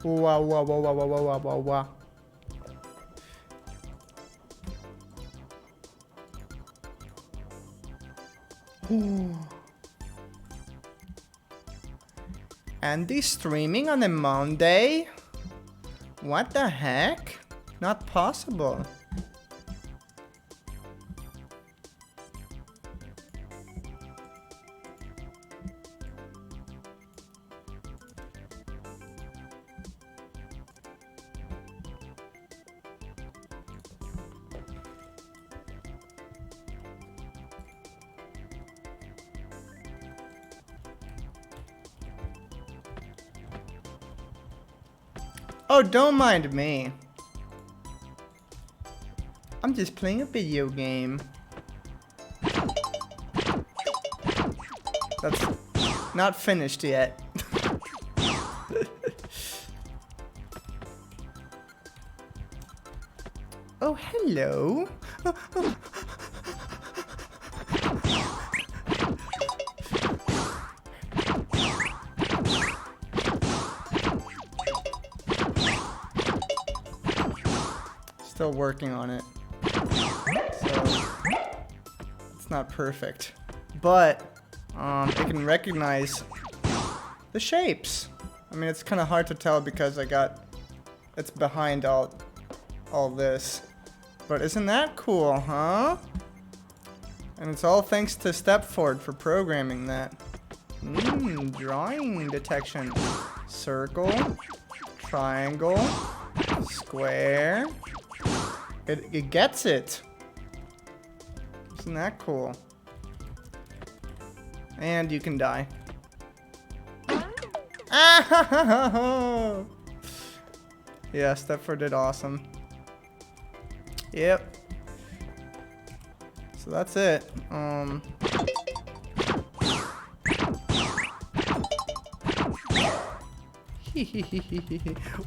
Wow, wow, wow, wow, wow, wow, wow, wow. Andy streaming on a Monday? What the heck? Not possible. Oh, don't mind me. I'm just playing a video game. That's not finished yet. Oh, hello. Still working on it. So it's not perfect. But it can recognize the shapes. I mean, it's kind of hard to tell because it's behind all this. But isn't that cool, huh? And it's all thanks to Stepford for programming that. Drawing detection. Circle, triangle, square. It gets it. Isn't that cool? And you can die. Yeah, Stepford did awesome. Yep. So that's it.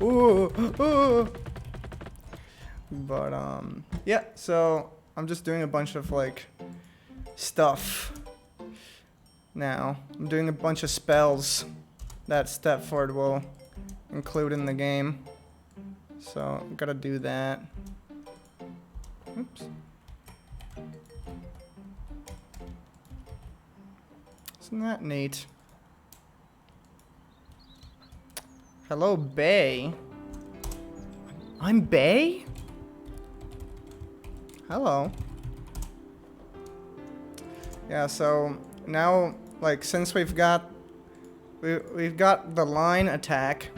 Ooh, ooh. But yeah, so I'm just doing a bunch of like stuff now. I'm doing a bunch of spells that Stepford will include in the game. So I'm gotta do that. Oops. Isn't that neat? Hello, Bay. I'm Bay? Hello. Yeah, so now, like, since we've got the line attack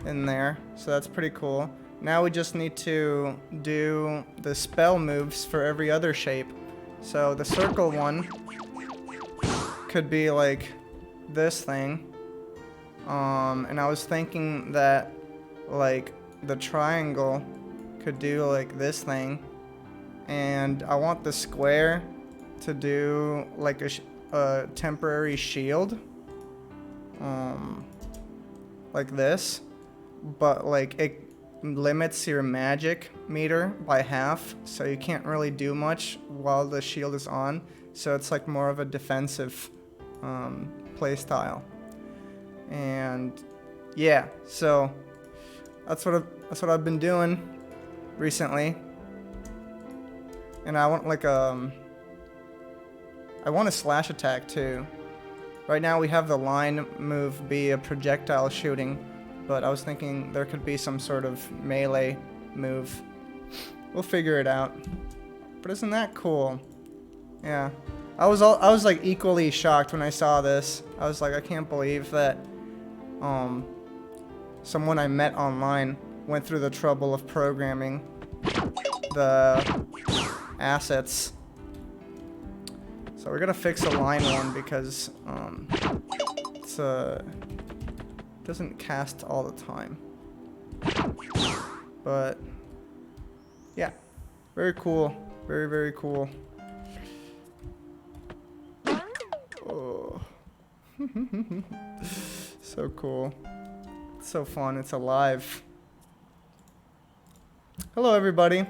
in there, so that's pretty cool. Now we just need to do the spell moves for every other shape. So the circle one could be like this thing. And I was thinking that like the triangle could do like this thing. And I want the square to do like a temporary shield. Like this. But like it limits your magic meter by half, so you can't really do much while the shield is on. So it's like more of a defensive play style. And yeah, so that's what I've been doing recently. And I want like I want a slash attack too. Right now we have the line move be a projectile shooting, but I was thinking there could be some sort of melee move. We'll figure it out. But isn't that cool? Yeah. I was like equally shocked when I saw this. I was like, I can't believe that someone I met online went through the trouble of programming the assets. So we're gonna fix a line one because it's doesn't cast all the time. But yeah, very cool. Very, very cool. Oh. So cool. It's so fun. It's alive. Hello, everybody.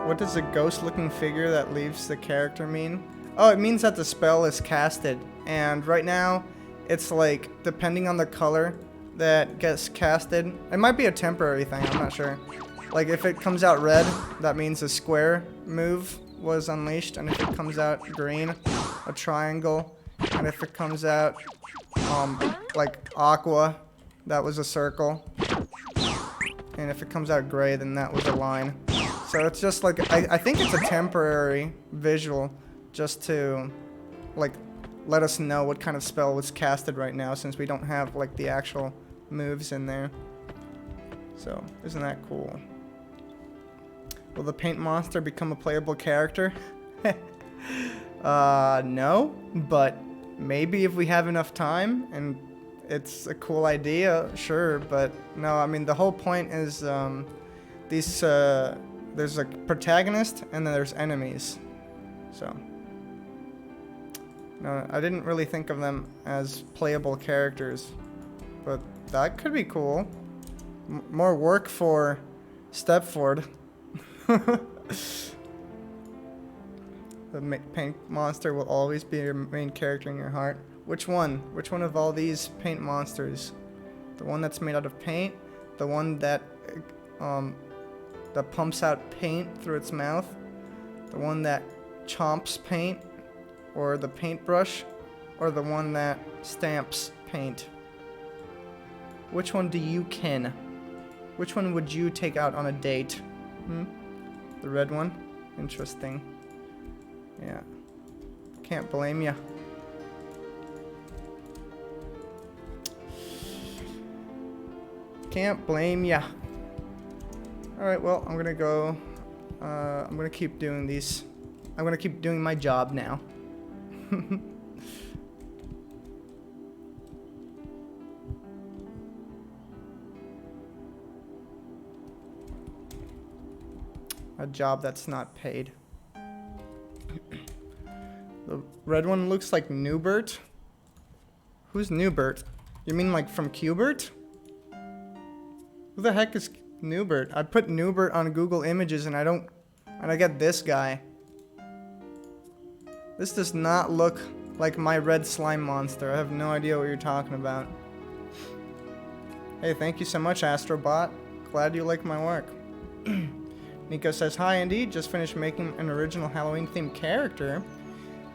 What does a ghost-looking figure that leaves the character mean? Oh, it means that the spell is casted. And right now, it's like depending on the color that gets casted. It might be a temporary thing, I'm not sure. Like if it comes out red, that means a square move was unleashed, and if it comes out green, a triangle, and if it comes out like aqua, that was a circle, and if it comes out gray, then that was a line. So it's just like, I think it's a temporary visual just to like let us know what kind of spell was casted right now, since we don't have like the actual moves in there. So isn't that cool? Will the paint monster become a playable character? No, but maybe if we have enough time and it's a cool idea, sure. But no, I mean the whole point is there's a protagonist and then there's enemies. So no, I didn't really think of them as playable characters, but that could be cool. More work for Stepford. The paint monster will always be your main character in your heart. Which one? Which one of all these paint monsters? The one that's made out of paint? The one that pumps out paint through its mouth? The one that chomps paint? Or the paintbrush? Or the one that stamps paint? Which one do you ken? Which one would you take out on a date? The red one? Interesting. Yeah. Can't blame ya. Can't blame ya. Alright, well, I'm gonna go. I'm gonna keep doing these. I'm gonna keep doing my job now. A job that's not paid. The red one looks like Newbert. Who's Newbert? You mean like from Qbert? Who the heck is Newbert? I put Newbert on Google Images and I get this guy. This does not look like my red slime monster. I have no idea what you're talking about. Hey, thank you so much, Astrobot. Glad you like my work. Nico says, hi Andy, just finished making an original Halloween themed character.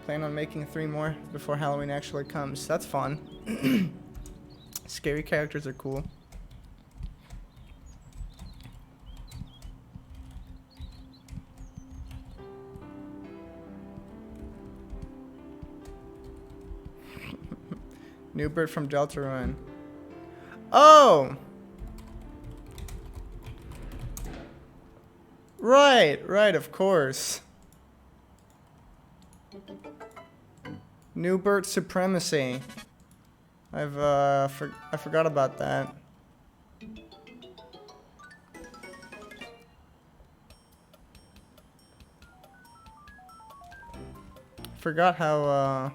Plan on making 3 more before Halloween actually comes. That's fun. Scary characters are cool. Newbert from Deltarune. Oh! Right, of course. Newbert Supremacy. I forgot about that. Forgot how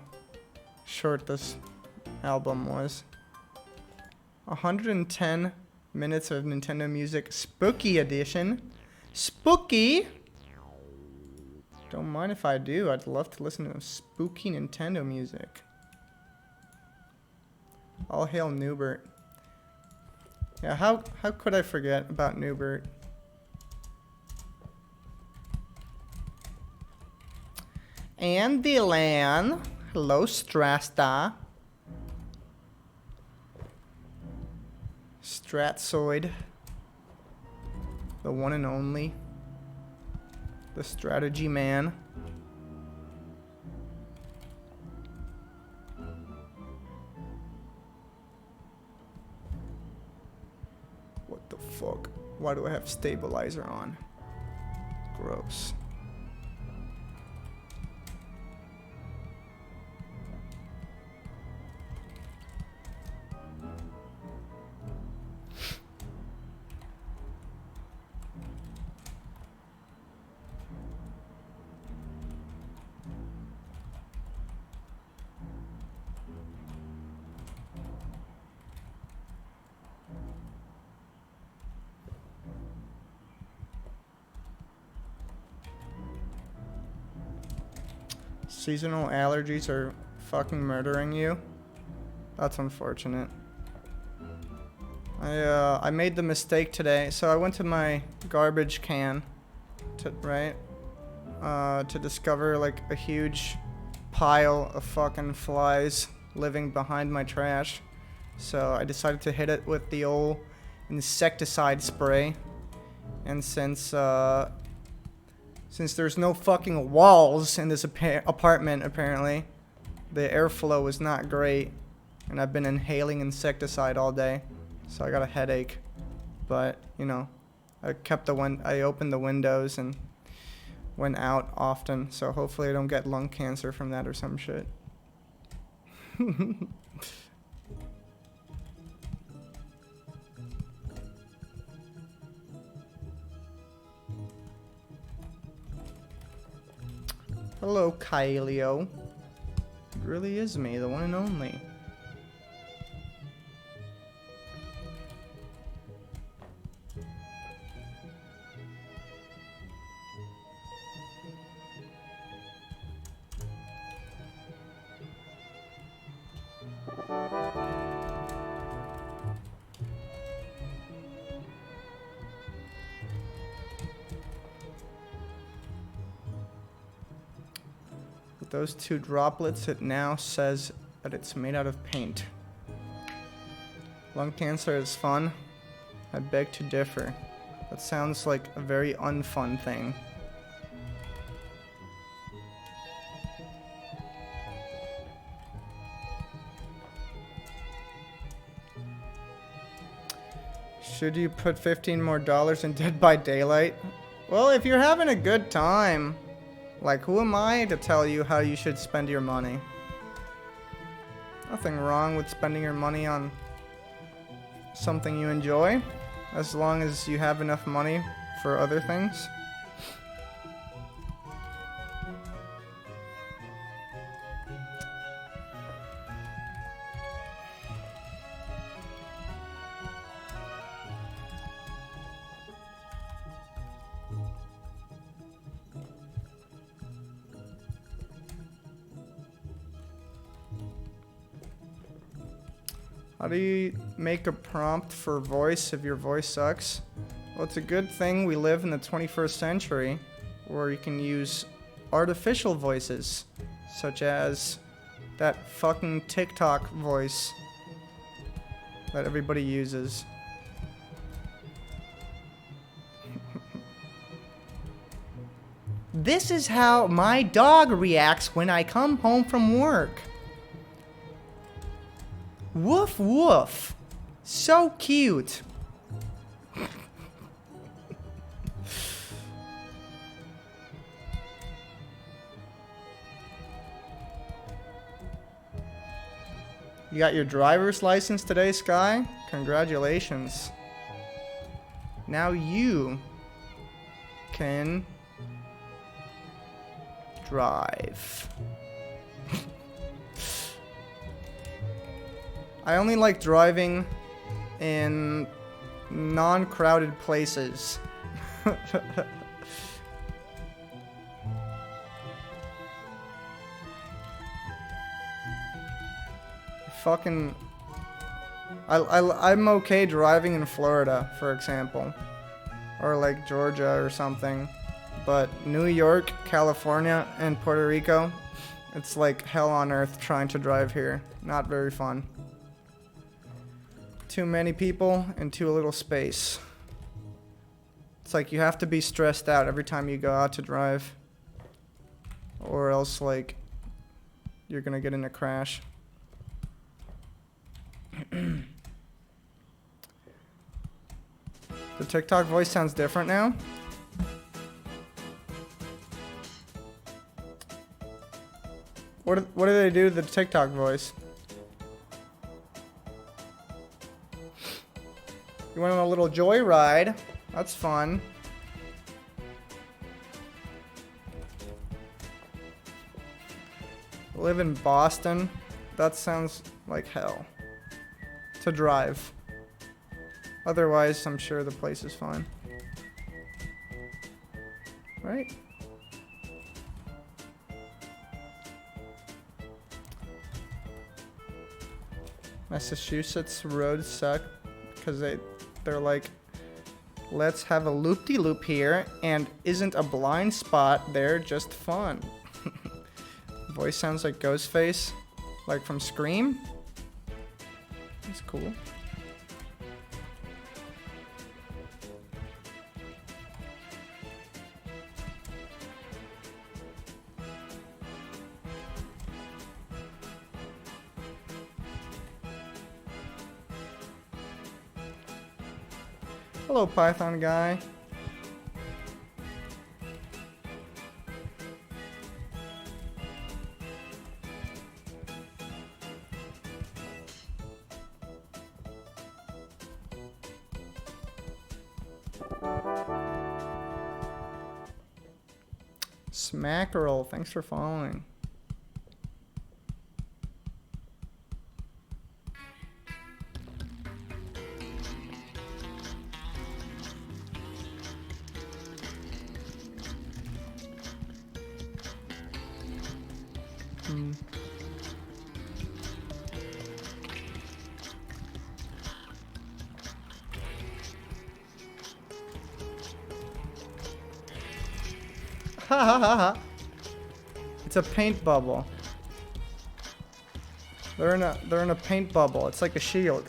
short this album was. 110 minutes of Nintendo music, Spooky Edition. Spooky? Don't mind if I do. I'd love to listen to spooky Nintendo music. All hail Newbert. Yeah, how could I forget about Newbert? Andyland. Hello, Strasta. Stratsoid. The one and only. The strategy man. What the fuck? Why do I have stabilizer on? Gross. Seasonal allergies are fucking murdering you. That's unfortunate. I made the mistake today. So I went to my garbage can to discover like a huge pile of fucking flies living behind my trash. So I decided to hit it with the old insecticide spray. And since there's no fucking walls in this apartment apparently, the airflow is not great. And I've been inhaling insecticide all day. So I got a headache. But, you know, I opened the windows and went out often. So hopefully I don't get lung cancer from that or some shit. Hello, Kylio. It really is me, the one and only. With those two droplets, it now says that it's made out of paint. Lung cancer is fun. I beg to differ. That sounds like a very unfun thing. Should you put $15 more in Dead by Daylight? Well, if you're having a good time, like, who am I to tell you how you should spend your money? Nothing wrong with spending your money on something you enjoy, as long as you have enough money for other things. How do you make a prompt for voice if your voice sucks? Well, it's a good thing we live in the 21st century where you can use artificial voices, such as that fucking TikTok voice that everybody uses. This is how my dog reacts when I come home from work. Woof woof. So cute. You got your driver's license today, Sky? Congratulations. Now you can drive. I only like driving in non-crowded places. Fucking... I'm okay driving in Florida, for example. Or like Georgia or something. But New York, California, and Puerto Rico, it's like hell on earth trying to drive here. Not very fun. Too many people and too little space. It's like you have to be stressed out every time you go out to drive. Or else, like, you're gonna get in a crash. The TikTok voice sounds different now. What do they do to the TikTok voice? You went on a little joyride. That's fun. Live in Boston. That sounds like hell to drive. Otherwise, I'm sure the place is fine. Right? Massachusetts roads suck because they're like, let's have a loop-de-loop here, and isn't a blind spot there just fun? Voice sounds like Ghostface, like from Scream. That's cool. Hello, Python guy. Smackerel, thanks for following. Ha ha ha ha. It's a paint bubble. They're in a paint bubble. It's like a shield.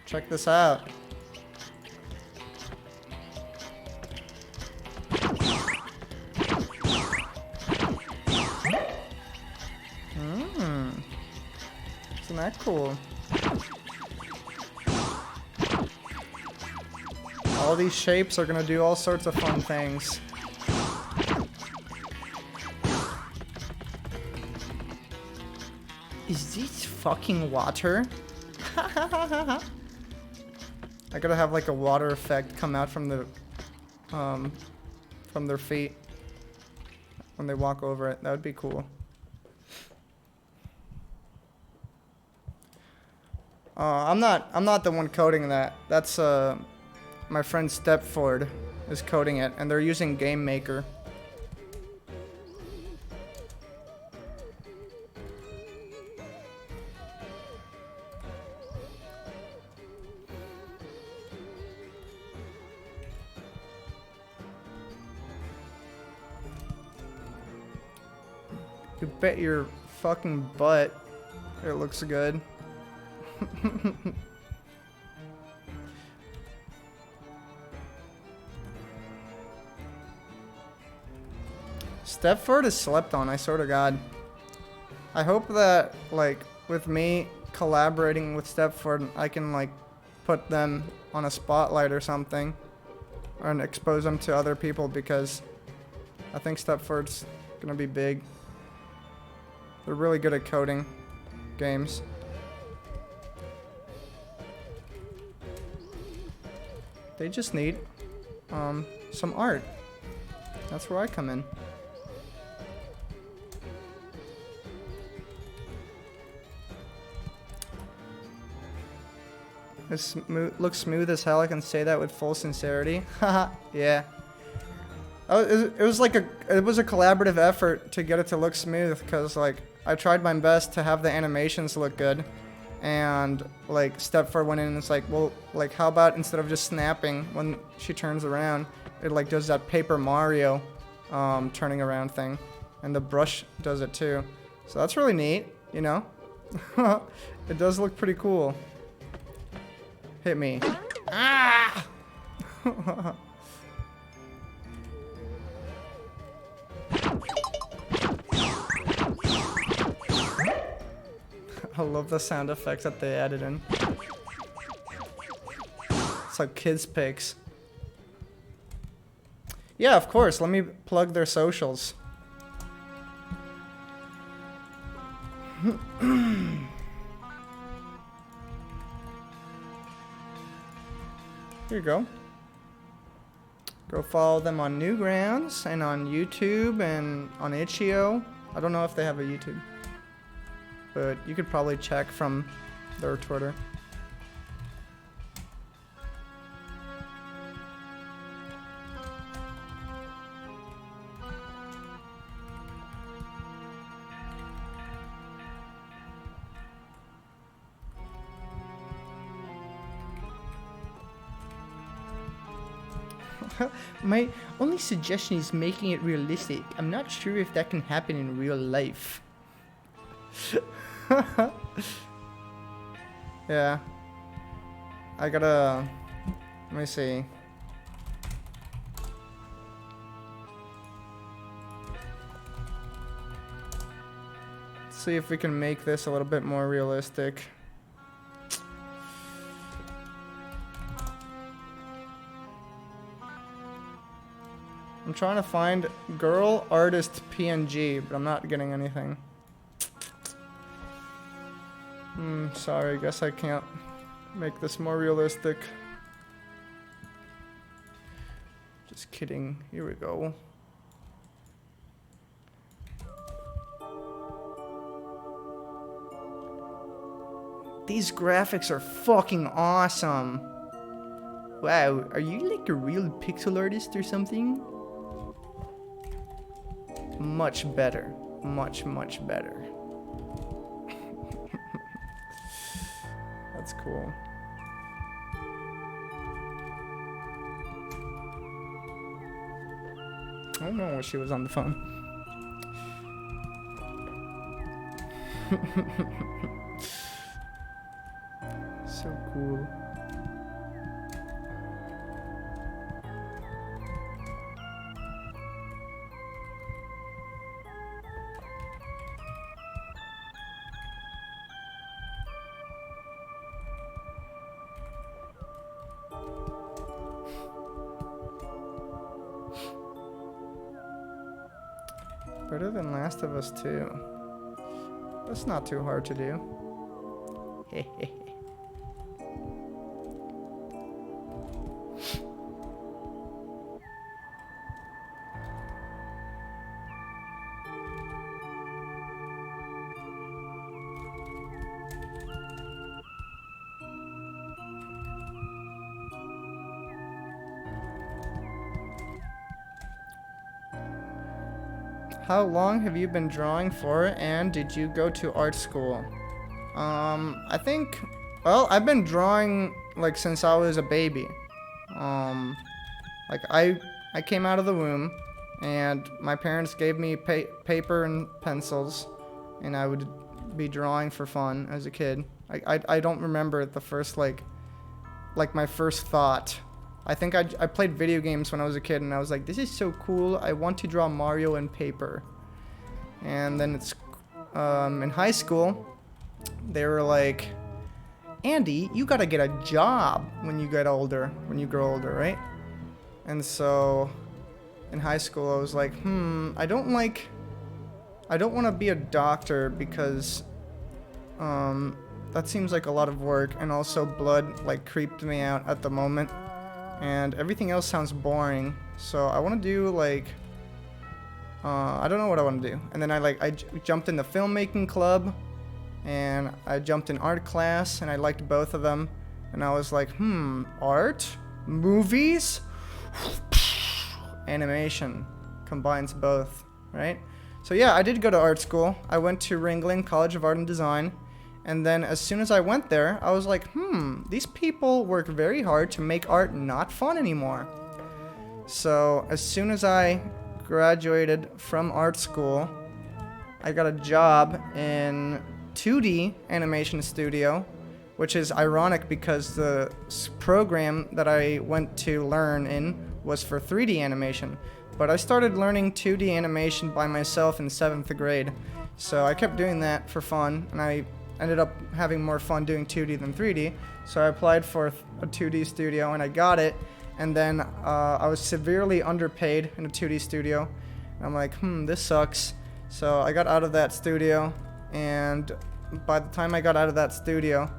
Check this out. Isn't that cool? All these shapes are gonna do all sorts of fun things. Is this fucking water? I gotta have like a water effect come out from their feet when they walk over it. That would be cool. I'm not the one coding that. That's my friend Stepford is coding it, and they're using Game Maker. You bet your fucking butt it looks good. Stepford is slept on, I swear to God. I hope that, like, with me collaborating with Stepford, I can, like, put them on a spotlight or something. And expose them to other people, because I think Stepford's gonna be big. They're really good at coding games. They just need some art. That's where I come in. This looks smooth as hell. I can say that with full sincerity. Haha, yeah. It was like it was a collaborative effort to get it to look smooth, because like I tried my best to have the animations look good, and like Stepford went in and it's like, well, like how about instead of just snapping when she turns around, it like does that Paper Mario turning around thing, and the brush does it too. So that's really neat, you know. It does look pretty cool. Hit me. Ah! I love the sound effects that they added in. It's like kids' pics. Yeah, of course. Let me plug their socials. Here you go. Go follow them on Newgrounds and on YouTube and on Itch.io. I don't know if they have a YouTube, but you could probably check from their Twitter. My only suggestion is making it realistic. I'm not sure if that can happen in real life. Yeah. I gotta... Let me see. See if we can make this a little bit more realistic. I'm trying to find girl artist PNG, but I'm not getting anything. Sorry, I guess I can't make this more realistic. Just kidding. Here we go. These graphics are fucking awesome. Wow, are you like a real pixel artist or something? Much better. Much, much better. That's cool. I don't know when she was on the phone. So cool. Better than Last of Us 2. That's not too hard to do. Hehehe. How long have you been drawing for, and did you go to art school? I think, well, I've been drawing like since I was a baby. Like I came out of the womb, and my parents gave me paper and pencils, and I would be drawing for fun as a kid. I don't remember the first like my first thought. I think I played video games when I was a kid, and I was like, this is so cool, I want to draw Mario in paper. And then it's, in high school, they were like, Andy, you gotta get a job when you get older, when you grow older, right? And so, in high school, I was like, I don't want to be a doctor because, that seems like a lot of work, and also blood, like, creeped me out at the moment. And everything else sounds boring, so I want to do like I don't know what I want to do. And then I jumped in the filmmaking club, and I jumped in art class, and I liked both of them, and I was like, art, movies, animation combines both, right? So yeah, I did go to art school. I went to Ringling College of Art and Design. And then as soon as I went there, I was like, these people work very hard to make art not fun anymore. So as soon as I graduated from art school, I got a job in 2D animation studio, which is ironic because the program that I went to learn in was for 3D animation. But I started learning 2D animation by myself in 7th grade. So I kept doing that for fun, and I ended up having more fun doing 2D than 3D, so I applied for a 2D studio, and I got it, and then I was severely underpaid in a 2D studio, and I'm like, this sucks, so I got out of that studio, and by the time I got out of that studio,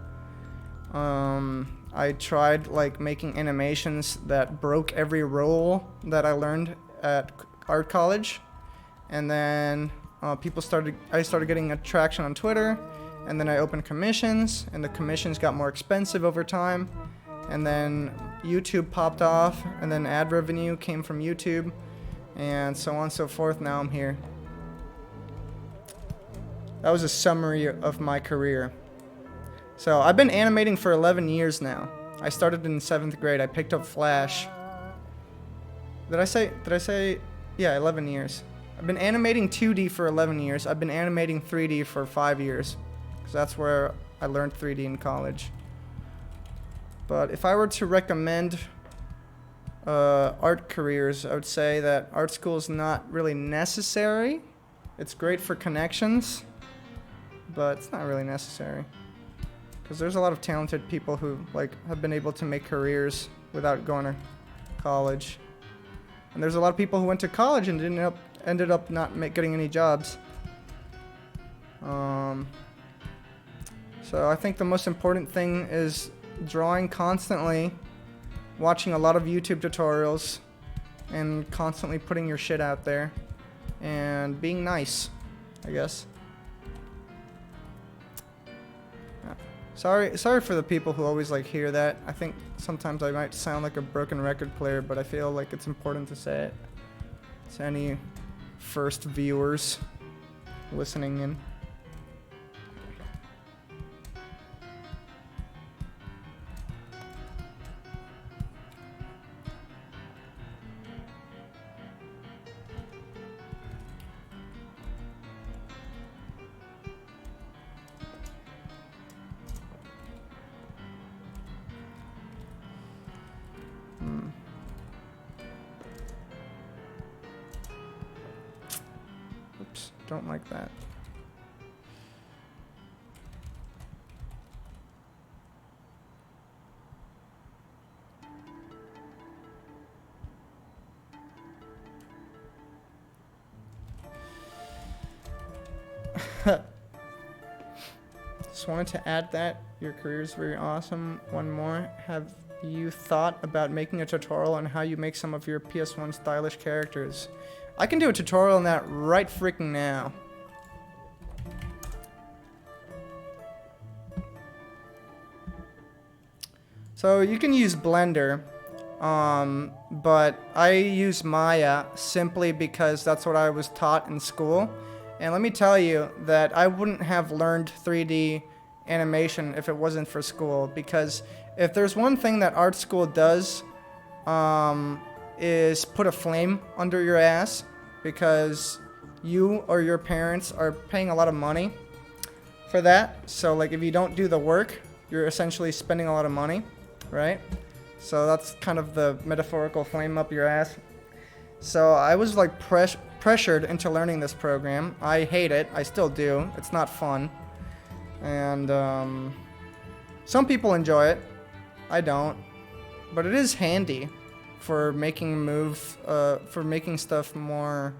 I tried like making animations that broke every rule that I learned at art college, and then I started getting attraction on Twitter. And then I opened commissions, and the commissions got more expensive over time. And then YouTube popped off, and then ad revenue came from YouTube, and so on and so forth. Now I'm here. That was a summary of my career. So I've been animating for 11 years now. I started in 7th grade. I picked up Flash. Did I say, yeah, 11 years. I've been animating 2D for 11 years. I've been animating 3D for 5 years. Because that's where I learned 3D in college. But if I were to recommend art careers, I would say that art school is not really necessary. It's great for connections, but it's not really necessary. Because there's a lot of talented people who like have been able to make careers without going to college. And there's a lot of people who went to college and ended up not getting any jobs. So I think the most important thing is drawing constantly, watching a lot of YouTube tutorials, and constantly putting your shit out there, and being nice, I guess. Sorry for the people who always like hear that. I think sometimes I might sound like a broken record player, but I feel like it's important to say it to any first viewers listening in. Oops, don't like that. Just wanted to add that. Your career is very awesome. One more. Have you thought about making a tutorial on how you make some of your PS1 stylish characters? I can do a tutorial on that right freaking now. So you can use Blender, but I use Maya simply because that's what I was taught in school. And let me tell you that I wouldn't have learned 3D animation if it wasn't for school, because if there's one thing that art school does, is put a flame under your ass, because you or your parents are paying a lot of money for that. So like if you don't do the work, you're essentially spending a lot of money, right? So that's kind of the metaphorical flame up your ass. So I was like pressured into learning this program. I hate it. I still do. It's not fun. And some people enjoy it. I don't. But it is handy for making for making stuff more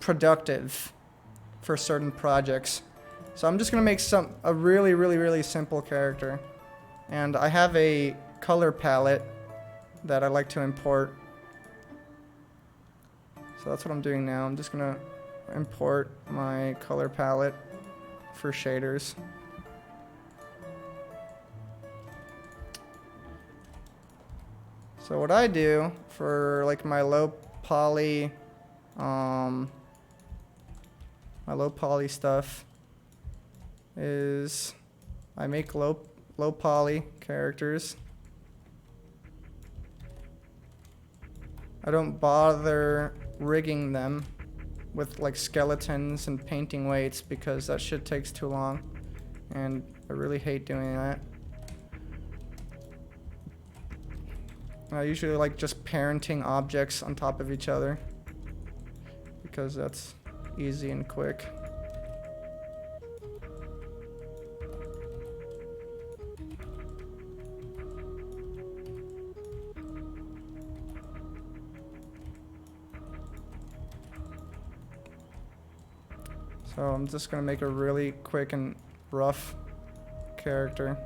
productive for certain projects. So I'm just gonna make a really simple character, and I have a color palette that I like to import. So that's what I'm doing now. I'm just gonna import my color palette for shaders. So what I do for like my low poly stuff is I make low poly characters. I don't bother rigging them with like skeletons and painting weights because that shit takes too long, and I really hate doing that. I usually like just parenting objects on top of each other because that's easy and quick. So I'm just gonna make a really quick and rough character.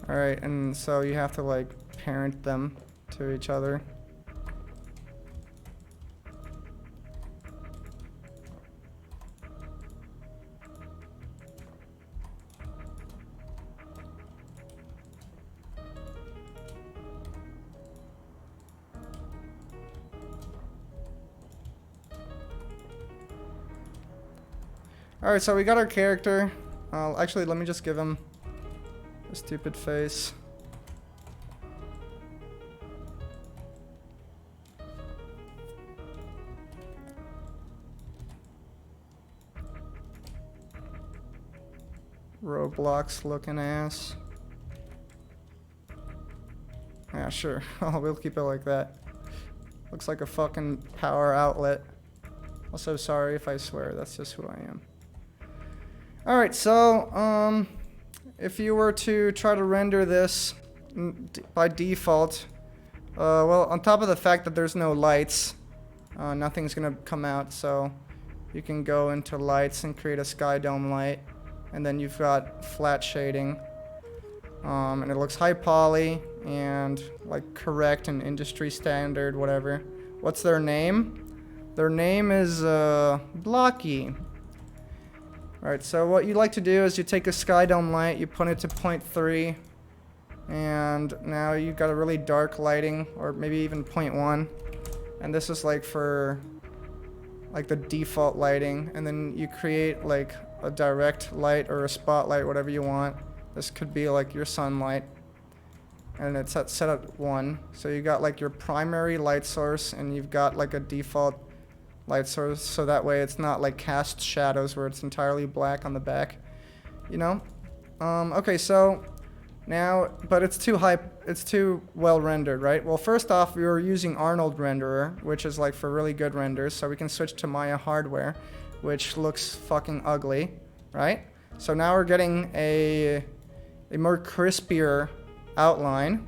Alright, and so you have to like parent them to each other. Alright, so we got our character. Actually, let me just give him a stupid face. Roblox looking ass. Yeah, sure. Oh, we'll keep it like that. Looks like a fucking power outlet. Also, sorry if I swear, that's just who I am. Alright, so, if you were to try to render this by default, well, on top of the fact that there's no lights, nothing's gonna come out, so you can go into lights and create a sky dome light, and then you've got flat shading, and it looks high poly, and like correct and industry standard, whatever. What's their name? Their name is, Blocky. Alright, so what you like to do is you take a sky dome light, you put it to 0.3, and now you've got a really dark lighting, or maybe even 0.1, and this is like for like the default lighting, and then you create like a direct light or a spotlight, whatever you want. This could be like your sunlight, and it's set at 1, so you got like your primary light source, and you've got like a default light source, so that way it's not like cast shadows where it's entirely black on the back, you know? Okay, so now, but it's too well rendered, right? Well, first off, we were using Arnold renderer, which is like for really good renders, so we can switch to Maya hardware, which looks fucking ugly, right? So now we're getting a more crispier outline.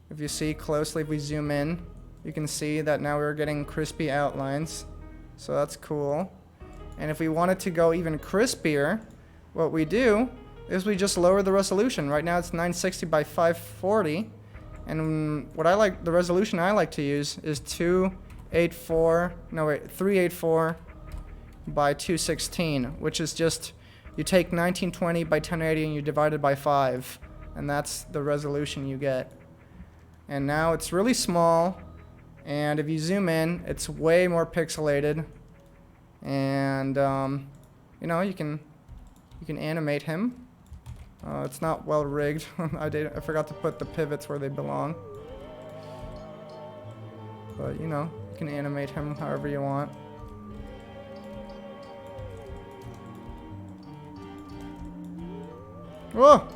If you see closely, if we zoom in, you can see that now we're getting crispy outlines, so that's cool. And if we want it to go even crispier, what we do is we just lower the resolution. Right now it's 960 by 540, and the resolution I like to use is 384 by 216, which is just, you take 1920 by 1080 and you divide it by 5, and that's the resolution you get. And now it's really small, and if you zoom in, it's way more pixelated, and you know, you can animate him. It's not well rigged. I forgot to put the pivots where they belong, but you know, you can animate him however you want. Whoa!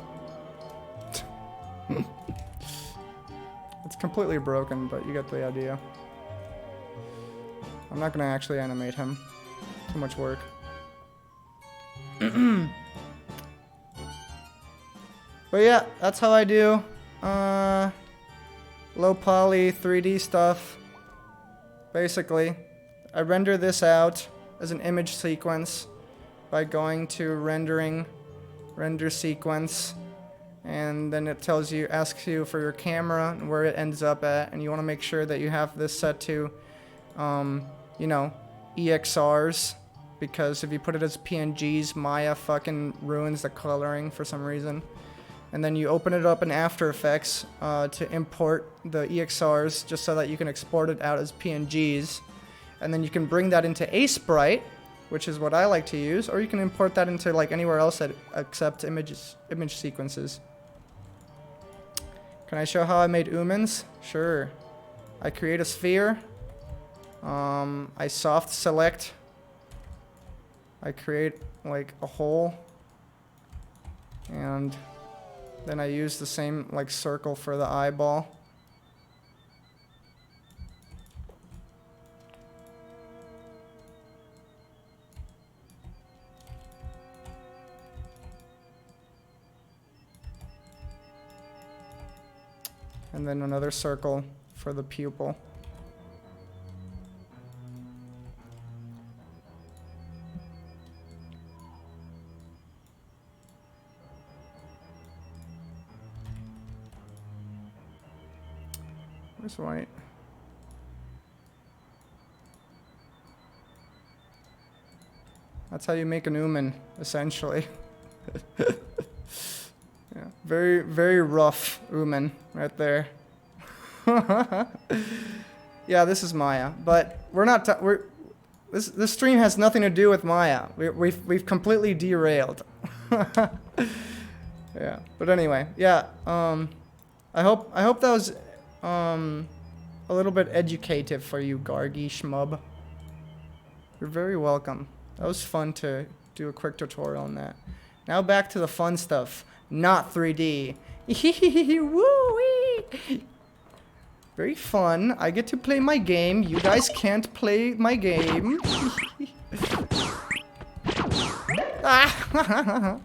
It's completely broken, but you get the idea. I'm not gonna actually animate him. Too much work. But yeah, that's how I do low poly 3D stuff. Basically, I render this out as an image sequence by going to render sequence, and then it asks you for your camera and where it ends up at, and you want to make sure that you have this set to, you know, EXRs, because if you put it as PNGs, Maya fucking ruins the coloring for some reason. And then you open it up in After Effects to import the EXRs, just so that you can export it out as PNGs, and then you can bring that into Sprite, which is what I like to use, or you can import that into like anywhere else that accepts image sequences. Can I show how I made umins? Sure. I create a sphere. I soft select. I create like a hole, and then I use the same like circle for the eyeball. And then another circle for the pupil. Where's white? That's how you make an umin, essentially. Yeah, very, very rough umin right there. Yeah, this is Maya, but we're not. This stream has nothing to do with Maya. We've completely derailed. Yeah. But anyway, yeah. I hope that was a little bit educative for you, Gargi Schmub. You're very welcome. That was fun to do a quick tutorial on that. Now back to the fun stuff. Not 3D. Woo-wee! Very fun. I get to play my game. You guys can't play my game. Ah!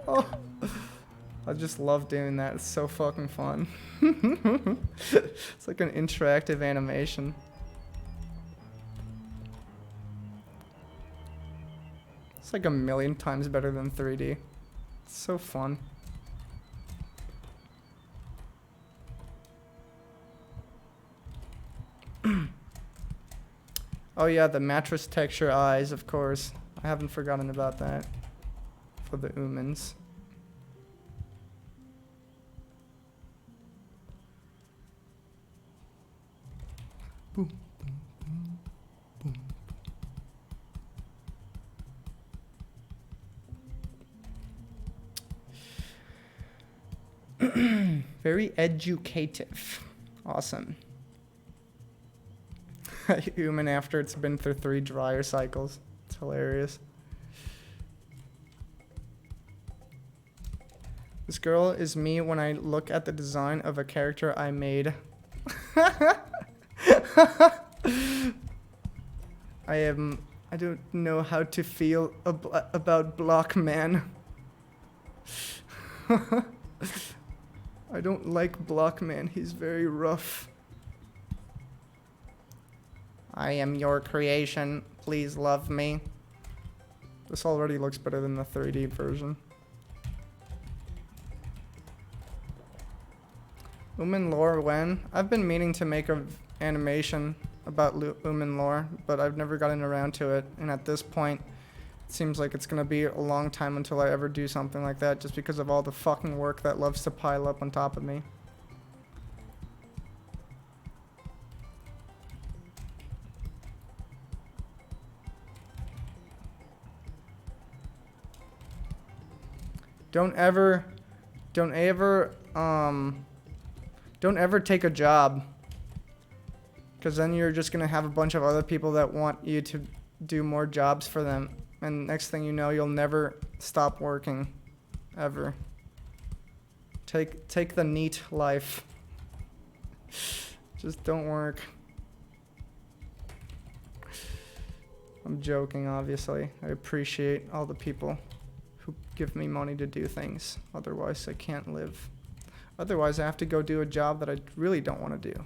Oh. I just love doing that. It's so fucking fun. It's like an interactive animation. It's like a million times better than 3D. It's so fun. Oh yeah, the mattress texture eyes, of course. I haven't forgotten about that. For the humans. Boom, boom, boom, boom. Very educative. Awesome. Human after it's been through 3 dryer cycles. It's hilarious. This girl is me when I look at the design of a character I made. I don't know how to feel about Blockman. I don't like Blockman. He's very rough. I am your creation. Please love me. This already looks better than the 3D version. Lumen lore when? I've been meaning to make an animation about Lumen lore, but I've never gotten around to it. And at this point, it seems like it's gonna be a long time until I ever do something like that, just because of all the fucking work that loves to pile up on top of me. Don't ever take a job, because then you're just gonna have a bunch of other people that want you to do more jobs for them, and next thing you know, you'll never stop working, ever. Take the neat life. Just don't work. I'm joking, obviously. I appreciate all the people who give me money to do things. Otherwise, I can't live. Otherwise, I have to go do a job that I really don't want to do.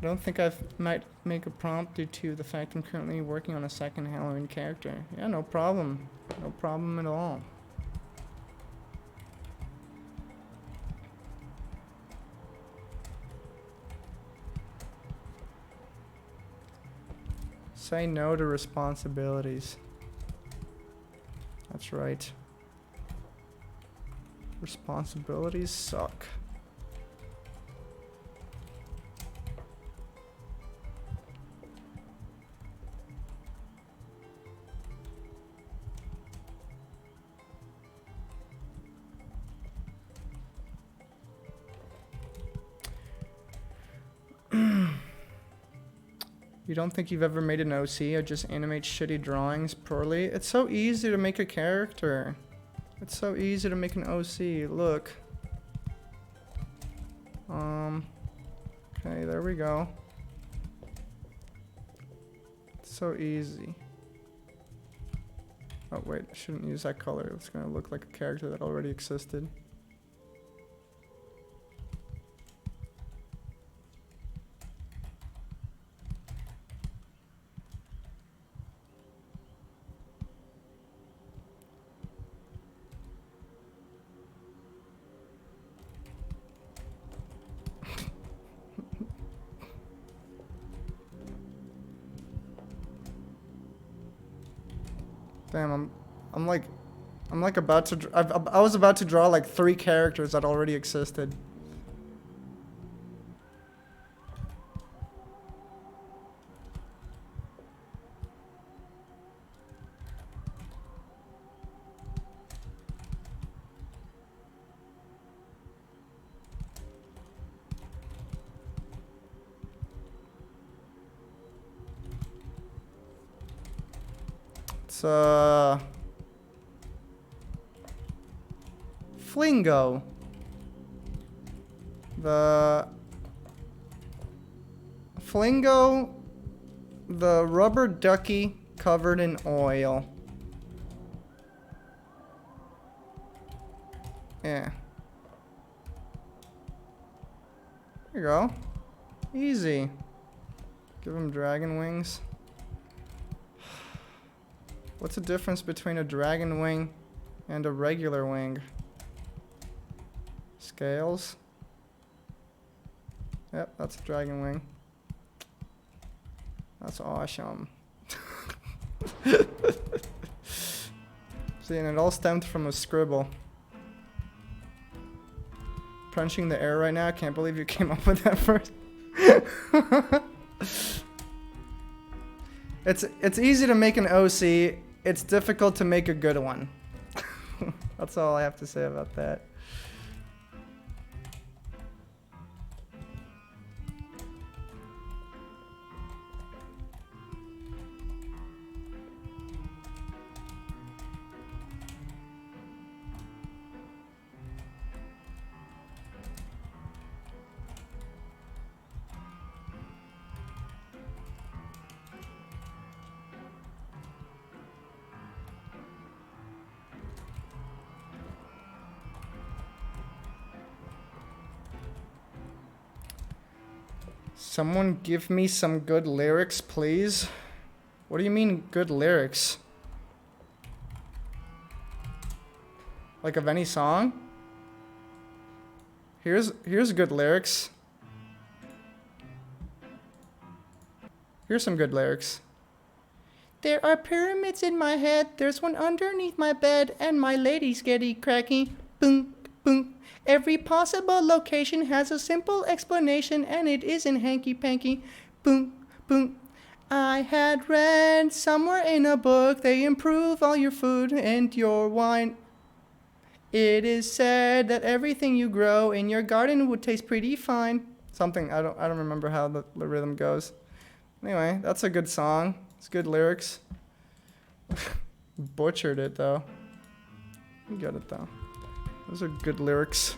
I don't think I might make a prompt due to the fact I'm currently working on a second Halloween character. Yeah, no problem. No problem at all. Say no to responsibilities. That's right. Responsibilities suck. You don't think you've ever made an OC or just animate shitty drawings poorly? It's so easy to make a character. It's so easy to make an OC. Look. Okay, there we go. It's so easy. Oh wait, I shouldn't use that color. It's gonna look like a character that already existed. Damn, I'm like about to. I was about to draw like 3 characters that already existed. It's Flingo. The Flingo, the rubber ducky covered in oil. Yeah. There you go. Easy. Give him dragon wings. What's the difference between a dragon wing and a regular wing? Scales. Yep, that's a dragon wing. That's awesome. See, and it all stemmed from a scribble. Punching the air right now. I can't believe you came up with that first. It's easy to make an OC. It's difficult to make a good one. That's all I have to say about that. Someone give me some good lyrics, please. What do you mean good lyrics? Like of any song? Here's good lyrics. Here's some good lyrics. There are pyramids in my head, there's one underneath my bed, and my lady's getting cracky. Boom, boom. Every possible location has a simple explanation, and it isn't hanky-panky. Boom, boom. I had read somewhere in a book they improve all your food and your wine. It is said that everything you grow in your garden would taste pretty fine. Something, I don't remember how the rhythm goes. Anyway, that's a good song. It's good lyrics. Butchered it though. You got it though. Those are good lyrics.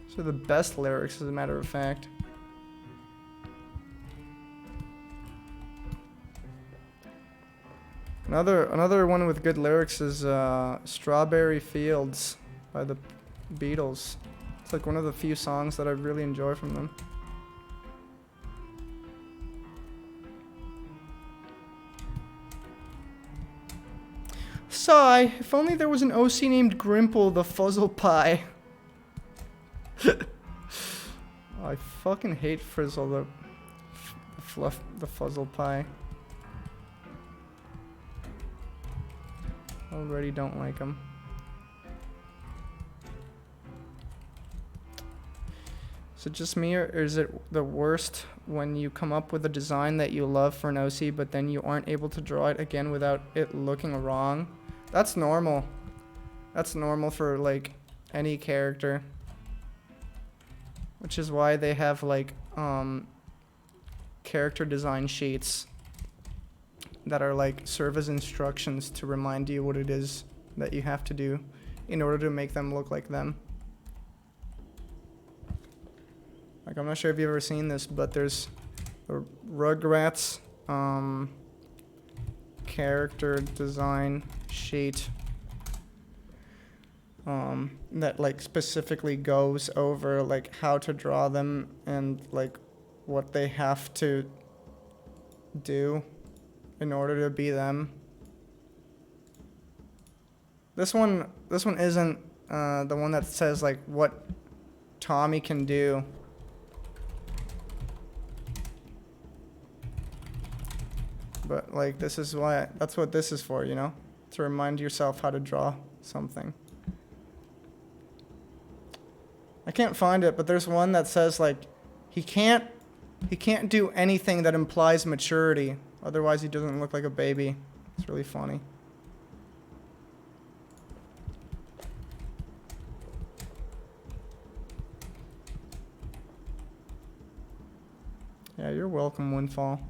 Those are the best lyrics, as a matter of fact. Another one with good lyrics is Strawberry Fields by the Beatles. It's like one of the few songs that I really enjoy from them. Sigh, if only there was an OC named Grimple the Fuzzle Pie. Oh, I fucking hate Frizzle the Fuzzle Pie. Already don't like him. Is it just me, or is it the worst when you come up with a design that you love for an OC, but then you aren't able to draw it again without it looking wrong? That's normal. That's normal for, like, any character. Which is why they have, like, character design sheets that are, like, serve as instructions to remind you what it is that you have to do in order to make them look like them. Like, I'm not sure if you've ever seen this, but there's a Rugrats character design sheet that, like, specifically goes over, like, how to draw them and, like, what they have to do in order to be them. This one isn't the one that says, like, what Tommy can do. But like, this is why, that's what this is for, you know? To remind yourself how to draw something. I can't find it, but there's one that says like, he can't do anything that implies maturity. Otherwise he doesn't look like a baby. It's really funny. Yeah, you're welcome, Windfall.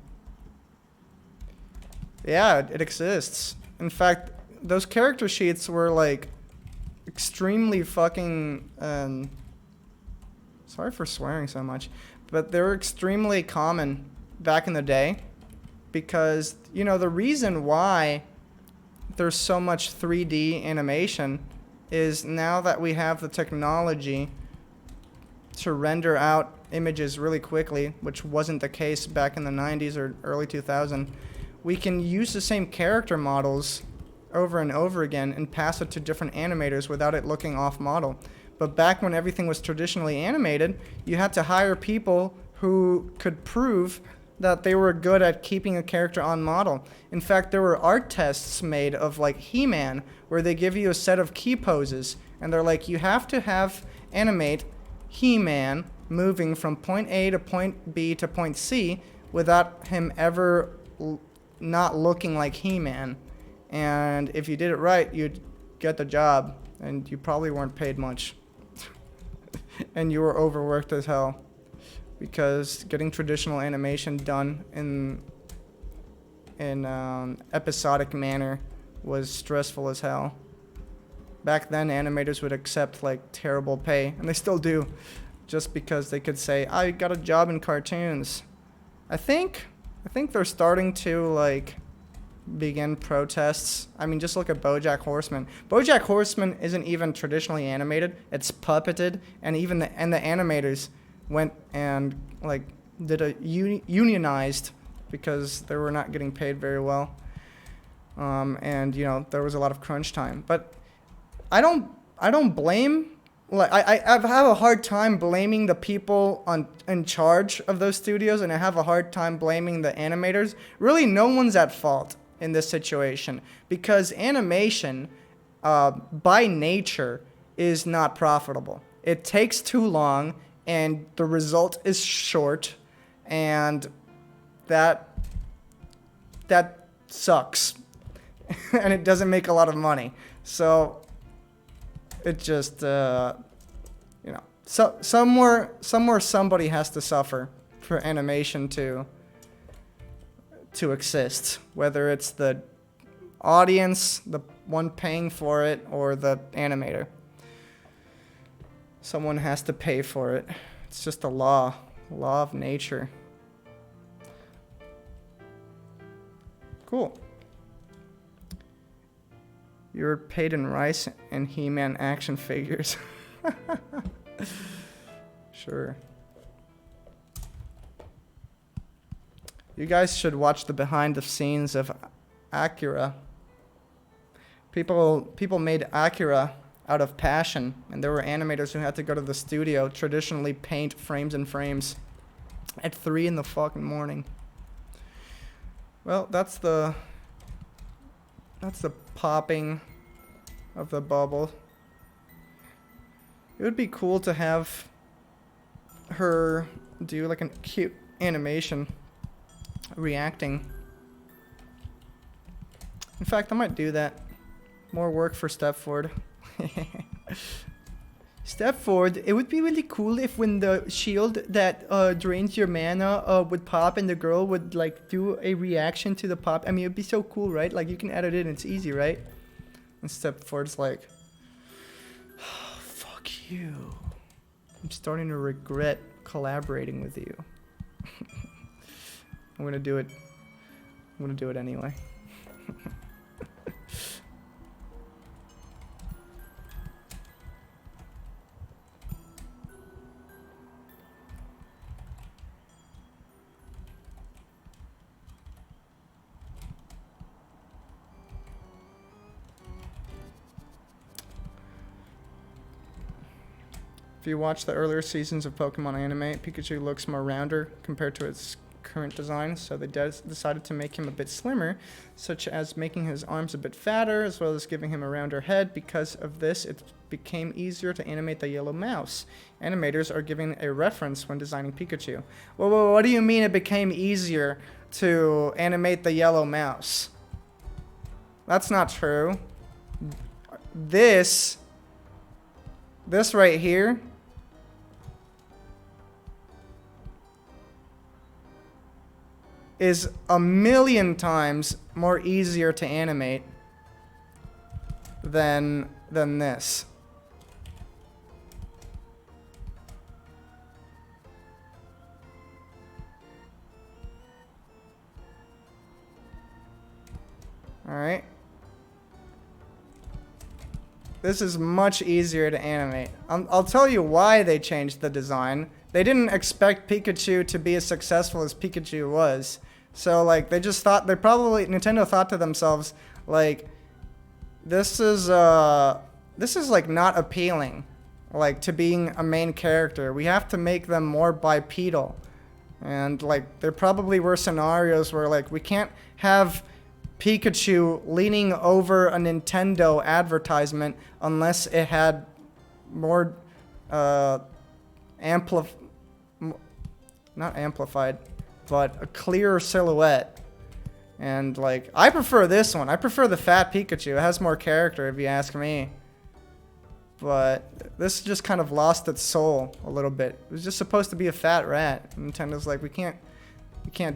Yeah, it exists. In fact, those character sheets were like extremely fucking sorry for swearing so much, but they were extremely common back in the day because, you know, the reason why there's so much 3D animation is now that we have the technology to render out images really quickly, which wasn't the case back in the 90s or early 2000s, we can use the same character models over and over again and pass it to different animators without it looking off model. But back when everything was traditionally animated, you had to hire people who could prove that they were good at keeping a character on model. In fact, there were art tests made of like He-Man where they give you a set of key poses and they're like, you have to animate He-Man moving from point A to point B to point C without him ever not looking like He-Man. And if you did it right, you'd get the job, and you probably weren't paid much. And you were overworked as hell, because getting traditional animation done in episodic manner was stressful as hell. Back then, animators would accept like terrible pay, and they still do, just because they could say, "I got a job in cartoons." I think they're starting to like begin protests. I mean, just look at BoJack Horseman. BoJack Horseman isn't even traditionally animated; it's puppeted, and even the animators went and like did a unionized because they were not getting paid very well. And you know, there was a lot of crunch time. But I don't blame. Like I have a hard time blaming the people in charge of those studios, and I have a hard time blaming the animators. Really, no one's at fault in this situation because animation, by nature, is not profitable. It takes too long, and the result is short, and that sucks, and it doesn't make a lot of money. So it just, you know, so somewhere somebody has to suffer for animation to exist, whether it's the audience, the one paying for it, or the animator. Someone has to pay for it. It's just a law of nature. Cool. You were paid in rice and He-Man action figures. Sure. You guys should watch the behind the scenes of Akira. People made Akira out of passion, and there were animators who had to go to the studio, traditionally paint frames and frames at 3 in the fucking morning. Well, that's the popping of the bubble. It would be cool to have her do like a cute animation reacting. In fact, I might do that. More work for Stepford. Stepford, it would be really cool if when the shield that drains your mana would pop and the girl would like do a reaction to the pop. I mean, it'd be so cool, right? Like you can edit it and it's easy, right? And Stepford's like, oh, fuck you. I'm starting to regret collaborating with you. I'm gonna do it. I'm gonna do it anyway. If you watch the earlier seasons of Pokemon anime, Pikachu looks more rounder compared to its current design, so they decided to make him a bit slimmer, such as making his arms a bit fatter, as well as giving him a rounder head. Because of this, it became easier to animate the yellow mouse. Animators are giving a reference when designing Pikachu. Well, what do you mean it became easier to animate the yellow mouse? That's not true. This right here is a million times more easier to animate than this. All right. This is much easier to animate. I'll tell you why they changed the design. They didn't expect Pikachu to be as successful as Pikachu was. So, like, they just thought, Nintendo thought to themselves, like, this is like not appealing, like, to being a main character. We have to make them more bipedal. And, like, there probably were scenarios where, like, we can't have Pikachu leaning over a Nintendo advertisement unless it had more, not amplified, but a clearer silhouette. And, like, I prefer this one. I prefer the fat Pikachu. It has more character, if you ask me. But this just kind of lost its soul a little bit. It was just supposed to be a fat rat. Nintendo's like, we can't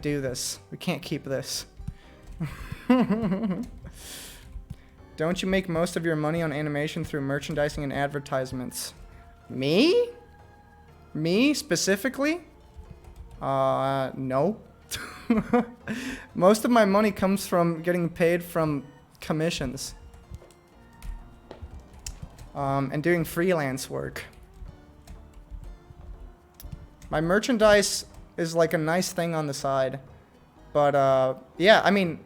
do this. We can't keep this. Don't you make most of your money on animation through merchandising and advertisements? Me? Me specifically? No. Most of my money comes from getting paid from commissions. And doing freelance work. My merchandise is like a nice thing on the side. But, yeah, I mean,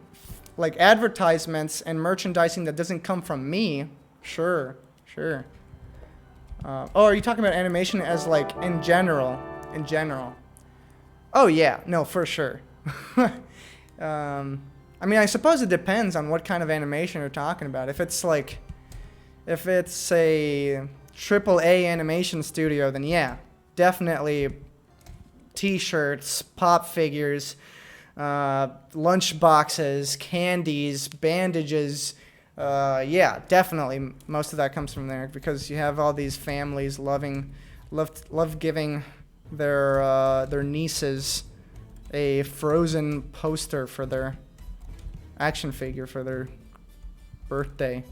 like advertisements and merchandising that doesn't come from me, sure. Oh, are you talking about animation as like in general? In general. Oh yeah, no, for sure. I mean, I suppose it depends on what kind of animation you're talking about. If it's a AAA animation studio, then yeah, definitely t-shirts, pop figures, lunch boxes, candies, bandages. Yeah, definitely most of that comes from there because you have all these families love giving their nieces a Frozen poster for their action figure for their birthday.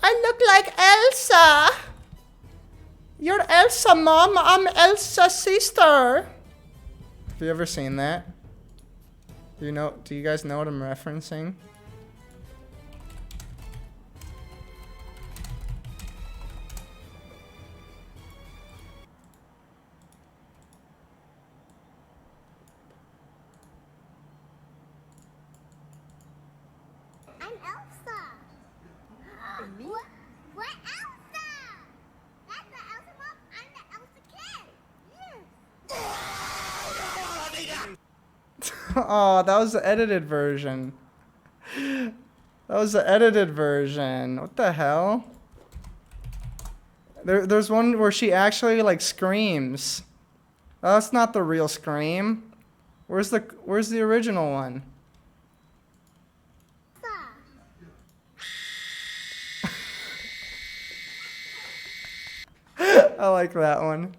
I look like Elsa. You're Elsa, Mom. I'm Elsa's sister. Have you ever seen that? Do you guys know what I'm referencing? I'm Elsa. Me? What Elsa? That's the Elsa mom. I'm the Elsa kid. Yes. Oh, that was the edited version. That was the edited version. What the hell? There's one where she actually like screams. Oh, that's not the real scream. Where's the original one? I like that one.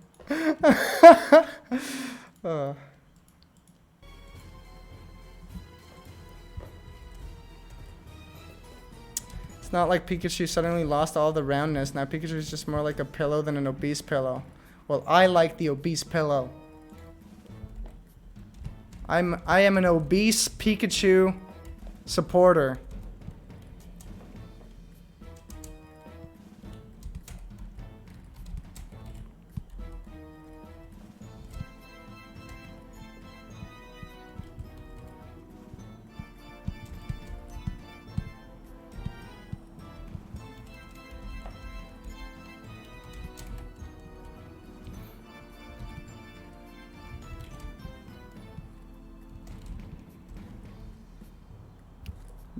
Oh. It's not like Pikachu suddenly lost all the roundness. Now Pikachu is just more like a pillow than an obese pillow. Well, I like the obese pillow. I am an obese Pikachu supporter.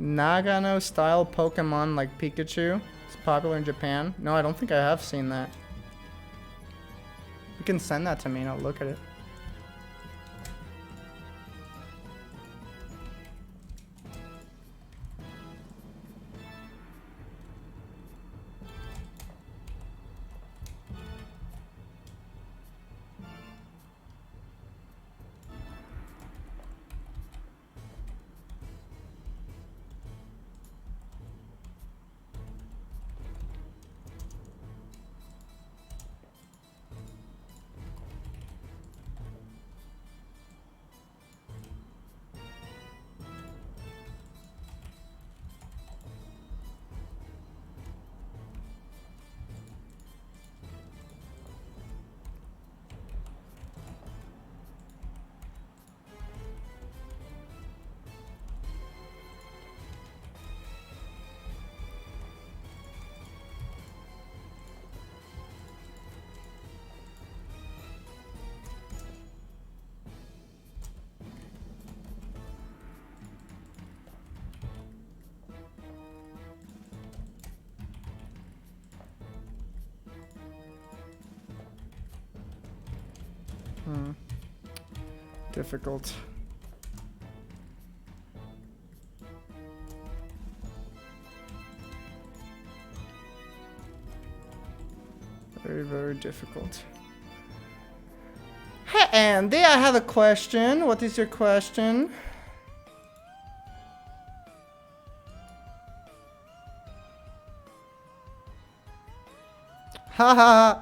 Nagano style Pokemon like Pikachu. It's popular in Japan. No, I don't think I have seen that. You can send that to me and I'll look at it. Difficult. Very, very difficult. Hey Andy, I have a question. What is your question? Haha.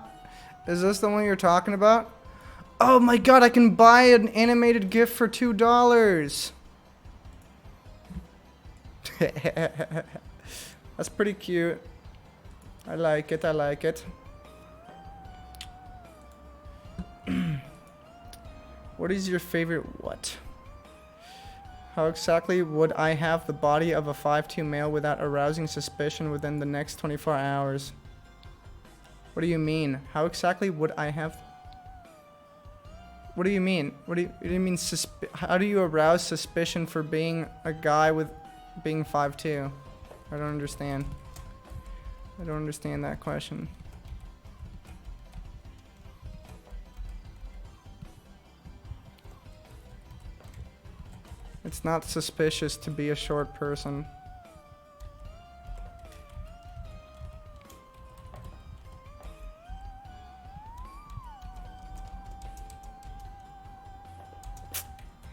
Is this the one you're talking about? Oh my god, I can buy an animated GIF for $2. That's pretty cute. I like it, I like it. What is your favorite what? How exactly would I have the body of a 5'2" male without arousing suspicion within the next 24 hours? What do you mean? How exactly would I have... What do you mean? What do you mean how do you arouse suspicion for being a guy with being 5'2"? I don't understand. I don't understand that question. It's not suspicious to be a short person.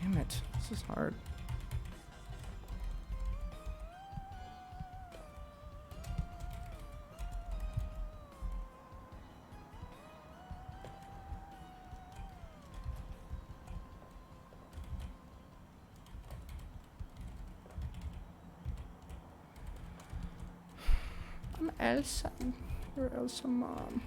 Damn it, this is hard. I'm Elsa. You're Elsa mom.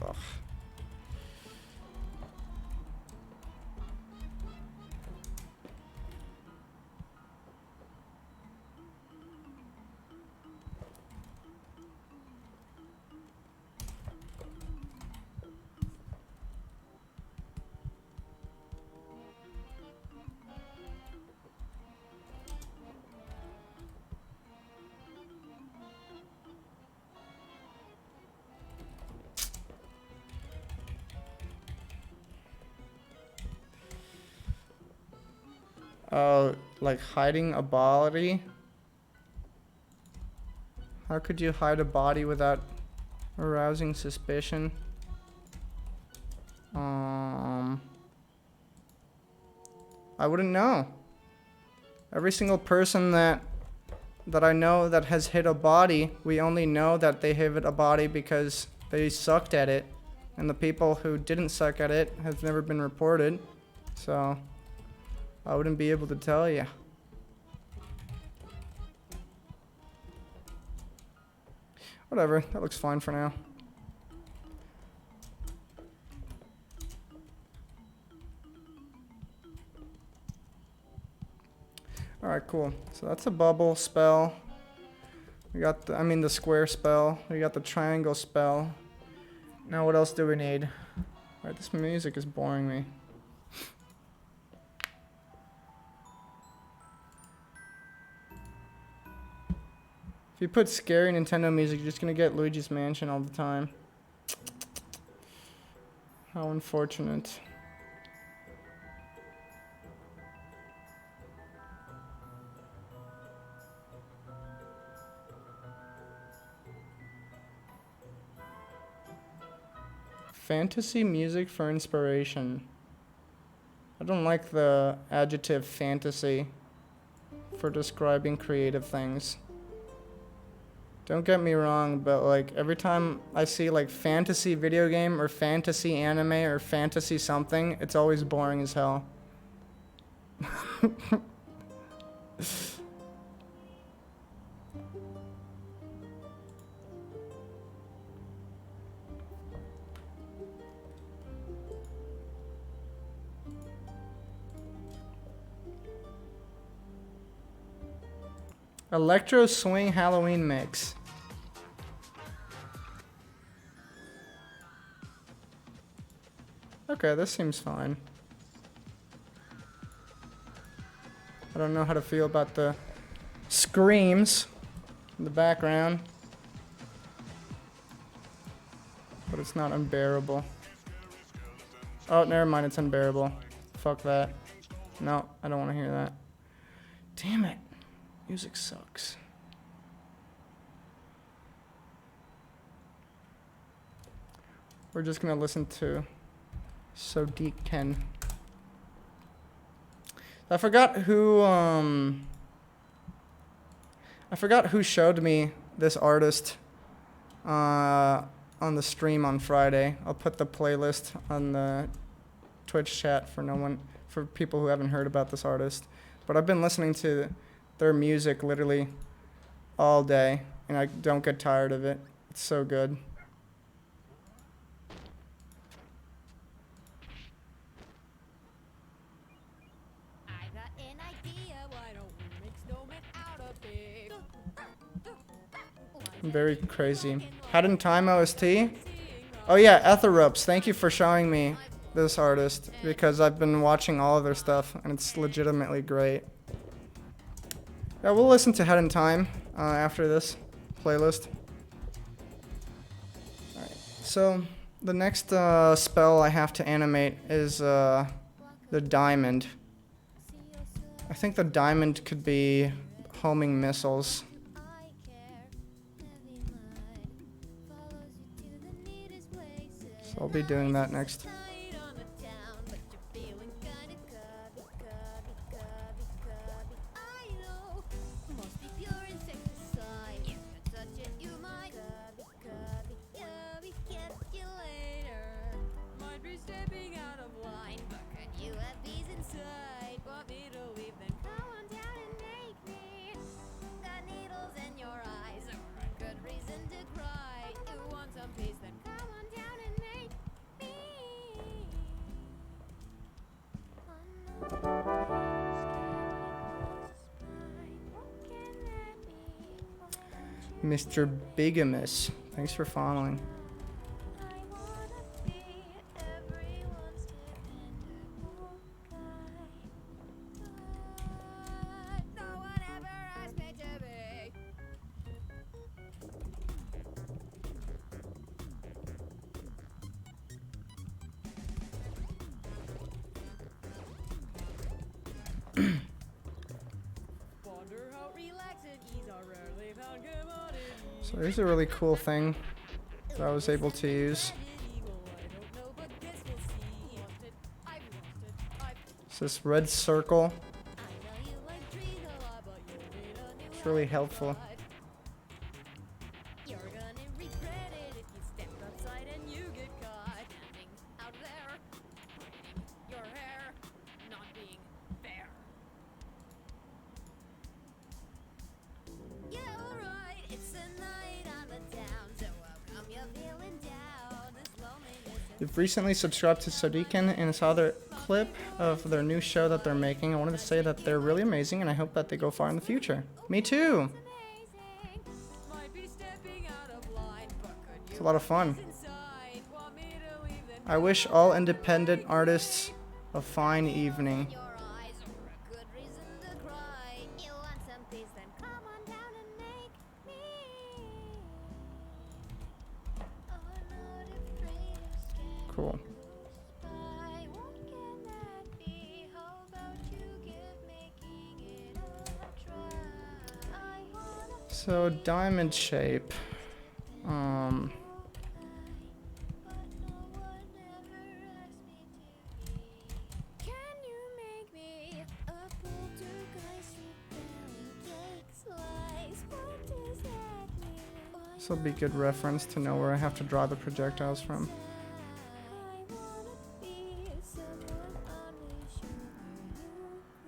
Ugh. Like hiding a body? How could you hide a body without arousing suspicion? I wouldn't know. Every single person that I know that has hit a body, we only know that they hit a body because they sucked at it. And the people who didn't suck at it have never been reported. So I wouldn't be able to tell you. Whatever, that looks fine for now. Alright, cool. So that's a bubble spell. We got the, I mean the square spell. We got the triangle spell. Now what else do we need? Alright, this music is boring me. If you put scary Nintendo music, you're just gonna get Luigi's Mansion all the time. How unfortunate. Fantasy music for inspiration. I don't like the adjective fantasy for describing creative things. Don't get me wrong, but like every time I see like fantasy video game or fantasy anime or fantasy something, it's always boring as hell. Electro Swing Halloween Mix. Okay, this seems fine. I don't know how to feel about the screams in the background, but it's not unbearable. Oh, never mind, it's unbearable. Fuck that. No, I don't want to hear that. Damn it. Music sucks. We're just gonna listen to So Geek Ken. I forgot who showed me this artist on the stream on Friday. I'll put the playlist on the Twitch chat for people who haven't heard about this artist. But I've been listening to their music literally all day, and I don't get tired of it. It's so good. Very crazy. Had in Time OST? Oh yeah, Etheropes. Thank you for showing me this artist, because I've been watching all of their stuff, and it's legitimately great. Yeah, we'll listen to Head in Time after this playlist. Alright, so the next spell I have to animate is the diamond. I think the diamond could be homing missiles. So I'll be doing that next. Mr. Bigamous, thanks for following. So here's a really cool thing that I was able to use. It's this red circle. It's really helpful. You've recently subscribed to Sodikin and saw their clip of their new show that they're making. I wanted to say that they're really amazing and I hope that they go far in the future. Me too! It's a lot of fun. I wish all independent artists a fine evening. Your eyes are a good reason to cry. You want some peace, then come on down and make me. Oh, not afraid of scary Cool. goodbye. What can that be? How about you give making it a try? I wanna So diamond shape. but no one ever asked me to be. Can you make me a poltergeist rebelling cake slice? What does that mean? This will be good reference to know where I have to draw the projectiles from. I wanna be someone only sure you like.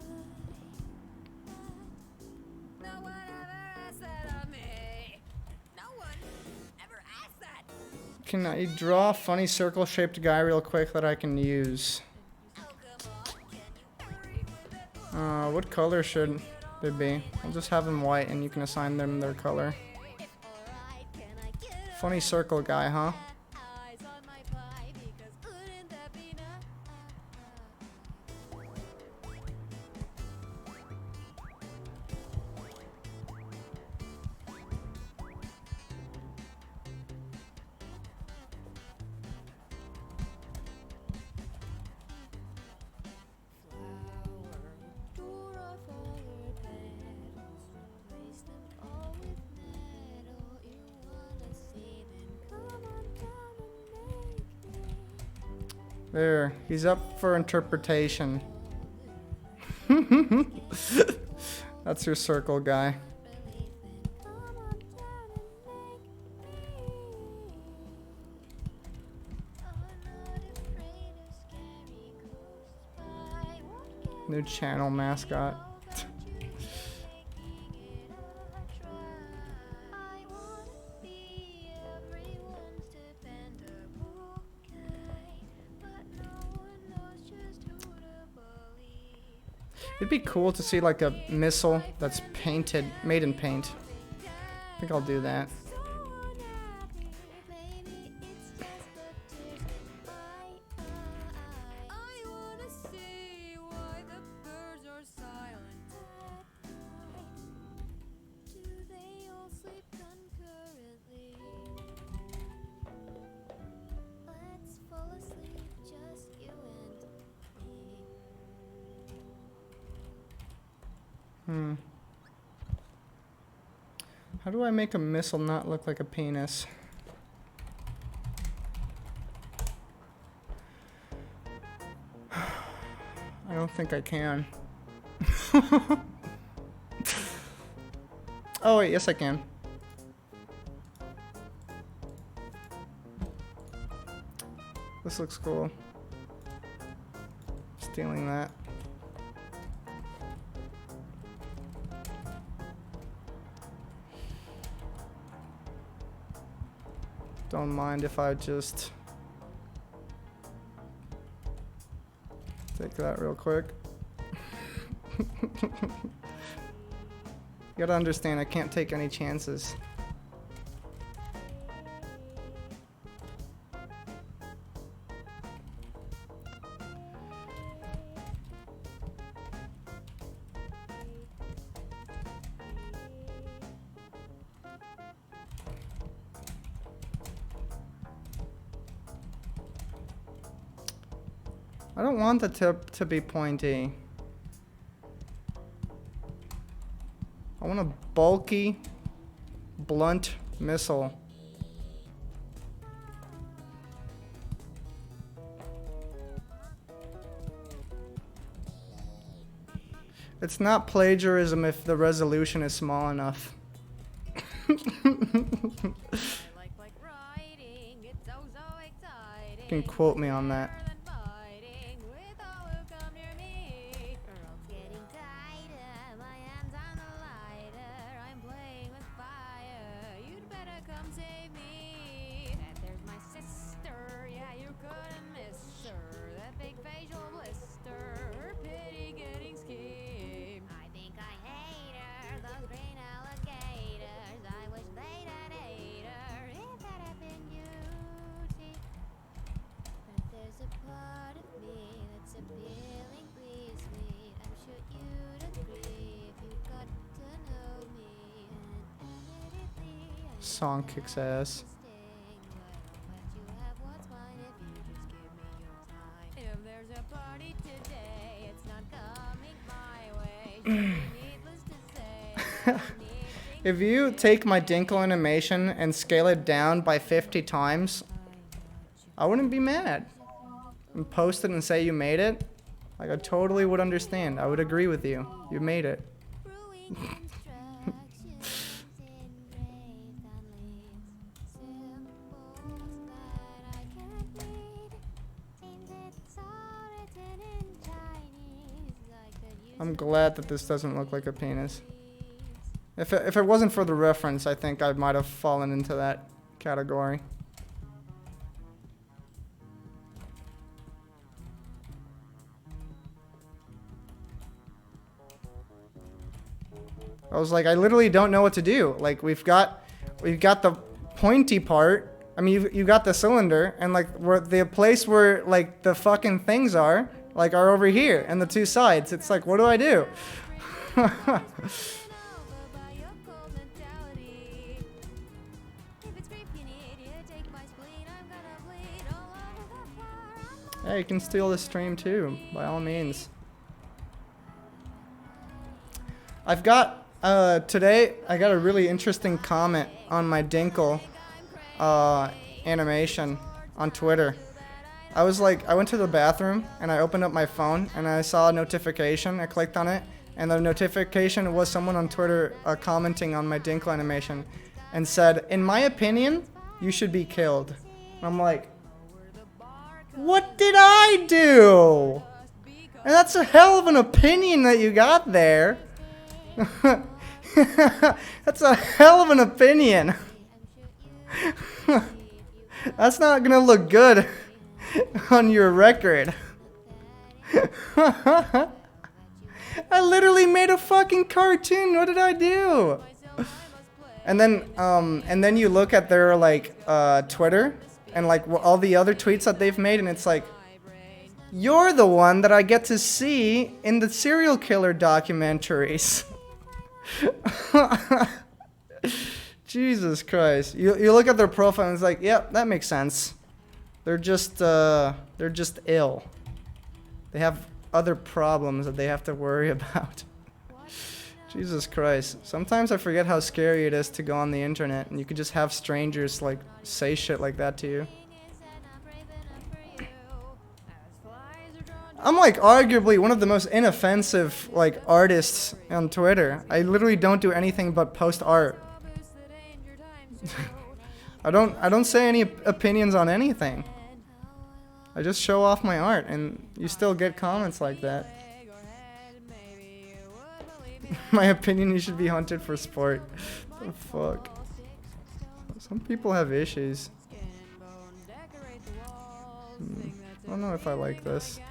No one ever asked that of me. No one ever asked that. Can I draw a funny circle-shaped guy real quick that I can use? Oh, come on, can you hurry with it? What color should they be? I'll just have them white and you can assign them their color. If alright, can I get Funny circle guy, huh? eyes on my pie? Because wouldn't that be nice? There, he's up for interpretation. That's your circle guy. New channel mascot. It'd be cool to see like a missile that's painted, made in paint. I think I'll do that. How do I make a missile not look like a penis? I don't think I can. Oh wait, yes I can. This looks cool. Stealing that. Don't mind if I just take that real quick. You gotta understand, I can't take any chances. I don't want the tip to be pointy. I want a bulky, blunt missile. It's not plagiarism if the resolution is small enough. You can quote me on that. Song kicks ass. If you take my Dinkle animation and scale it down by 50 times, I wouldn't be mad. And post it and say you made it, like I totally would understand. I would agree with you. You made it. I'm glad that this doesn't look like a penis. If it wasn't for the reference, I think I might have fallen into that category. I was like, I literally don't know what to do. Like we've got the pointy part. I mean, you got the cylinder, and like where the place where like the fucking things are, like are over here, and the two sides. It's like, what do I do? Hey, you can steal the stream too, by all means. I've got, today, I got a really interesting comment on my Dinkle animation on Twitter. I was like, I went to the bathroom and I opened up my phone and I saw a notification. I clicked on it and the notification was someone on Twitter commenting on my Dinkle animation and said, in my opinion, you should be killed. And I'm like, what did I do? And that's a hell of an opinion that you got there. That's a hell of an opinion. That's not gonna look good on your record. I literally made a fucking cartoon. What did I do? And then you look at their like Twitter and like all the other tweets that they've made, and it's like, you're the one that I get to see in the serial killer documentaries. Jesus Christ. You look at their profile and it's like, yep, that makes sense. They're just ill. They have other problems that they have to worry about. Jesus Christ. Sometimes I forget how scary it is to go on the internet and you could just have strangers like say shit like that to you. I'm like arguably one of the most inoffensive like artists on Twitter. I literally don't do anything but post art. I don't say any opinions on anything. I just show off my art and you still get comments like that. My opinion, you should be hunted for sport. The fuck? Some people have issues. I don't know if I like this.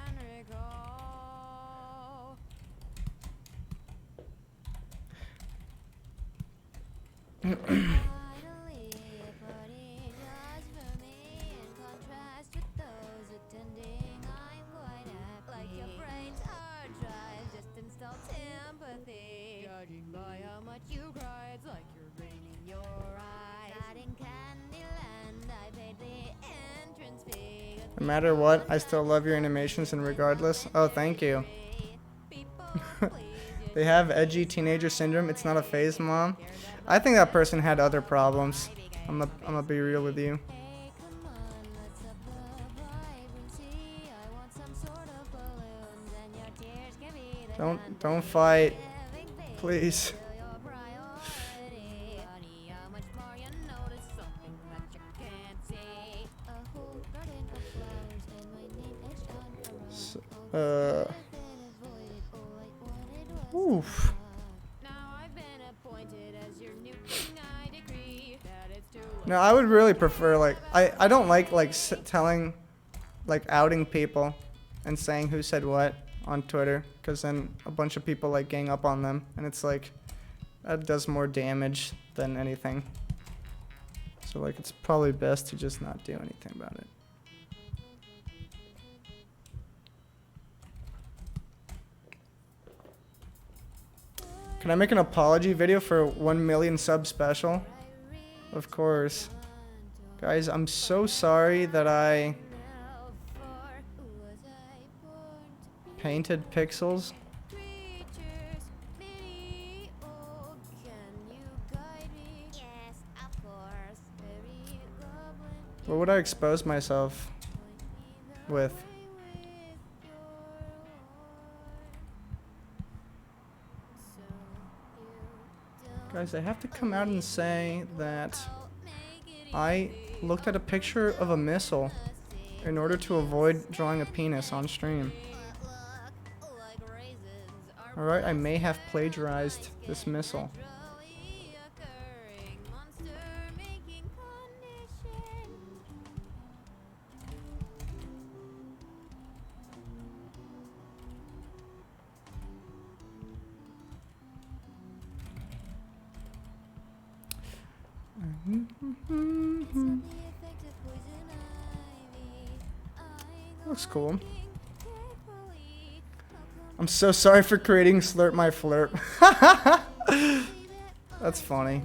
No matter what, I still love your animations and regardless. Oh, thank you. They have edgy teenager syndrome. It's not a phase, Mom. I think that person had other problems. I'm gonna be real with you. Don't fight, please. Oof. No, I would really prefer like I don't like telling like outing people and saying who said what on Twitter, because then a bunch of people like gang up on them and it's like that does more damage than anything. So like it's probably best to just not do anything about it. Can I make an apology video for 1 million sub special? Of course. Guys, I'm so sorry that I painted pixels. What would I expose myself with? Guys, I have to come out and say that I looked at a picture of a missile in order to avoid drawing a penis on stream. Alright, I may have plagiarized this missile. Looks cool. I'm so sorry for creating Slurp My Flirp. That's funny.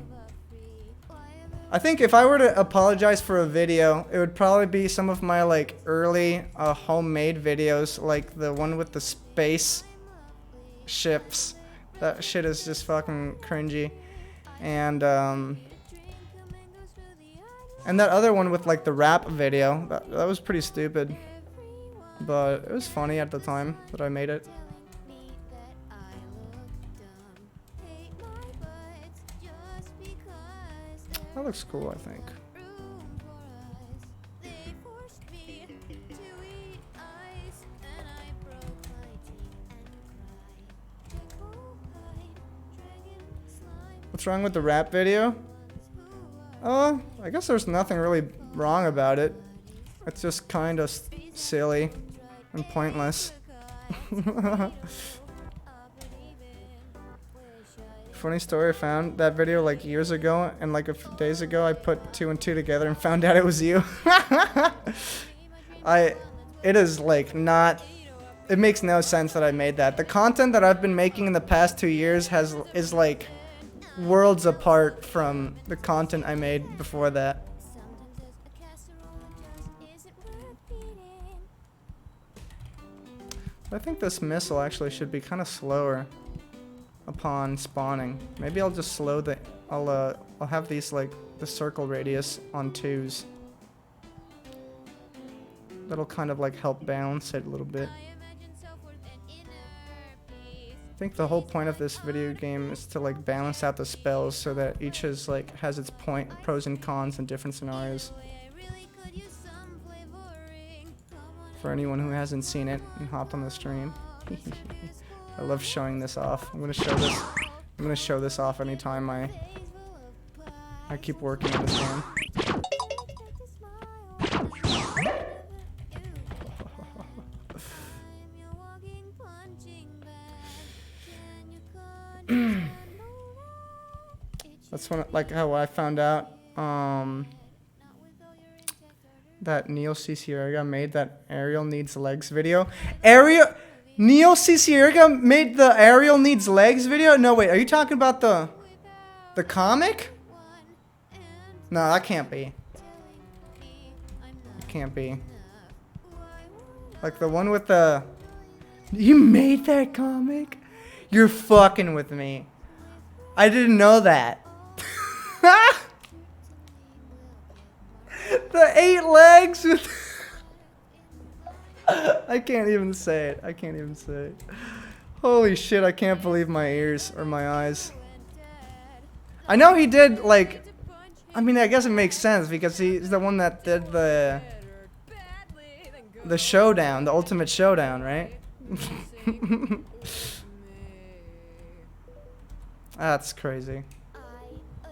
I think if I were to apologize for a video, it would probably be some of my like early homemade videos, like the one with the space ships. That shit is just fucking cringy. And that other one with like the rap video, that was pretty stupid. But it was funny at the time that I made it. That looks cool, I think. What's wrong with the rap video? I guess there's nothing really wrong about it. It's just kind of silly and pointless. Funny story, I found that video like years ago, and like a few days ago I put 2 and 2 together and found out it was you. It is like not, it makes no sense that I made that. The content that I've been making in the past 2 years is like worlds apart from the content I made before that. I think this missile actually should be kind of slower upon spawning. Maybe I'll just slow the, I'll have these like the circle radius on 2s. That'll kind of like help balance it a little bit. I think the whole point of this video game is to like balance out the spells so that each is like has its pros and cons in different scenarios. For anyone who hasn't seen it and hopped on the stream. I love showing this off. I'm gonna show this off anytime I keep working on this game. That's when, like, how I found out that Neil Cicierega made that Ariel Needs Legs video. Neil Cicierega made the Ariel Needs Legs video? No, wait, are you talking about the comic? No, that can't be. It can't be. Like the one with the... You made that comic? You're fucking with me. I didn't know that. The 8 legs with... I can't even say it. I can't even say it. Holy shit, I can't believe my ears or my eyes. I know he did, like... I mean, I guess it makes sense because he's the one that did the showdown, the ultimate showdown, right? That's crazy. I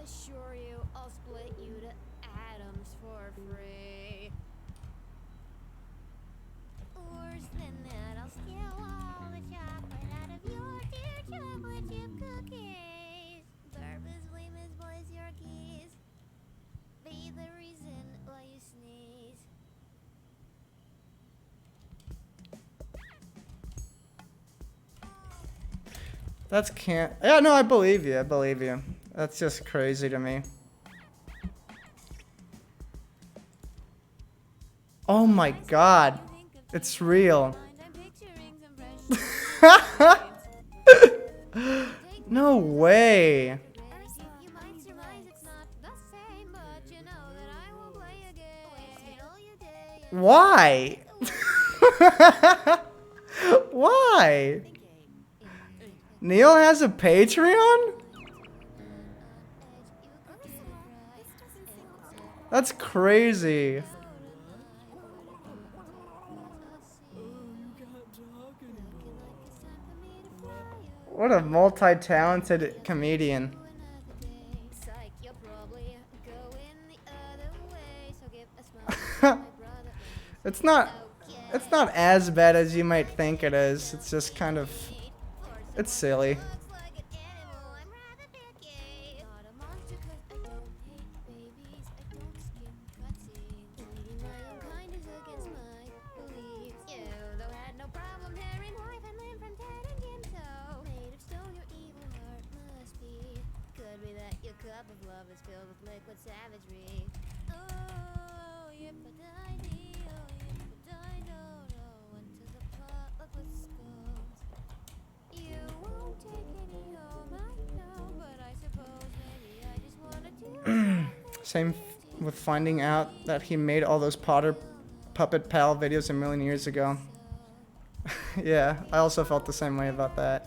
assure you, I'll split you to atoms for free. Worse than that, I'll steal all the chocolate out of your dear chocolate chip cookies. Purposely misplace your keys. Be the reason why you sneeze. That's can't... Yeah, no, I believe you. I believe you. That's just crazy to me. Oh my god. It's real. No way. You might surmise it's not the same, but you know that I will play again. All your day and Why? Why? Neil has a Patreon? That's crazy. What a multi-talented comedian. psych, you're probably going the other way. So give a smile to my brother. It's not as bad as you might think it is. It's just kind of, it's silly. Looks like an animal, I'm rather picky. Not a monster 'cause I don't hate babies. I don't skip cutscenes. Eating my own kind is against my beliefs. You, though, had no problem tearing life and limb from Ted and Jim. So, made of stone, your evil heart must be. Could be that your cup of love is filled with liquid savagery. Oh, yip a tiny, oh, yip a tiny, no, into the pot with scones. You won't take any home, I know, but I suppose maybe I just wanna do Same with finding out that he made all those Potter Puppet Pal videos a million years ago. Yeah, I also felt the same way about that.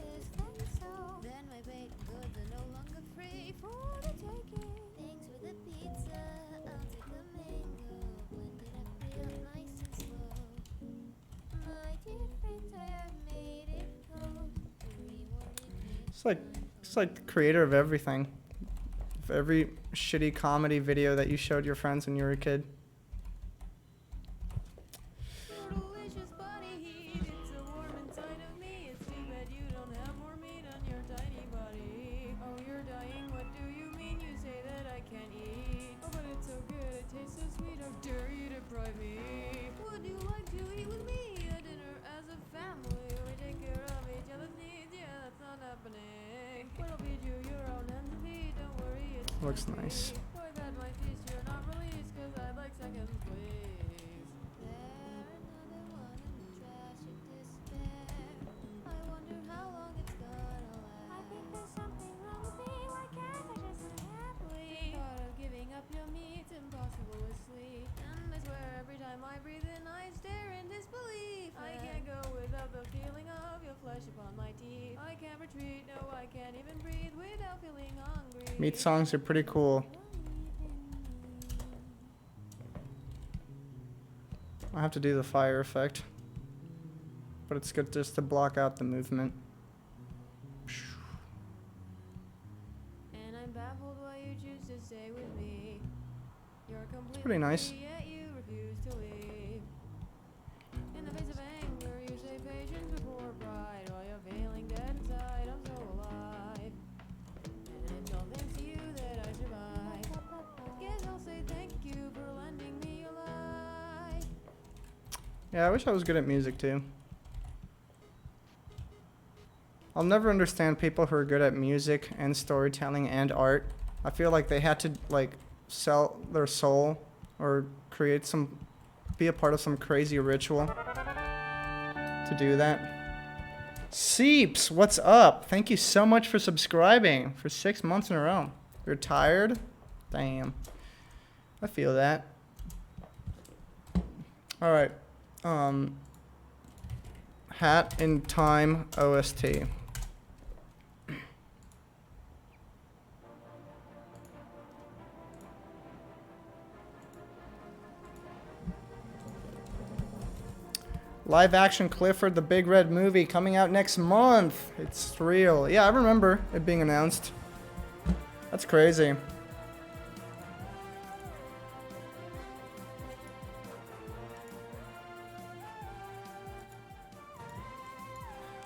Then my baked goods are no longer free for the taking. Thanks for the pizza, I'll take the mango. Blend it up real nice and slow. My dear friends, I have made it cold. It's like the creator of everything. Of every shitty comedy video that you showed your friends when you were a kid. Delicious body heat, it's so warm inside of me. It's too bad you don't have more meat on your tiny body. Oh, you're dying, what do you mean? You say that I can't eat. Oh, but it's so good, it tastes so sweet. How dare you deprive me? Would you like to eat with me? A dinner as a family. We take care of each other's needs. Yeah, that's not happening. But I'll feed you your own hands and feet. Don't worry, it's Looks plenty. nice. Oh, I've had my feast, you're not released, 'cause I'd like second place. There, another one in the trash of despair. I wonder how long it's gonna last. I think there's something wrong with me. Why can't I just live happily? Thought of giving up your meat's impossible with sleep. And I swear every time I breathe in I stare in disbelief. I can't go without the feeling of your flesh upon my teeth. I can't retreat, no I can't even breathe without feeling hungry. Meat songs are pretty cool. I have to do the fire effect. But it's good just to block out the movement. And I'm baffled why you choose to stay with me. You're completely pretty nice. free, yet you refuse to leave. In the face of anger, you say patience before pride. While you're feeling dead inside, I'm so alive. And it's all thanks to you that I survive. Guess I'll say thank you for lending me your life. Yeah, I wish I was good at music too. I'll never understand people who are good at music and storytelling and art. I feel like they had to like sell their soul or create some, be a part of some crazy ritual to do that. Seeps, what's up? Thank you so much for subscribing for 6 months in a row. You're tired? Damn. I feel that. All right. Hat in Time OST. Live action Clifford the Big Red movie coming out next month. It's real. Yeah, I remember it being announced. That's crazy.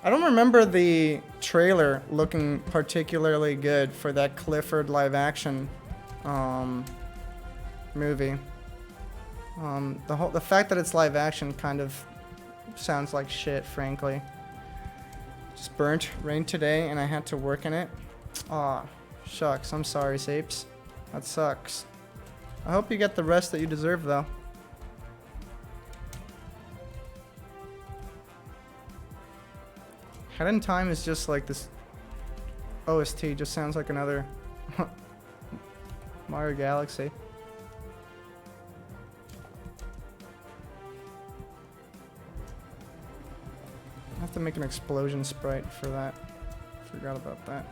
I don't remember the trailer looking particularly good for that Clifford live action movie. The fact that it's live action kind of sounds like shit, frankly. Just burnt rain today and I had to work in it. Aw, shucks. I'm sorry, Sapes. That sucks. I hope you get the rest that you deserve, though. Head in Time is just like this OST, just sounds like another Mario Galaxy. I have to make an explosion sprite for that. Forgot about that.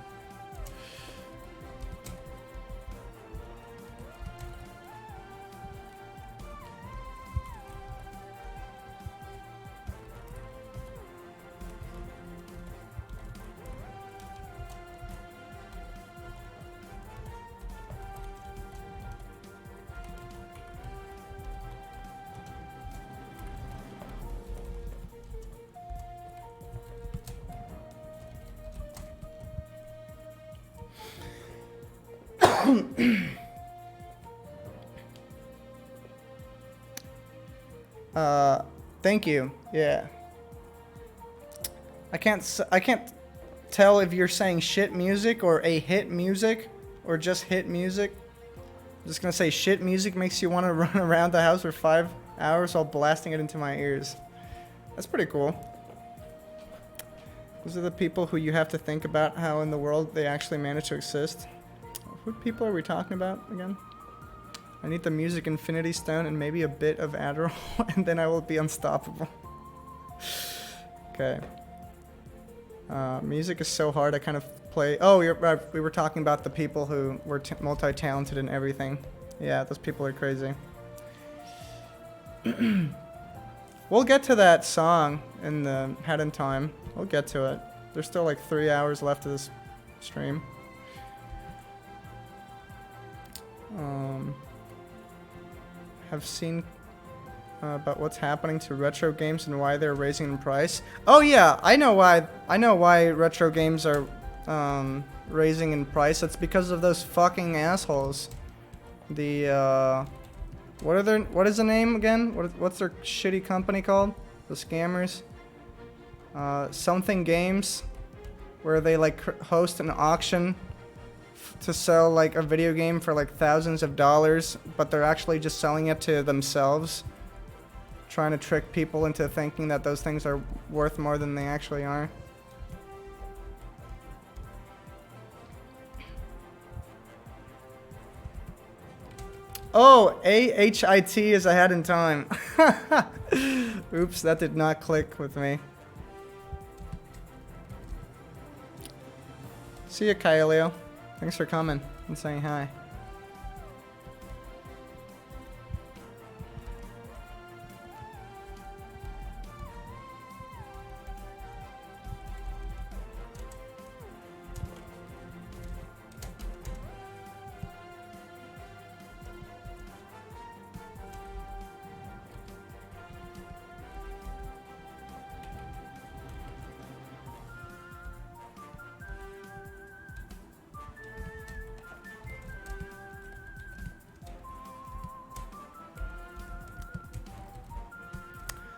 Thank you. Yeah. I can't tell if you're saying shit music or a hit music or just hit music. I'm just gonna say shit music makes you want to run around the house for 5 hours while blasting it into my ears. That's pretty cool. Those are the people who you have to think about how in the world they actually manage to exist. What people are we talking about again? I need the music Infinity Stone and maybe a bit of Adderall, and then I will be unstoppable. Okay. Music is so hard, I kind of play... Oh, we were talking about the people who were multi-talented and everything. Yeah, those people are crazy. We'll get to that song in the Head in Time. We'll get to it. There's still like 3 hours left of this stream. Have seen about what's happening to retro games and why they're raising in price. Oh yeah, I know why retro games are raising in price. It's because of those fucking assholes. The what is the name again? What's their shitty company called? The scammers. Something Games, where they like host an auction to sell like a video game for like thousands of dollars, but they're actually just selling it to themselves, trying to trick people into thinking that those things are worth more than they actually are. Oh, AHIT is ahead in time. Oops, that did not click with me. See ya, Kyleo. Thanks for coming and saying hi.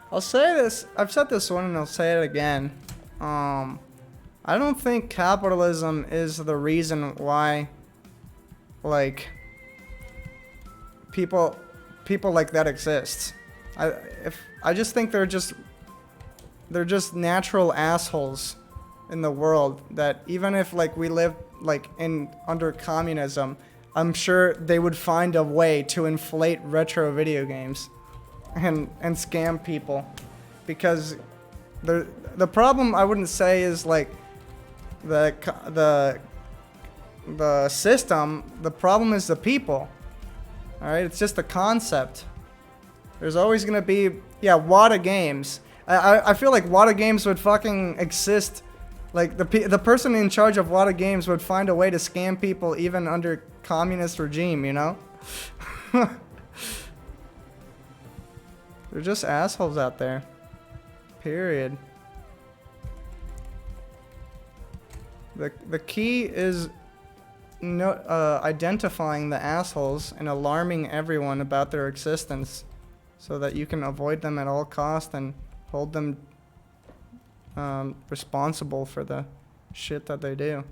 I'll say this, I've said this one and I'll say it again. I don't think capitalism is the reason why, like, people like that exist. I just think they're just natural assholes in the world that even if like we live like under communism, I'm sure they would find a way to inflate retro video games and scam people, because the problem I wouldn't say is like the system. The problem is the people. All right, it's just the concept. There's always gonna be WATA games. I feel like WATA games would fucking exist. Like the person in charge of WATA games would find a way to scam people even under communist regime, you know? They're just assholes out there. Period. The key is identifying the assholes and alarming everyone about their existence so that you can avoid them at all costs and hold them responsible for the shit that they do.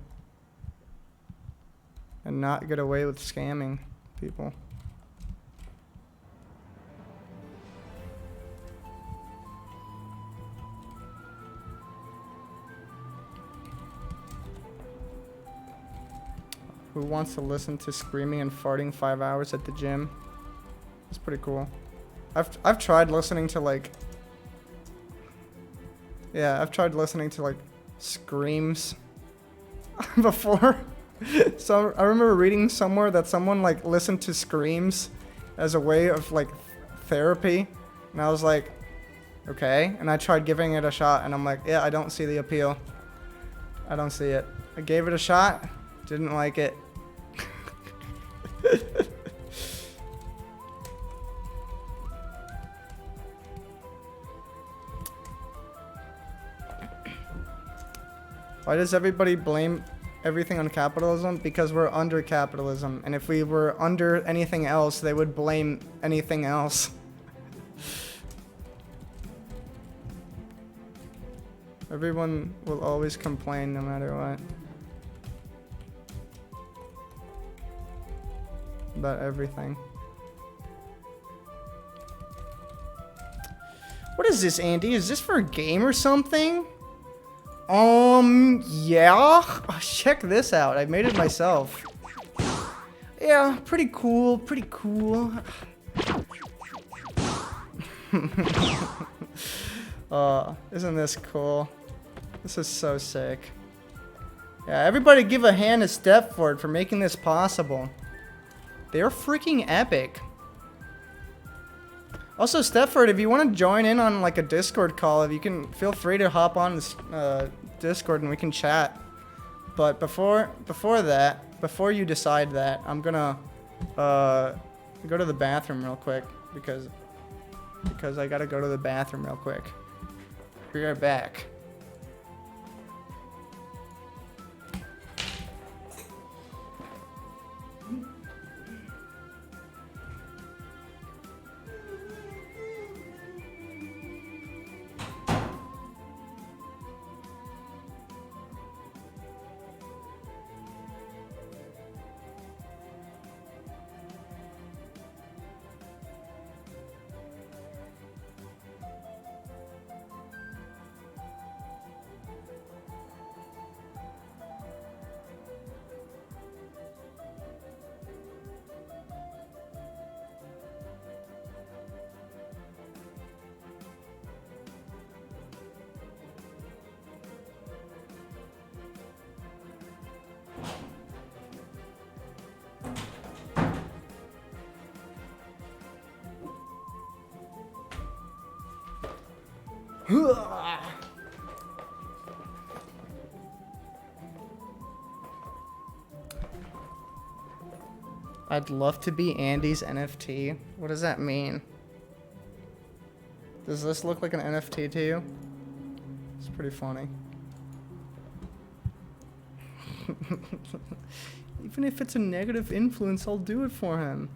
And not get away with scamming people. Who wants to listen to screaming and farting 5 hours at the gym? It's pretty cool. I've tried listening to like... Yeah, I've tried listening to like screams before. So I remember reading somewhere that someone like listened to screams as a way of like therapy. And I was like, okay. And I tried giving it a shot and I'm like, yeah, I don't see the appeal. I don't see it. I gave it a shot. Didn't like it. Why does everybody blame everything on capitalism? Because we're under capitalism. And if we were under anything else, they would blame anything else. Everyone will always complain no matter what. About everything. What is this, Andy? Is this for a game or something? Yeah. Oh, check this out. I made it myself. Yeah, pretty cool. Pretty cool. Isn't this cool? This is so sick. Yeah, everybody give a hand to Stepford for making this possible. They're freaking epic. Also, Stepford, if you want to join in on like a Discord call, if you can, feel free to hop on this Discord and we can chat. But before you decide that, I'm gonna go to the bathroom real quick because I gotta go to the bathroom real quick. Be right back. I'd love to be Andy's NFT. What does that mean? Does this look like an NFT to you? It's pretty funny. Even if it's a negative influence, I'll do it for him.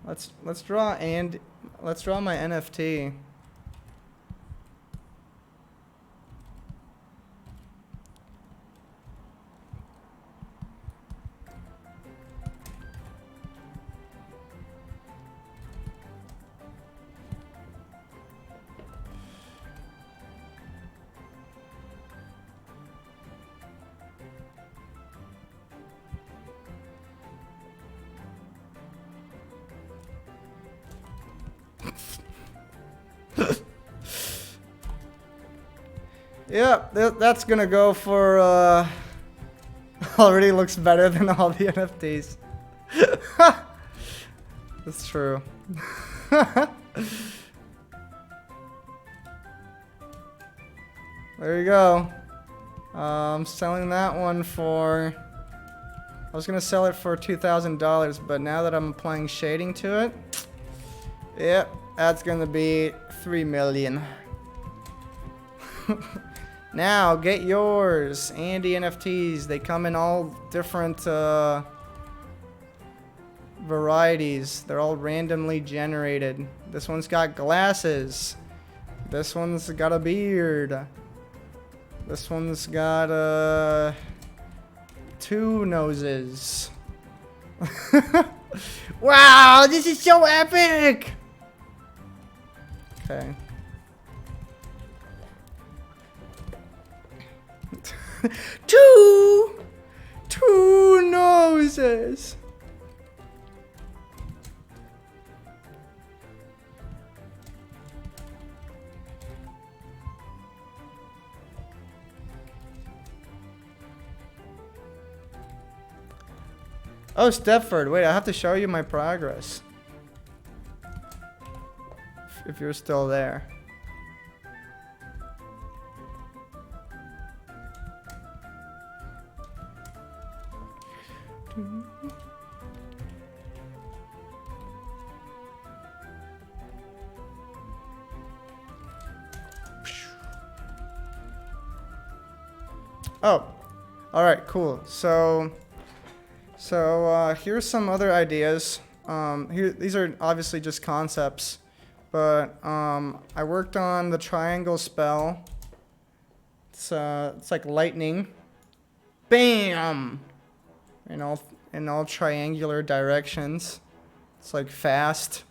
Let's draw my NFT. Yeah, that's gonna go for, already looks better than all the NFTs. That's true. There you go. I'm selling that one for, I was gonna sell it for $2,000, but now that I'm applying shading to it, yep, that's gonna be $3 million. Now, get yours. Andy NFTs. They come in all different varieties. They're all randomly generated. This one's got glasses. This one's got a beard. This one's got 2 noses. Wow, this is so epic! Okay. 2 Moses. Oh, Stepford, wait, I have to show you my progress. If you're still there. Oh, all right, cool. So here's some other ideas. These are obviously just concepts, but I worked on the triangle spell. It's like lightning, bam, in all triangular directions. It's like fast.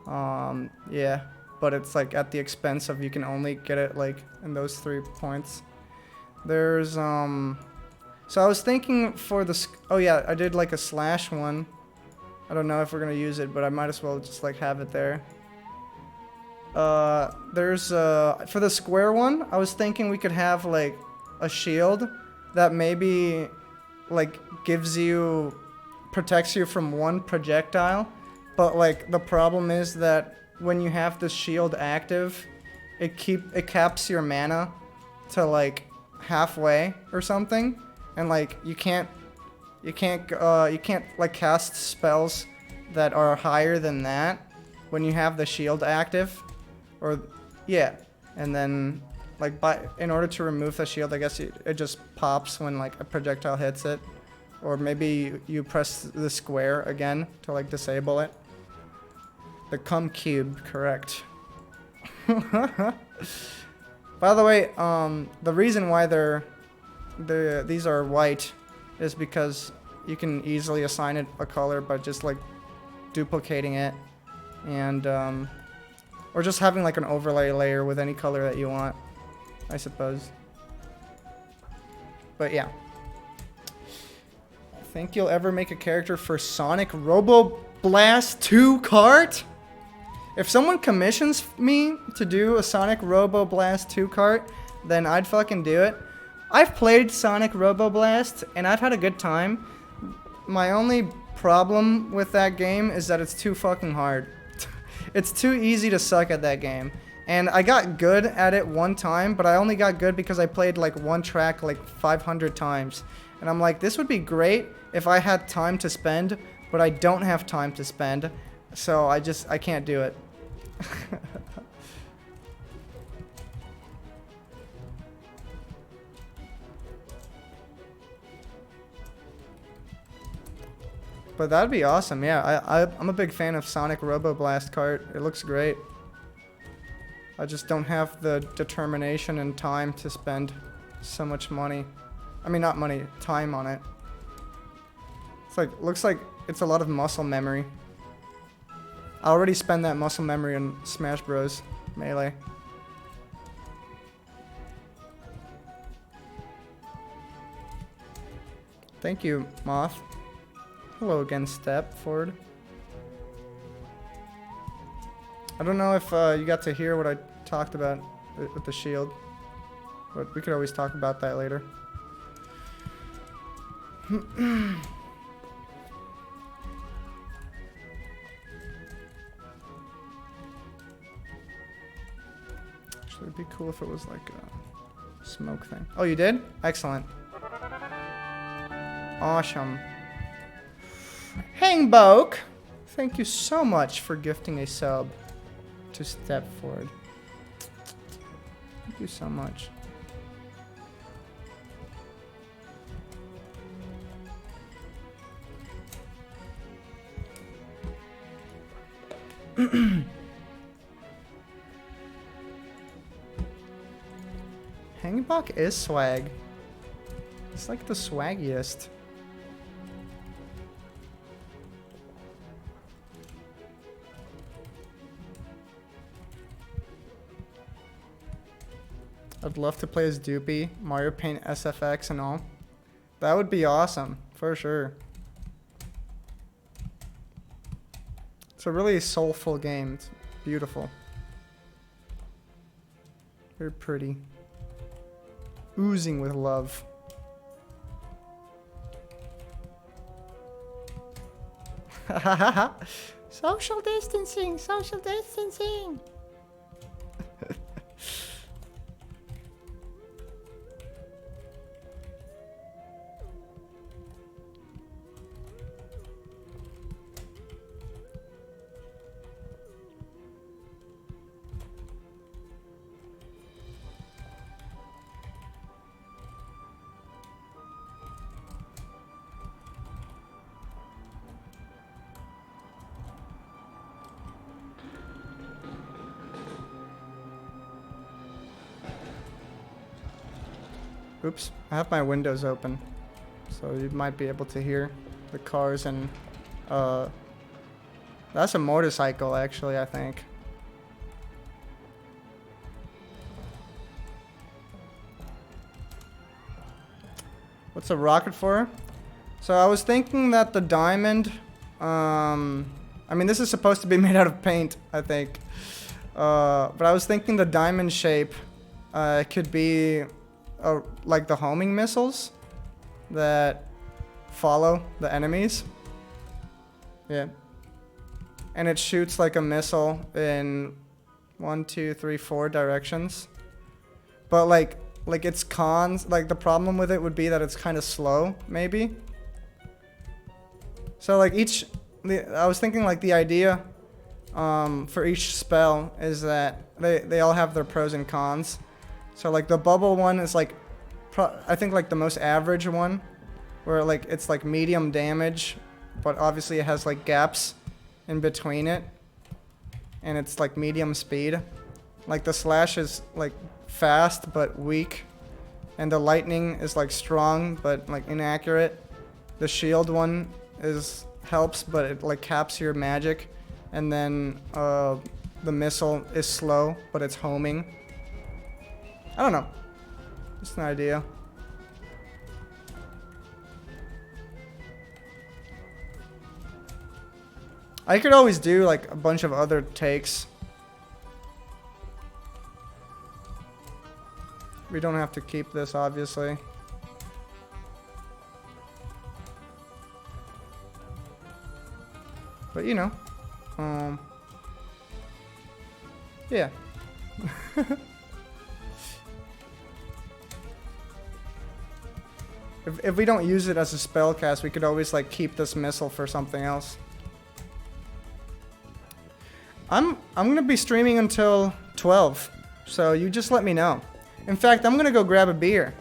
Yeah, but it's like at the expense of you can only get it like in those 3 points. There's so I was thinking for the oh yeah, I did like a slash one. I don't know if we're gonna use it, but I might as well just like have it there. There's for the square one, I was thinking we could have like a shield that maybe like protects you from one projectile, but like the problem is that when you have the shield active, it caps your mana to like halfway or something, and like you can't like cast spells that are higher than that when you have the shield active, or yeah, and then like in order to remove the shield, I guess it just pops when like a projectile hits it, or maybe you press the square again to like disable it. The cum cube, correct. By the way, the reason why these are white is because you can easily assign it a color by just like duplicating it, and or just having like an overlay layer with any color that you want, I suppose. But yeah. Think you'll ever make a character for Sonic Robo Blast 2 cart? If someone commissions me to do a Sonic Robo Blast 2 cart, then I'd fucking do it. I've played Sonic Robo Blast, and I've had a good time. My only problem with that game is that it's too fucking hard. It's too easy to suck at that game. And I got good at it one time, but I only got good because I played like one track like 500 times. And I'm like, this would be great if I had time to spend, but I don't have time to spend. So I can't do it. But that'd be awesome, yeah. I'm a big fan of Sonic Robo Blast Kart. It looks great. I just don't have the determination and time to spend so much money. I mean, not money, time on it. It's like, looks like it's a lot of muscle memory. I already spend that muscle memory in Smash Bros. Melee. Thank you, Moth. Hello again, Stepford. I don't know if you got to hear what I talked about with the shield, but we could always talk about that later. Actually, it'd be cool if it was like a smoke thing. Oh, you did? Excellent. Awesome. Hangboke, thank you so much for gifting a sub to Stepford. Thank you so much. Hangbuck is swag. It's like the swaggiest. I'd love to play as Doopy, Mario Paint SFX and all. That would be awesome. For sure. It's a really soulful game. It's beautiful. Very pretty. Oozing with love. Social distancing, social distancing. Oops, I have my windows open, so you might be able to hear the cars and, that's a motorcycle actually, I think. What's a rocket for? So I was thinking that the diamond, I mean this is supposed to be made out of paint, I think. But I was thinking the diamond shape, could be like the homing missiles that follow the enemies. Yeah. And it shoots like a missile in 1, 2, 3, 4 directions. But like its cons, like the problem with it would be that it's kind of slow, maybe. So like I was thinking like the idea for each spell is that they all have their pros and cons. So like the bubble one is like, I think like the most average one, where like it's like medium damage, but obviously it has like gaps in between it, and it's like medium speed. Like the slash is like fast but weak, and the lightning is like strong but like inaccurate. The shield one helps, but it like caps your magic, and then the missile is slow but it's homing. I don't know. Just an idea. I could always do like a bunch of other takes. We don't have to keep this, obviously. But you know. Yeah. If we don't use it as a spell cast, we could always like keep this missile for something else. I'm gonna be streaming until 12, so you just let me know. In fact, I'm gonna go grab a beer.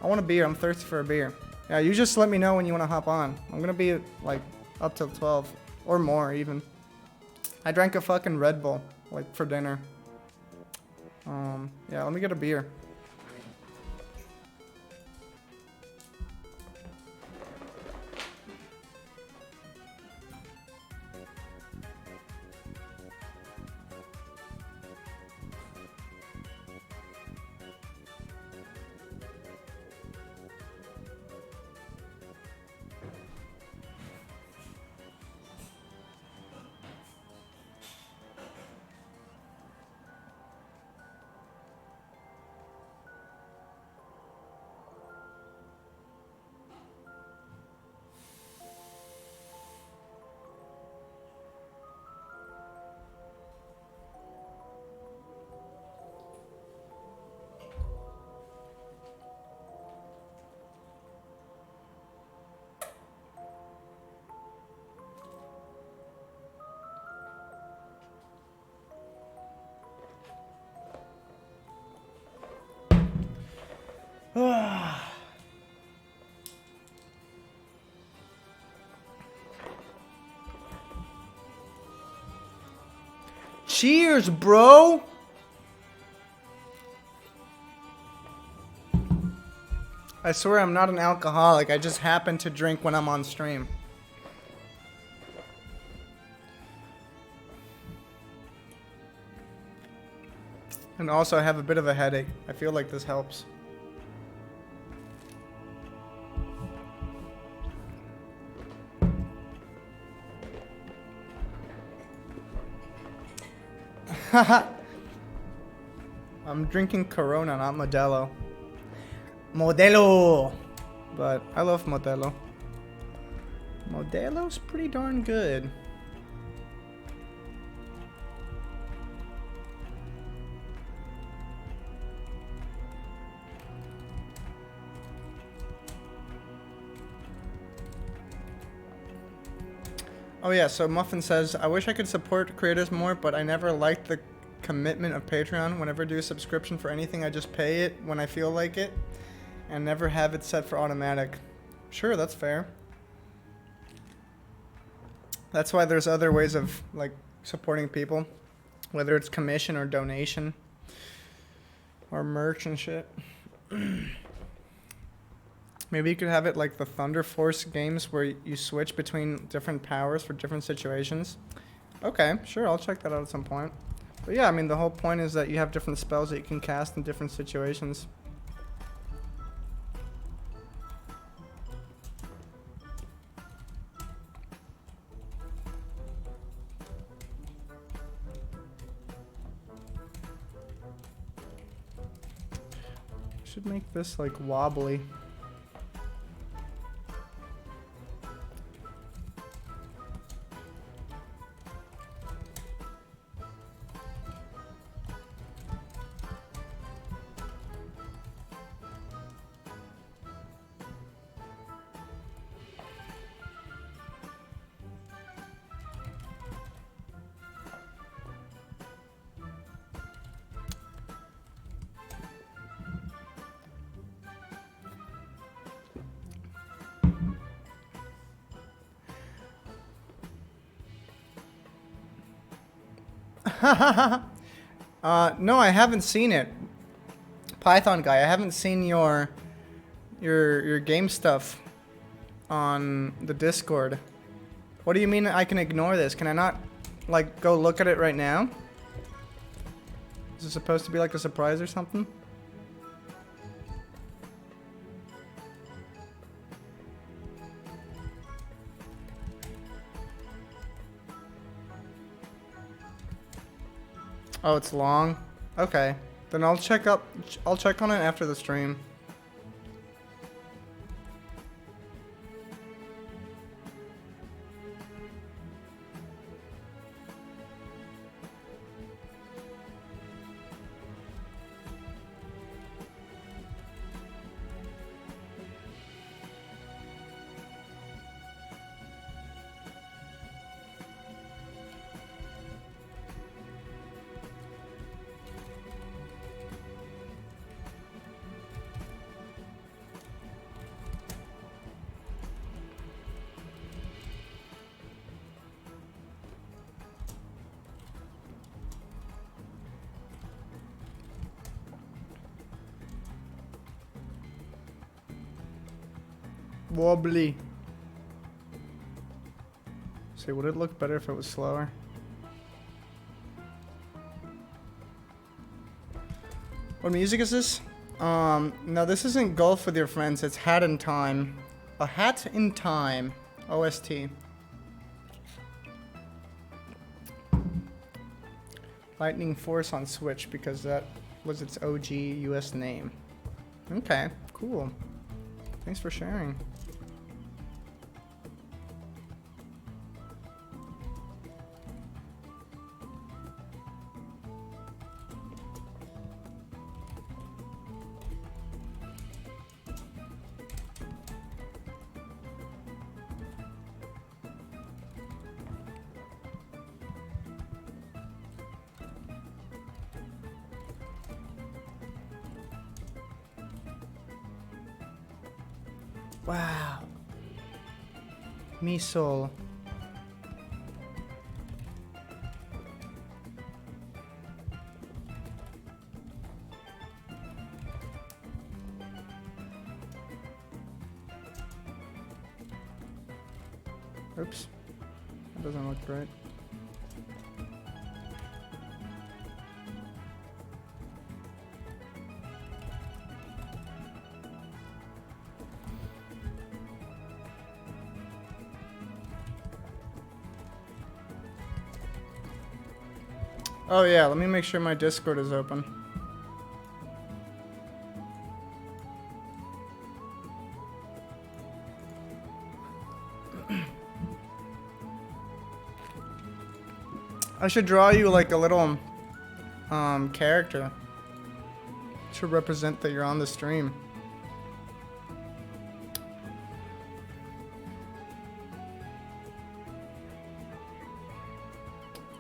I want a beer. I'm thirsty for a beer. Yeah, you just let me know when you want to hop on. I'm gonna be like up till 12 or more even. I drank a fucking Red Bull like for dinner. Yeah, let me get a beer. Cheers, bro! I swear I'm not an alcoholic. I just happen to drink when I'm on stream. And also I have a bit of a headache. I feel like this helps. I'm drinking Corona, not Modelo. Modelo! But I love Modelo. Modelo's pretty darn good. Oh yeah, so Muffin says, I wish I could support creators more, but I never liked the commitment of Patreon. Whenever I do a subscription for anything, I just pay it when I feel like it, and never have it set for automatic. Sure, that's fair. That's why there's other ways of like supporting people, whether it's commission or donation or merch and shit. Maybe you could have it like the Thunder Force games where you switch between different powers for different situations. Okay, sure, I'll check that out at some point. But yeah, I mean, the whole point is that you have different spells that you can cast in different situations. Should make this like wobbly. No, I haven't seen it. Python guy, I haven't seen your game stuff on the Discord. What do you mean I can ignore this? Can I not like go look at it right now? Is it supposed to be like a surprise or something? Oh, it's long? Okay. Then I'll check on it after the stream. Wobbly. See, would it look better if it was slower? What music is this? No, this isn't Golf with Your Friends. It's Hat in Time. A Hat in Time. OST. Lightning Force on Switch because that was its OG US name. Okay, cool. Thanks for sharing. Wow. Me soul. Oops. That doesn't look right. Oh yeah, let me make sure my Discord is open. I should draw you like a little character to represent that you're on the stream.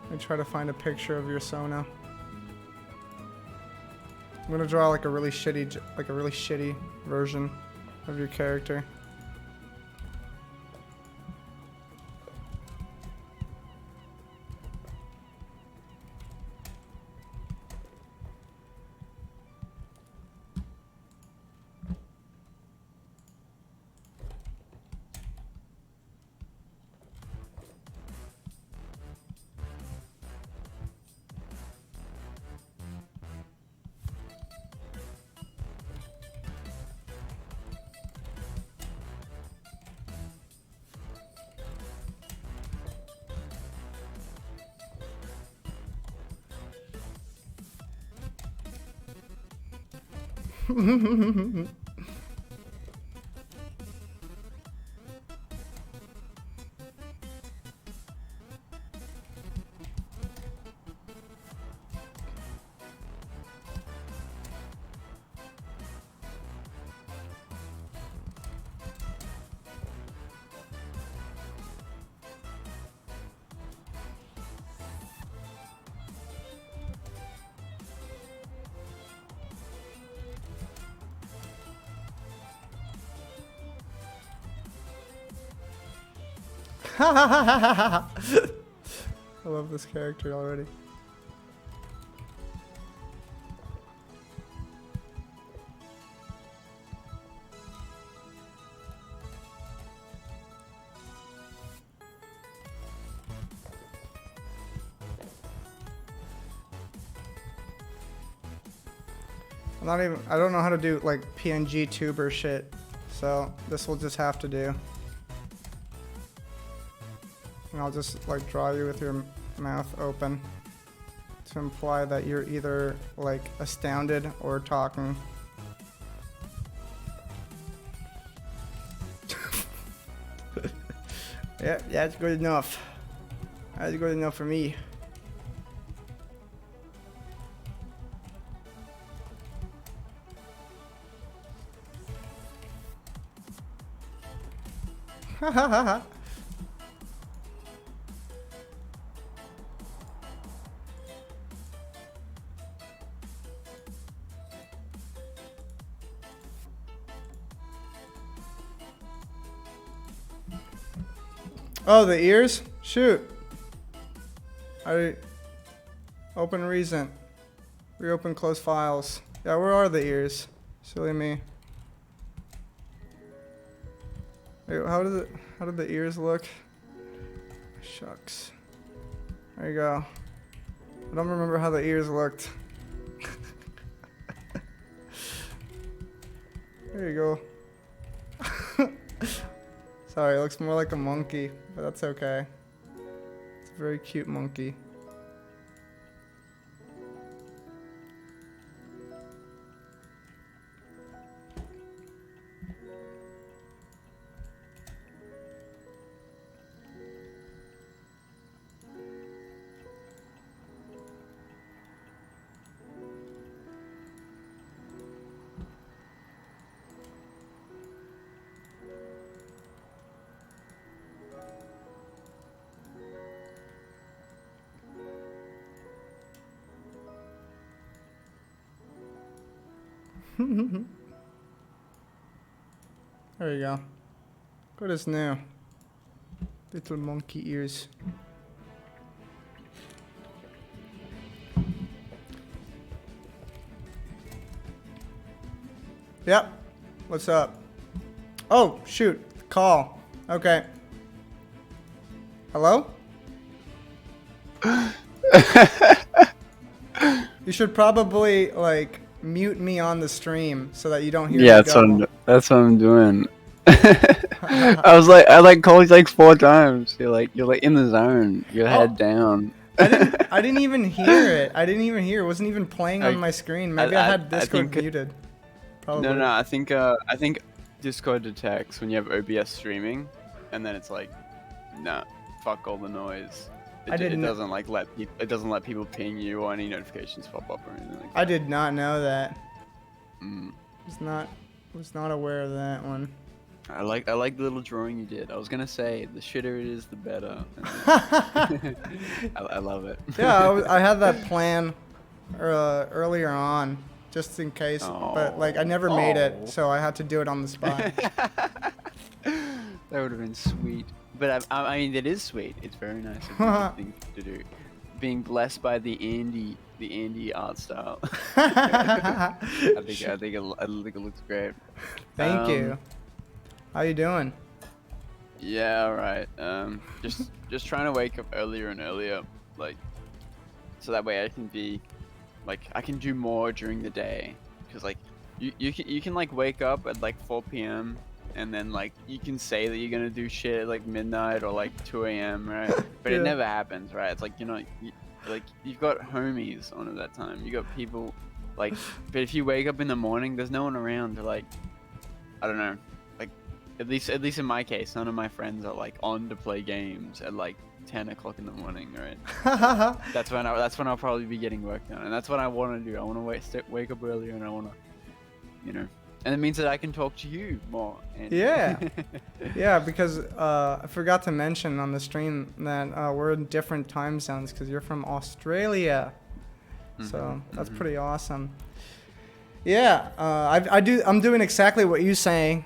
Let me try to find a picture of your Sona. I'm gonna draw like a really shitty version of your character. I love this character already. I don't know how to do like PNG tuber shit, so this will just have to do. And I'll just like draw you with your mouth open to imply that you're either like astounded or talking. Yeah, that's good enough. That's good enough for me. Ha ha ha ha. Oh, the ears? Shoot. Open recent. Reopen closed files. Yeah, where are the ears? Silly me. Wait, how did the ears look? Shucks. There you go. I don't remember how the ears looked. There you go. Sorry, it looks more like a monkey, but that's okay. It's a very cute monkey. There you go. Good as new. Little monkey ears. Yep. What's up? Oh, shoot. Call. Okay. Hello? You should probably, like, mute me on the stream so that you don't hear me go. That's what I'm doing. I called you like 4 times. You're like in the zone. Your head down. I didn't even hear it. I didn't even hear it. It wasn't even playing on my screen. Maybe I had Discord think muted. Probably. No, I think Discord detects when you have OBS streaming, and then it's like, nah, fuck all the noise. It doesn't like it doesn't let people ping you or any notifications pop up or anything like that. I did not know that. Mm. Was not aware of that one. I like the little drawing you did. I was gonna say the shitter it is, the better. I love it. Yeah, I had that plan earlier on, just in case. But like I never made it, so I had to do it on the spot. That would have been sweet. But I mean, it is sweet. It's very nice of thing to do. Being blessed by the Andy art style. I think it looks great. Thank you. How you doing? Yeah, all right. Just trying to wake up earlier and earlier, like, so that way I can be, like, I can do more during the day. Cause like, you can like wake up at like 4 p.m. and then like you can say that you're gonna do shit at like midnight or like 2 a.m. right? But it never happens, right? It's like, you know, like you've got homies on at that time. You got people, like, but if you wake up in the morning, there's no one around to like, I don't know, like at least in my case, none of my friends are like on to play games at like 10 o'clock in the morning, right? That's when I'll probably be getting work done, and that's what I want to do. I want to wake up earlier, and I want to, you know. And it means that I can talk to you more. Yeah. Yeah, because I forgot to mention on the stream that we're in different time zones because you're from Australia. So that's pretty awesome. Yeah, I'm doing exactly what you're saying,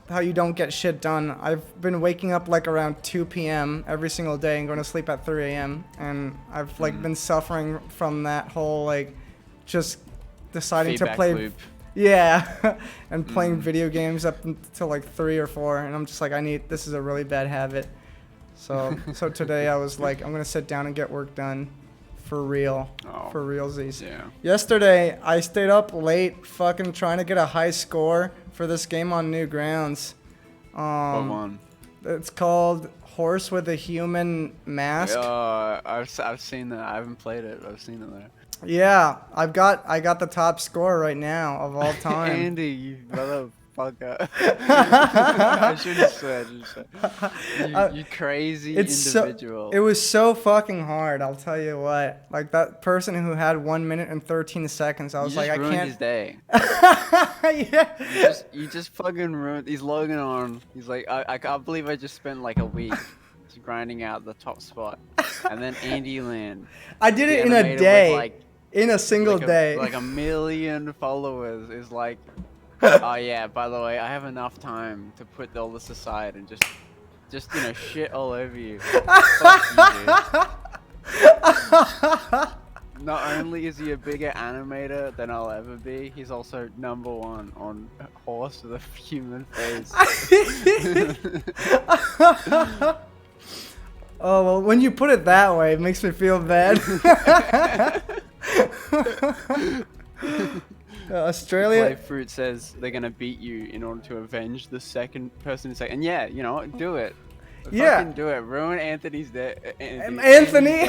how you don't get shit done. I've been waking up like around 2 p.m. every single day and going to sleep at 3 a.m. and I've like been suffering from that whole like just deciding feedback to play loop. Yeah, and playing video games up until like 3 or 4, and I'm just like, this is a really bad habit. So today I was like, I'm gonna sit down and get work done, for real, for realsies. Yeah. Yesterday I stayed up late, fucking trying to get a high score for this game on Newgrounds. What one? It's called Horse with a Human Mask. I've seen that. I haven't played it. I've seen it there. Yeah, I got the top score right now of all time. Andy, you motherfucker. I shouldn't swear. You crazy individual. It was so fucking hard, I'll tell you what. Like that person who had 1 minute and 13 seconds, I was like, I can't. His day. Yeah. You just fucking ruined. He's logging on. He's like, I can't believe I just spent like a week just grinding out the top spot, and then ANDYLAND. I did it in a day. In a single day. Like 1 million followers is like, oh yeah, by the way, I have enough time to put all this aside and just you know, shit all over you. Fuck you, dude. Not only is he a bigger animator than I'll ever be, he's also #1 on Horse with a Human Face. Oh, well, when you put it that way, it makes me feel bad. Australia. Playfruit says they're gonna beat you in order to avenge the second person to say, and yeah, you know, do it. Yeah. Fucking do it. Ruin Anthony's day. Anthony.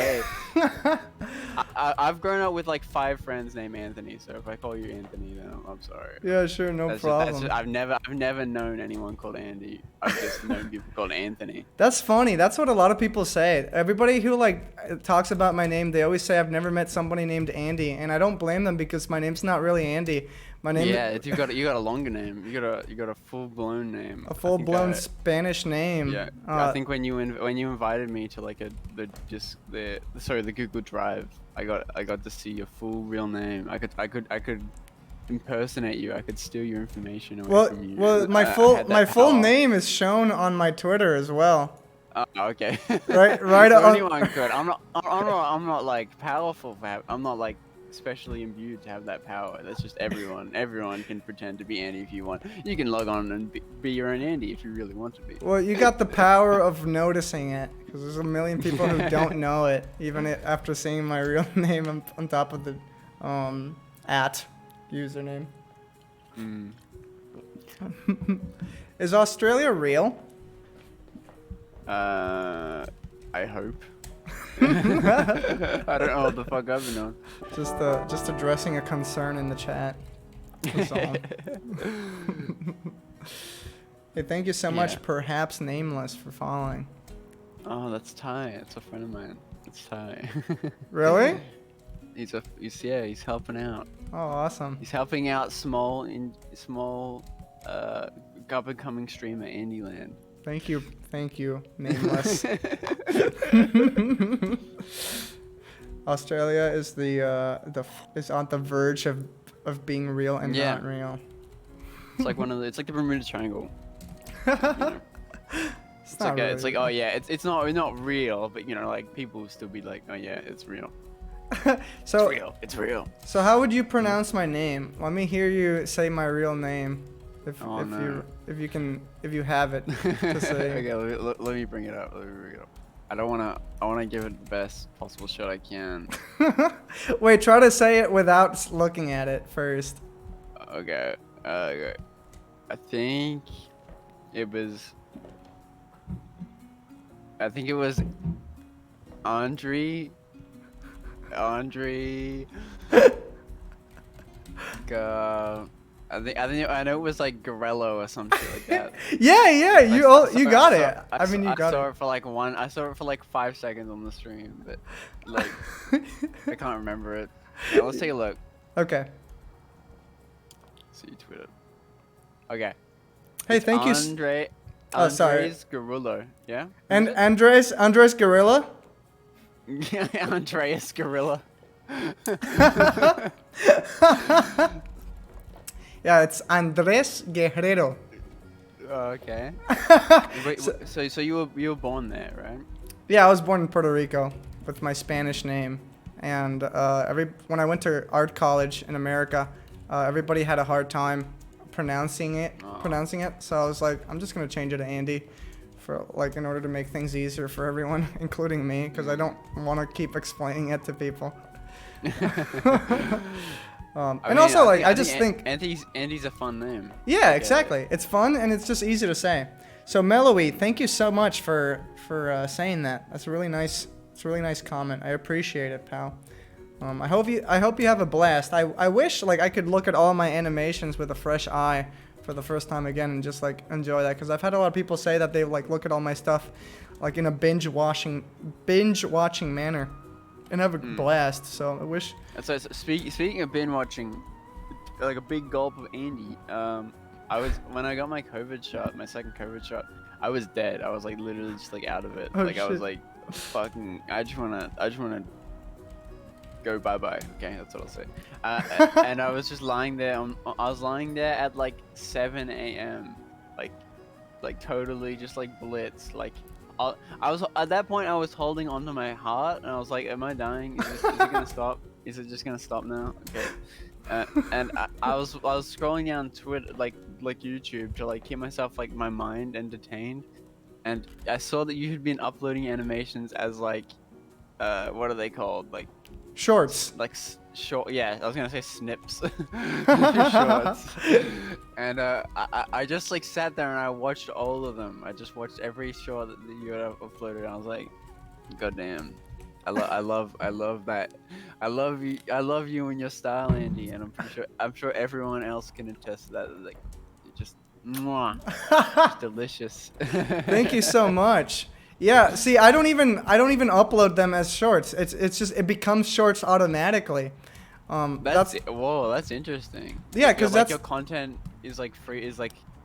I've grown up with like 5 friends named Anthony, so if I call you Anthony, then I'm sorry. Yeah, sure, no problem. I've never known anyone called Andy. I've just known people called Anthony. That's funny. That's what a lot of people say. Everybody who like talks about my name, they always say I've never met somebody named Andy, and I don't blame them because my name's not really Andy. My name. Yeah, you got a longer name. You got a full blown name. A full blown Spanish name. Yeah, I think when you invited me to like the Google Drive, I got to see your full real name. I could impersonate you. I could steal your information away from you. Well, my full name is shown on my Twitter as well. Oh, okay. Right. So anyone could. I'm not like powerful. I'm not like specially imbued to have that power. That's just everyone. Everyone can pretend to be Andy if you want. You can log on and be your own Andy if you really want to be. Well, you got the power of noticing it because there's a million people who don't know it, even after seeing my real name on top of the @ username. Is Australia real? I hope. I don't know what the fuck I've been doing. Just addressing a concern in the chat. That's all. Hey, thank you so much, Yeah. Perhaps Nameless, for following. Oh, that's Ty. It's a friend of mine. It's Ty. Really? he's helping out. Oh, awesome. He's helping out small up and coming streamer Andyland. Thank you, Nameless. Australia is is on the verge of being real and Yeah. not real. It's like it's like the Bermuda Triangle. You know? It's It's not like it's like, really oh yeah, it's not real, but you know, like people will still be like, oh yeah, it's real. So, It's real. so how would you pronounce my name? Let me hear you say my real name, if Oh, no. if you have it to say. Okay, let me bring it up. I wanna give it the best possible shot I can. Wait, try to say it without looking at it first. Okay. Okay. I think it was Andre. I know it was like Gorello or some shit like that. Yeah, you got it. I mean, you I got saw it. it for like I saw it for like 5 seconds on the stream, but like I can't remember it. Yeah, let's take a look. Okay. See Twitter. Okay. Hey, It's thank you. Oh, sorry. Andres Gorilla. Yeah. And Andres Gorilla. Andreas Gorilla. Yeah, it's Andres Guerrero. Okay. Wait, so you were born there, right? Yeah, I was born in Puerto Rico with my Spanish name, and when I went to art college in America, everybody had a hard time pronouncing it. So I was like, I'm just gonna change it to Andy, in order to make things easier for everyone, including me, because I don't want to keep explaining it to people. I just think Andy's a fun name. yeah, exactly. It's fun and it's just easy to say. So Melowy, thank you so much for saying that. That's a really nice. It's a really nice comment. I appreciate it, pal. I hope you have a blast. I wish I could look at all my animations with a fresh eye for the first time again and just enjoy that, because I've had a lot of people say that they look at all my stuff in a binge watching manner and have a blast. So I wish. So speaking of binge watching, like a big gulp of Andy. When I got my COVID shot, my second COVID shot, I was dead. I was literally just out of it. Oh, I was shit. fucking. I just wanna go bye bye. Okay, that's what I'll say. And I was just lying there. I was lying there at 7 a.m. Totally just blitz. I was at that point. I was holding onto my heart, and I was like, "Am I dying? Is it gonna stop? Is it just gonna stop now?" Okay. And I was scrolling down Twitter, like YouTube, to keep myself my mind entertained, and I saw that you had been uploading animations as what are they called? Shorts. Short, yeah, I was gonna say snips. Shorts. And I just sat there and I watched all of them. I just watched every short that you had uploaded, and I was like, God damn. I love that. I love you and your style, Andy, and I'm sure everyone else can attest to that. Just mwah, just delicious. Thank you so much. Yeah, see, I don't even upload them as shorts. It's just it becomes shorts automatically. That's interesting. Yeah, because that's your content is free, is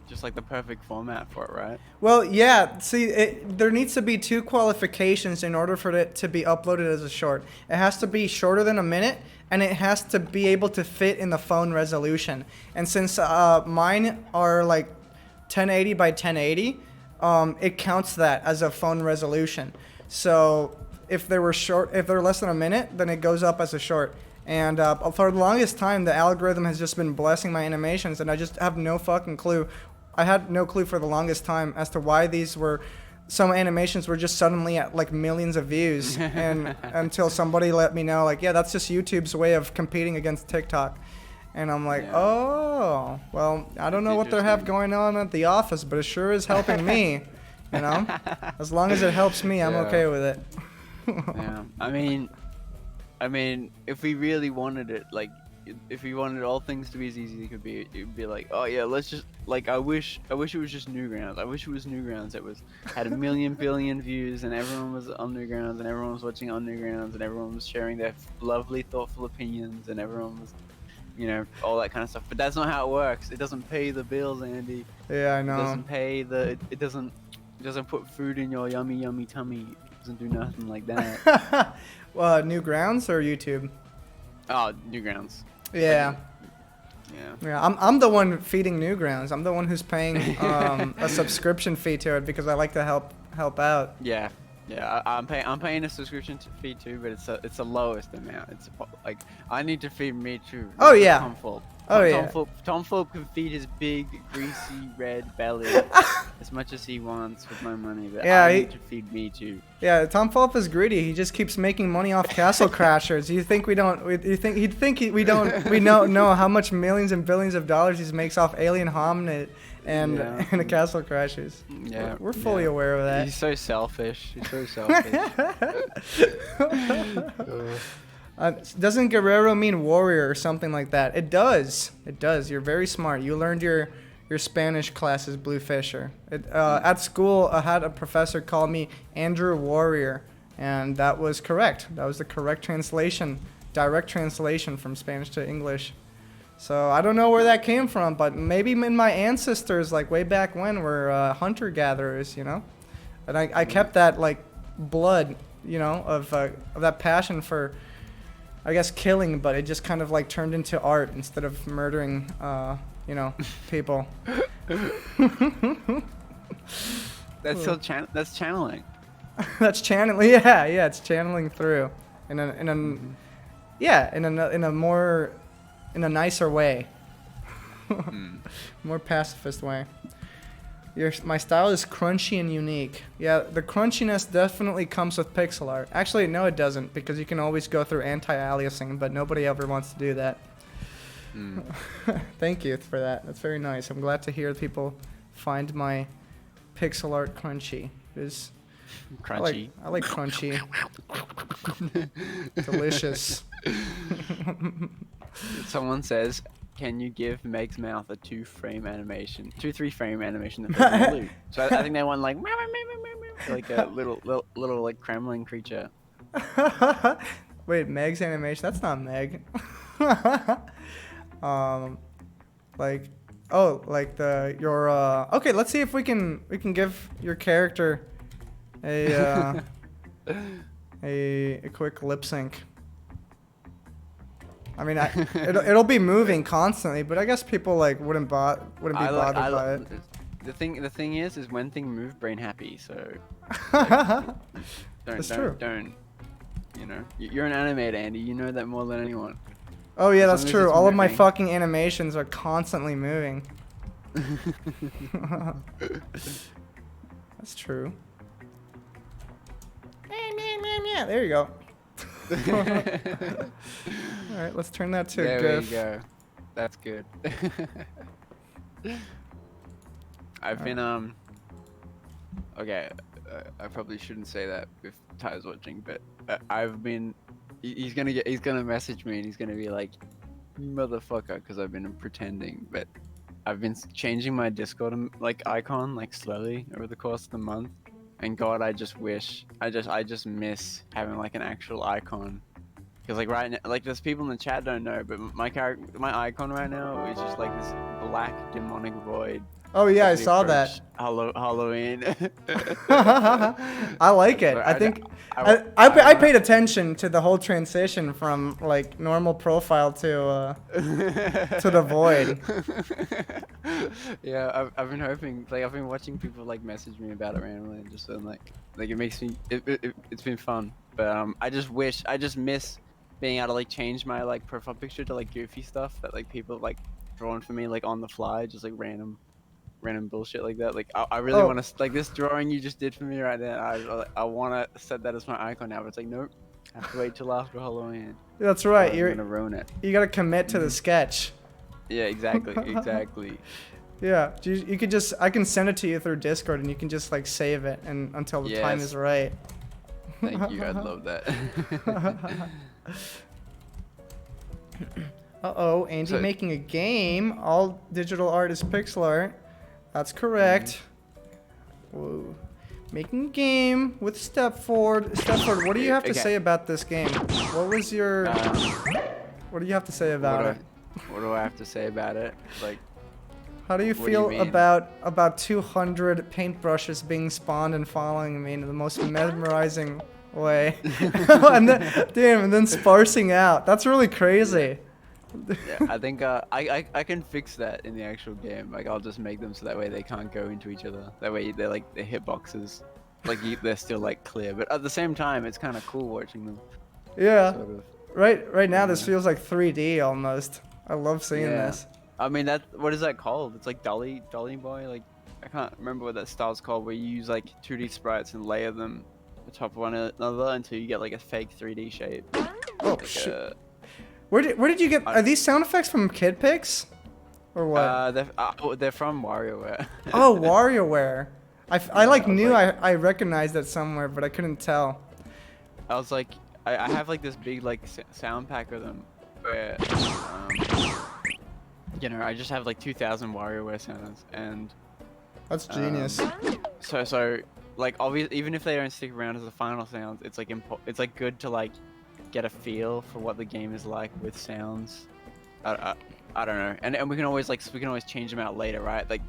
just the perfect format for it, right? Well, yeah. See, there needs to be 2 qualifications in order for it to be uploaded as a short. It has to be shorter than a minute, and it has to be able to fit in the phone resolution. And since mine are 1080 by 1080. It counts that as a phone resolution. So if they're less than a minute, then it goes up as a short. And for the longest time, the algorithm has just been blessing my animations, and I just have no fucking clue. I had no clue for the longest time as to why some animations were just suddenly at millions of views, and until somebody let me know, yeah, that's just YouTube's way of competing against TikTok. And I'm like, Yeah. oh, well, I don't know what they have going on at the office, but it sure is helping me, As long as it helps me, I'm Yeah. okay with it. Yeah. I mean, if we really wanted it, like, if we wanted all things to be as easy as it could be, it'd be like, oh yeah, let's just like, I wish it was just Newgrounds. I wish it was Newgrounds that had a million billion views, and everyone was on Newgrounds, and everyone was watching on Newgrounds, and everyone was sharing their lovely, thoughtful opinions, and everyone was, you know, all that kind of stuff. But that's not how it works. It doesn't pay the bills, Andy. Yeah, I It know. doesn't pay the. It doesn't put food in your yummy yummy tummy. It doesn't do nothing like that. Newgrounds or YouTube? Oh, Newgrounds. Yeah. Yeah. Yeah, I'm the one feeding Newgrounds. I'm the one who's paying a subscription fee to it because I like to help out. Yeah. Yeah. I'm paying a subscription fee too, but it's the lowest amount. It's like, I need to feed me too. Oh, Not yeah. Tom Fulp. Oh, yeah. Tom Fulp can feed his big, greasy, red belly as much as he wants with my money, but Yeah, I he- need to feed me too. Yeah, Tom Fulp is greedy. He just keeps making money off Castle Crashers. You think we don't? We don't? We know how much millions and billions of dollars he makes off Alien Hominid and Yeah. and the Castle Crashers. Yeah. We're fully yeah. aware of that. He's so selfish. He's so selfish. Doesn't Guerrero mean warrior or something like that? It does. It does. You're very smart. You learned your Spanish classes, Blue Fisher. At school, I had a professor call me Andrew Warrior, and that was correct. That was the correct translation, direct translation from Spanish to English. So I don't know where that came from, but maybe in my ancestors, like way back when, were hunter-gatherers, you know? And I kept that, like, blood, you know, of that passion for, I guess, killing, but it just kind of like turned into art instead of murdering, you know, people. That's that's channeling. That's channeling. Yeah, it's channeling through in a nicer way, more pacifist way. My style is crunchy and unique. Yeah, the crunchiness definitely comes with pixel art. Actually, no, it doesn't, because you can always go through anti-aliasing, but nobody ever wants to do that. Thank you for that. That's very nice. I'm glad to hear people find my pixel art crunchy. It is Crunchy. I like crunchy. Delicious. Someone says, can you give Meg's mouth a 2-3 frame animation to fit loop? So I think they want like like a little like Kremlin creature. Wait, Meg's animation? That's not Meg. Like, oh, like your okay, let's see if we can give your character a quick lip sync. I mean, it'll be moving constantly, but I guess people like wouldn't be bothered by it. The thing is when things move, brain happy. So That's true. Don't. You know, you're an animator, Andy. You know that more than anyone. Oh yeah, As that's long as true. it's All of my moving. fucking animations are constantly moving. That's true. Yeah, there you go. All right, let's turn that to a There GIF. we go. That's good. I've been okay. I probably shouldn't say that if Ty's watching, but I've been. He's gonna message me and he's gonna be like, motherfucker, because I've been pretending, but I've been changing my Discord like icon like slowly over the course of the month. And God, I just wish, I just miss having like an actual icon. Because like right now, like there's people in the chat don't know, but my icon right now is just like this black demonic void. Oh yeah, I as we saw approach that. Halloween. I like it. But I think I- I paid attention to the whole transition from like normal profile to the void. Yeah, I've been hoping, like I've been watching people like message me about it randomly and just like it makes me, it's been fun. But I just miss being able to like change my like profile picture to like goofy stuff that like people like drawn for me like on the fly, just like random bullshit like that. Like I really want to, like this drawing you just did for me right now. I want to set that as my icon now, but it's like nope. I have to wait till after Halloween. That's right. Or I'm gonna ruin it. You gotta commit to the sketch. Yeah, exactly. Yeah, you could just, I can send it to you through Discord and you can just like save it and until the time Yes. is right. Thank you. I'd love that. Uh-oh, Andy So- making a game. All digital art is pixel art. That's correct. Whoa. Making a game with Stepford. Stepford, what do you have to Okay. say about this game? What was your... what do you have to say about it? What do I have to say about it? Like, How do you what do you feel mean? about 200 paintbrushes being spawned and following me in the most mesmerizing way? And then sparsing out. That's really crazy. yeah, I think I can fix that in the actual game. Like, I'll just make them so that way they can't go into each other. That way they're like the hitboxes, like they're still like clear. But at the same time, it's kind of cool watching them. Yeah. Sort of. Right now this Yeah. feels like 3D almost. I love seeing Yeah. this. I mean, what is that called? It's like Dolly Boy. Like, I can't remember what that style's called, where you use like 2D sprites and layer them atop one another until you get like a fake 3D shape. Oh Like, shit. Where did you get... Are these sound effects from Kid Pics? Or what? they're from WarioWare. Oh, WarioWare. I like I was knew like- I recognized that somewhere, but I couldn't tell. I was like, I have like this big like sound pack of them, where, you know, I just have like 2,000 WarioWare sounds, and That's genius. so like obviously even if they don't stick around as the final sounds, it's like it's like good to like get a feel for what the game is like with sounds. I don't know, and we can always change them out later, right? Like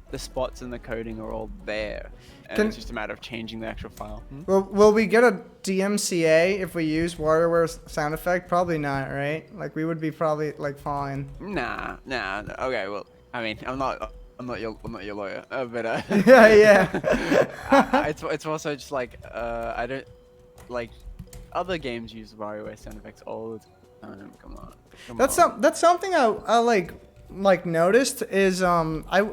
the spots and the coding are all there, and it's just a matter of changing the actual file. Will we get a DMCA if we use WarioWare's sound effect? Probably not, right? Like we would be probably like fine. Nah. Okay, well, I mean, I'm not your lawyer, but Yeah. it's also just like I don't like other games use WarioWare sound effects all the time. Come on. That's something I like noticed is I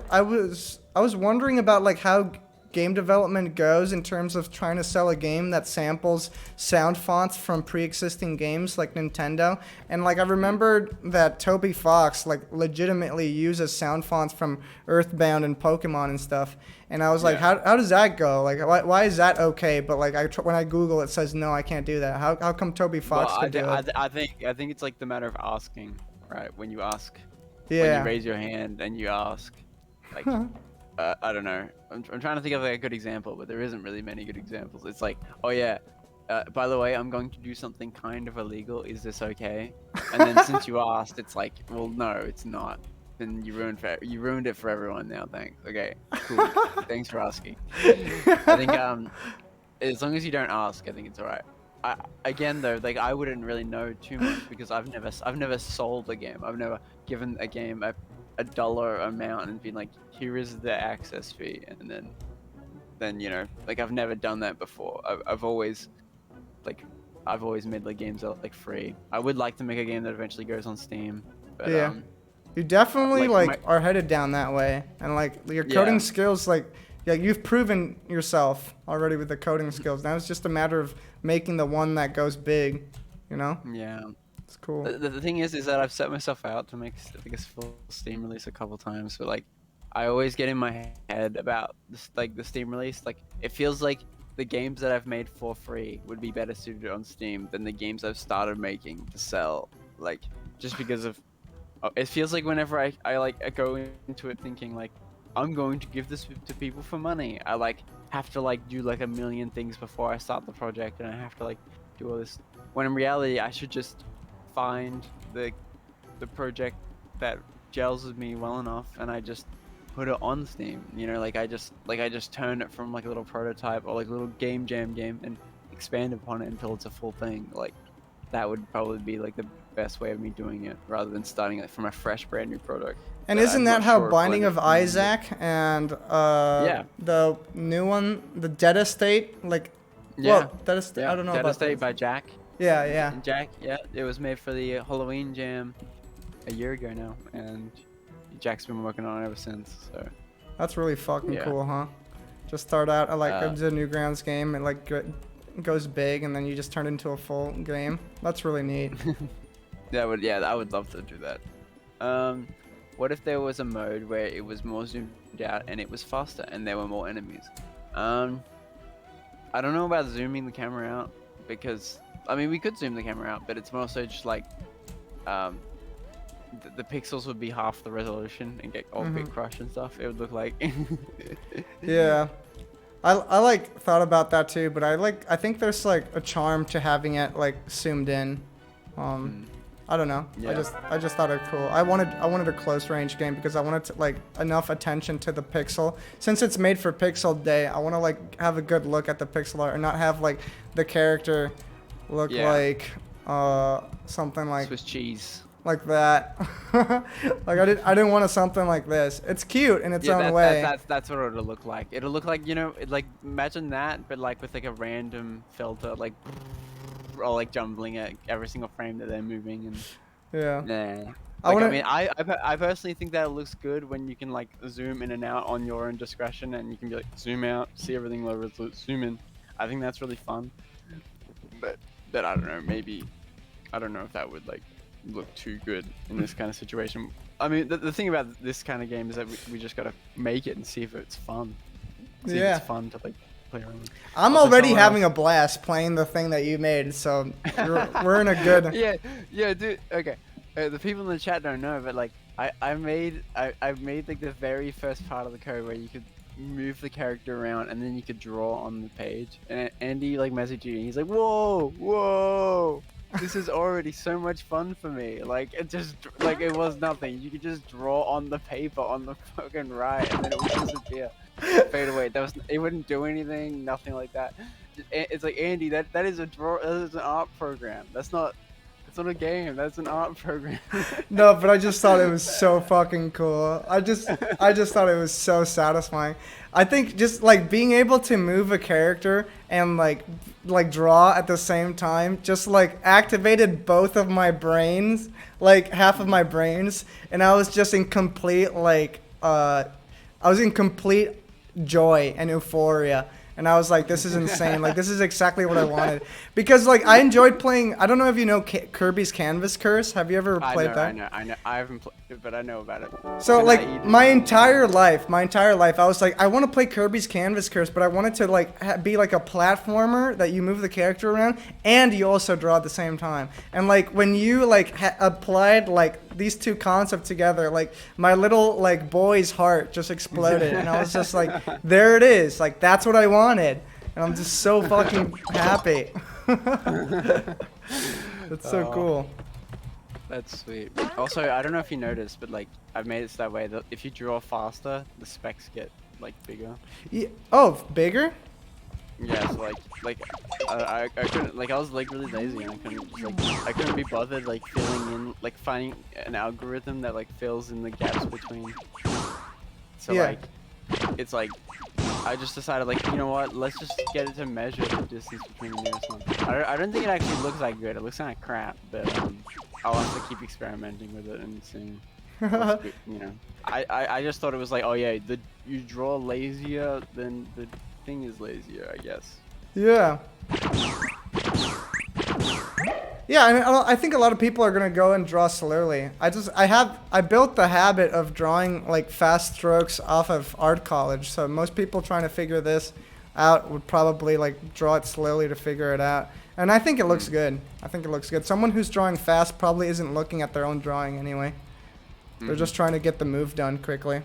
was wondering about like how game development goes in terms of trying to sell a game that samples sound fonts from pre-existing games like Nintendo, and like I remembered that Toby Fox like legitimately uses sound fonts from Earthbound and Pokemon and stuff, and I was like, how does that go? Like why is that okay? But like when I Google it says no, I can't do that. How come Toby Fox Well, could do it? I think it's like the matter of asking, right? When you ask, when Yeah. you raise your hand and you ask, like. I don't know. I'm trying to think of like a good example, but there isn't really many good examples. It's like, oh yeah, by the way, I'm going to do something kind of illegal. Is this okay? And then since you asked, it's like, well, no, it's not. Then you ruined it for everyone now. Thanks. Okay, cool. Thanks for asking. I think as long as you don't ask, I think it's alright. Again though, like I wouldn't really know too much because I've never sold a game. I've never given a game a dollar amount and been like, here is the access fee, and then you know, like I've never done that before. I've always made like games that like free. I would like to make a game that eventually goes on Steam, but Yeah. You definitely like, are headed down that way, and like your coding Yeah. skills, like you've proven yourself already with the coding skills. Now it's just a matter of making the one that goes big, you know? yeah. It's cool. The thing is that I've set myself out to make I think a full Steam release a couple times, but like I always get in my head about this, like the Steam release. Like it feels like the games that I've made for free would be better suited on Steam than the games I've started making to sell. Like just because of it feels like whenever I go into it thinking like I'm going to give this to people for money, I like have to like do like a million things before I start the project, and I have to like do all this. When in reality, I should just find the project that gels with me well enough, and I just put it on Steam. You know, like I just turn it from like a little prototype or like a little game jam game and expand upon it until it's a full thing. Like that would probably be like the best way of me doing it, rather than starting it from a fresh, brand new product. And that isn't I'm that not how sure if Binding of when- Isaac and the new one, the Dead Estate, like well, Dead Estate, I don't know Dead about Estate that. by Jack. Yeah. And Jack, yeah, it was made for the Halloween Jam a year ago now, and Jack's been working on it ever since. So That's really fucking Yeah. cool, huh? Just start out at like a Newgrounds game and like goes big, and then you just turn it into a full game. That's really neat. I would love to do that. What if there was a mode where it was more zoomed out and it was faster and there were more enemies? I don't know about zooming the camera out because I mean we could zoom the camera out, but it's more so just like the pixels would be half the resolution and get all bit crushed and stuff. It would look like. Yeah. I like thought about that too, but I think there's like a charm to having it like zoomed in. I don't know. Yeah. I just thought it cool. I wanted a close range game because I wanted to, like enough attention to the pixel. Since it's made for Pixel Day, I want to like have a good look at the pixel art and not have like the character look like something like Swiss cheese. like that. Like I didn't want something like this. It's cute in its own way. That's what it'll look like. It'll look like, you know, like imagine that, but like with like a random filter, like or like jumbling at every single frame that they're moving and. Yeah. Nah. I Like, I personally think that it looks good when you can like zoom in and out on your own discretion, and you can be like zoom out, see everything low resolution, zoom in. I think that's really fun. But I don't know, maybe I don't know if that would like look too good in this kind of situation. I mean, the thing about this kind of game is that we just gotta make it and see if it's fun. See if it's fun to like play around with. I'm Also, already someone having else- a blast playing the thing that you made, so we're in a good. Yeah, dude. Okay, the people in the chat don't know, but like I made like the very first part of the code where you could move the character around and then you could draw on the page. And Andy like messaged you and he's like, whoa, this is already so much fun for me. Like it just like it was nothing. You could just draw on the paper on the fucking right, and then it would disappear, fade away. It wouldn't do anything, nothing like that. It's like, Andy, that is a draw. That is an art program. It's not a game. That's an art program. No, but I just thought it was so fucking cool. I just thought it was so satisfying. I think just like being able to move a character and like draw at the same time just like activated both of my brains, like half of my brains, and I was just in complete like I was in complete joy and euphoria. And I was like, this is insane. Like, this is exactly what I wanted. Because, like, I enjoyed playing... I don't know if you know Kirby's Canvas Curse. Have you ever played that? I know. I haven't played, but I know about it. So, like, my entire life, I was like, I want to play Kirby's Canvas Curse, but I wanted to, like, be, like, a platformer that you move the character around, and you also draw at the same time. And, like, when you, like, applied, like, these two concepts together, like, my little, like, boy's heart just exploded. And I was just like, there it is. Like, that's what I wanted. And I'm just so fucking happy. That's so cool. That's sweet. Also, I don't know if you noticed, but like I've made it so that way that if you draw faster, the specs get like bigger. Yeah. Oh, bigger? Yeah, so like I couldn't, like I was like really lazy and I couldn't be bothered like filling in, like finding an algorithm that like fills in the gaps between. So Yeah. like it's like I just decided, like, you know what, let's just get it to measure the distance between the nearest one. I don't think it actually looks that good. It looks kind of crap, but I'll have to keep experimenting with it and seeing what's good, you know. I just thought it was like, oh yeah, you draw lazier, then the thing is lazier, I guess. Yeah. Yeah, and I think a lot of people are gonna go and draw slowly. I built the habit of drawing like fast strokes off of art college. So most people trying to figure this out would probably like draw it slowly to figure it out. And I think it looks good. Someone who's drawing fast probably isn't looking at their own drawing anyway. They're just trying to get the move done quickly.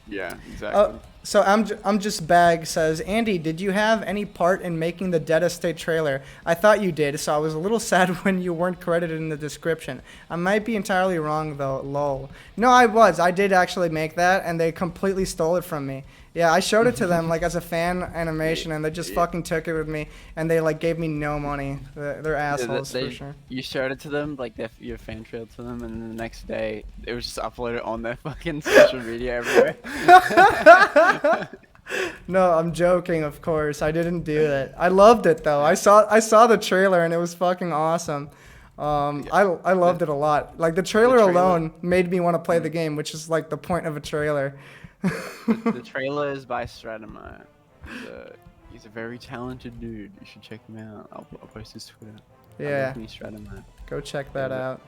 Yeah, exactly. So I'm just Bag says, Andy, did you have any part in making the Dead Estate trailer? I thought you did, so I was a little sad when you weren't credited in the description. I might be entirely wrong though, lol. No, I did actually make that, and they completely stole it from me. Yeah, I showed it to them like as a fan animation, and they just fucking took it with me, and they like gave me no money. They're assholes for sure. You showed it to them, like your fan trailed to them, and then the next day it was just uploaded on their fucking social media everywhere. No, I'm joking, of course. I didn't do that. I loved it though. I saw the trailer and it was fucking awesome. I loved it a lot. Like the trailer alone made me want to play the game, which is like the point of a trailer. The trailer is by Stratomeyer. He's a very talented dude. You should check him out. I'll post his Twitter. Yeah. Stratomeyer. Go check that out.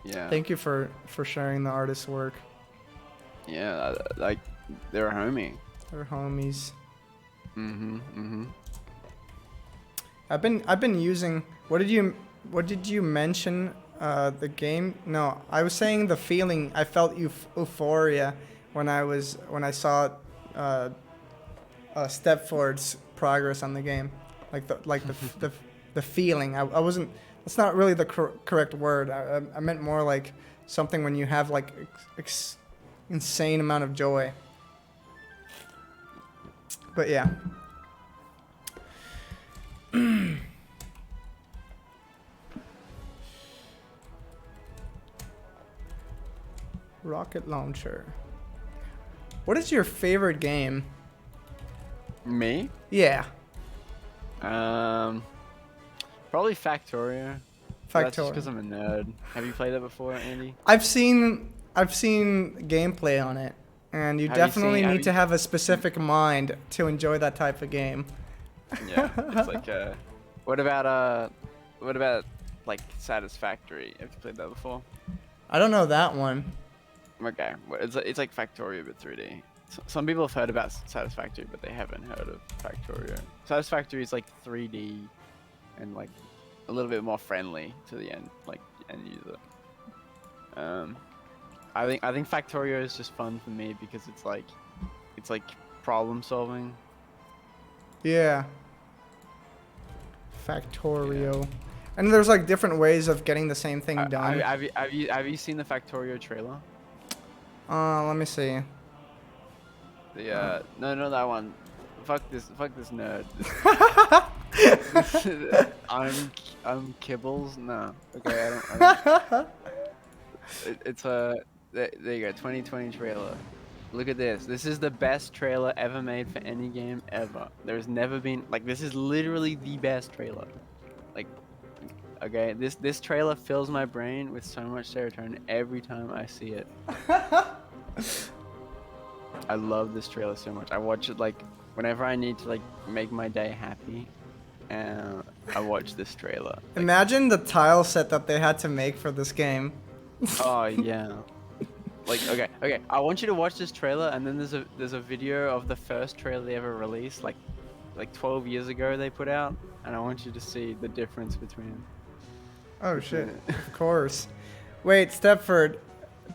Yeah. Thank you for sharing the artist's work. Yeah, like they're a homie. They're homies. I've been using. What did you mention? The game? No, I was saying the feeling. I felt euphoria when I saw Step Forward's progress on the game, like the feeling. I wasn't. That's not really the correct word. I meant more like something when you have like insane amount of joy. But yeah. Rocket launcher. What is your favorite game? Me? Yeah. Probably Factorio. That's just because Factorio. I'm a nerd. Have you played that before, Andy? I've seen gameplay on it, and you Have you definitely seen- have need to you- have a specific mind to enjoy that type of game. Yeah, it's like what about like Satisfactory? Have you played that before? I don't know that one. Okay, well, it's like Factorio but 3D. Some people have heard about Satisfactory, but they haven't heard of Factorio. Satisfactory is like 3D and like a little bit more friendly to the end user. I think Factorio is just fun for me because it's like problem solving. Yeah. Factorio. And there's like different ways of getting the same thing done. Have you seen the Factorio trailer? Let me see. The no, that one. Fuck this nerd. I'm Kibbles. No, okay, I don't. It's a there you go. 2020 trailer. Look at this. This is the best trailer ever made for any game ever. There's never been like this is literally the best trailer. Like, okay, this trailer fills my brain with so much serotonin every time I see it. I love this trailer so much. I watch it like whenever I need to like make my day happy, and I watch this trailer. Imagine the tile set that they had to make for this game. Oh yeah. Like okay. I want you to watch this trailer, and then there's a video of the first trailer they ever released, like 12 years ago they put out, and I want you to see the difference between. Oh shit! Of course. Wait, Stepford.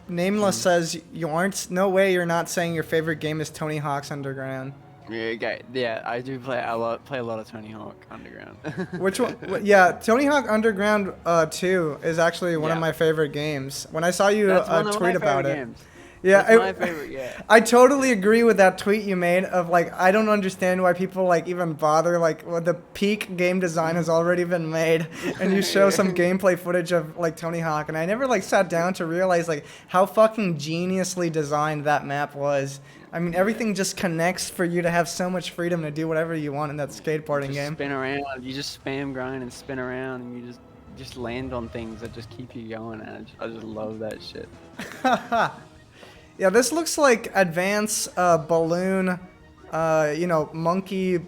Nameless says you aren't. No way, you're not saying your favorite game is Tony Hawk's Underground. Yeah, okay. Yeah, I do play a lot of Tony Hawk Underground. Which one? Yeah, Tony Hawk Underground 2 is actually one of Yeah. my favorite games. When I saw you That's one of tweet my about favorite it. games. Yeah, That's my favorite. Yeah. I totally agree with that tweet you made of like I don't understand why people like even bother like well, the peak game design has already been made and you show some gameplay footage of like Tony Hawk and I never like sat down to realize like how fucking geniusly designed that map was. I mean everything just connects for you to have so much freedom to do whatever you want in that skateboarding Just game. spin around. You just spam grind and spin around, and you just land on things that just keep you going. And I just love that shit. Yeah, this looks like advanced balloon, monkey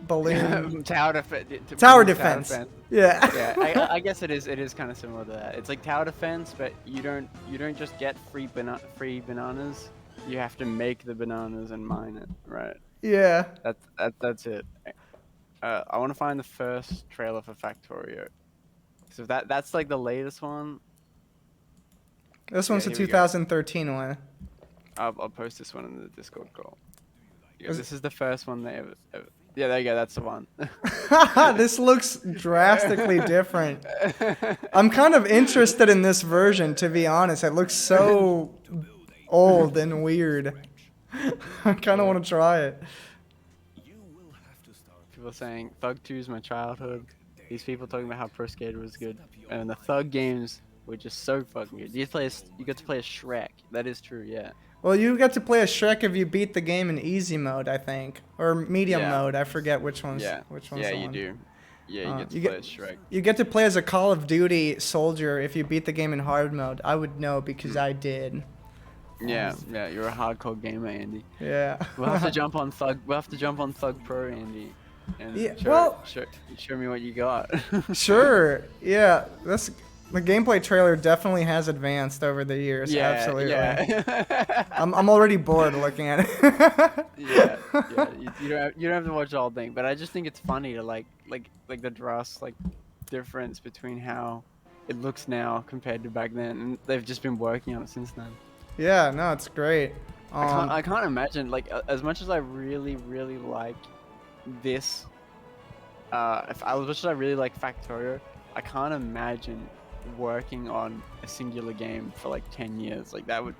balloon Tower defense. tower defense. Yeah. Yeah, I guess it is kind of similar to that. It's like tower defense, but you don't just get free bananas. You have to make the bananas and mine it, right? Yeah. That's it. I want to find the first trailer for Factorio. So that's like the latest one. This one's the here we go. 2013 one. I'll post this one in the Discord call. Yeah, Is- this is the first one they ever. Yeah, there you go. That's the one. This looks drastically different. I'm kind of interested in this version, to be honest. It looks so old and weird. I kind of want to try it. People saying Thug 2 is my childhood. These people talking about how Pro Skater was good, and the Thug games were just so fucking good. You get to play as Shrek. That is true. Yeah. Well, you get to play as Shrek if you beat the game in easy mode, I think, or medium Yeah. mode. I forget which one's Yeah. which one's Yeah, the you one. do. Yeah, you get to you play get- as Shrek. You get to play as a Call of Duty soldier if you beat the game in hard mode. I would know because I did. Yeah, you're a hardcore gamer, Andy. Yeah. We'll have to jump on Thug. We'll have to jump on Thug Pro, Andy. And Yeah, well- show me what you got. Sure. Yeah. The gameplay trailer definitely has advanced over the years. Yeah, Absolutely. yeah. I'm already bored looking at it. Yeah, yeah. You don't have to watch the whole thing, but I just think it's funny to like the drastic difference between how it looks now compared to back then, and they've just been working on it since then. Yeah, no, it's great. I can't imagine as much as I really like this. If as much as I really like Factorio, I can't imagine working on a singular game for like 10 years. Like that would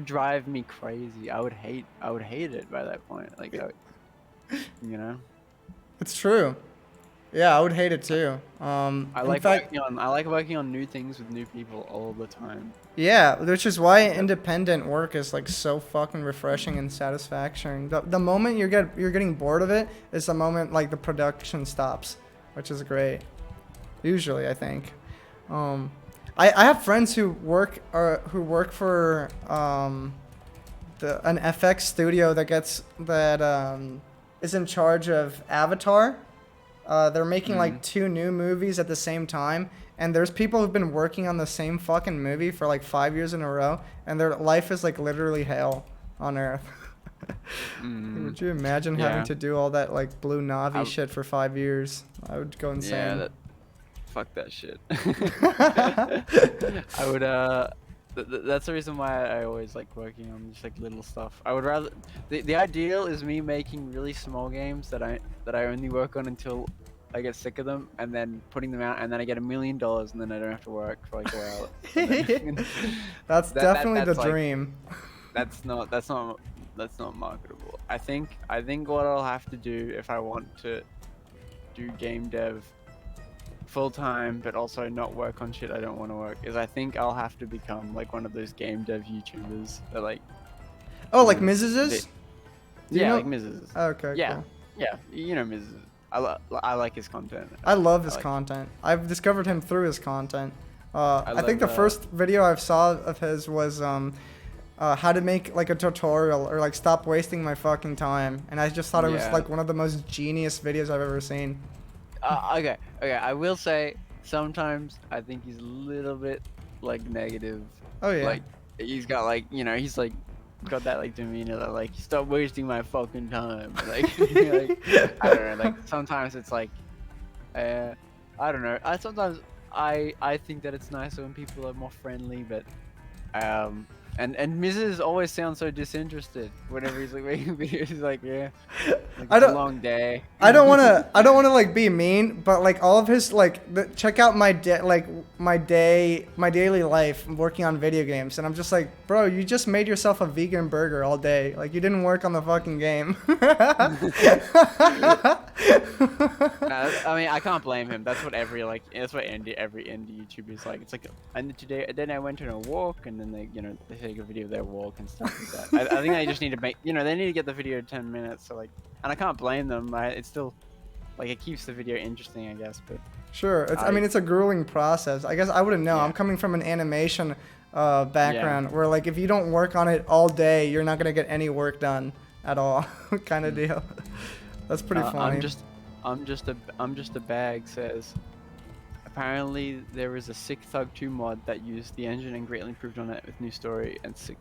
drive me crazy. I would hate it by that point. Like you know. It's true. Yeah, I would hate it too. I like working on new things with new people all the time. Yeah, which is why independent work is like so fucking refreshing and satisfying. The moment you're getting bored of it is the moment like the production stops, which is great. Usually, I think. I have friends who work for an FX studio that is in charge of Avatar. They're making like 2 new movies at the same time, and there's people who've been working on the same fucking movie for like 5 years in a row, and their life is like literally hell on Earth. Would you imagine having to do all that like blue Navi shit for 5 years? I would go insane. Yeah, fuck that shit. I would that's the reason why I always like working on just like little stuff. I would rather the ideal is me making really small games that I only work on until I get sick of them, and then putting them out, and then I get $1 million, and then I don't have to work for like a while. That's definitely the dream. That's not marketable. I think what I'll have to do if I want to do game dev full time, but also not work on shit I don't want to work, is I think I'll have to become like one of those game dev YouTubers that like. Oh, like Mrs. is? Yeah, like Mrs. is. Okay. Yeah, Cool. yeah. You know Mrs. is. I like his content. I love his content. I've discovered him through his content. I think the first video I saw of his was how to make like a tutorial or like stop wasting my fucking time, and I just thought it was like one of the most genius videos I've ever seen. Okay. I will say sometimes I think he's a little bit like negative. Oh yeah. Like he's got like he's like got that like demeanor that like stop wasting my fucking time. Like, like I don't know. Like sometimes it's like I don't know. I think that it's nicer when people are more friendly, but and Mrs. always sounds so disinterested whenever he's like making videos. He's like, yeah, like, it's a long day. I don't wanna like be mean, but like all of his like check out my daily life working on video games, and I'm just like, bro, you just made yourself a vegan burger all day. Like you didn't work on the fucking game. I mean, I can't blame him. That's what every indie YouTuber is like. It's like, and then I went on a walk, and then they take a video of their walk and stuff like that. I think they just need to make, they need to get the video 10 minutes. So like, and I can't blame them. It's still, like, it keeps the video interesting, I guess. But sure, I mean, it's a grueling process. I guess I wouldn't know. Yeah. I'm coming from an animation background where like if you don't work on it all day, you're not gonna get any work done at all, kind of deal. That's pretty funny. I'm just a bag says. Apparently, there is a sick Thug 2 mod that used the engine and greatly improved on it with new story and sick.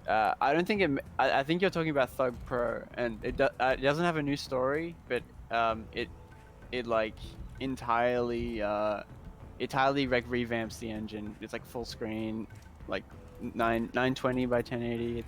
I don't think it. I think you're talking about Thug Pro, and it doesn't have a new story, but it like entirely like revamps the engine. It's like full screen, like 920 by 1080.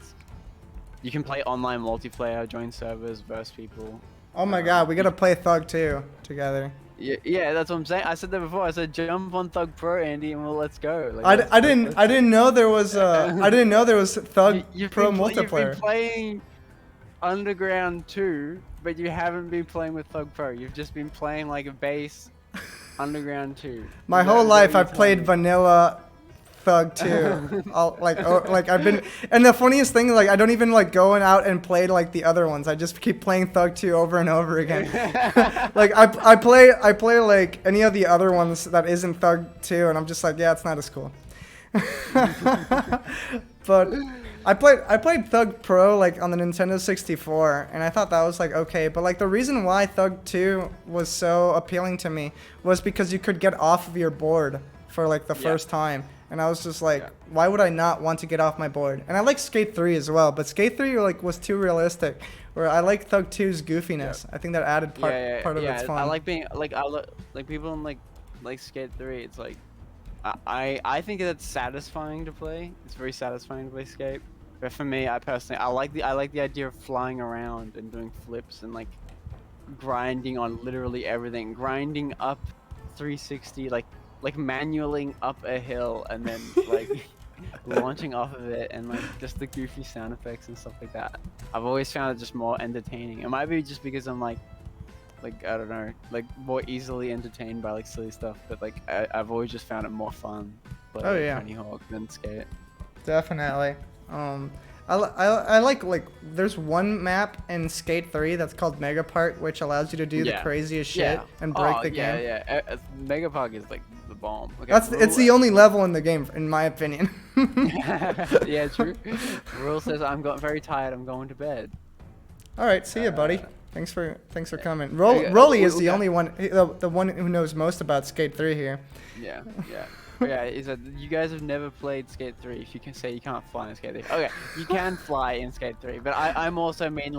You can play online multiplayer, join servers, verse people. Oh my god, we gotta play Thug 2 together. Yeah, that's what I'm saying. I said that before. I said jump on Thug Pro, Andy, and let's go. Like, I didn't know there was Thug Pro multiplayer. You've been playing Underground 2, but you haven't been playing with Thug Pro. You've just been playing like a base Underground 2. My whole life I've played vanilla Thug 2. I've been, and the funniest thing is like I don't even like going out and play like the other ones. I just keep playing Thug 2 over and over again. Like I play like any of the other ones that isn't Thug 2, and I'm just like, yeah, it's not as cool. But I played Thug Pro like on the Nintendo 64, and I thought that was like okay. But like the reason why Thug 2 was so appealing to me was because you could get off of your board for like the Yeah. first time, and I was just like, Yeah. why would I not want to get off my board? And I like Skate 3 as well, but Skate 3 like was too realistic. Where I like Thug 2's goofiness. I think that added part of its fun. I like being like like people in like Skate 3. It's like I think that's satisfying to play. It's very satisfying to play Skate. But for me, I personally I like the idea of flying around and doing flips and like grinding on literally everything, grinding up 360 like manualing up a hill and then like launching off of it, and like just the goofy sound effects and stuff like that. I've always found it just more entertaining. It might be just because I'm like I don't know, like more easily entertained by like silly stuff, but like I've always just found it more fun play Oh, yeah. Tony Hawk than Skate. Definitely. I like there's one map in Skate 3 that's called Mega Part, which allows you to do the Yeah. crazy shit and break the game. Yeah. Mega Park is like the bomb. Okay, It's the only level in the game, in my opinion. Yeah, true. Rule says I'm very tired. I'm going to bed. All right, see ya, buddy. Thanks for coming. Okay, Rolly is the okay. only one, the one who knows most about Skate 3 here. Yeah. But yeah, is that you guys have never played Skate 3? If you can say you can't fly in Skate 3, okay, you can fly in Skate 3. But I'm also mean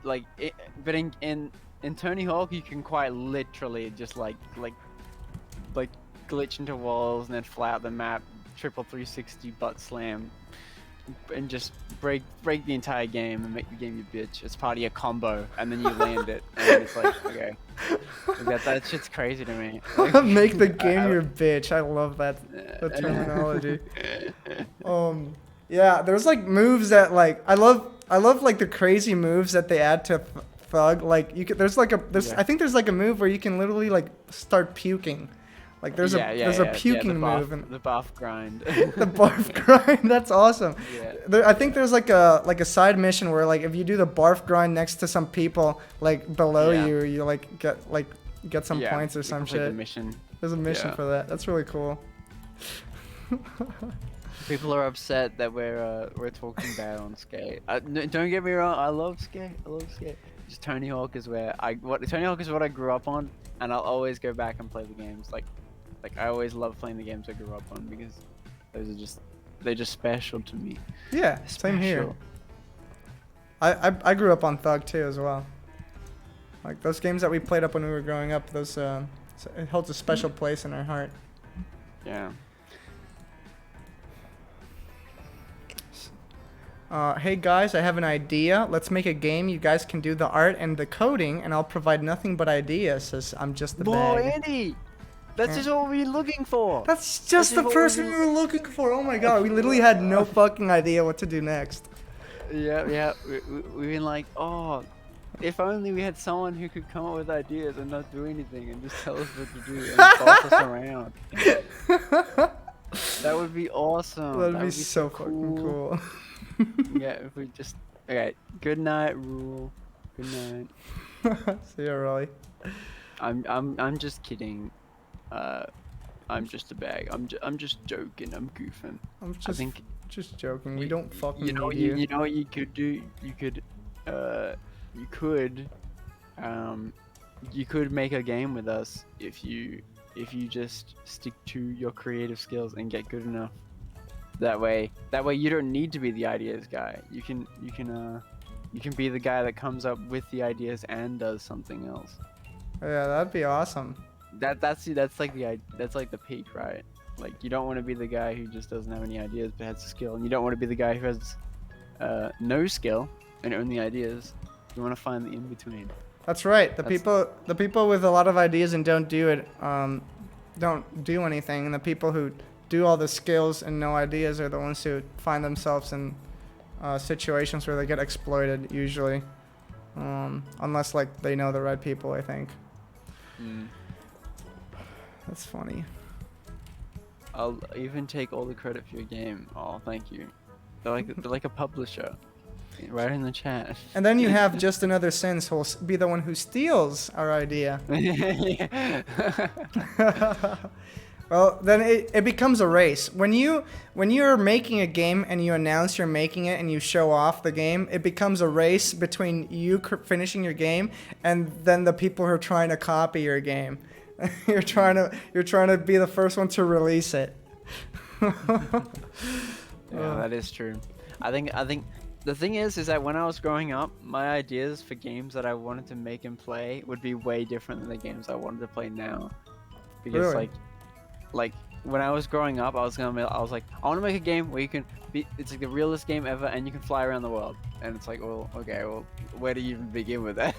but in Tony Hawk you can quite literally just like glitch into walls and then fly out the map, triple 360 butt slam, and just break the entire game and make the game your bitch. It's part of your combo, and then you land it, and then it's like, okay, that shit's crazy to me. Make the game your bitch. I love that the terminology. Yeah, there's like moves that like I love like the crazy moves that they add to Thug. Like I think there's like a move where you can literally like start puking. Like there's a puking move and the buff grind. the barf grind. That's awesome. Yeah. I think there's like a side mission where like if you do the barf grind next to some people like below you like get some points or some shit. The mission. There's a mission for that. That's really cool. People are upset that we're talking bad on Skate. Don't get me wrong. I love Skate. Just Tony Hawk is Tony Hawk is what I grew up on, and I'll always go back and play the games. Like I always love playing the games I grew up on because they're just special to me. Yeah, same here. I grew up on Thug too as well. Like those games that we played up when we were growing up, those it holds a special place in our heart. Yeah. Hey guys, I have an idea. Let's make a game. You guys can do the art and the coding, and I'll provide nothing but ideas. Says I'm just the bag. Andy, that's just what we're looking for. That's just the person we were looking for. Oh my god, we literally had no fucking idea what to do next. Yeah. We've been like, oh, if only we had someone who could come up with ideas and not do anything and just tell us what to do and boss us around. That would be awesome. That'd be so fucking cool. Yeah, if we just okay. Good night, Rule. Good night. See ya, Rolly. I'm just kidding. I'm just a bag. I'm just joking. I'm goofing. I think just joking. We don't fucking you know need you. You know what you could do? You could make a game with us if you just stick to your creative skills and get good enough. That way you don't need to be the ideas guy. You can be the guy that comes up with the ideas and does something else. Yeah, that'd be awesome. That's like the peak, right? Like you don't want to be the guy who just doesn't have any ideas but has skill, and you don't want to be the guy who has no skill and only ideas. You want to find the in between. That's right. The people with a lot of ideas and don't do it, don't do anything, and the people who do all the skills and no ideas are the ones who find themselves in situations where they get exploited usually, unless like they know the right people. I think. That's funny. I'll even take all the credit for your game. Oh, thank you. They're like a publisher. Right in the chat. And then you have just another sense who'll be the one who steals our idea. Well, then it becomes a race. When you're making a game and you announce you're making it and you show off the game, it becomes a race between you finishing your game and then the people who are trying to copy your game. You're trying to be the first one to release it. Yeah, that is true. I think the thing is that when I was growing up, my ideas for games that I wanted to make and play would be way different than the games I wanted to play now. Because Really? like when I was growing up, I was like, I want to make a game where you can be, it's like the realest game ever, and you can fly around the world. And it's like, well, okay, well, where do you even begin with that?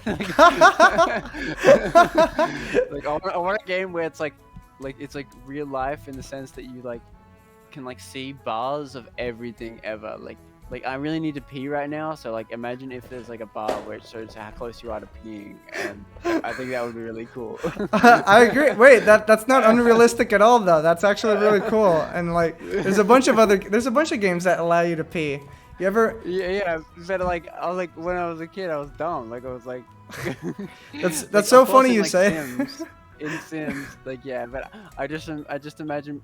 Like, I want a game where it's like it's like real life in the sense that you like can like see bars of everything ever. Like I really need to pee right now, so like imagine if there's like a bar where it shows how close you are to peeing, and I think that would be really cool. I agree. Wait, that's not unrealistic at all, though. That's actually really cool. And like, there's a bunch of games that allow you to pee. You ever? Yeah, but like I was like when I was a kid, I was dumb. Like I was like, That's like, so of course funny in, you like, say. in Sims, like yeah, but I just imagine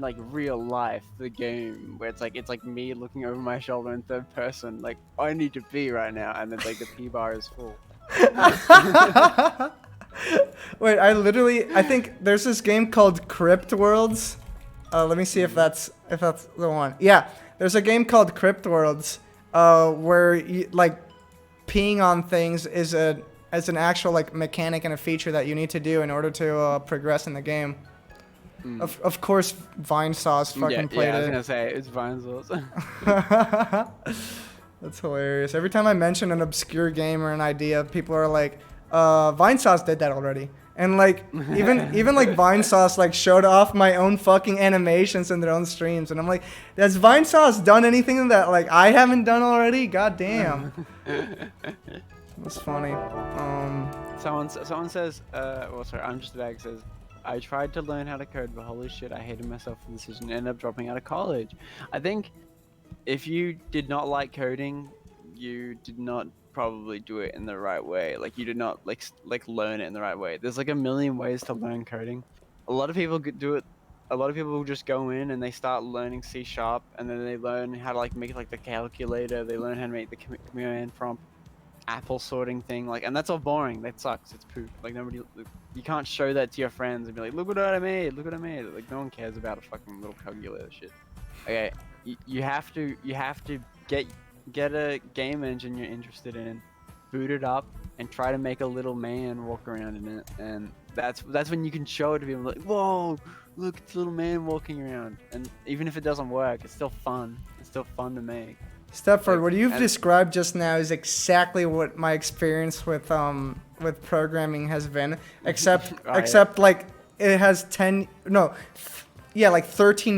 like real life, the game where it's like me looking over my shoulder in third person, like I need to pee right now, and then like the pee bar is full. Wait, I think there's this game called Crypt Worlds. Let me see if that's the one. Yeah, there's a game called Crypt Worlds, where you, like peeing on things is an actual like mechanic and a feature that you need to do in order to progress in the game. Of course, Vine Sauce fucking played I was it. gonna say it's Vine Sauce. That's hilarious. Every time I mention an obscure game or an idea, people are like, Vine Sauce did that already. And like even like Vine Sauce like showed off my own fucking animations in their own streams, and I'm like, has Vine Sauce done anything that like I haven't done already? God damn. That's funny. Someone says, well, sorry, I'm just about says, I tried to learn how to code, but holy shit, I hated myself for the decision and ended up dropping out of college. I think if you did not like coding, you did not probably do it in the right way. Like you did not like learn it in the right way. There's like a million ways to learn coding. A lot of people do it. A lot of people will just go in and they start learning C#, and then they learn how to like make like the calculator. They learn how to make the command prompt apple sorting thing, like, and that's all boring. That sucks. It's poop. Like nobody, you can't show that to your friends and be like, look what I made, look what I made. Like no one cares about a fucking little calculator shit. Okay, you have to get a game engine you're interested in, boot it up, and try to make a little man walk around in it, and that's when you can show it to people like, whoa, look, it's a little man walking around. And even if it doesn't work, it's still fun. It's still fun to make. Stepford, what you've described just now is exactly what my experience with programming has been, except like it has 13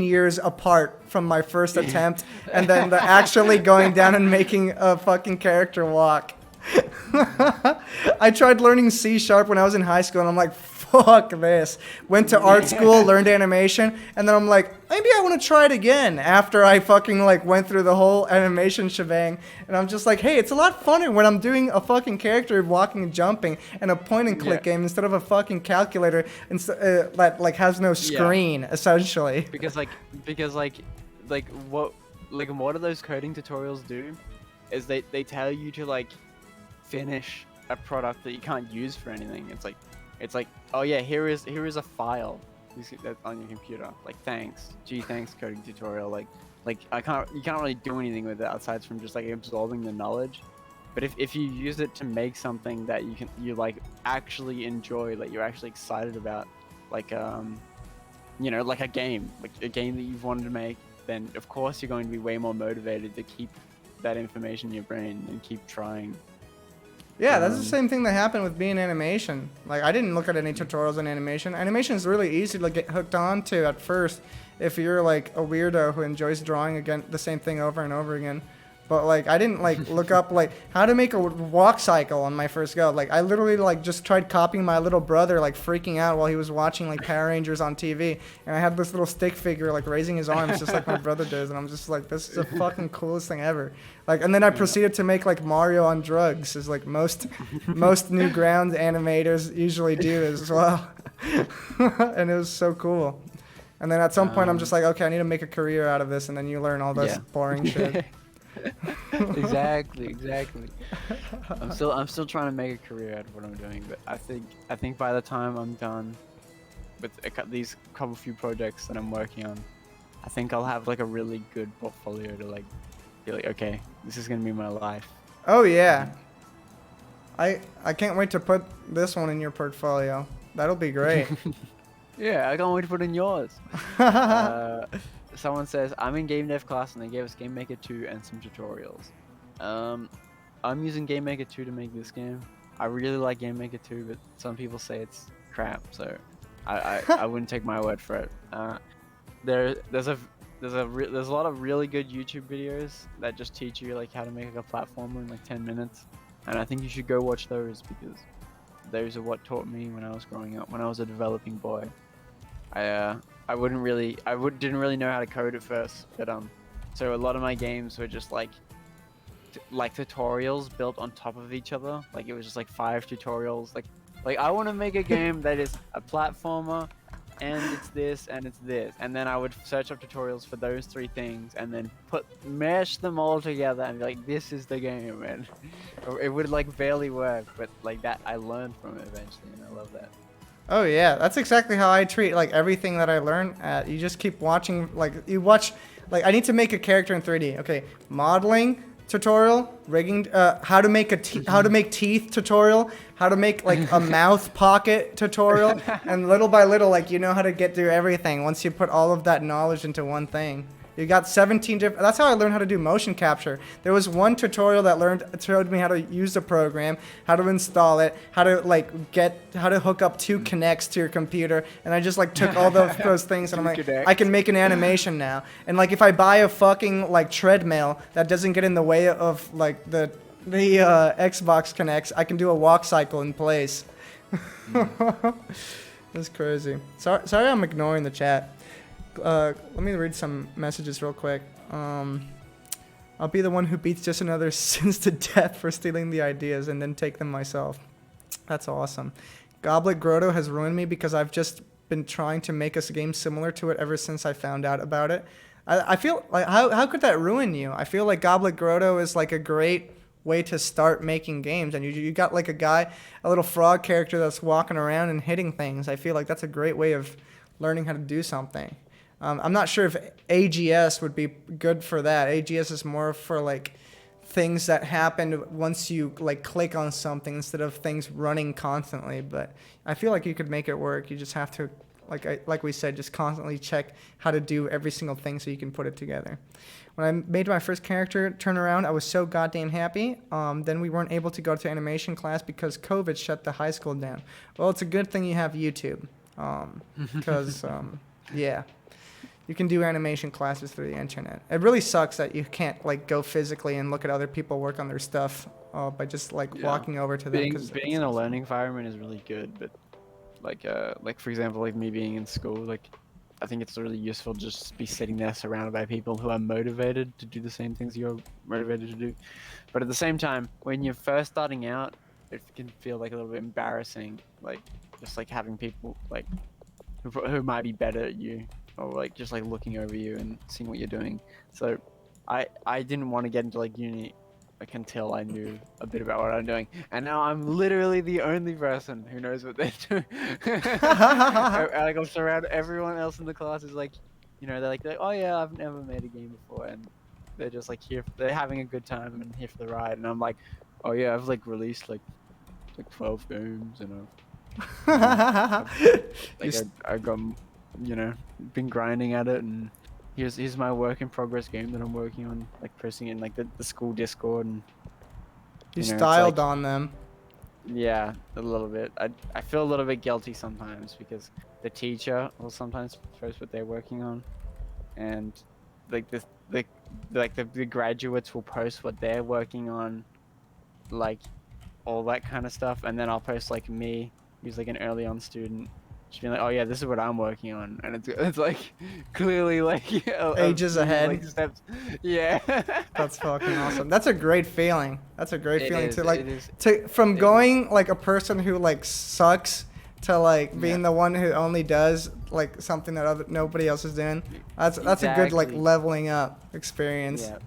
years apart from my first attempt, and then the actually going down and making a fucking character walk. I tried learning C# when I was in high school, and I'm like, fuck this. Went to art school, learned animation, and then I'm like, maybe I want to try it again after I fucking like went through the whole animation shebang. And I'm just like, hey, it's a lot funner when I'm doing a fucking character walking and jumping and a point and click game instead of a fucking calculator that like has no screen essentially. Because what do those coding tutorials do? Is they tell you to like finish a product that you can't use for anything. It's like, oh yeah, here is a file. You see that on your computer. Like thanks, thanks coding tutorial. Like you can't really do anything with it outside from just like absorbing the knowledge. But if you use it to make something that you like actually enjoy, like you're actually excited about, like like a game that you've wanted to make, then of course you're going to be way more motivated to keep that information in your brain and keep trying. Yeah, that's the same thing that happened with me in animation. Like, I didn't look at any tutorials on animation. Animation is really easy to get hooked on to at first if you're, like, a weirdo who enjoys drawing again the same thing over and over again. But, like, I didn't, like, look up, like, how to make a walk cycle on my first go. Like, I literally, like, just tried copying my little brother, like, freaking out while he was watching, like, Power Rangers on TV. And I had this little stick figure, like, raising his arms just like my brother does. And I'm just like, this is the fucking coolest thing ever. Like, and then I proceeded to make, like, Mario on drugs, as, like, most Newgrounds animators usually do as well. And it was so cool. And then at some point, I'm just like, okay, I need to make a career out of this. And then you learn all this boring shit. Exactly. I'm still trying to make a career out of what I'm doing, but I think by the time I'm done with these couple few projects that I'm working on, I think I'll have like a really good portfolio to like be like, okay, this is gonna be my life. Oh yeah. I can't wait to put this one in your portfolio. That'll be great. Yeah, I can't wait to put in yours. Someone says, I'm in game dev class and they gave us Game Maker 2 and some tutorials. I'm using Game Maker 2 to make this game. I really like Game Maker 2, but some people say it's crap, so I wouldn't take my word for it. There's a lot of really good YouTube videos that just teach you like how to make like a platformer in like 10 minutes, and I think you should go watch those because those are what taught me when I was growing up, when I was a developing boy. I didn't really know how to code at first, but so a lot of my games were just like tutorials built on top of each other. Like it was just like 5 tutorials. Like I want to make a game that is a platformer, and it's this and it's this, and then I would search up tutorials for those 3 things, and then mesh them all together and be like, this is the game, and it would like barely work, but like that I learned from it eventually, and I love that. Oh yeah, that's exactly how I treat like everything that I learn at. You just keep watching, like you watch, like I need to make a character in 3D. Okay, modeling tutorial, rigging, how to make teeth tutorial, how to make like a mouth pocket tutorial, and little by little, like you know how to get through everything once you put all of that knowledge into one thing. You got 17 different. That's how I learned how to do motion capture. There was one tutorial that showed me how to use the program, how to install it, how to hook up 2 Kinects to your computer, and I just like took all those things and I'm like, Kinects. I can make an animation now. And like if I buy a fucking like treadmill that doesn't get in the way of like the Xbox Kinects, I can do a walk cycle in place. That's crazy. Sorry, I'm ignoring the chat. Let me read some messages real quick. I'll be the one who beats just another sins to death for stealing the ideas and then take them myself. That's awesome. Goblet Grotto has ruined me because I've just been trying to make a game similar to it ever since I found out about it. I feel like, how could that ruin you? I feel like Goblet Grotto is like a great way to start making games, and you got like a little frog character that's walking around and hitting things. I feel like that's a great way of learning how to do something. I'm not sure if AGS would be good for that. AGS is more for like things that happen once you like click on something instead of things running constantly. But I feel like you could make it work. You just have to, like we said, just constantly check how to do every single thing so you can put it together. When I made my first character turn around, I was so goddamn happy. Then we weren't able to go to animation class because COVID shut the high school down. Well, it's a good thing you have YouTube, because yeah. You can do animation classes through the internet. It really sucks that you can't like go physically and look at other people work on their stuff by just like walking over to them. Being in a learning environment is really good, but like for example, like me being in school, like I think it's really useful to just be sitting there surrounded by people who are motivated to do the same things you're motivated to do. But at the same time, when you're first starting out, it can feel like a little bit embarrassing, like just like having people like who might be better at you, or like just like looking over you and seeing what you're doing. So I didn't want to get into like uni like until I knew a bit about what I'm doing, and now I'm literally the only person who knows what they're doing. Like I'm surrounded, everyone else in the class is like, you know, they're like oh yeah, I've never made a game before, and they're just like here, they're having a good time and here for the ride, and I'm like, oh yeah, I've like released like 12 games, and I've got, you know, been grinding at it, and here's my work in progress game that I'm working on, like posting in like the school Discord, and you know, styled like, on them. Yeah, a little bit. I feel a little bit guilty sometimes because the teacher will sometimes post what they're working on, and like the graduates will post what they're working on, like all that kind of stuff, and then I'll post like me, who's like an early on student, just being like, oh yeah, this is what I'm working on, and it's like clearly like ages ahead. Like, steps. Yeah. That's fucking awesome. That's a great feeling. That's a great feeling is, to like it from going like a person who like sucks to like being the one who only does like something that nobody else is doing. That's a good like leveling up experience. Yeah.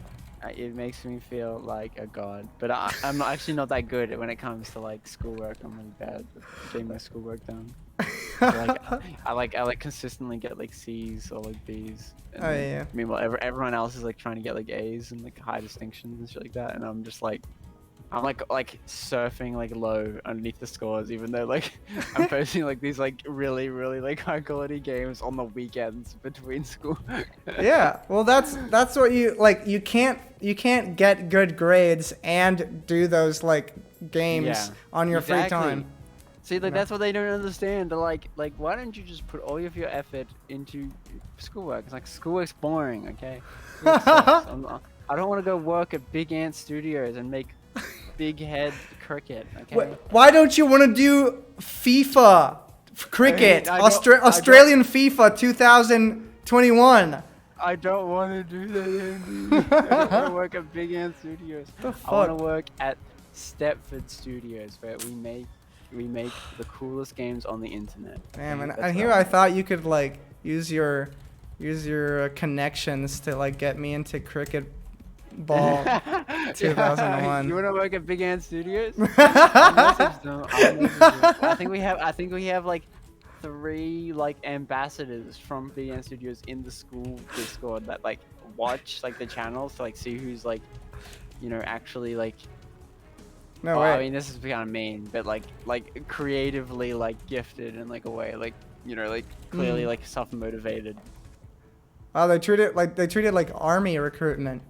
It makes me feel like a god, but I'm actually not that good when it comes to like schoolwork. I'm really bad at getting my schoolwork done. I like consistently get like C's or like B's. And Oh, then, yeah. Meanwhile, everyone else is like trying to get like A's and like high distinctions and shit like that, and I'm just like, I'm like surfing like low underneath the scores, even though like I'm posting like these like really like high quality games on the weekends between school. Yeah, well, that's what you like. You can't get good grades and do those like games Yeah, on your free exactly. time. See, like know? that's what they don't understand. They're like, why don't you just put all of your effort into schoolwork? It's like schoolwork's boring, okay? Schoolwork sucks. I don't want to go work at Big Ant Studios and make big head cricket, okay? Why don't you want to do FIFA cricket? I don't- Australian FIFA 2021. I don't want to do that, Andy. I don't want to work at Big Ant Studios. The I want fuck? to work at Stepford Studios, where we make the coolest games on the internet. Damn, okay? and That's here what I thought you could like use your connections to like get me into cricket ball. 2001. You want to work at Big Ant Studios? I'll message them. I think we have like 3 like ambassadors from Big Ant Studios in the school Discord that like watch like the channels to like see who's like, you know, actually like. No Well, way. I mean, this is kind of mean, but like creatively like gifted in like a way, like, you know, like clearly like self-motivated. Wow, they treat it like army recruitment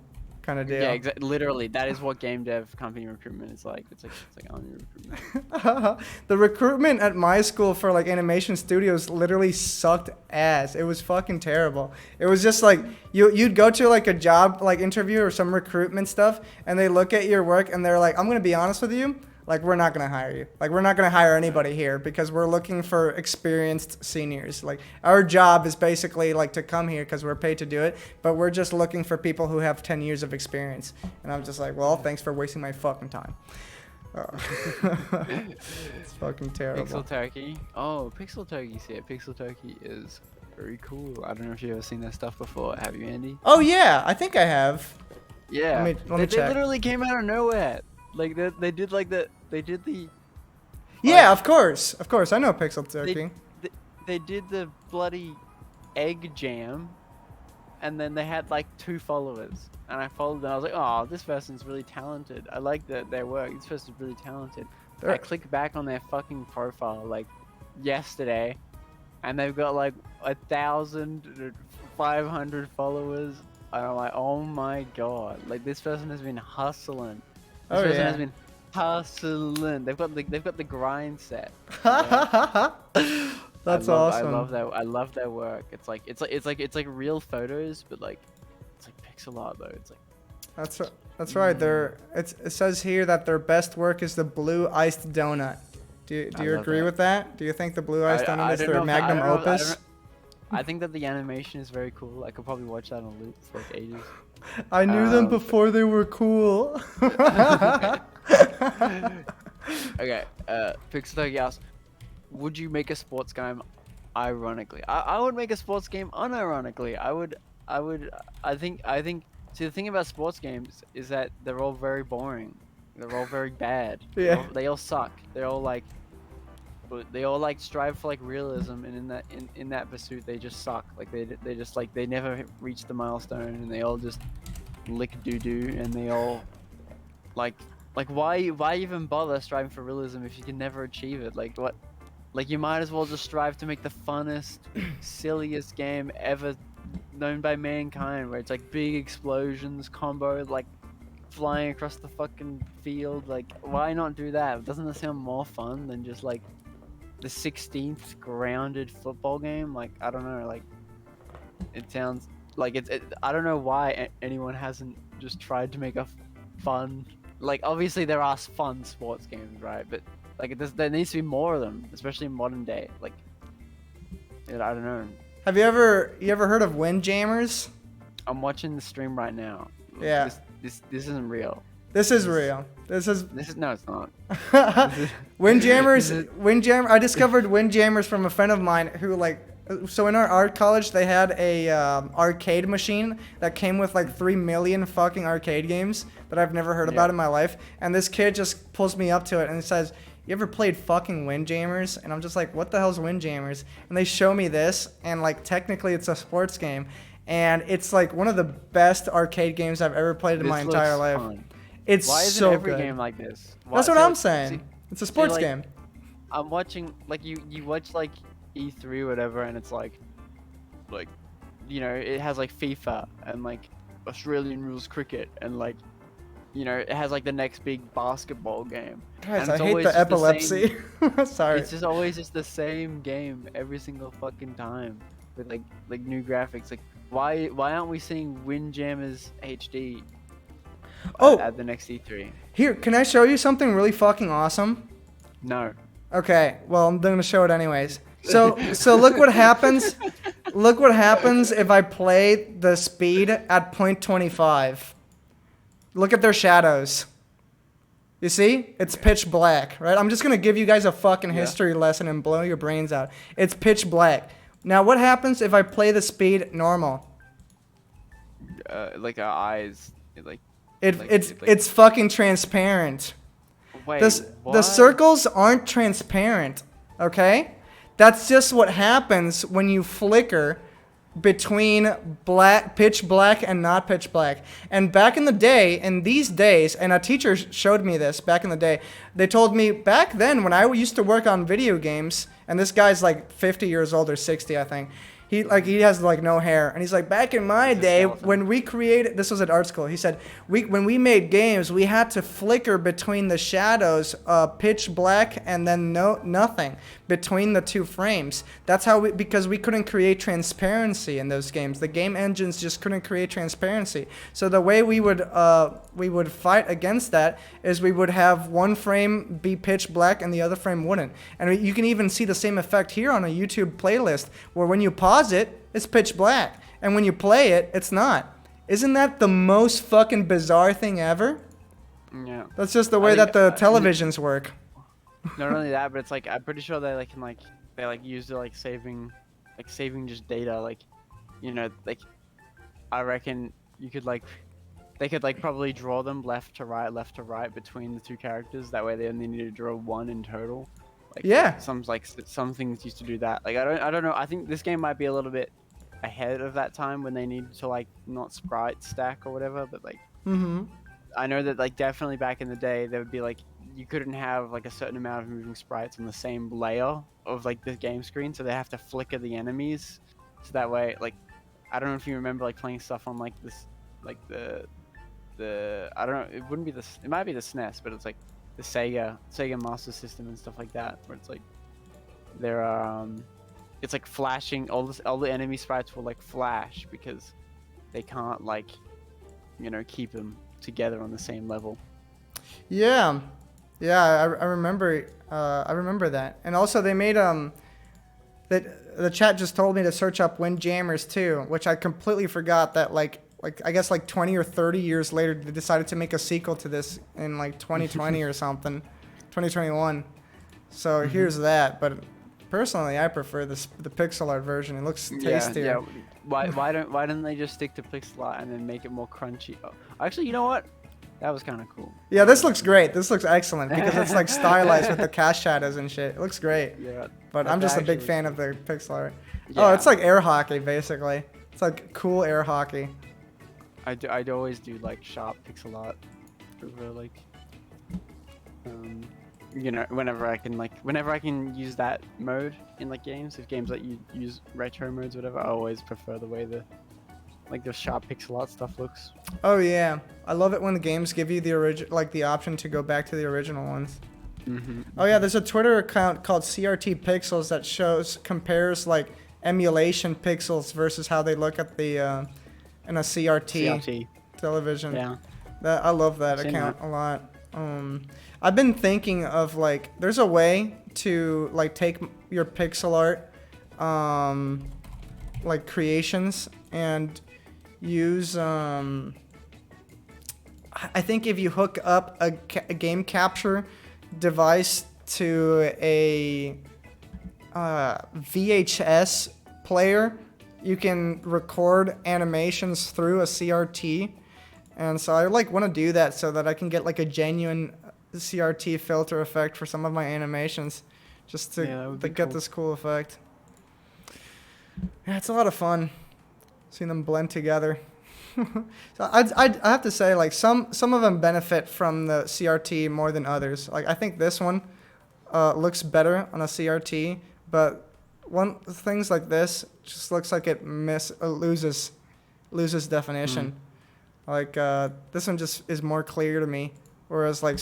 kind of deal. Yeah, literally, that is what game dev company recruitment is like. It's like army recruitment. The recruitment at my school for like animation studios literally sucked ass. It was fucking terrible. It was just like you'd go to like a job like interview or some recruitment stuff, and they look at your work and they're like, I'm gonna be honest with you, like we're not gonna hire you. Like we're not gonna hire anybody here because we're looking for experienced seniors. Like our job is basically like to come here because we're paid to do it, but we're just looking for people who have 10 years of experience. And I'm just like, well, thanks for wasting my fucking time. It's fucking terrible. Pixel Turkey. Oh, Pixel Turkey's here. Pixel Turkey is very cool. I don't know if you've ever seen their stuff before. Have you, Andy? Oh yeah, I think I have. Yeah. Let me They check. literally came out of nowhere. Like they did the Yeah, of course. I know Pixel Turkey. they did the bloody egg jam, and then they had like 2 followers, and I followed them. I was like, oh, this person's really talented. I like their work. This person's really talented. I clicked back on their fucking profile like yesterday, and they've got like 1,500 followers. And I'm like, oh my god! Like this person has been hustling. This person has been hustling. They've got the grind set. That's awesome. awesome. I love their work. It's like real photos, but like it's like pixel art though. It's like That's right. It says here that their best work is the blue iced donut. Do you love agree that. with that? Do you think the blue iced donut is don't their know if I- magnum I don't know- opus? I think that the animation is very cool. I could probably watch that on loop for like ages. I knew them but- before they were cool. Okay, Pixel Turkey asks, would you make a sports game ironically? I would make a sports game unironically. I think see, the thing about sports games is that they're all very boring. They're all very bad. Yeah. They all suck. They all like strive for like realism, and in that pursuit they just suck. Like they just like they never reach the milestone, and they all just lick doo doo, and they all like why even bother striving for realism if you can never achieve it? Like what? Like you might as well just strive to make the funnest, silliest game ever known by mankind, where it's like big explosions, combo, like flying across the fucking field. Like why not do that? Doesn't that sound more fun than just like the 16th grounded football game? Like I don't know, like it sounds like I don't know why anyone hasn't just tried to make a fun, like obviously there are fun sports games, right? But like there needs to be more of them, especially in modern day. Like I don't know. Have you ever heard of Windjammers? I'm watching the stream right now. Yeah. This isn't real. This is real. This is No, it's not. Windjammers. I discovered Windjammers from a friend of mine who like. So in our art college, they had a arcade machine that came with like 3 million fucking arcade games that I've never heard about in my life. And this kid just pulls me up to it and says, you ever played fucking Windjammers? And I'm just like, what the hell's Windjammers? And they show me this, and like technically it's a sports game, and it's like one of the best arcade games I've ever played in my entire life. Fun. It's Why isn't so every good. game like this? That's what I'm saying. It's a sports like, game. I'm watching like you watch like E3 or whatever, and it's like you know, it has like FIFA and like Australian rules cricket, and like, you know, it has like the next big basketball game. Guys, And I it's hate always the just the epilepsy. Sorry. It's just always just the same game every single fucking time with like new graphics. Like why aren't we seeing Windjammers HD Oh, at the next E3? here, can I show you something really fucking awesome? No. Okay, well, I'm gonna show it anyways. So look what happens. Look what happens if I play the speed at 0.25. Look at their shadows. You see? It's pitch black, right? I'm just gonna give you guys a fucking history lesson and blow your brains out. It's pitch black. Now, what happens if I play the speed normal? Like our eyes, like. It's fucking transparent. Wait, The what? circles aren't transparent, okay? That's just what happens when you flicker between pitch black and not pitch black. And back in the day, in these days, and a teacher showed me this back in the day, they told me back then when I used to work on video games, and this guy's like 50 years old or 60, I think. He has like no hair, and he's like, back in my day when we created, this was at art school, he said, when we made games, we had to flicker between the shadows, pitch black and then nothing between the two frames. That's how because we couldn't create transparency in those games. The game engines just couldn't create transparency. So the way we would fight against that is we would have one frame be pitch black and the other frame wouldn't. And you can even see the same effect here on a YouTube playlist where when you pause it, it's pitch black. And when you play it, it's not. Isn't that the most fucking bizarre thing ever? Yeah. That's just the way that the televisions work. Not only that, but it's like I'm pretty sure they use it like saving just data, like, you know, like I reckon you could they could probably draw them left to right between the two characters. That way they only need to draw one in total. Like, Yeah. Some things used to do that. Like I don't know. I think this game might be a little bit ahead of that time when they need to like not sprite stack or whatever, but like I know that like definitely back in the day there would be like you couldn't have like a certain amount of moving sprites on the same layer of like the game screen, so they have to flicker the enemies, so that way like I don't know if you remember like playing stuff on like this like the I don't know, it wouldn't be it might be the SNES, but it's like the Sega Master System and stuff like that, where it's like there are it's like flashing, all the enemy sprites will like flash because they can't like, you know, keep them together on the same level. Yeah, I remember. I remember that. And also they made that the chat just told me to search up Windjammers 2, which I completely forgot that like I guess like 20 or 30 years later they decided to make a sequel to this in like 2020 or something, 2021. So here's that. But personally, I prefer the pixel art version. It looks tastier. Yeah. Why don't they just stick to pixel art and then make it more crunchy? Oh, actually, you know what? That was kind of cool. Yeah, this looks great. This looks excellent because it's like stylized with the cast shadows and shit. It looks great. Yeah. But I'm just a big fan of the pixel art. Yeah. Oh, it's like air hockey basically. It's like cool air hockey. I'd always do like sharp pixel art over like you know, whenever I can use that mode in like games, if games that you use retro modes or whatever, I always prefer the way the sharp pixel art stuff looks. Oh yeah, I love it when the games give you the option to go back to the original ones. Oh yeah, there's a Twitter account called CRT Pixels that compares like emulation pixels versus how they look at the in a CRT television. Yeah. I love that account a lot. I've been thinking of like there's a way to like take your pixel art like creations and use I think if you hook up a game capture device to a VHS player, you can record animations through a CRT. And so I like want to do that so that I can get like a genuine CRT filter effect for some of my animations, just Yeah, that to would be get cool. this cool effect. Yeah, it's a lot of fun seeing them blend together. So I have to say, like, some of them benefit from the CRT more than others. Like, I think this one looks better on a CRT, but things like this just looks like it loses definition. Like, this one just is more clear to me, whereas like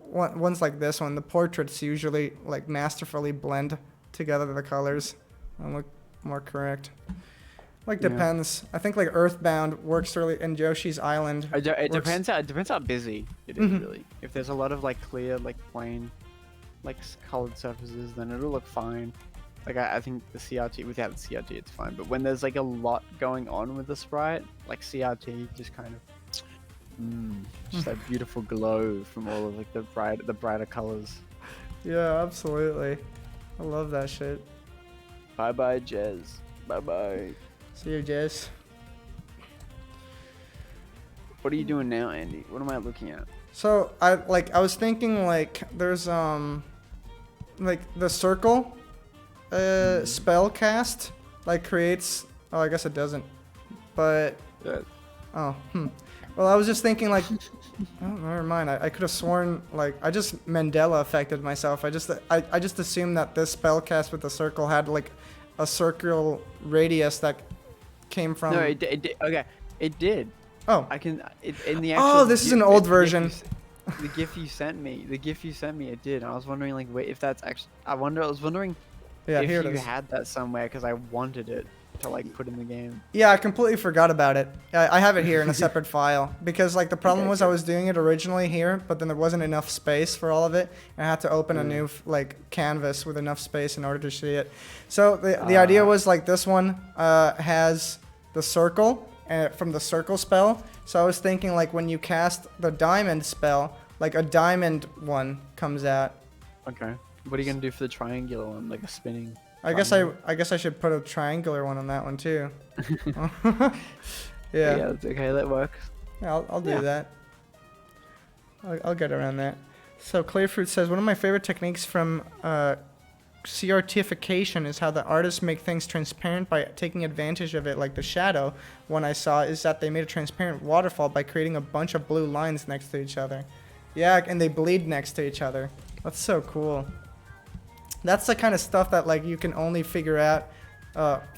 ones like this one, the portraits usually like masterfully blend together the colors and look more correct. Like, Yeah. depends. I think like Earthbound works really, and Yoshi's Island. It works- depends how busy it is Mhm. really. If there's a lot of like clear, like plain, like colored surfaces, then it'll look fine. Like I think the CRT, without the CRT, it's fine. But when there's like a lot going on with the sprite, like CRT just kind of, just that beautiful glow from all of like the brighter colors. Yeah, absolutely. I love that shit. Bye bye, Jez. Bye bye. See you, Jess. What are you doing now, Andy? What am I looking at? So I was thinking like there's like the circle spell cast like creates, oh, I guess it doesn't, but Yeah. oh well, I was just thinking like oh, never mind. I could have sworn like I just Mandela affected myself. I just assumed that this spell cast with the circle had like a circle radius that came from. No, it did. Okay, it did. Oh. I can. In the Oh, actual. this is GIF an old the GIF version. you the GIF you sent me. The GIF you sent me. It did. I was wondering like, wait, if that's actually. I was wondering Yeah, if here you it is. had that somewhere because I wanted it to like put in the game. Yeah, I completely forgot about it. I have it here in a separate file because like the problem Okay, was I was doing it originally here, but then there wasn't enough space for all of it, and I had to open a new like canvas with enough space in order to see it. So the idea was like this one has the circle from the circle spell. So I was thinking like when you cast the diamond spell, like a diamond one comes out. Okay. What are you gonna do for the triangular one, like a spinning? I guess I should put a triangular one on that one too. Yeah. Yeah, that's okay. That works. Yeah, I'll do Yeah. that. I'll get around that. So Clayfruit says, one of my favorite techniques from CRTification is how the artists make things transparent by taking advantage of it. Like the shadow one I saw is that they made a transparent waterfall by creating a bunch of blue lines next to each other. Yeah, and they bleed next to each other. That's so cool. That's the kind of stuff that like you can only figure out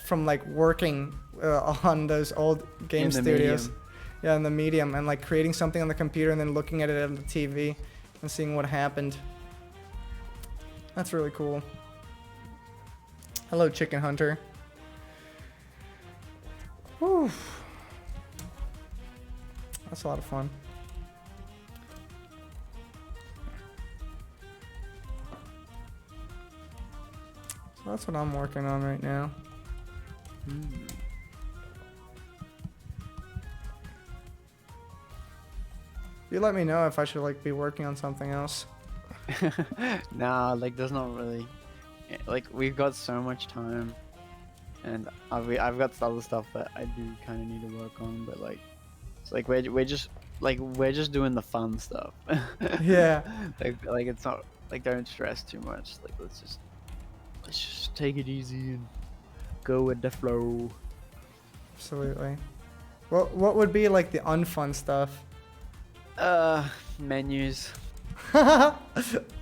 from like working on those old game In the studios. medium. Yeah, in the medium, and like creating something on the computer and then looking at it on the TV and seeing what happened. That's really cool. Hello, Chicken Hunter. Whew. That's a lot of fun. So that's what I'm working on right now. You let me know if I should like be working on something else. Nah, like there's not really. Like we've got so much time, and I've got other stuff that I do kind of need to work on, but like, it's like we're just doing the fun stuff. Yeah. Like it's not like don't stress too much. Like let's just take it easy and go with the flow. Absolutely. What would be like the unfun stuff? Menus. I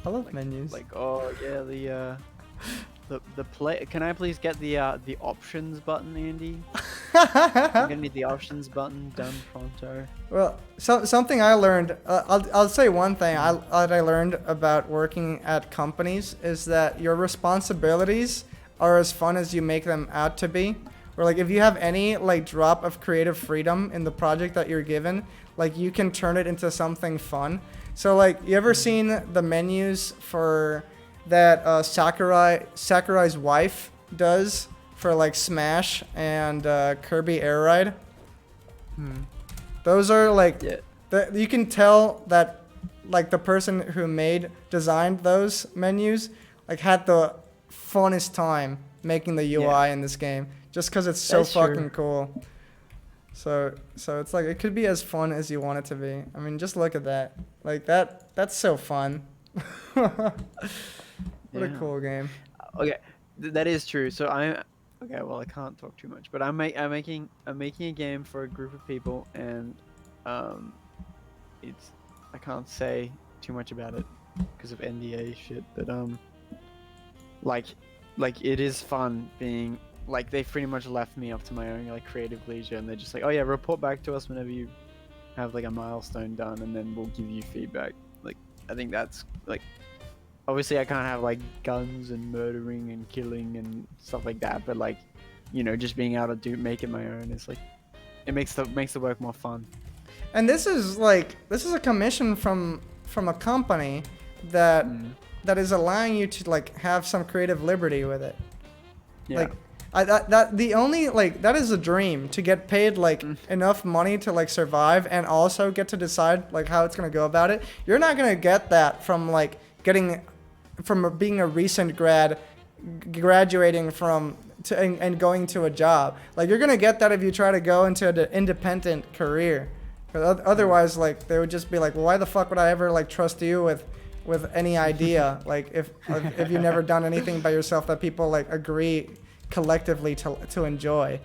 love menus. Like oh yeah, the play. Can I please get the options button, Andy? I'm gonna need the options button done pronto. Well, something I learned. I'll say one thing that I learned about working at companies is that your responsibilities are as fun as you make them out to be. Or like if you have any like drop of creative freedom in the project that you're given, like you can turn it into something fun. So like you ever seen the menus for that Sakurai's wife does for like Smash and Kirby Air Ride? Those are like Yeah. you can tell that like the person who designed those menus like had the funnest time making the UI in this game just because it's so That's true. fucking cool. So it's like it could be as fun as you want it to be. I mean, just look at that. Like that's so fun. What a Yeah. cool game. Okay, that is true. So I'm okay. Well, I can't talk too much, but I'm making a game for a group of people, and um, it's I can't say too much about it because of NDA shit. But like it is fun being like they pretty much left me up to my own like creative leisure, and they're just like, oh yeah, report back to us whenever you have like a milestone done, and then we'll give you feedback. Like I think that's like. Obviously, I can't have like guns and murdering and killing and stuff like that, but like, you know, just being able to make it my own is like, it makes the work more fun. And this is a commission from a company that that is allowing you to like have some creative liberty with it. Yeah. Like the only like that is a dream to get paid like enough money to like survive and also get to decide like how it's gonna go about it. You're not gonna get that from like from being a recent graduating from and going to a job. Like you're gonna get that if you try to go into an independent career. Otherwise, like they would just be like, well, why the fuck would I ever like trust you with any idea? Like if you've never done anything by yourself that people like agree collectively to enjoy,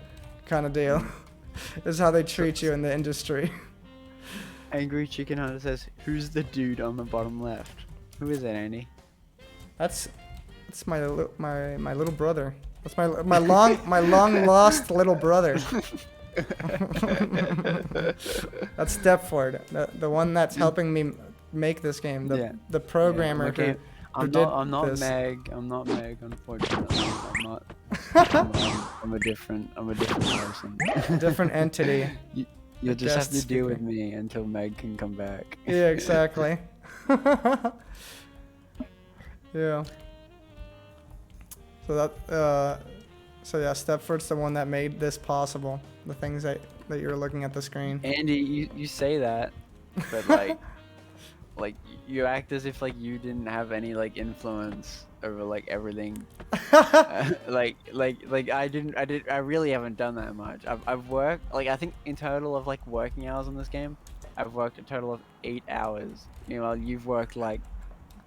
kind of deal. This is how they treat you in the industry. Angry Chicken Hunter says, "Who's the dude on the bottom left? Who is that, Andy?" That's my little brother. That's my long lost little brother. That's Stepford, the one that's helping me make this game. The programmer okay. who I'm not this. Meg. I'm not Meg, unfortunately. I'm not. I'm a different person. Different entity. You'll just have to Guest deal speaker. with me until Meg can come back. Yeah, exactly. Yeah. So Stepford's the one that made this possible. The things that you're looking at the screen. Andy, you say that, but like, you act as if like you didn't have any like influence over like everything. Like I really haven't done that much. I've worked like I think in total of like working hours on this game, I've worked a total of 8 hours. Meanwhile, you've worked like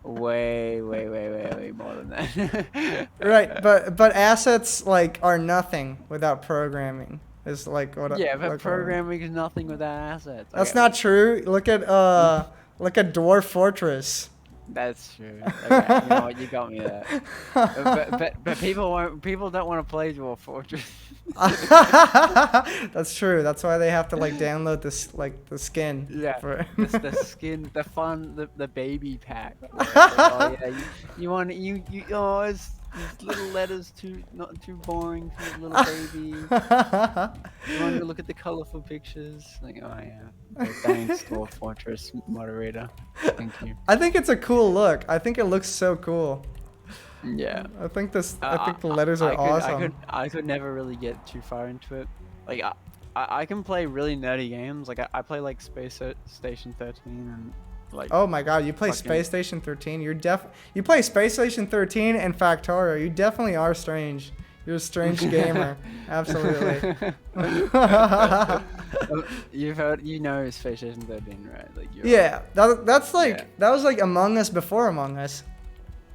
way more than that. Right, but assets like are nothing without programming. Is like what. Yeah, but like programming is nothing without assets. That's Okay. not true. Look at Dwarf Fortress. That's true. Okay, you know what? You got me there. But people don't want to play Dwarf Fortress. That's true. That's why they have to like download this like the skin. Yeah. For the skin, the fun, the baby pack. Like, oh yeah, you want oh it's little letters not too boring for a little baby. You want to look at the colorful pictures. Like oh yeah. Okay, thanks, Dwarf Fortress moderator. Thank you. I think it's a cool look. I think it looks so cool. Yeah. I think the letters are awesome. I could never really get too far into it. Like I can play really nerdy games. Like I play like Space Station 13 and like. Oh my god, you play Space Station 13? You play Space Station 13 and Factorio. You definitely are strange. You're a strange gamer. Absolutely. You know Space Station 13, right? Like yeah, that's like that was like Among Us before Among Us.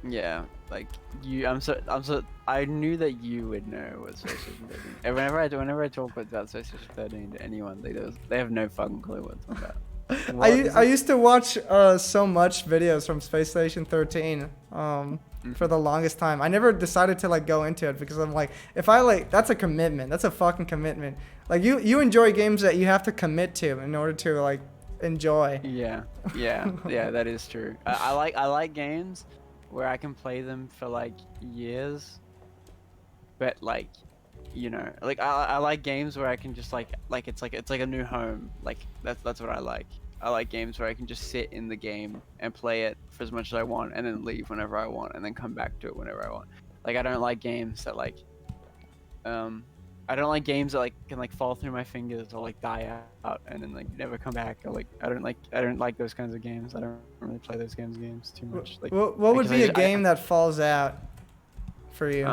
Yeah, like I knew that you would know what Space Station 13. And whenever I talk about Space Station 13 to anyone, they have no fucking clue what I'm about. I used to watch so much videos from Space Station 13 for the longest time. I never decided to like go into it because I'm like, if I like, that's a commitment. That's a fucking commitment. Like you enjoy games that you have to commit to in order to like enjoy. Yeah, that is true. I like games where I can play them for like years, but like, you know, like I like games where I can just like it's like a new home. Like that's what I like. I like games where I can just sit in the game and play it for as much as I want, and then leave whenever I want, and then come back to it whenever I want. Like I don't like games that like, I don't like games that like can like fall through my fingers or like die out and then like never come back. Or like I don't like those kinds of games. I don't really play those kinds of games too much. Like what would be a game that falls out for you?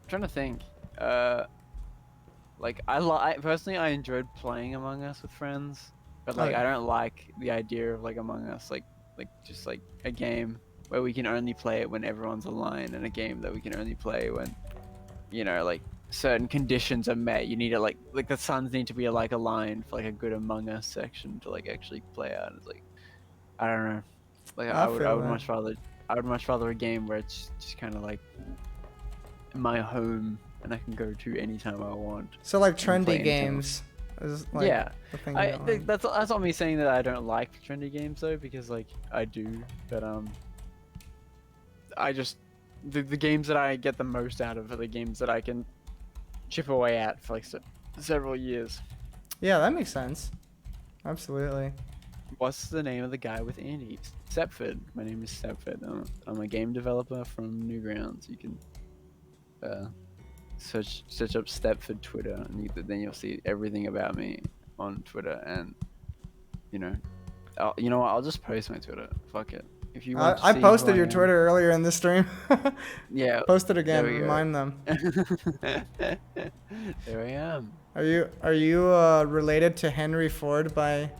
Trying to think. like personally I enjoyed playing Among Us with friends, but like Oh, I yeah. don't like the idea of like Among Us like just like a game where we can only play it when everyone's online, and a game that we can only play when, you know, like certain conditions are met. You need to like the suns need to be like aligned for like a good Among Us section to like actually play out. It's like, I don't know. Like I I feel would that. much rather a game where it's just kind of like my home and I can go to anytime I want So like and play trendy anytime. games is like Yeah, the thing I going think on. that's not me saying that I don't like trendy games though, because like I do, but I just the games that I get the most out of are the games that I can chip away at for like several years. Yeah, that makes sense. Absolutely. What's the name of the guy with Andy? Stepford. My name is Stepford. I'm a game developer from Newgrounds. You can search up Stepford Twitter, and then you'll see everything about me on Twitter. And you know, you know what? I'll just post my Twitter. Fuck it. If you want to I see who posted I your am, Twitter earlier in this stream. yeah, Post it there again. we go. Remind them. There I am. Are you related to Henry Ford by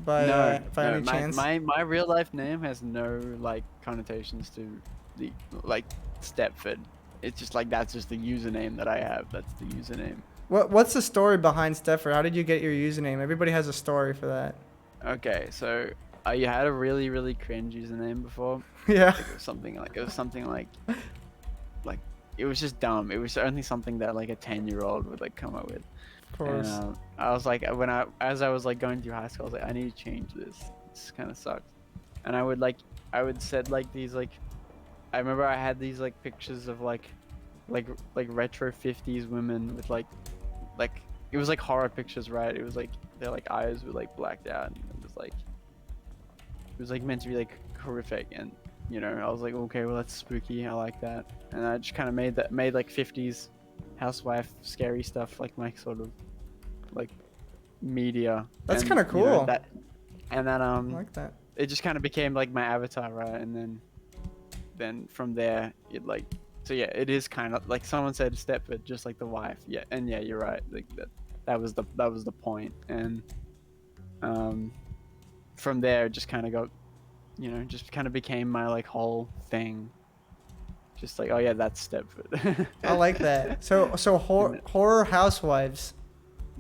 No, any no, chance? my real life name has no like connotations to the like Stepford. It's just like that's just the username that I have. That's the username. What's the story behind Stepford? How did you get your username? Everybody has a story for that. Okay, so I had a really cringe username before. Yeah. Like it was something like it was just dumb. It was only something that like a 10-year-old would like come up with. Of And course. I was like, as I was like going through high school, I was like, I need to change this. This kind of sucks. And I would set like these like, I remember I had these like pictures of like retro 50s women with like it was like horror pictures, right? It was like their like eyes were like blacked out, and it was like meant to be like horrific. And you know, I was like, okay, well that's spooky. I like that. And I just kind of made like 50s housewife scary stuff like my sort of like media. That's And, kind of you know, cool. and then I like that. it just kind of became like my avatar, right? And then from there it like, so yeah, it is kind of like someone said Stepford, just like the wife. Yeah, and yeah, you're right. Like that was the point. And from there it just kind of got, you know, just kind of became my like whole thing. Just like, oh yeah, that's Stepford. I like that. So And horror housewives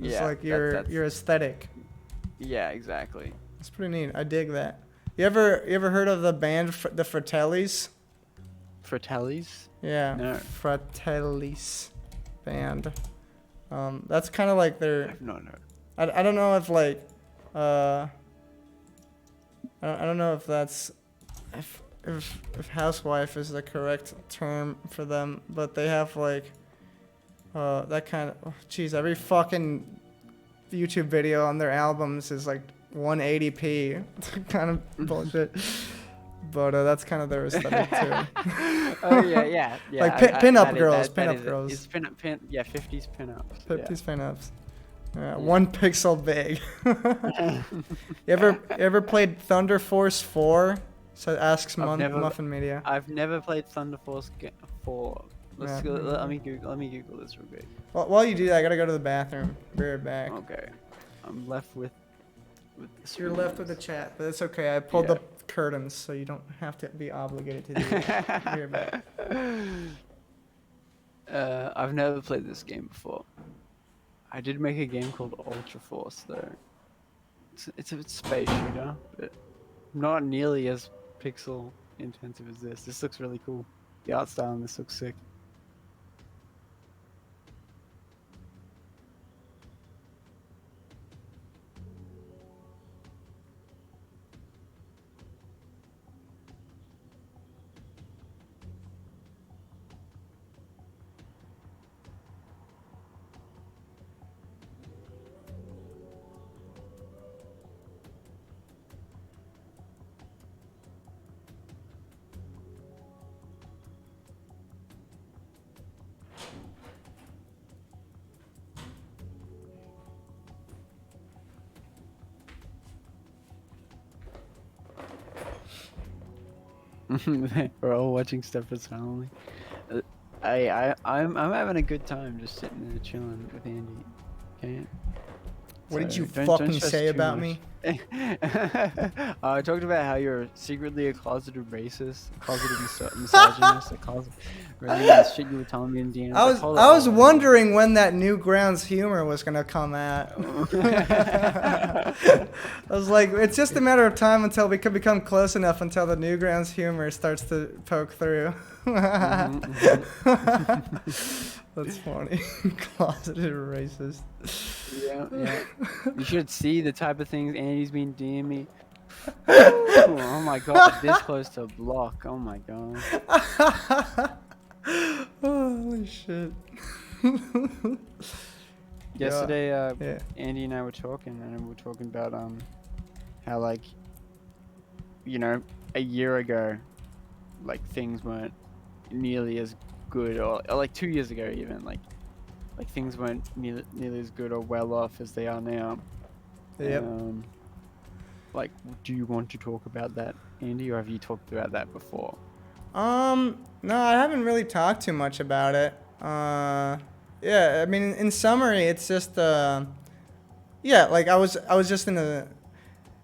is yeah, like that's your aesthetic. yeah, exactly. It's pretty neat. I dig that. You ever heard of the band the Fratellis? Fratellis? Yeah, No. Fratellis band. That's kind of like their. I've not heard. I don't know if like I don't know if that's if housewife is the correct term for them, but they have like that kind of geez, every fucking YouTube video on their albums is like 180p. It's kind of bullshit. But that's kind of their aesthetic too. Oh yeah. Like pin-up girls, pin-up girls. It's yeah, 50s pin-ups. 50s pinups. Yeah. 1 pixel big. You ever played Thunder Force 4? So asks Muffin Media. I've never played Thunder Force 4. Yeah. Let me Google this real quick. Well, while you do that, I gotta go to the bathroom. Be right back. Okay. I'm left with the You're screens. left with the chat, but it's okay. I pulled Yeah. the curtains, so you don't have to be obligated to do it. Be right back. I've never played this game before. I did make a game called Ultra Force though. It's a space shooter, but not nearly as pixel intensive as this. This looks really cool. The art style on this looks sick. We're all watching Stepford's family. I'm having a good time just sitting there chilling with Andy. Okay. What did So you don't fucking stress say too about much. me? I talked about how you're secretly a closeted racist, a closeted misogynist, a closeted really the shit you were telling me in DMs. I was wondering when that Newgrounds humor was gonna come at. I was like, it's just a matter of time until we could become close enough until the Newgrounds humor starts to poke through. That's funny. Closeted racist. Yeah, yeah. You should see the type of things Andy's been DMing me. Oh my god, this close to a block. Oh my god. Holy shit. Yesterday, yeah. Andy and I were talking, and we were talking about how like, you know, a year ago, like things weren't nearly as good, or like 2 years ago even, like things weren't nearly as good or well off as they are now. Yep. Like, do you want to talk about that, Andy, or have you talked about that before? No, I haven't really talked too much about it. Yeah, I mean, in summary, it's just, yeah, like I was just in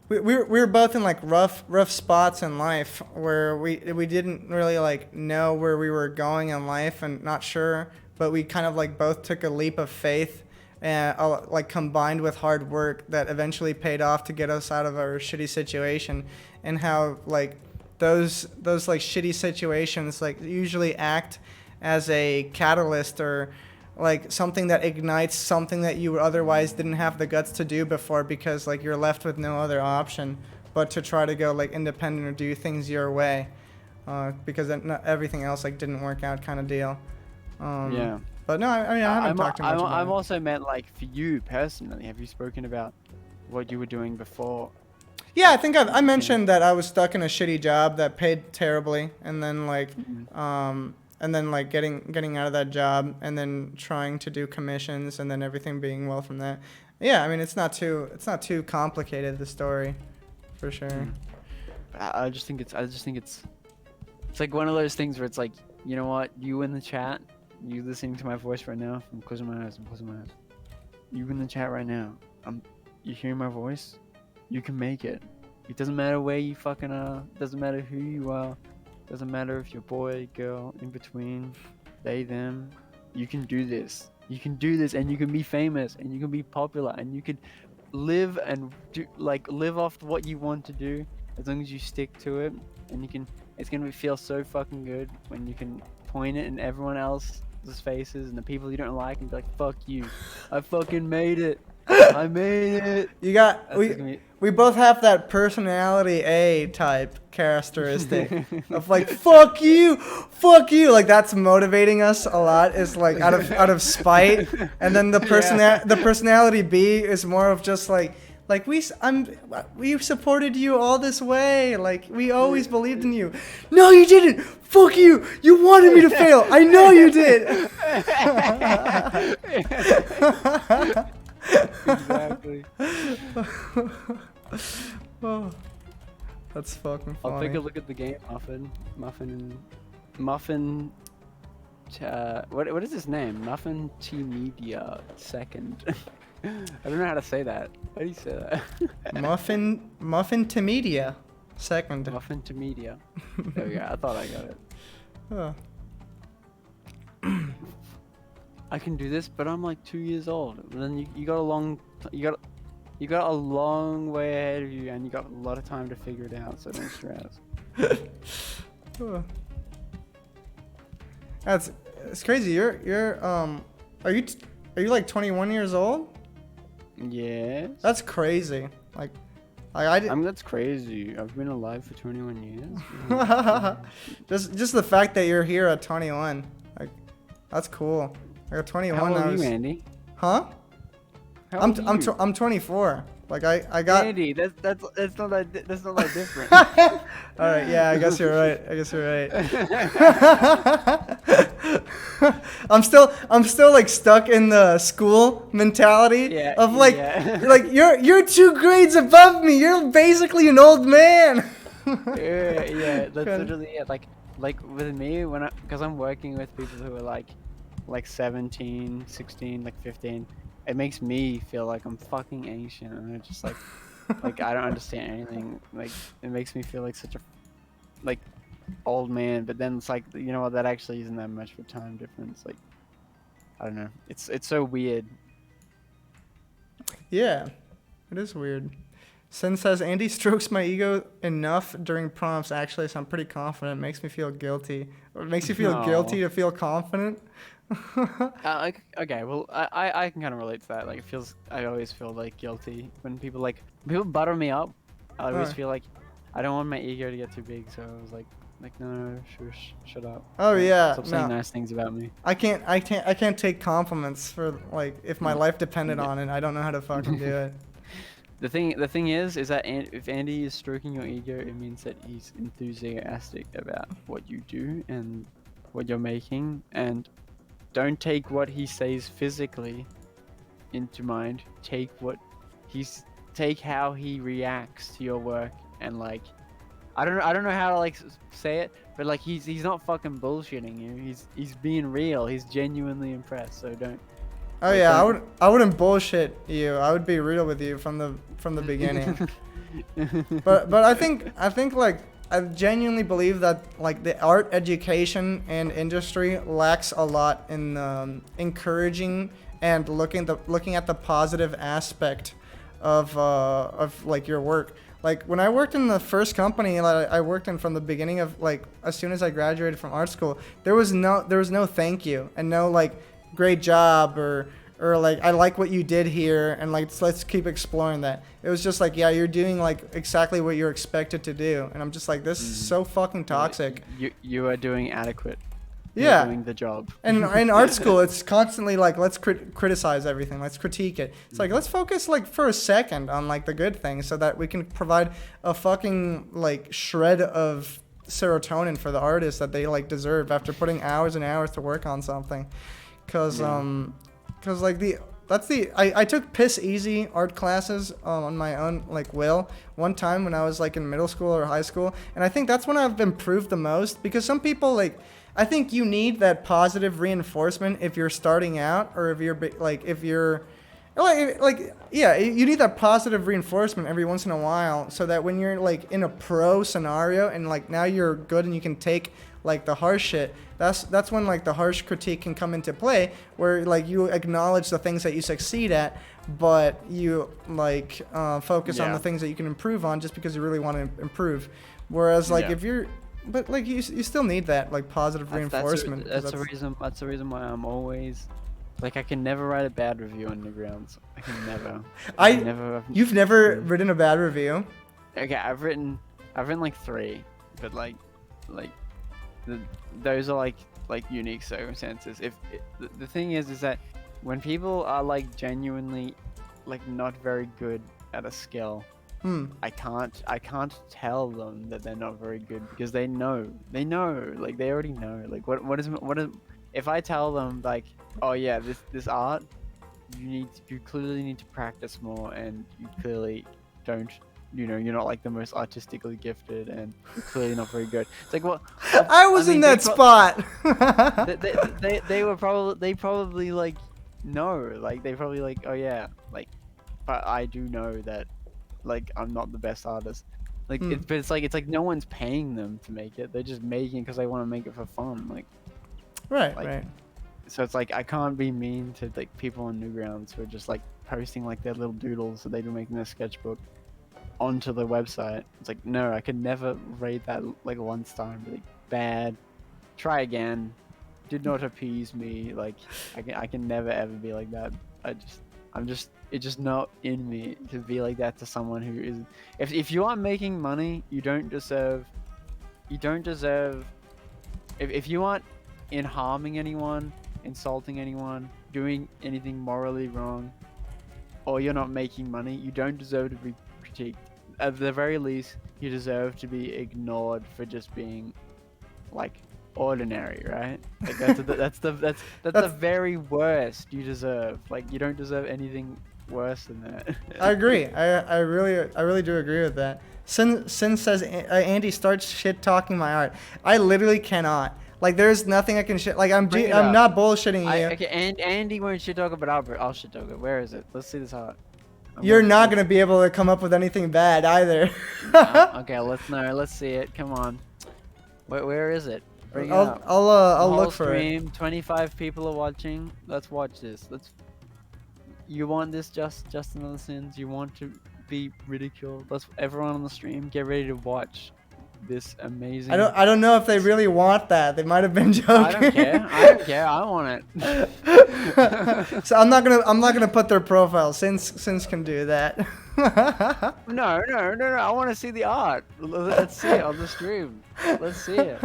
we were both in like rough spots in life where we didn't really like know where we were going in life and not sure, but we kind of like both took a leap of faith and like combined with hard work that eventually paid off to get us out of our shitty situation, and how like those like shitty situations like usually act as a catalyst or like something that ignites something that you otherwise didn't have the guts to do before, because like you're left with no other option but to try to go like independent or do things your way, because not everything else like didn't work out kind of deal. Yeah. But no, I mean, I haven't talked too much about I'm it. also meant like for you personally. Have you spoken about what you were doing before? Yeah, I think I mentioned that I was stuck in a shitty job that paid terribly, and then like getting out of that job, and then trying to do commissions, and then everything being well from that. Yeah, I mean, it's not too complicated, the story, for sure. I just think it's like one of those things where it's like, you know what, you in the chat, you listening to my voice right now, I'm closing my eyes, you in the chat right now, you hearing my voice, you can make it. It doesn't matter where you fucking are, doesn't matter who you are, doesn't matter if you're boy, girl, in between, they, them, you can do this. You can do this, and you can be famous, and you can be popular, and you can live and live off what you want to do, as long as you stick to it. And it's gonna feel so fucking good when you can point it in everyone else's faces and the people you don't like and be like, fuck you, I fucking made it. I made it. You got That's we both have that personality A type characteristic of like fuck you, like that's motivating us a lot, is like out of spite, and then the personality B is more of just like we supported you all this way, like we always believed in you. No, you didn't. Fuck you. You wanted me to fail. I know you did. Exactly. Oh, that's fucking funny. I'll take a look at the game, Muffin. What is his name? Muffin T Media second. I don't know how to say that. How do you say that? Muffin to Media second. Muffin to Media. There we go. I thought I got it. Oh. I can do this, but I'm like 2 years old. And then you got a long way ahead of you, and you got a lot of time to figure it out. So don't stress. Oh. It's crazy. You're are you like 21 years old? Yes. That's crazy. Like That's crazy. I've been alive for 21 years. just the fact that you're here at 21, like that's cool. Like at 21, How old are you, Andy? Huh? How old are you? I'm 24. Like I got. Andy, that's not that different. All right, yeah, I guess you're right. I'm still like stuck in the school mentality of like like you're 2 grades above me. You're basically an old man. yeah, that's literally it. Like like with me because I'm working with people who are like 17, 16, like 15. It makes me feel like I'm fucking ancient, and it's just like I don't understand anything. Like it makes me feel like such a like old man. But then it's like, you know what? That actually isn't that much of a time difference. Like I don't know. It's so weird. Yeah, it is weird. Sin says Andy strokes my ego enough during prompts. Actually, so I'm pretty confident. It makes me feel guilty. Or it makes you feel guilty to feel confident. Okay, well, I can kind of relate to that. Like, it feels, I always feel like guilty when people butter me up. I always Oh. feel like I don't want my ego to get too big, so I was like no, shush, shut up. Oh yeah, Stop saying no. nice things about me. I can't take compliments for like if my life depended on it. I don't know how to fucking do it. The thing is that if Andy is stroking your ego, it means that he's enthusiastic about what you do and what you're making, and don't take what he says physically into mind. Take how he reacts to your work, and like I don't know how to like say it, but like he's not fucking bullshitting you. He's being real. He's genuinely impressed. So don't. Oh like, yeah, don't- I wouldn't bullshit you. I would be real with you from the beginning. but I think like I genuinely believe that like the art education and industry lacks a lot in encouraging and looking at the positive aspect of like your work. Like when I worked in the first company that I worked in from the beginning of like as soon as I graduated from art school, there was no thank you and no like great job or like I like what you did here and like let's keep exploring that. It was just like, yeah, you're doing like exactly what you're expected to do, and I'm just like, this is so fucking toxic. You are doing adequate. Yeah. You're doing the job. And in art school, it's constantly like, let's criticize everything. Let's critique it. It's like, let's focus like for a second on like the good things so that we can provide a fucking like shred of serotonin for the artists that they like deserve after putting hours and hours to work on something. Cause like I took piss easy art classes on my own like will one time when I was like in middle school or high school, and I think that's when I've improved the most, because some people like, I think you need that positive reinforcement if you're starting out, or if you're yeah, you need that positive reinforcement every once in a while, so that when you're like in a pro scenario and like now you're good and you can take like the harsh shit, that's when like the harsh critique can come into play, where like you acknowledge the things that you succeed at, but you like focus on the things that you can improve on just because you really want to improve. Whereas like if you're, but like you still need that like positive reinforcement. That's the reason why I'm always like, I can never write a bad review on Newgrounds. I can never. You've never written a bad review? Okay, I've written like 3, but like those are like unique circumstances. The thing is that when people are like genuinely like not very good at a skill, I can't tell them that they're not very good, because they know, like they already know. Like what is if I tell them like, oh yeah, this art, you clearly need to practice more, and you clearly don't, you're not like the most artistically gifted, and you're clearly not very good. It's like, what? I was in that spot. they probably like know, like they probably like, oh yeah, like, but I do know that like I'm not the best artist. Like but it's like no one's paying them to make it. They're just making it because they want to make it for fun. Like right. So it's like I can't be mean to like people on Newgrounds who are just like posting like their little doodles that they've been making their sketchbook onto the website. It's like, no, I could never rate that like once time. Like, bad. Try again. Did not appease me. Like I can never ever be like that. It's just not in me to be like that to someone who is. If you aren't making money, you don't deserve. If you aren't in harming anyone, insulting anyone, doing anything morally wrong, or you're not making money, you don't deserve to be critiqued. At the very least, you deserve to be ignored for just being like ordinary, right? Like that's the very worst you deserve. Like, you don't deserve anything worse than that. I agree. I really do agree with that. Sin says Andy starts shit talking my art. I literally cannot. Like there's nothing I can shit. Like I'm Bring it I'm up. not bullshitting you. Okay, and Andy won't shit talk about Albert. I'll shit talk it. Where is it? Let's see this art. You're not gonna be able to come up with anything bad either. Okay, let's see it. Come on. Where is it? Bring it I'll up. I'll Whole look for stream, 25 people are watching. Let's watch this. You want this just another sins? You want to be ridiculed? Let's everyone on the stream get ready to watch this amazing. it. I don't know if they really want that. They might have been joking. I don't care. I don't care. I want it. So I'm not gonna put their profile. Sins can do that. No. I want to see the art. Let's see it on the stream. Let's see it.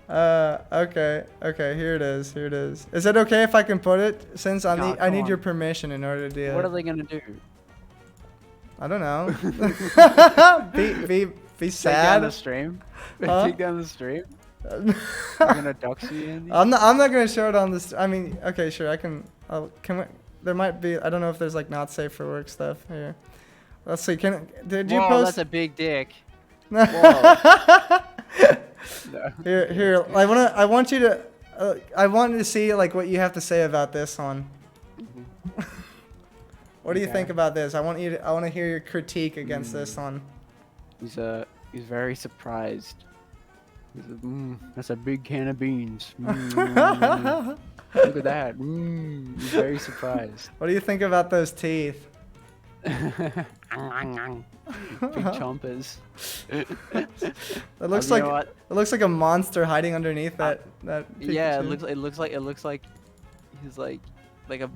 Okay. Here it is. Is it okay if I can put it? Since I No, need come your on. permission in order to do it. What are they gonna do? I don't know. be Take down sad. the stream. Huh? Take down the stream. They're gonna dox you, Andy. I'm not gonna show it on this. I mean, okay, sure. I can. Can we? There might be. I don't know if there's like not safe for work stuff here. Let's see. Did you Whoa, post? that's a big dick. No. Here. I want you to. I want to see like what you have to say about this one. What do you Okay. think about this? I want to hear your critique against this one. He's very surprised. That's a big can of beans. Look at that. He's very surprised. What do you think about those teeth? Big chompers. It looks like You know what? it looks like a monster hiding underneath that Yeah, Pikachu. it looks like he's like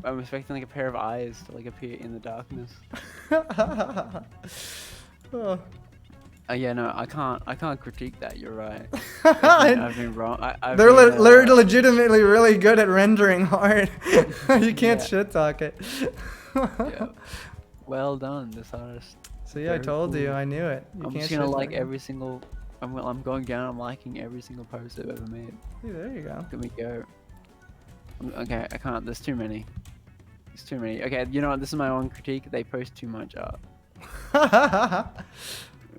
I'm expecting like a pair of eyes to like appear in the darkness. Oh. Yeah, no, I can't critique that. You're right. I've been wrong. They're legitimately really good at rendering art. You can't Yeah. shit talk it. Yeah. Well done, this artist. See, I Very told you, cool. I knew it. You I'm can't just gonna shit like talk it. every single. I'm going down. I'm liking every single post I've ever made. Hey, there you go. Let me go. Okay, I can't. There's too many. There's too many. Okay, you know what? This is my own critique. They post too much art.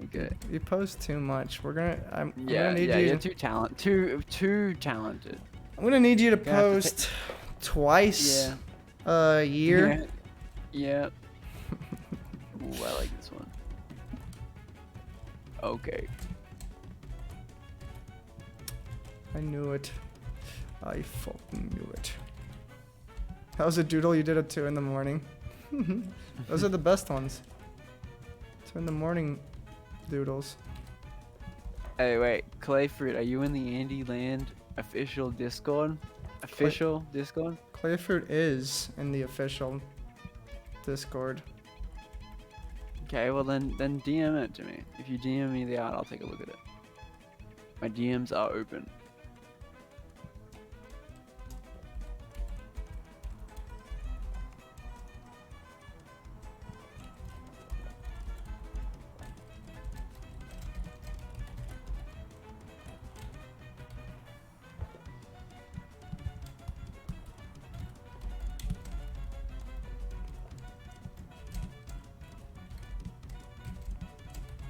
Okay. You post too much. I'm Yeah, gonna need yeah, you. you're too talented. I'm gonna need you to Gonna have to post twice Yeah. a year. Yeah. Ooh, I like this one. Okay. I knew it. I fucking knew it. That was a doodle you did at 2 in the morning. Those are the best ones. 2 in the morning doodles. Hey, wait, Clayfruit, are you in the Andyland official Discord? Official Discord? Clayfruit is in the official Discord. Okay, well then DM it to me. If you DM me the art, I'll take a look at it. My DMs are open.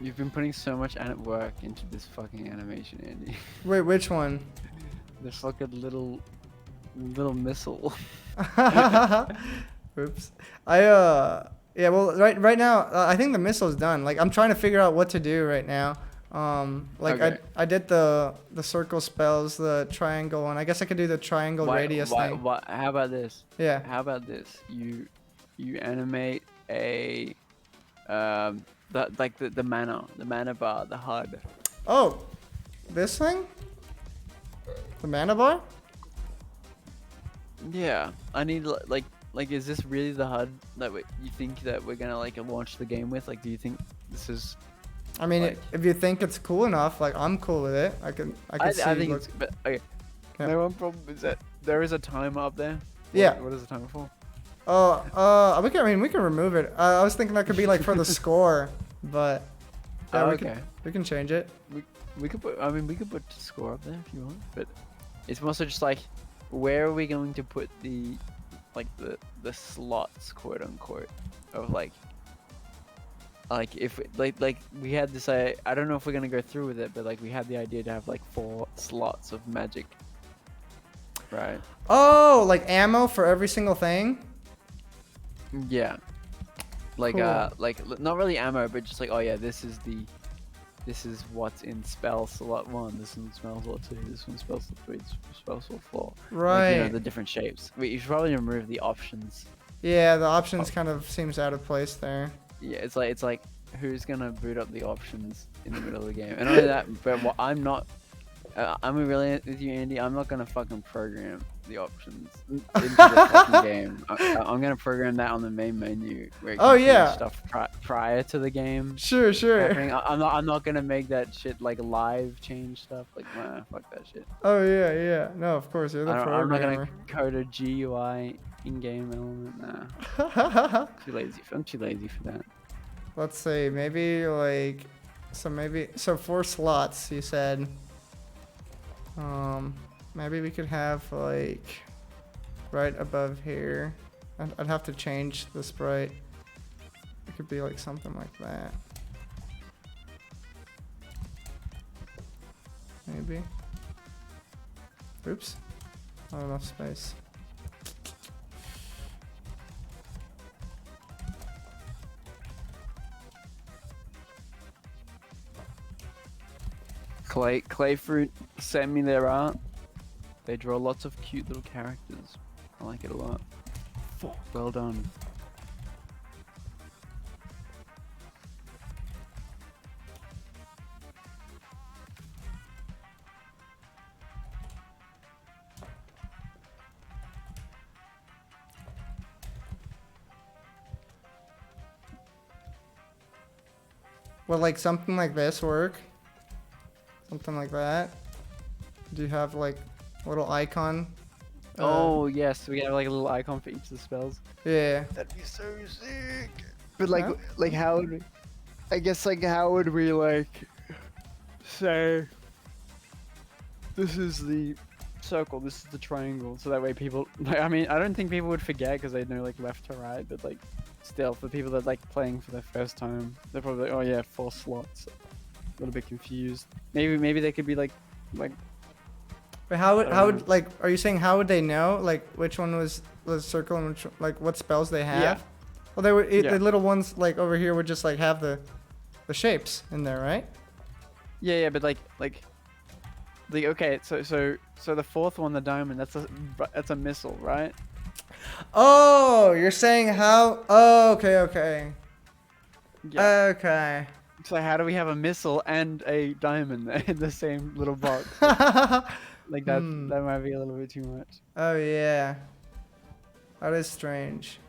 You've been putting so much work into this fucking animation, Andy. Wait, which one? This fucking little missile. Oops. Yeah, well, right now, I think the missile's done. Like, I'm trying to figure out what to do right now. Like, Okay. I did the circle spells, the triangle, and I guess I could do the triangle radius thing. How about this? Yeah. How about this? You animate a the mana bar, the HUD. Oh, this thing? The mana bar? Yeah, I need like is this really the HUD that you think that we're gonna like launch the game with? Like, do you think this is? I mean, Like- if you think it's cool enough, like, I'm cool with it. I can see. I think look- it's. But okay. Yeah. My one problem is that there is a timer up there. Yeah. What is the timer for? we can remove it. I was thinking that could be like for the score, but yeah, Oh, we okay. we can change it. We could put. I mean, we could put score up there if you want, but it's mostly just like, where are we going to put the, like the slots, quote unquote, of like like if like we had this I don't know if we're gonna go through with it, but like we had the idea to have like 4 slots of magic, right? Oh, like ammo for every single thing? Yeah, like Cool. like not really ammo, but just like, oh yeah, this is what's in spell slot 1, this one spell slot 2, this one spell slot 3, this one spell slot 4. Right. Like, you know, the different shapes. Wait, you should probably remove the options. Yeah, the options kind of seems out of place there. Yeah, it's like who's gonna boot up the options in the middle of the game? And only that, but what I'm not. I'm gonna be really honest with you, Andy. I'm not gonna fucking program the options into the fucking game. I'm gonna program that on the main menu where it Oh, can change yeah. stuff prior to the game Sure, sure. happening. I'm not gonna make that shit like live change stuff. Like, nah, fuck that shit. Oh, yeah, yeah. No, of course, you're the I'm not programmer. gonna code a GUI in-game element. Nah, I'm too lazy for that. Let's see, maybe like, so 4 slots, you said. Maybe we could have like, right above here. I'd have to change the sprite. It could be like something like that. Maybe. Oops. Not enough space. Clay Fruit sent me their art. They draw lots of cute little characters. I like it a lot. Well done. Will like something like this work? Something like that? Do you have like a little icon? Oh yes, we have like a little icon for each of the spells. Yeah. That'd be so sick. But like, Huh? like how would we? I guess like how would we like say this is the circle, this is the triangle, so that way people. Like, I mean, I don't think people would forget because they know like left to right, but like still for people that like playing for the first time, they're probably like, oh yeah, 4 slots. A little bit confused. Maybe they could be like. But how would like, are you saying how would they know like which one was circle and which, like what spells they have? Yeah. Well, they would Yeah. the little ones like over here would just like have the shapes in there, right? Yeah, but like okay, so the 4th one, the diamond, that's a missile, right? Oh, you're saying how? Oh, okay. Yeah. Okay. So how do we have a missile and a diamond in the same little box? Like that that might be a little bit too much. Oh yeah. That is strange.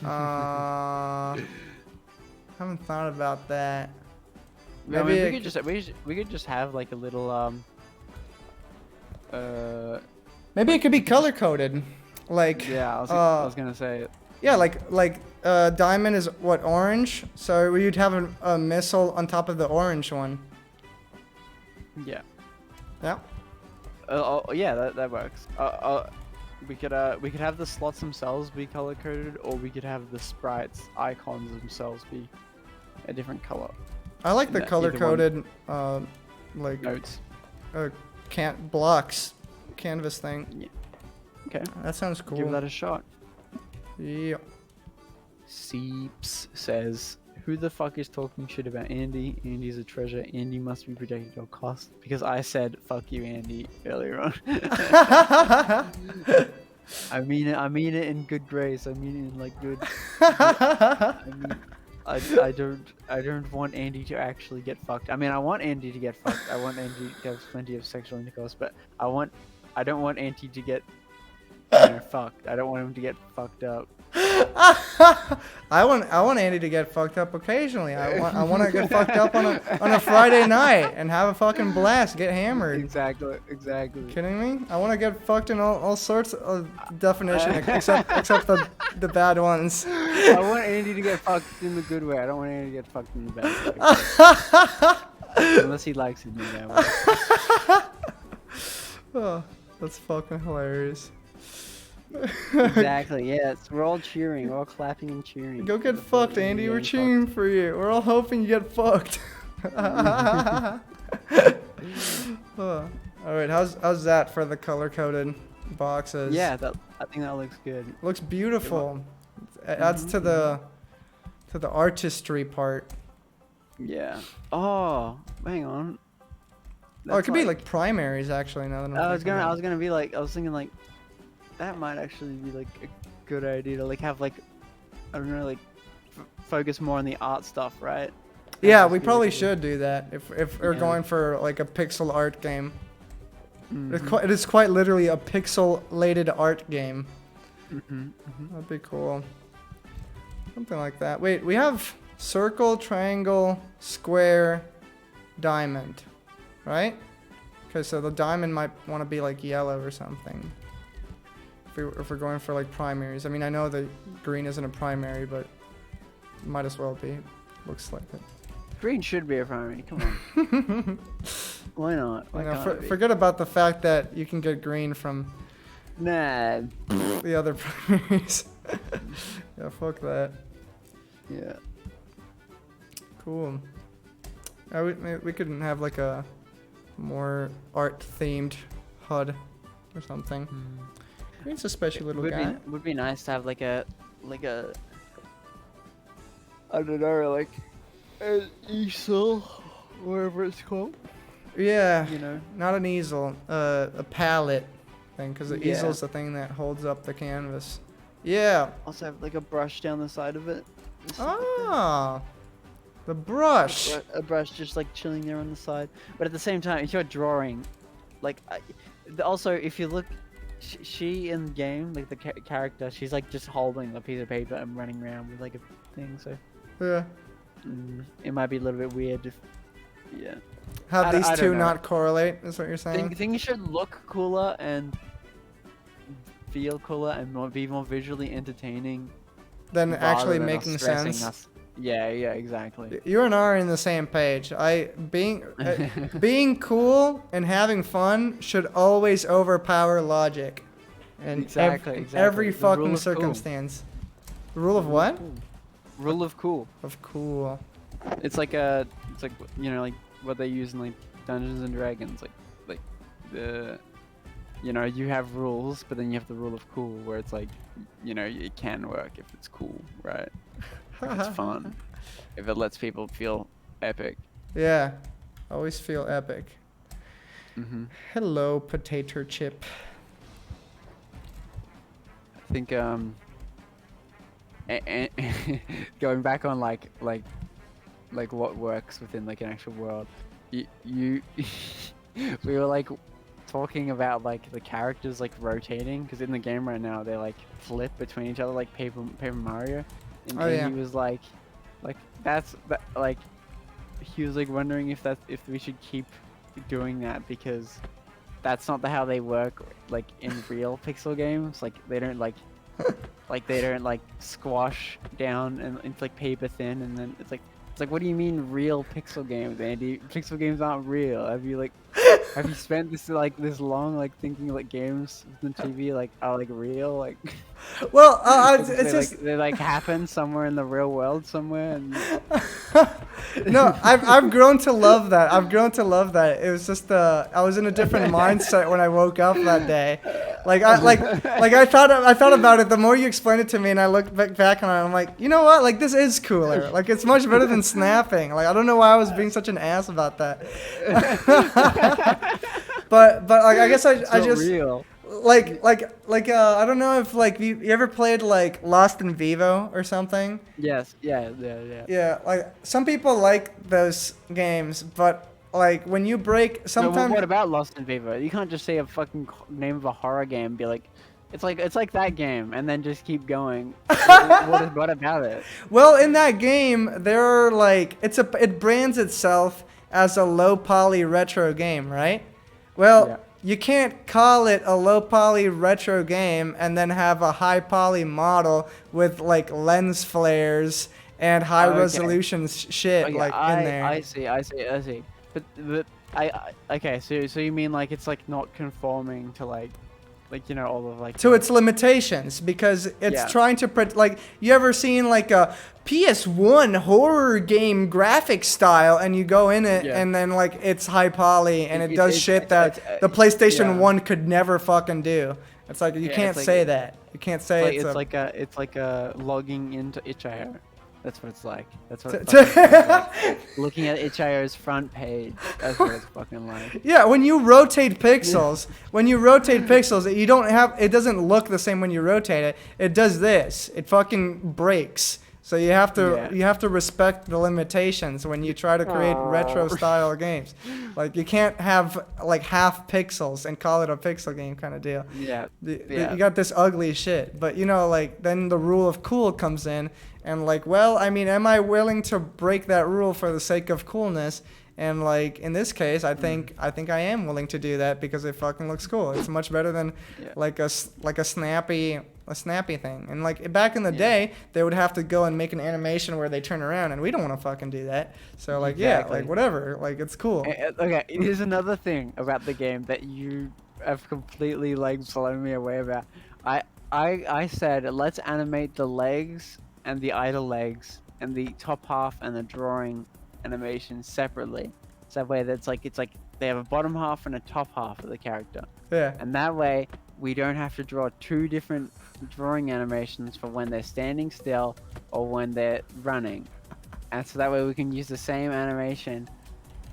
Haven't thought about that. I Maybe mean, we could just have like a little maybe it could be color coded. Like yeah, I was gonna say it. yeah, like diamond is what, orange? So you'd have a missile on top of the orange one. Yeah. Yeah. Yeah, that works. We could have the slots themselves be color coded, or we could have the sprites icons themselves be a different color. I like the Yeah, color either coded like Notes. blocks canvas thing. Yeah. Okay. That sounds cool. Give that a shot. Yeah. Seeps says, "Who the fuck is talking shit about Andy? Andy's a treasure. Andy must be protected at all costs." Because I said "fuck you, Andy" earlier on. I mean it in good grace. I mean it in like good. I mean, I don't want Andy to actually get fucked. I mean, I want Andy to get fucked. I want Andy to have plenty of sexual intercourse, but I don't want Andy to get fucked. I don't want him to get fucked up. I want Andy to get fucked up occasionally. I want to get fucked up on a Friday night and have a fucking blast, get hammered. Exactly. Kidding me? I want to get fucked in all sorts of definition except the bad ones. I want Andy to get fucked in the good way. I don't want Andy to get fucked in the bad way. Unless he likes it in that way. Oh, that's fucking hilarious. Exactly. Yes, we're all cheering. We're all clapping and cheering. Go get fucked, Andy. We're cheering for you. We're all hoping you get fucked. All right, how's that for the color-coded boxes? Yeah, I think that looks good. Looks beautiful. It adds to the artistry part. Yeah. Oh, hang on. Oh, it could be like primaries actually. Now that I was gonna be like, I was thinking like, that might actually be like a good idea to like have like, I don't know, like focus more on the art stuff, right? Yeah, That's we really probably cool. should do that if we're Yeah. going for like a pixel art game. Mhm. It is quite literally a pixelated art game. Mhm. That'd be cool. Something like that. Wait, we have circle, triangle, square, diamond, right? Okay, so the diamond might want to be like yellow or something. If we're going for like primaries. I mean, I know that green isn't a primary, but it might as well be. Looks like it. Green should be a primary. Come on. Why not? Why You know, can't it be? forget about the fact that you can get green from Nah. the other primaries. Yeah, fuck that. Yeah. Cool. We could have like a more art-themed HUD or something. Green's a special little guy. Would be nice to have like a I don't know, like an easel, whatever it's called. Yeah, You know. not an easel, a palette thing, because the Yeah. easel's the thing that holds up the canvas. Yeah. Also have like a brush down the side of it. Just like that. Ah, the brush. A brush just like chilling there on the side. But at the same time, if you're drawing, like, also if you look, she in the game, like the character, she's like just holding a piece of paper and running around with like a thing. So Yeah. it might be a little bit weird if, yeah. Have I these don't two know. not correlate? Is what you're saying? Things should look cooler and feel cooler and be more visually entertaining. Then rather actually than us making stressing sense. us. Yeah, exactly. You and I are in the same page. Being cool and having fun should always overpower logic. And Exactly. every The rule fucking of cool. circumstance. The rule of what? Rule of cool. Of cool. It's like you know, like what they use in like Dungeons and Dragons, like the, you know, you have rules, but then you have the rule of cool, where it's like, you know, it can work if it's cool, right? If it's fun, if it lets people feel epic. Yeah. Always feel epic. Mm-hmm. Hello, potato chip. I think going back on like what works within like an actual world, you we were like talking about like the characters like rotating, because in the game right now they like flip between each other like Paper Mario, and, Oh, yeah. he was like that's that, like he was like wondering if we should keep doing that, because that's not how they work like in real pixel games. Like they don't like they don't like squash down and it's like paper thin, and then it's like what do you mean real pixel games, Andy? Pixel games aren't real. Have you spent this long like thinking like games on TV like are like real, like Well, they, they like happen somewhere in the real world somewhere, and No, I've grown to love that. It was just I was in a different mindset when I woke up that day. I thought about it. The more you explained it to me, and I looked back on it, I'm like, you know what? Like this is cooler. Like it's much better than snapping. Like I don't know why I was being such an ass about that. but like I guess I not just real. I don't know if like you ever played like Lost in Vivo or something. Yes, yeah. Yeah, like some people like those games, but like when you break No, sometimes what about Lost in Vivo? You can't just say a fucking name of a horror game and be like, it's like that game, and then just keep going. What about it? well in that game there are like it brands itself as a low poly retro game, right? Well, Yeah. you can't call it a low poly retro game and then have a high poly model with like lens flares and high Okay. resolution shit Okay, like in there. I see. But okay, so you mean like it's like not conforming to like like you know all of like to its limitations, because it's Yeah. trying to like, you ever seen like a PS1 horror game graphic style, and you go in it, Yeah. and then like it's high poly and it It- does it's- shit it's- that the PlayStation yeah. 1 could never fucking do. It's like you Yeah, can't it's like- say that. You can't say like, it's, it's like a logging into itch.io. That's what it's like. That's what T- it t- fucking feels like. Looking at itch.io's front page. That's what it's fucking like. Yeah, when you rotate pixels, you don't have, it doesn't look the same when you rotate it. It does this. It fucking breaks. So you have to respect the limitations when you try to create retro style games. Like you can't have like half pixels and call it a pixel game kind of deal. Yeah. You got this ugly shit. But you know, like then the rule of cool comes in, and like, well, I mean, am I willing to break that rule for the sake of coolness? And like in this case, I think I am willing to do that because it fucking looks cool. It's much better than like a snappy thing. And like back in the day, they would have to go and make an animation where they turn around, and we don't want to fucking do that. So like Exactly. like whatever, like it's cool. Okay, here's another thing about the game that you have completely like blown me away about. I said let's animate the legs and the idle legs and the top half and the drawing animation separately. So that way it's like they have a bottom half and a top half of the character. Yeah. And that way we don't have to draw two different drawing animations for when they're standing still or when they're running. And so that way we can use the same animation.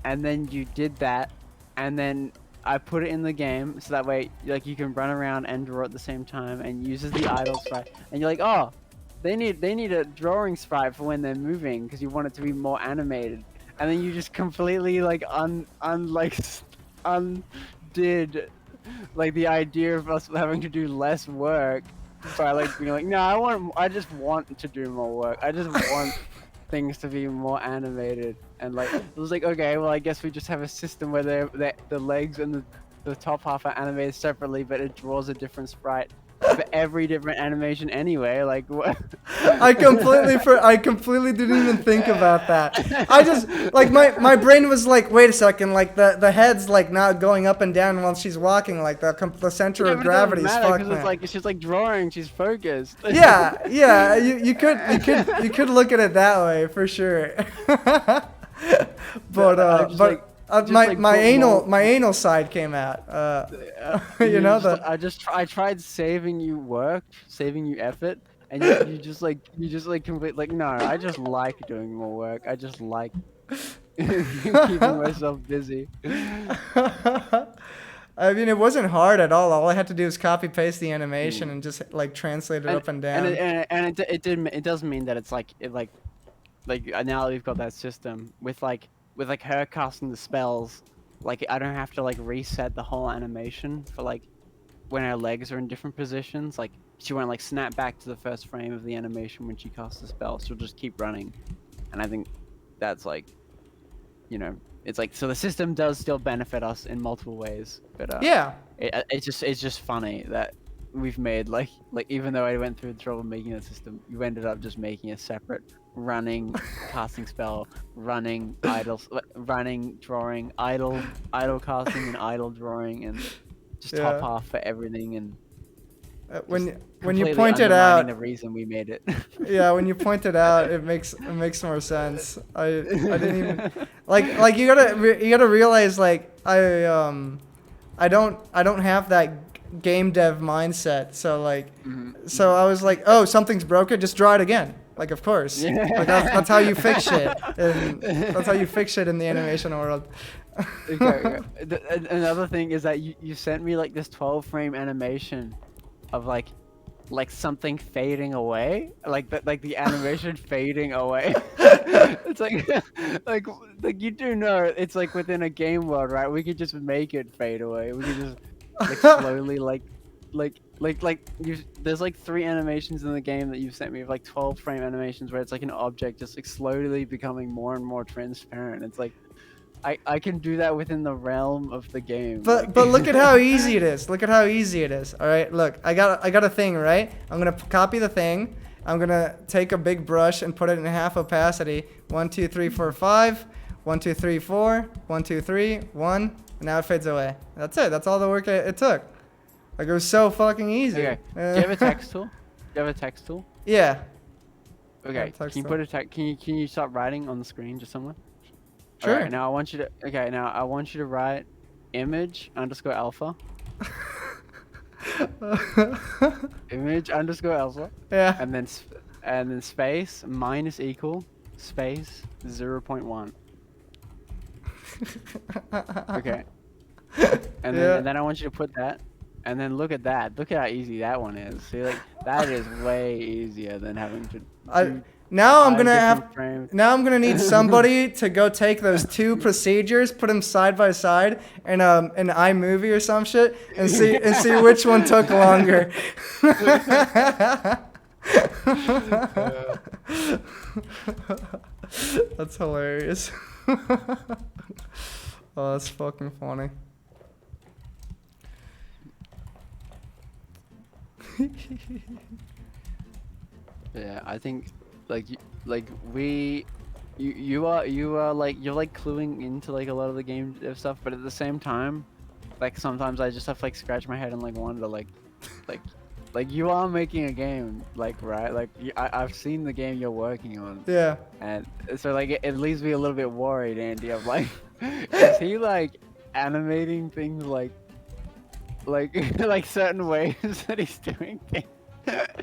And then you did that, and then I put it in the game so that way like you can run around and draw at the same time and uses the idle sprite. And you're like, oh, they need a drawing sprite for when they're moving because you want it to be more animated. And then you just completely like undid like the idea of us having to do less work by like being like, no, I just want to do more work. I just want things to be more animated. And like it was like, okay, well I guess we just have a system where the legs and the top half are animated separately, but it draws a different sprite for every different animation anyway. Like what? I completely didn't even think about that. I just like my brain was like, wait a second, like the head's like not going up and down while she's walking, like the center Yeah, of but it doesn't gravity is matter, fucked. 'cause it's like she's like drawing, she's focused. Yeah, you could look at it that way for sure. But just, like, just, my like, my put anal more- my anal side came out. You know I tried saving you work, saving you effort, and you just like complete like no. I just like doing more work. I just like keeping myself busy. I mean, it wasn't hard at all. All I had to do was copy paste the animation and just like translate it up and down. It does mean that it's like now that we've got that system with her casting the spells, like I don't have to like reset the whole animation for like when her legs are in different positions. Like she won't like snap back to the first frame of the animation when she casts the spell. She'll just keep running, and I think that's like, you know, it's like so the system does still benefit us in multiple ways. But Yeah. it's just funny that we've made like even though I went through the trouble of making a system, you ended up just making a separate running casting spell, running idle, running drawing, idle casting and idle drawing, and just top half for everything. And When you completely point it undermining out, the reason we made it. yeah, when you point it out, it makes more sense. I didn't even like you gotta realize like I don't have that game dev mindset. So like so I was like, oh, something's broken, just draw it again. Like of course, like that's how you fix shit. And that's how you fix shit in the animation world. Okay. Another thing is that you sent me like this 12 frame animation of like something fading away, like the animation fading away. It's like you do know it's like within a game world, right? We could just make it fade away. We could just like slowly there's like 3 animations in the game that you've sent me of like 12 frame animations where it's like an object just like slowly becoming more and more transparent. It's like I can do that within the realm of the game. But look at how easy it is. Look at how easy it is. All right, look, I got a thing, right? I'm gonna copy the thing. I'm gonna take a big brush and put it in half opacity. 1, 2, 3, 4, 5. 1, 2, 3, 4. 1, 2, 3. 1. And now it fades away. That's it. That's all the work it took. Like it was so fucking easy. Okay. Do you have a text tool? Do you have a text tool? Yeah. Okay. text Can you tool. put a text? Can you start writing on the screen just somewhere? Sure. Alright, now I want you to. Okay. Now I want you to write image_alpha. Image_alpha. Yeah. And then space minus equal space 0.1. Okay. And then I want you to put that, and then look at that. Look at how easy that one is. See, like that is way easier than having to. Now I'm 5 gonna have. different frames. Now I'm gonna need somebody to go take those two procedures, put them side by side in an iMovie or some shit, and see which one took longer. That's hilarious. Oh, that's fucking funny. Yeah, I think you are like you're like cluing into like a lot of the game dev stuff, but at the same time, like sometimes I just have to like scratch my head and like wonder like you are making a game, like, right? Like I've seen the game you're working on. Yeah. And so like it leaves me a little bit worried, Andy. I'm like, is he like animating things like like certain ways that he's doing things?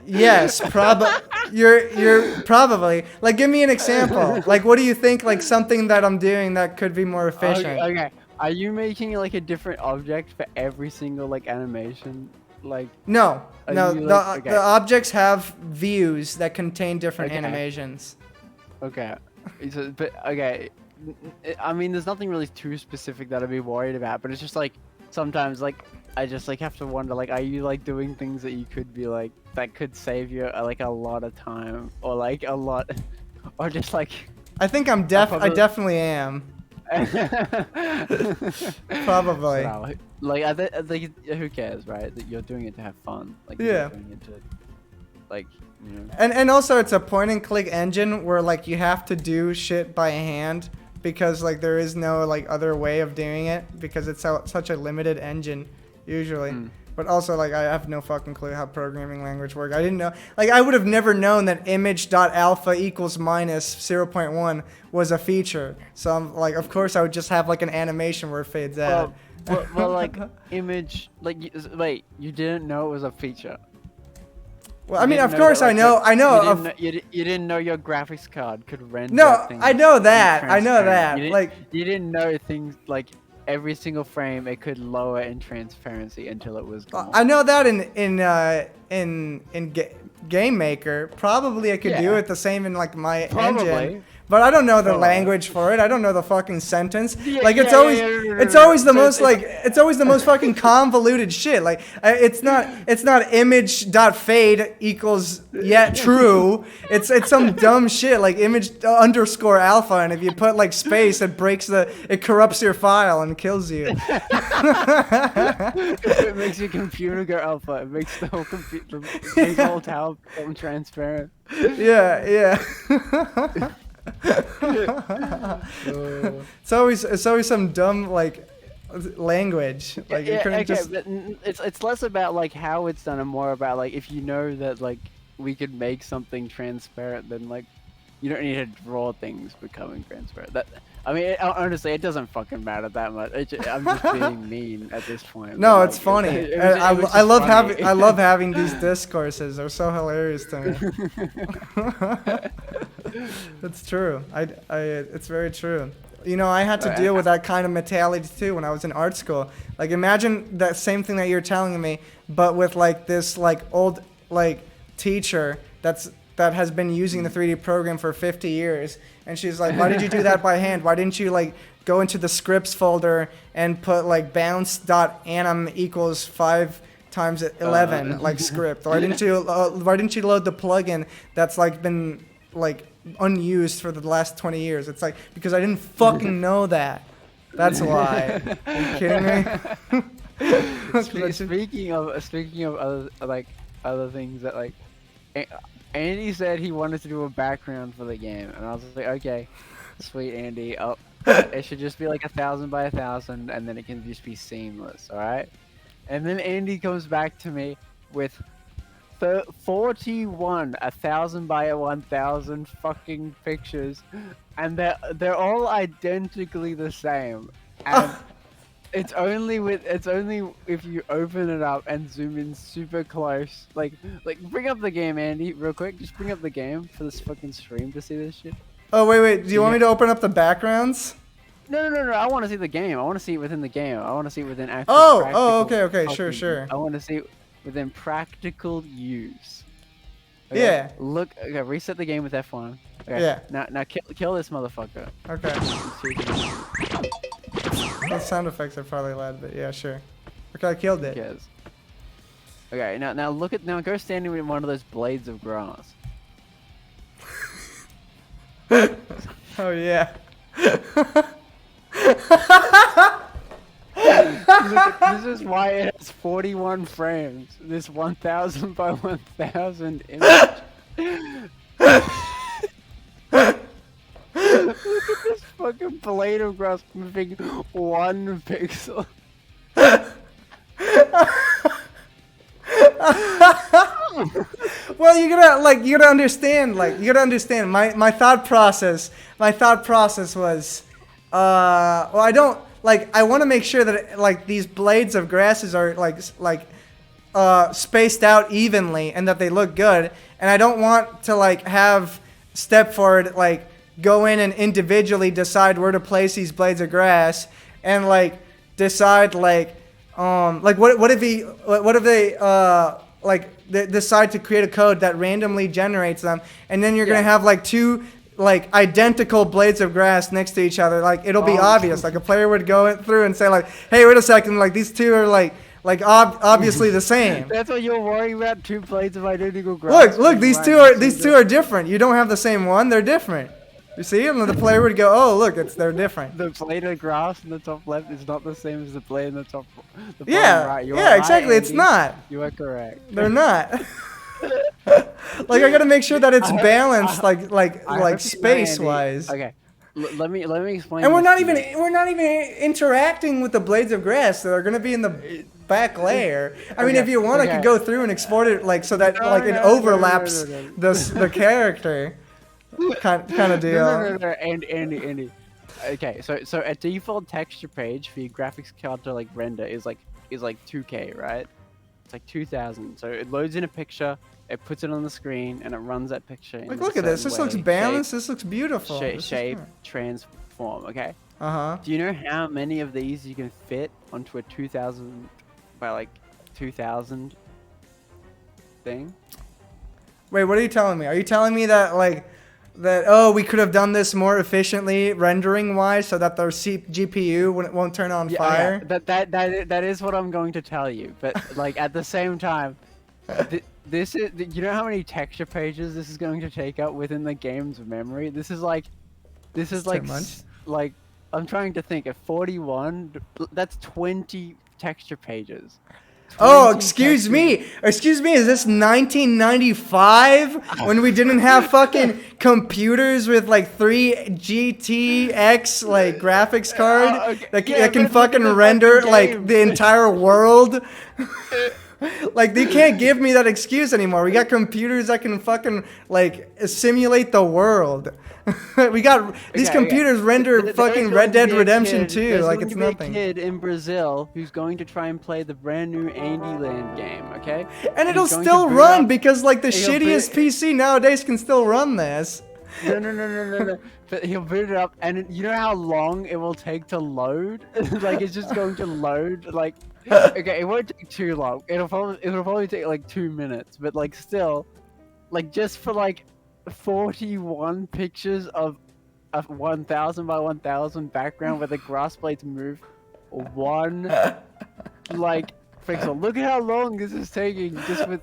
Yes, probably. You're probably like. Give me an example. Like, what do you think? Like something that I'm doing that could be more efficient. Okay. Are you making like a different object for every single like animation? Like No, Are no. you, The like- okay. the objects have views that contain different Okay. animations. okay, but okay. I mean, there's nothing really too specific that I'd be worried about, but it's just like sometimes like I just like have to wonder like, are you like doing things that you could be like that could save you like a lot of time or like a lot, or just like I think I probably- definitely am. Probably. So, like I think who cares, right? That you're doing it to have fun. Like you're Yeah. not doing it to like you know. And also it's a point and click engine where like you have to do shit by hand because like there is no like other way of doing it because it's such a limited engine usually. But also like I have no fucking clue how programming language work. I didn't know, like I would have never known that image.alpha equals minus 0.1 was a feature. So I'm like, of course I would just have like an animation where it fades out. Well, like image, like wait, you didn't know it was a feature. Well, I You mean, didn't of course that, I like, know, I know. You didn't know your graphics card could render. No, things I know in that. I know transparent. that. You didn't, Like, you didn't know things like every single frame it could lower in transparency until it was gone. I know that in Game Maker. Probably I could do Yeah. it the same in like my Probably. engine. But I don't know the Probably. language for it. I don't know the fucking sentence. Yeah, Like it's yeah, always yeah, yeah, it's yeah, always the so most it's- like it's always the most fucking convoluted shit. Like it's not image dot fade equals yet true. It's some dumb shit like image underscore alpha, and if you put like space, it corrupts your file and kills you. It makes your computer go alpha. It makes the whole computer, makes the whole tower become transparent. Yeah. It's always some dumb like language. Like you Yeah, couldn't okay, just. but it's less about like how it's done and more about like if you know that like we could make something transparent, then like you don't need to draw things becoming transparent. That I mean, honestly, it doesn't fucking matter that much. I'm just being mean at this point. No, but, it's like, funny. it was I just love funny. I love having these discourses. They're so hilarious to me. It's true. It's very true. You know, I had to deal with that kind of mentality too when I was in art school. Like, imagine that same thing that you're telling me, but with like this like old like teacher that has been using the 3D program for 50 years, and she's like, "Why did you do that by hand? Why didn't you like go into the scripts folder and put like bounce.anim equals 5 times 11 like script? Why didn't you load the plugin that's like been like unused for the last 20 years?" It's like, because I didn't fucking know that. That's why. Are you kidding me? Speaking of other things that like Andy said he wanted to do a background for the game, and I was like, okay, sweet Andy. It should just be like 1,000 by 1,000, and then it can just be seamless. All right. And then Andy comes back to me with 41 1,000 by 1,000 fucking pictures, and they're all identically the same. And it's only if you open it up and zoom in super close. Like bring up the game, Andy, real quick. Just bring up the game for this fucking stream to see this shit. Oh, wait. Do you want me to open up the backgrounds? No. I want to see the game. I want to see it within the game. I want to see it within actual. Okay. Sure. I want to see it within practical use. Yeah. Look. Okay. Reset the game with F1. Okay. Yeah. Now kill this motherfucker. Okay. Those sound effects are probably loud, but yeah, sure. Okay, I killed it. Yes. Okay. Now go standing with one of those blades of grass. Oh yeah. This is why it has 41 frames. This 1,000 by 1,000 image. Look at this fucking blade of grass moving 1 pixel. Well, you gotta understand. My thought process. My thought process was, well, I want to make sure that these blades of grasses are spaced out evenly and that they look good. And I don't want to have Step Forward go in and individually decide where to place these blades of grass and decide what if they decide to create a code that randomly generates them, and then you're gonna have two identical blades of grass next to each other. It'll be obvious. A player would go through and say hey, wait a second, these two are obviously the same. That's what you're worrying about. 2 blades of identical grass. Look, these two are different. You don't have the same one. They're different. You see, and the player would go, oh, look, they're different. The blade of grass in the top left is not the same as the blade in the top. The Yeah, right. yeah, exactly. It's not. You are correct. They're not. I gotta make sure that it's balanced, space wise. Okay, let me explain. And we're not this to even interacting with the blades of grass that are gonna be in the back layer. I mean, if you want, I could go through and export it so that it overlaps the character. Kind of deal. No, Andy. Okay, so a default texture page for your graphics card to render is 2K, right? It's 2,000. So it loads in a picture, it puts it on the screen, and it runs that picture. Look at this. This looks balanced. This looks beautiful. Shape, transform. Okay. Uh-huh. Do you know how many of these you can fit onto a 2,000 by 2,000 thing? Wait, what are you telling me? Are you telling me that we could have done this more efficiently rendering wise so that their GPU won't turn on fire? Yeah. That is what I'm going to tell you. But at the same time, this is, you know how many texture pages this is going to take up within the game's memory? This is too much. I'm trying to think. Of 41, that's 20 texture pages. Oh, excuse me. Is this 1995 when we didn't have fucking computers with 3 GTX graphics card that can fucking render the entire world? They can't give me that excuse anymore. We got computers that can fucking simulate the world. We got these computers render fucking Red Dead Redemption 2 it's nothing. There's a kid in Brazil who's going to try and play the brand new ANDYLAND game, okay? And it'll still run because the shittiest PC nowadays can still run this. No. But he'll boot it up, and you know how long it will take to load? It's just going to load. Okay, it won't take too long. It'll probably take 2 minutes, but still, just for 41 pictures of a 1,000 by 1,000 background where the grass blades move 1 pixel. Look at how long this is taking just with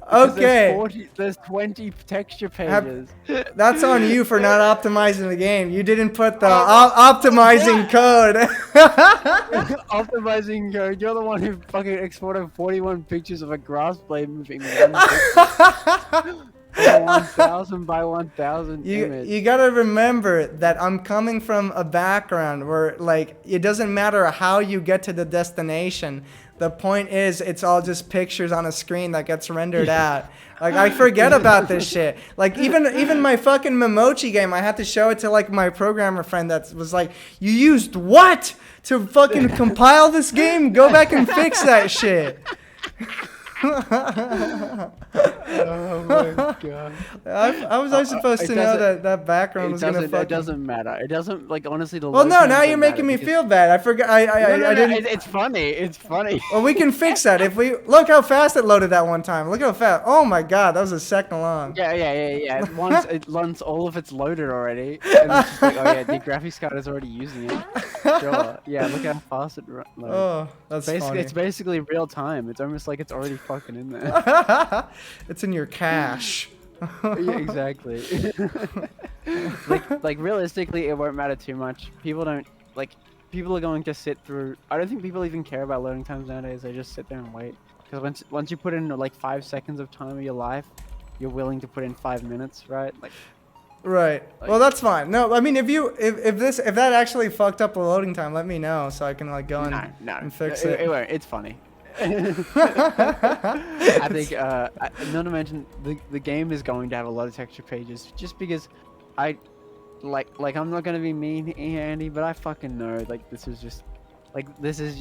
there's 20 texture pages. That's on you for not optimizing the game. You didn't put the optimizing code. Optimizing code. You're the one who fucking exported 41 pictures of a grass blade moving 1 pixel. 1,000 by 1,000 image. You gotta remember that I'm coming from a background where it doesn't matter how you get to the destination. The point is, it's all just pictures on a screen that gets rendered out. Like, I forget about this shit. Like, even my fucking Memochi game, I had to show it to, like, my programmer friend that was like, you used what to fucking compile this game? Go back and fix that shit. Oh my god. How was I supposed to know that background was gonna fucking... It doesn't matter. It doesn't, like, honestly, the Well, load no, times now don't you're making me matter feel bad. I forgot. I didn't... It's funny. It's funny. Well, we can fix that if we... Look how fast it loaded that one time. Look how fast... Oh my god, that was a second long. Yeah. Once all of it's loaded already, and it's just like, oh yeah, the graphics card is already using it. Sure. Yeah, look how fast it loads. Oh, that's funny. It's basically real time. It's almost like it's already fucking in there. It's in your cache. Yeah, exactly. like realistically, it won't matter too much. People don't like. People are going to sit through. I don't think people even care about loading times nowadays. They just sit there and wait. Because once you put in like 5 seconds of time of your life, you're willing to put in 5 minutes, right? Like. Right. Like, well, that's fine. No, I mean, if that actually fucked up a loading time, let me know so I can like go and fix it. It's funny. I think not to mention the game is going to have a lot of texture pages just because I'm not gonna be mean here, Andy, but I fucking know this is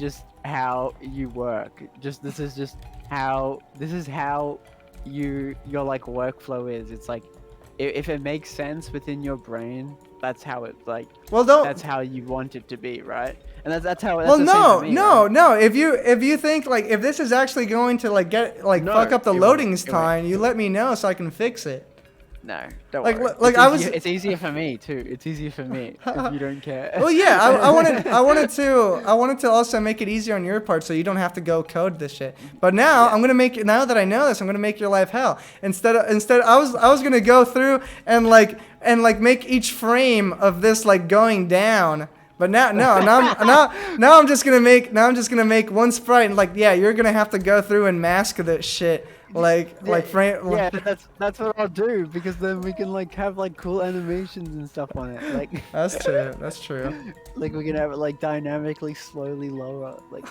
just how you work. This is how your like workflow is. It's like if it makes sense within your brain, that's how it like. Well, that's how you want it to be, right? And that's how. That's well, the same for me, right? no. If you think like if this is actually going to like fuck up the loadings time, you let me know so I can fix it. No, don't like worry. like It's easier for me too. It's easier for me if you don't care. Well, yeah, I wanted to also make it easier on your part so you don't have to go code this shit. But now I'm gonna make it. Now that I know this, I'm gonna make your life hell. Instead I was gonna go through and make each frame of this like going down. But now I'm just gonna make one sprite and like you're gonna have to go through and mask this shit frame. Yeah, that's what I'll do because then we can like have like cool animations and stuff on it. Like that's true. Like we can have it like dynamically slowly lower. Like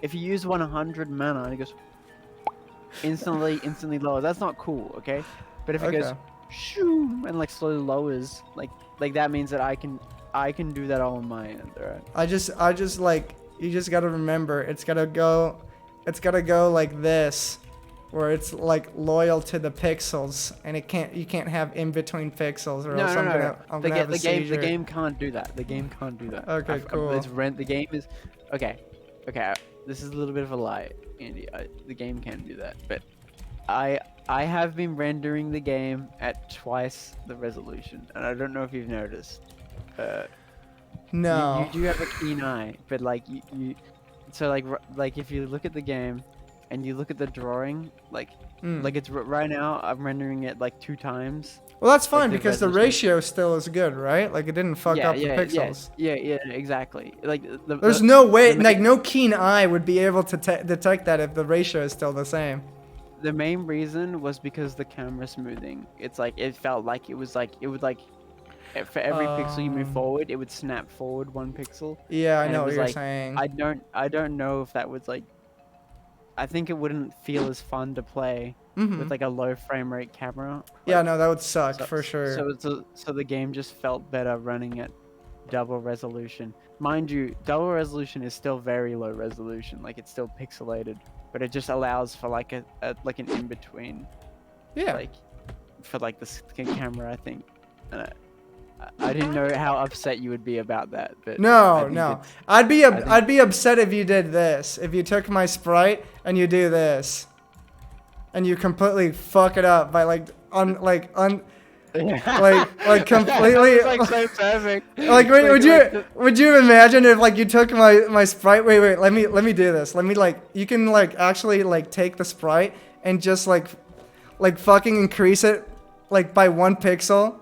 if you use 100 mana and it goes instantly lower. That's not cool, okay? But if it goes shoo and like slowly lowers, like that means that I can do that all on my end, alright? I just like you just gotta remember it's gotta go like this, where it's like loyal to the pixels, and you can't have in between pixels, or else I'm gonna have a seizure. The game can't do that. The game can't do that. Okay, cool. The game is okay. This is a little bit of a lie, Andy. The game can't do that, but I have been rendering the game at twice the resolution, and I don't know if you've noticed. No. You do have a keen eye, but like you so like if you look at the game and you look at the drawing, like it's right now I'm rendering it like 2 times. Well, that's fine because the ratio still is good, right? Like it didn't fuck up the pixels. Yeah, exactly. Like there's no way, like no keen eye would be able to detect that if the ratio is still the same. The main reason was because the camera smoothing. It's like it felt like it would for every pixel you move forward, it would snap forward 1 pixel. Yeah, I know what you're saying. I don't know if that was like. I think it wouldn't feel as fun to play with like a low frame rate camera. Yeah, no, that would suck for sure. So the game just felt better running at double resolution. Mind you, double resolution is still very low resolution. Like it's still pixelated, but it just allows for like an in between. Yeah. Like for like the camera, I think. And I didn't know how upset you would be about that, but no. I'd be upset if you did this. If you took my sprite and you do this, and you completely fuck it up by completely. Like so perfect. Like would you imagine if like you took my sprite? Wait. Let me do this. Let me you can actually take the sprite and just like fucking increase it by 1 pixel.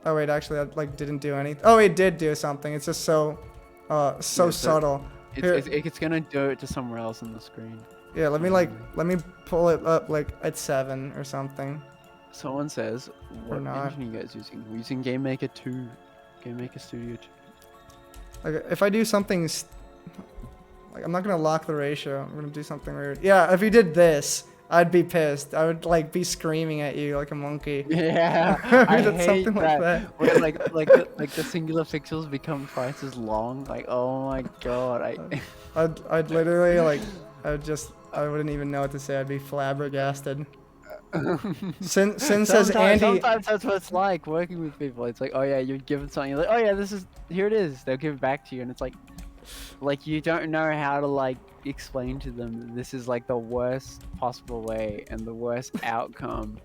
Oh wait, actually that didn't do anything. Oh, it did do something. It's just so subtle. It's gonna do it to somewhere else on the screen. Yeah, let me pull it up at 7 or something. Someone says, what engine are you guys using? We're using Game Maker 2, Game Maker Studio 2. Like if I do something Like, I'm not gonna lock the ratio. I'm gonna do something weird. Yeah, if you did this, I'd be pissed. I would like be screaming at you like a monkey. Yeah, We I did hate something like that. Where like the singular pixels become twice as long. Like, oh my god, I'd literally like, I wouldn't even know what to say. I'd be flabbergasted. Sin says Andy. Sometimes that's what it's like working with people. It's like, oh yeah, you're given something. You're like, oh yeah, here it is. They'll give it back to you, and it's like you don't know how to like explain to them that this is like the worst possible way and the worst outcome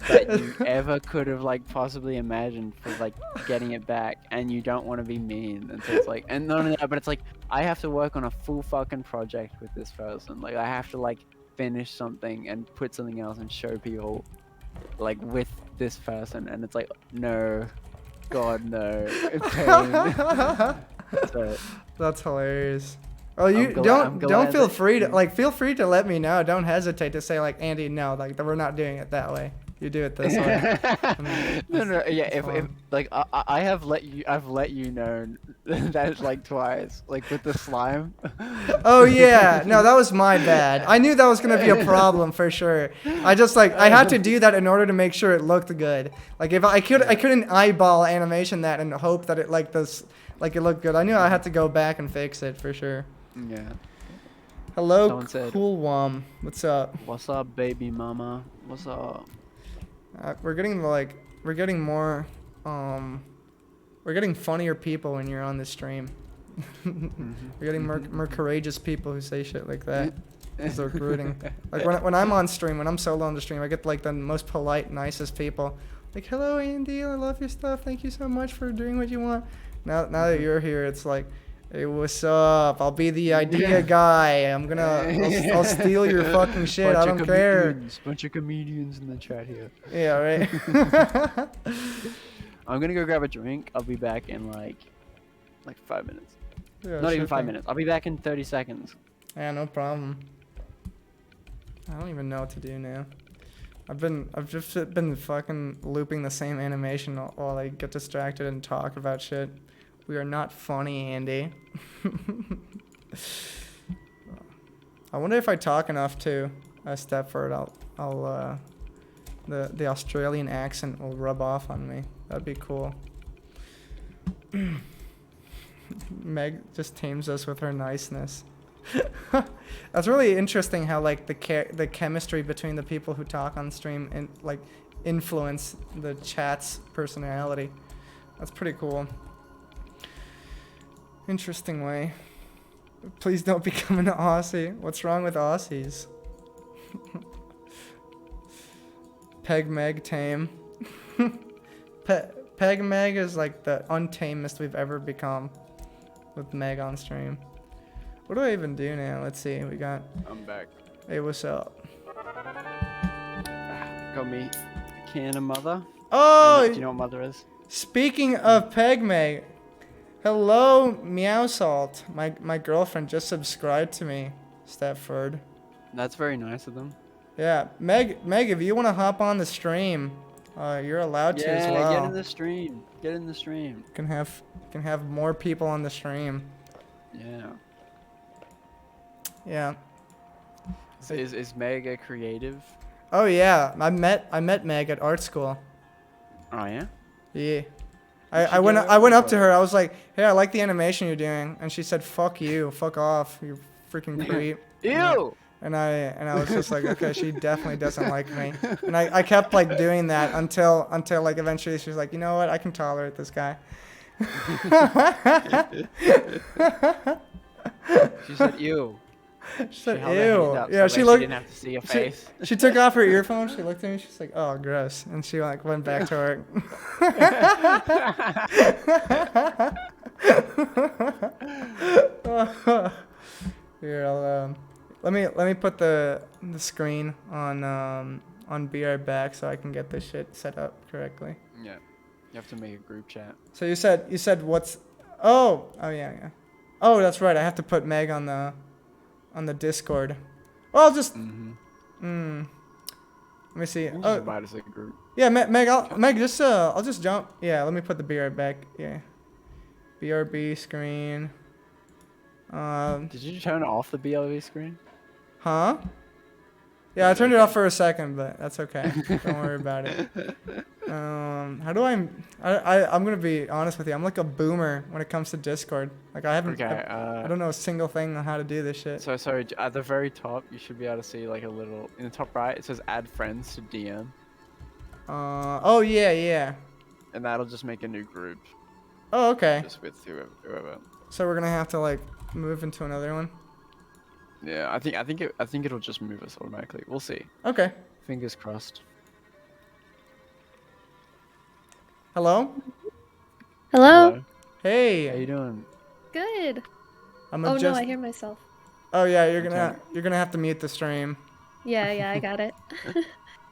that you ever could have like possibly imagined for like getting it back, and you don't want to be mean. And so it's like, and not only that, but it's like I have to work on a full fucking project with this person. Like I have to like finish something and put something else and show people like with this person, and it's like, no, god no. So, That's hilarious. Oh, you I'm don't glad feel that free to you- like feel free to let me know. Don't hesitate to say like, Andy, no, like we're not doing it that way. You do it this way. no, yeah. If fine. like I've let you know that like twice, like with the slime. Oh yeah, no, that was my bad. I knew that was gonna be a problem for sure. I just like I had to do that in order to make sure it looked good. Like if I couldn't eyeball animation that and hope that it like this like it looked good. I knew I had to go back and fix it for sure. Yeah. Hello, Someone said- Cool Wom. What's up? What's up, baby mama? What's up? We're getting like we're getting more we're getting funnier people when you're on the stream. We're getting more courageous people who say shit like that. It's recruiting. Like when I'm on stream, when I'm solo on the stream, I get like the most polite, nicest people. Like, hello Andy, I love your stuff. Thank you so much for doing what you want. Now that you're here, it's like, hey, what's up? I'll be the idea guy. I'll steal your fucking shit. I don't care. Bunch of comedians in the chat here. Yeah, right. I'm gonna go grab a drink. I'll be back in like 5 minutes. Yeah, Not even sure 5 thing. minutes. I'll be back in 30 seconds. Yeah, no problem. I don't even know what to do now. I've just been fucking looping the same animation while I get distracted and talk about shit. We are not funny, Andy. I wonder if I talk enough to Stepford, the Australian accent will rub off on me. That'd be cool. Meg just tames us with her niceness. That's really interesting how like the chemistry between the people who talk on stream and like influence the chat's personality. That's pretty cool. Interesting way. Please don't become an Aussie. What's wrong with Aussies? Peg Meg tame. Peg Meg is like the untamest we've ever become with Meg on stream. What do I even do now? Let's see. We got. I'm back. Hey, what's up? Got me a can of mother. Oh, Do you know what mother is? speaking of Peg Meg, hello Meow Salt. My girlfriend just subscribed to me, Stepford. That's very nice of them. Yeah, Meg, if you want to hop on the stream, you're allowed to as well. Get in the stream. Get in the stream. Can have more people on the stream. Yeah. Yeah. Is Meg a creative? Oh yeah, I met Meg at art school. Oh yeah. Yeah. she I went get up over to it? her. I was like, "Hey, I like the animation you're doing," and she said, "Fuck you, fuck off, you freaking creep." Ew. And I was just like, okay, she definitely doesn't like me. And I kept like doing that until like eventually she was like, you know what, I can tolerate this guy. She said ew. She said, held her hand ew. up Yeah, so she that looked. She didn't have to see your She, face. she took off her earphone. She looked at me. She's like, "Oh, gross," and she like went back to work. Here, I'll let me put the screen on Be Right Back so I can get this shit set up correctly. Yeah. You have to make a group chat. So you said what's? Oh yeah. Oh, that's right. I have to put Meg on the Discord. Well, I'll just. Let me see. You can just Oh, invite us a group. yeah, Meg. I'll just jump. Yeah, let me put the Be Right Back. Yeah, BRB screen. Did you turn off the BLV screen? Huh? Yeah, I turned it off for a second, but that's okay. Don't worry about it. How do I'm gonna be honest with you. I'm like a boomer when it comes to Discord. Like I haven't. Okay. I don't know a single thing on how to do this shit. So sorry. At the very top, you should be able to see like a little in the top right. It says add friends to DM, Oh yeah, yeah. and that'll just make a new group Oh okay. just with whoever. So we're gonna have to like move into another one. Yeah, I think it'll just move us automatically. We'll see. Okay. Fingers crossed. Hello. Hello? How Hey. you doing? Good. I'm Oh just. no, I hear myself. Oh yeah, Okay. you're gonna have to mute the stream. Yeah, yeah, I got it.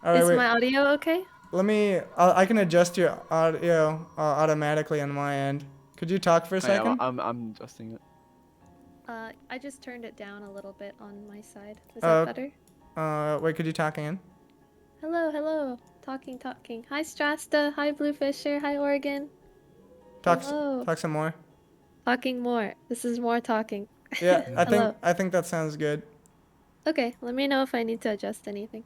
All right, Is wait. my audio okay? Let me. I can adjust your audio automatically on my end. Could you talk for a Oh, yeah, second? I'm adjusting it. I just turned it down a little bit on my side. Is Oh. that better? Wait. Could you talk again? Hello, hello. Talking, talking. Hi, Strasta. Hi, Bluefisher. Hi, Oregon. Talk. Hello. Talk some more. Talking more. This is more talking. Yeah, Hello. I think that sounds good. Okay, let me know if I need to adjust anything.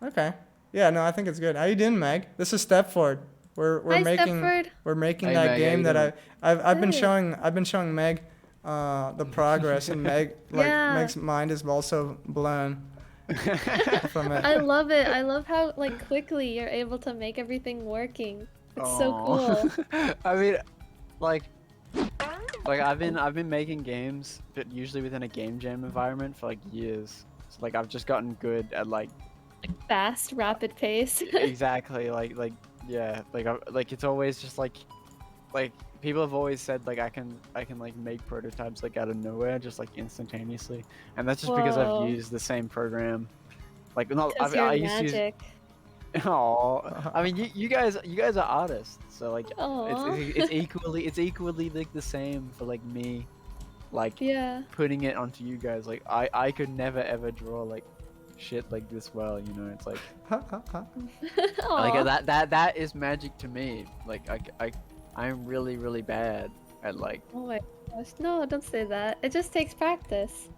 Okay. Yeah, no, I think it's good. How you doing, Meg? This is Stepford. We're Hi, making Stepford. we're making Hey, that Meg, how game you that doing? I've been Good. showing Meg the progress, and Meg Yeah. Meg's mind is also blown from it. I love it. I love how like quickly you're able to make everything working. It's so Aw. cool. I mean, like I've been making games, but usually within a game jam environment for like years. So like I've just gotten good at like Fast, rapid pace. exactly like yeah like it's always just like people have always said like I can like make prototypes like out of nowhere just like instantaneously, and that's just because Whoa. I've used the same program. Like not Because I you're used to use. magic. Oh, I mean you guys are artists, so like Aw. it's equally like the same for like me, like Yeah. putting it onto you guys. Like I could never ever draw like shit like this well, you know. It's like Aw. that is magic to me. Like I'm really bad at like Oh my gosh. No, don't say that. It just takes practice.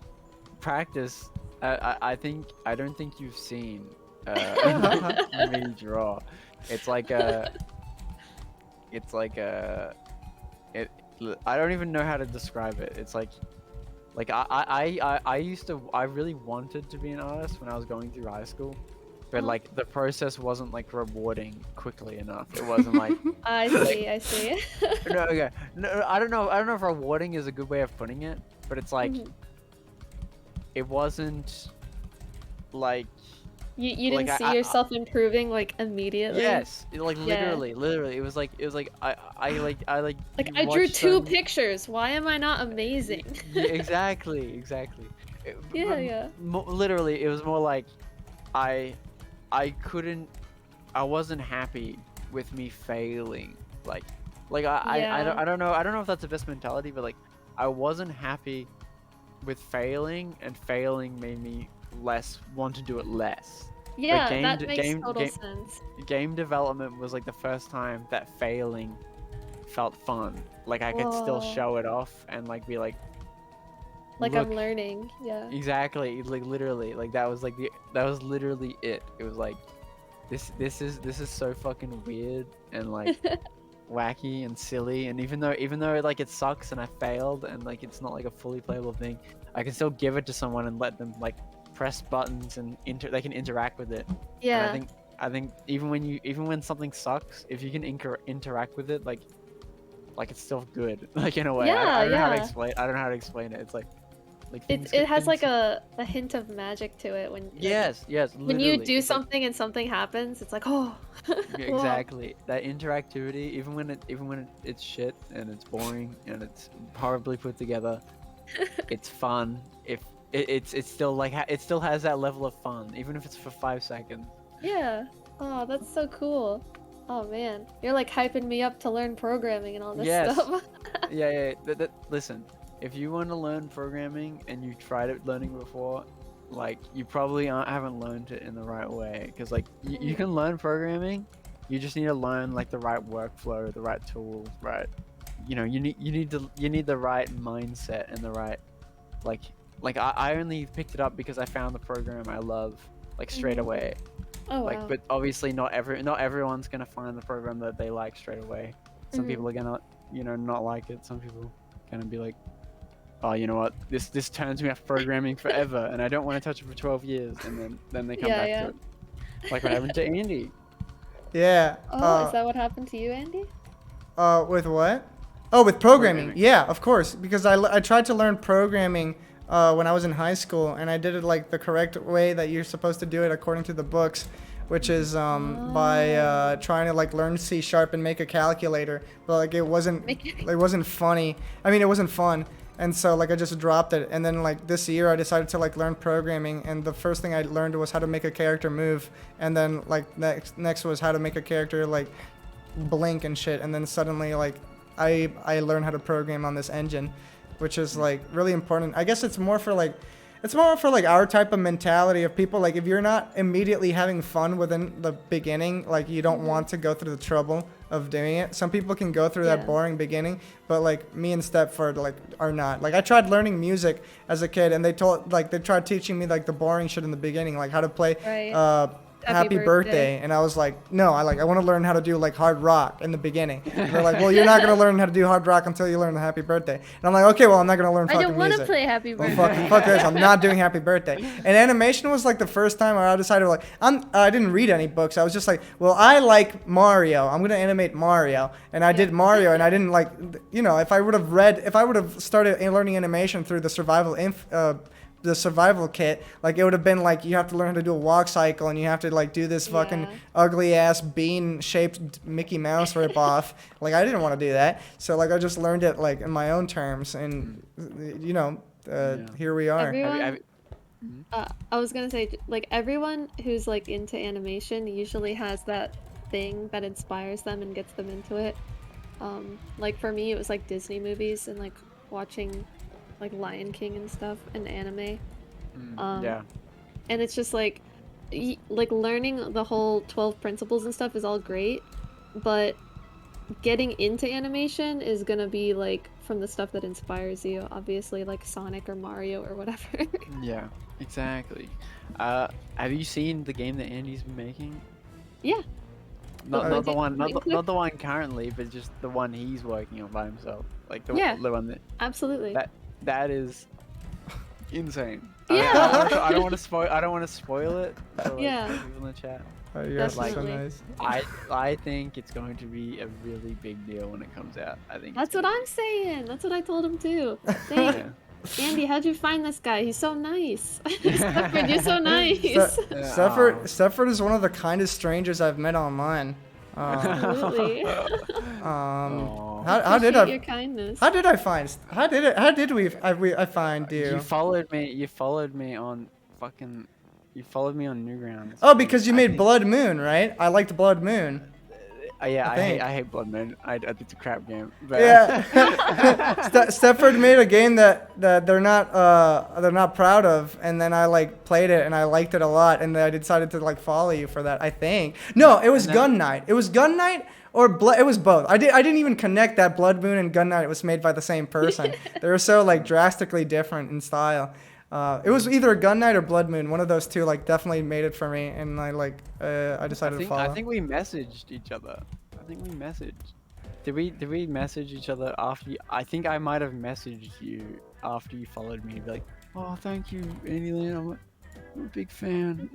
practice. I don't think you've seen me draw. It's like it. I don't even know how to describe it. It's like I really wanted to be an artist when I was going through high school, but like the process wasn't like rewarding quickly enough. It wasn't like I see, I see. no, okay, no, I don't know if rewarding is a good way of putting it, but it's like Mhm. it wasn't like You like, didn't see yourself improving like immediately? yes, like Yeah. literally, it was like I Like you I drew watch 2 some- pictures. Why am I not amazing? Yeah, exactly. Yeah, yeah. Literally, it was more like I couldn't. I wasn't happy with me failing. Like Yeah. I don't know if that's the best mentality, but like I wasn't happy with failing, and failing made me want to do it less. Yeah, game that d- makes game- total game- sense. Game development was like the first time that failing felt fun. Like I could still Whoa. show it off and like be like, Like look, I'm learning. Yeah. exactly, like literally, like that was literally it. It was like this is so fucking weird and like wacky and silly, and even though like it sucks and I failed and like it's not like a fully playable thing, I can still give it to someone and let them like press buttons and they can interact with it. Yeah. And I think even when something sucks, if you can interact with it, like it's still good. Like in a way. Yeah, I don't know how to yeah. explain. I don't know how to explain it. It's like It has like a hint of magic to it when like, yes. when you Literally, do it's like- something and something happens, it's like, oh. yeah, Whoa. exactly. That interactivity, even when it's shit and it's boring and it's horribly put together, it's fun. If it's still like it still has that level of fun, even if it's for 5 seconds. Yeah. Oh, that's so cool. Oh man, you're like hyping me up to learn programming and all this Yes. stuff. Yeah. Listen, if you want to learn programming and you tried it learning before, like you probably haven't learned it in the right way. Because like you can learn programming, you just need to learn like the right workflow, the right tools, right? You know, you need the right mindset and the right like I only picked it up because I found the program I love like straight away. Oh Like, wow. but obviously not everyone's gonna find the program that they like straight away. Some people are gonna, not like it. Some people gonna be like, oh, you know what? This turns me off programming forever, and I don't want to touch it for 12 years, and then they come Yeah, back yeah. to it. Like what happened to Andy. Yeah. Oh, is that what happened to you, Andy? With what? Oh, with programming. Programming. Yeah, of course. Because I tried to learn programming when I was in high school, and I did it like the correct way that you're supposed to do it according to the books, which is by trying to like learn C# and make a calculator. But like it wasn't funny. I mean, it wasn't fun. And so like I just dropped it. And then like this year I decided to like learn programming, and the first thing I learned was how to make a character move, and then like next was how to make a character like blink and shit, and then suddenly like I learned how to program on this engine, which is like really important. I guess it's more for like our type of mentality of people. Like if you're not immediately having fun within the beginning, like you don't want to go through the trouble of doing it. Some people can go through that Yeah. boring beginning, but like me and Stepford like are not. Like I tried learning music as a kid, and they tried teaching me like the boring shit in the beginning, like how to play Right. Happy birthday. And I was like, no, I want to learn how to do like hard rock in the beginning. And they're like, well, you're not gonna learn how to do hard rock until you learn the Happy Birthday. And I'm like, okay, well, I'm not gonna learn I fucking don't want to music. play Happy Well, Birthday. fuck this. I'm not doing Happy Birthday. And animation was like the first time where I decided like I didn't read any books. I was just like, well, I like Mario. I'm gonna animate Mario, and I did Mario, and I didn't like, if I would have started learning animation through the survival kit, like it would have been like you have to learn how to do a walk cycle, and you have to like do this fucking Yeah. ugly ass bean shaped Mickey Mouse rip off. Like I didn't want to do that, so like I just learned it like in my own terms, and here we are. Everyone, I was gonna say, like everyone who's like into animation usually has that thing that inspires them and gets them into it. Like for me, it was like Disney movies and like watching like Lion King and stuff and anime. Yeah. And it's just like like learning the whole 12 principles and stuff is all great, but getting into animation is gonna be like from the stuff that inspires you, obviously, like Sonic or Mario or whatever. Yeah. Exactly. Have you seen the game that Andy's been making? Yeah. Not Oh, the one, Link Click? not the one currently, but just the one he's working on by himself. Like the Yeah. one that Absolutely. that is insane. Yeah. I don't want to spoil. I don't want to spoil it. For, like, Yeah. people in the chat. Oh, you guys are so Definitely. nice. I think it's going to be a really big deal when it comes out. I think. That's it's what gonna I'm saying. That's what I told him too. be- Dang, Yeah. Andy, how'd you find this guy? He's so nice. Stepford, you're so nice. Stepford is one of the kindest strangers I've met online. Absolutely. Aw. How did Appreciate I your kindness. how did I find you? You followed me. You followed me on fucking. You followed me on Newgrounds. Oh, because you I made think- Blood Moon, right? I liked Blood Moon. Yeah, I I hate think. I hate Blood Moon. It's a crap game. But Yeah. Stepford made a game that they're not proud of, and then I like played it and I liked it a lot, and then I decided to like follow you for that. I think. No, it was And then- Gun Knight. It was Gun Knight or it was both. I didn't even connect that Blood Moon and Gun Knight was made by the same person. They were so like drastically different in style. It was either Gun Knight or Blood Moon. One of those two like definitely made it for me, and I decided to follow. I think we messaged each other. I think we messaged. Did we message each other after you? I think I might have messaged you after you followed me. Be like, oh, thank you, ANDYLAND. I'm a big fan.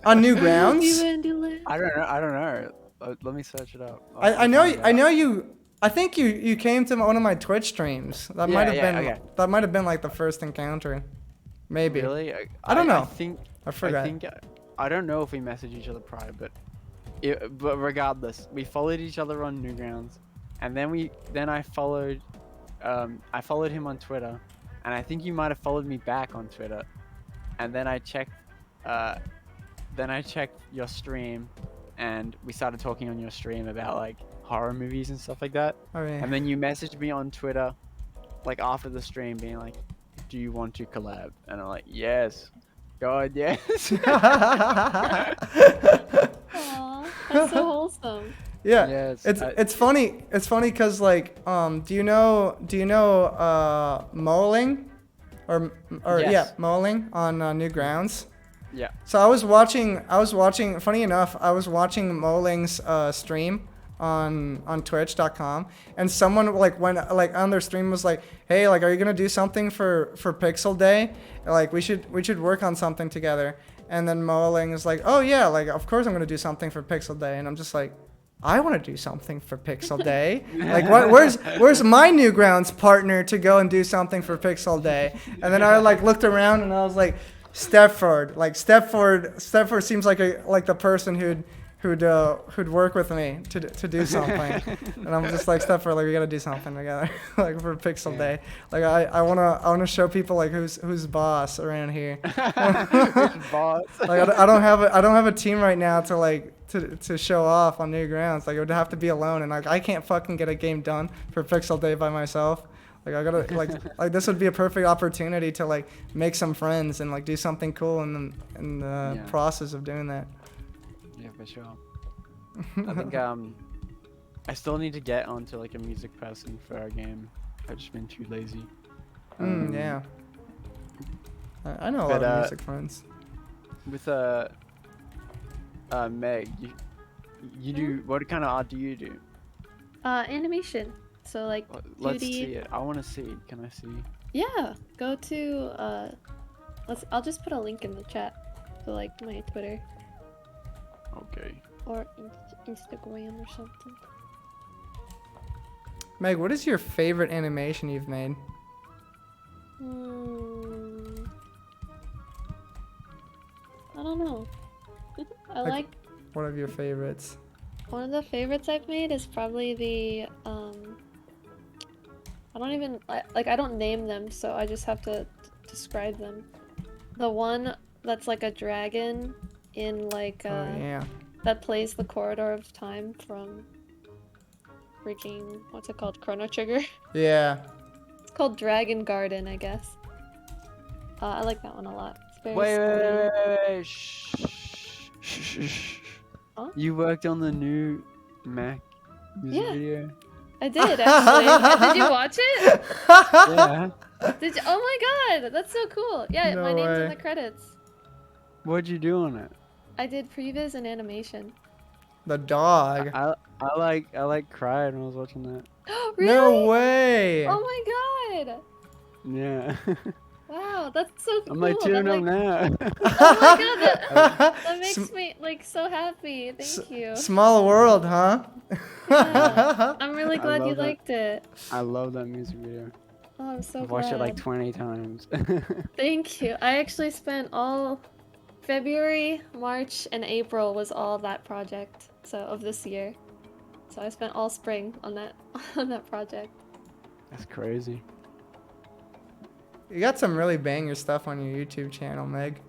On You Newgrounds. ANDYLAND. I don't know. Let me search it up. I know you. I think you came to one of my Twitch streams. That Yeah, might have yeah, been okay. that might have been like the first encounter. Maybe. Really? I don't know. I forgot. I don't know if we messaged each other prior, but regardless, we followed each other on Newgrounds, and then I followed him on Twitter, and I think you might have followed me back on Twitter, and then I checked your stream, and we started talking on your stream about like horror movies and stuff like that. Oh, yeah. And then you messaged me on Twitter, like after the stream, being like, "Do you want to collab?" And I'm like, "Yes, God, yes." Aw, that's so wholesome. Yeah. Yes, It's funny. It's funny because like do you know Moling or yeah Yes. Moling on Newgrounds? Yeah. So I was watching. Funny enough, I was watching Moling's stream on Twitch.com, and someone like went like on their stream was like, "Hey, like, are you gonna do something for Pixel Day? Like, we should work on something together." And then Moling is like, "Oh yeah, like of course I'm gonna do something for Pixel Day," and I'm just like, I want to do something for Pixel Day. Like, where's my Newgrounds partner to go and do something for Pixel Day? And then I like looked around and I was like, Stepford. Like Stepford seems like the person who'd work with me to do something. And I'm just like, Stepford, like we gotta do something together, like for Pixel Day. Like I wanna show people like who's boss around here. Boss. Like I don't have a team right now to like to show off on Newgrounds. Like it would have to be alone, and like I can't fucking get a game done for Pixel Day by myself. Like I gotta like this would be a perfect opportunity to like make some friends and like do something cool in the process of doing that. Yeah, for sure. I think I still need to get onto like a music person for our game. I've just been too lazy. Yeah. I know a lot of music friends. With Meg, you do what kind of art do you do? Animation. So like 2D. Let's see it. I want to see. Can I see? Yeah, go to I'll just put a link in the chat to like my Twitter Okay. or Instagram or something. Meg, what is your favorite animation you've made? I don't know. I like One of your favorites. one of the favorites I've made is probably the I don't even like I don't name them, so I just have to describe them. The one that's like a dragon in like Oh yeah. that plays the Corridor of Time from freaking what's it called? Chrono Trigger. Yeah. It's called Dragon Garden, I guess. I like that one a lot. It's very Wait. sporty. Shh. Huh? You worked on the new Mac music Yeah. video? I did actually. Did you watch it? Yeah. Did you? Oh my god, that's so cool. Yeah, No my name's in way. the credits. What'd you do on it? I did previs and animation. The dog. I like cried when I was watching that. Really? No way. Oh my god! Yeah. Wow, that's so cool. I'm like tearing up now. Oh my god, that makes me like so happy. Thank you. Small world, huh? Yeah. I'm really I glad you love that. liked it. I love that music video. Oh, I'm so I've glad. watched it like 20 times. Thank you. I actually spent all February, March, and April was all that project. So of this year. So I spent all spring on that project. That's crazy. You got some really banger stuff on your YouTube channel, Meg.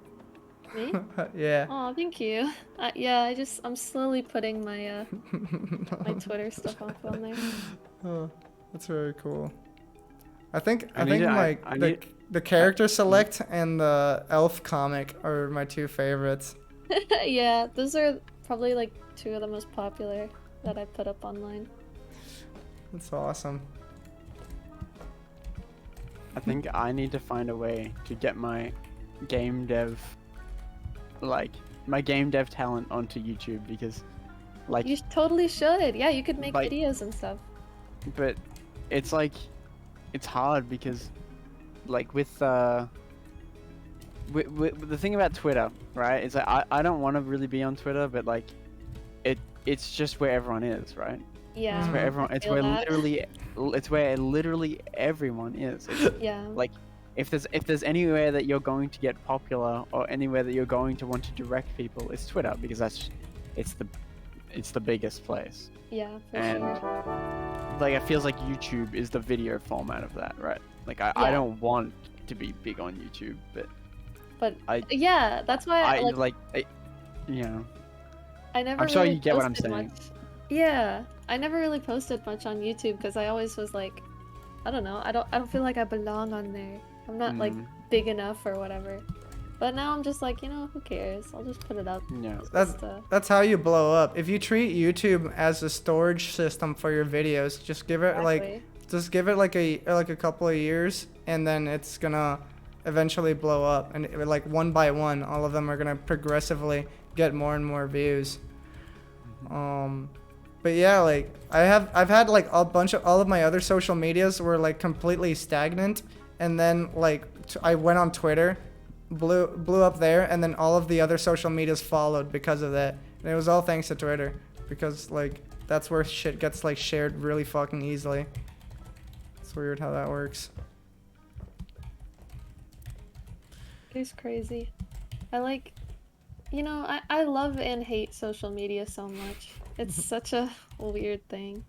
Me? Yeah. Oh, thank you. Yeah, I'm slowly putting my my Twitter stuff up on there. Oh, that's very cool. I think I need the character select and the elf comic are my two favorites. Yeah, those are probably like two of the most popular that I put up online. That's awesome. I think I need to find a way to get my game dev talent onto YouTube because like You totally should. Yeah, you could make Like- videos and stuff. but it's like it's hard because like with the thing about Twitter, right? It's like I don't want to really be on Twitter, but like it's just where everyone is, right? Yeah. It's where everyone. It's feel where that. literally everyone is. It's, Yeah. like if there's anywhere that you're going to get popular or anywhere that you're going to want to direct people, it's Twitter because it's the biggest place. Yeah, for And sure. like it feels like YouTube is the video format of that, right? Like I Yeah. don't want to be big on YouTube, but Yeah, that's why I like like you know. I never I'm sure really you get what I'm posted saying. much. Yeah, I never really posted much on YouTube because I always was like, I don't know, I don't feel like I belong on there. I'm not like Mm. big enough or whatever. But now I'm just like, you know, who cares? I'll just put it up. Yeah. That's how you blow up. If you treat YouTube as a storage system for your videos, just give it like a couple of years, and then it's gonna eventually blow up. And like one by one, all of them are gonna progressively get more and more views. But yeah, like I've had like a bunch of all of my other social medias were like completely stagnant, and then like I went on Twitter, blew up there, and then all of the other social medias followed because of that. And it was all thanks to Twitter, because like that's where shit gets like shared really fucking easily. It's weird how that works. It's crazy. I like, you know, I love and hate social media so much. It's such a weird thing.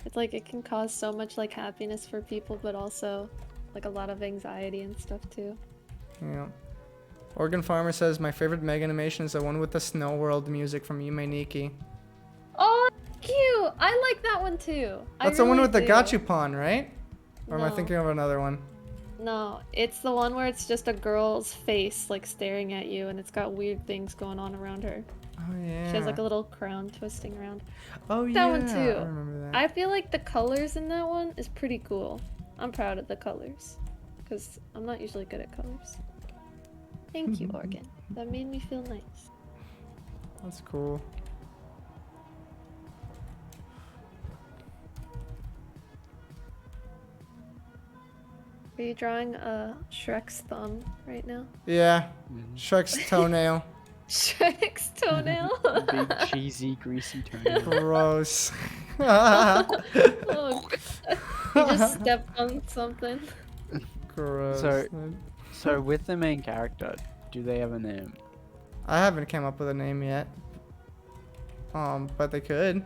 It's like it can cause so much like happiness for people, but also like a lot of anxiety and stuff too. Yeah. Oregon Farmer says my favorite mega animation is the one with the Snow World music from Yume Nikki. Oh, cute! I like that one too. That's the one with the Gachupon, right? Or am I No. thinking of another one? No, it's the one where it's just a girl's face like staring at you, and it's got weird things going on around her. Oh yeah. She has like a little crown twisting around. Oh yeah. That one too. I remember that. I feel like the colors in that one is pretty cool. I'm proud of the colors, because I'm not usually good at colors. Thank you, Oregon. That made me feel nice. That's cool. Are you drawing Shrek's thumb right now? Yeah. Shrek's toenail. Shrek's toenail? Big cheesy greasy toenail. Gross. Oh, God. You just stepped on something. Gross. So with the main character, do they have a name? I haven't come up with a name yet. But they could.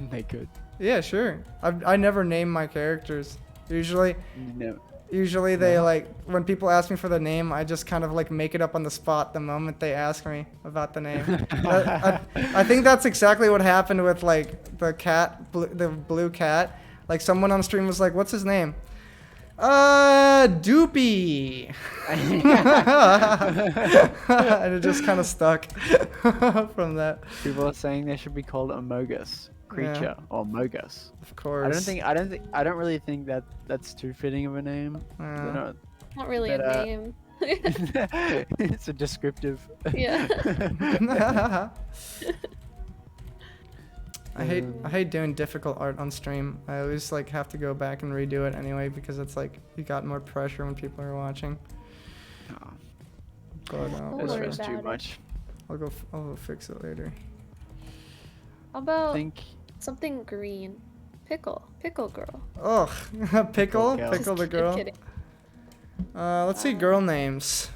They could. Yeah, sure. I never name my characters. Usually No. they like, when people ask me for the name, I just kind of like make it up on the spot the moment they ask me about the name. I think that's exactly what happened with like the cat, the blue cat. Like someone on stream was like, "What's his name?" Doopy. And it just kind of stuck from that. People are saying they should be called Amogus creature or Mogus. Of course. I don't really think that that's too fitting of a name. Yeah. Not really But, a name. It's a descriptive. Yeah. I hate doing difficult art on stream. I always like have to go back and redo it anyway, because it's like you got more pressure when people are watching. But Don't It's worry just about too it. much. I'll go fix it later. How I about think something green? Pickle girl. Ugh, pickle girl. the Just girl. kidding. Let's see girl names.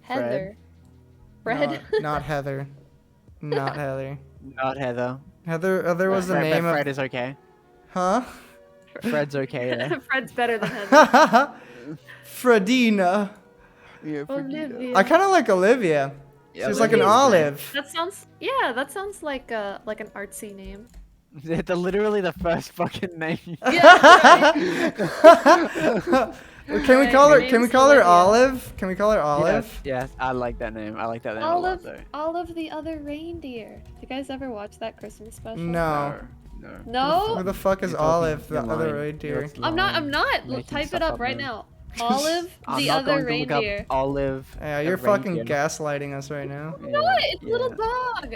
Heather. Fred. Not Heather. Not Heather. not Heather. Heather was the Fred, name Fred of. is okay. Huh? Fred's okay. Yeah. Fred's better than Heather. Fredina. Yeah, Olivia. I kind of like Olivia. Yeah, She's like an Olivia's great. olive. That sounds like an artsy name. It's literally the first fucking name. Yeah. Can we Right, call her her? Can we name's call her Olivia. Olive? Can we call her Olive? Yes, I like that name. I like that name a lot though. All of the other reindeer. You guys ever watch that Christmas special? No. No. Who No? the fuck is You're talking- Olive, the you're other lying. reindeer? You're I'm lying. not. Making Type stuff it up up, right man. now. Olive, I'm the not other going to look reindeer. up Olive. Yeah, a you're fucking reindeer. gaslighting us right now. No, it's a little dog.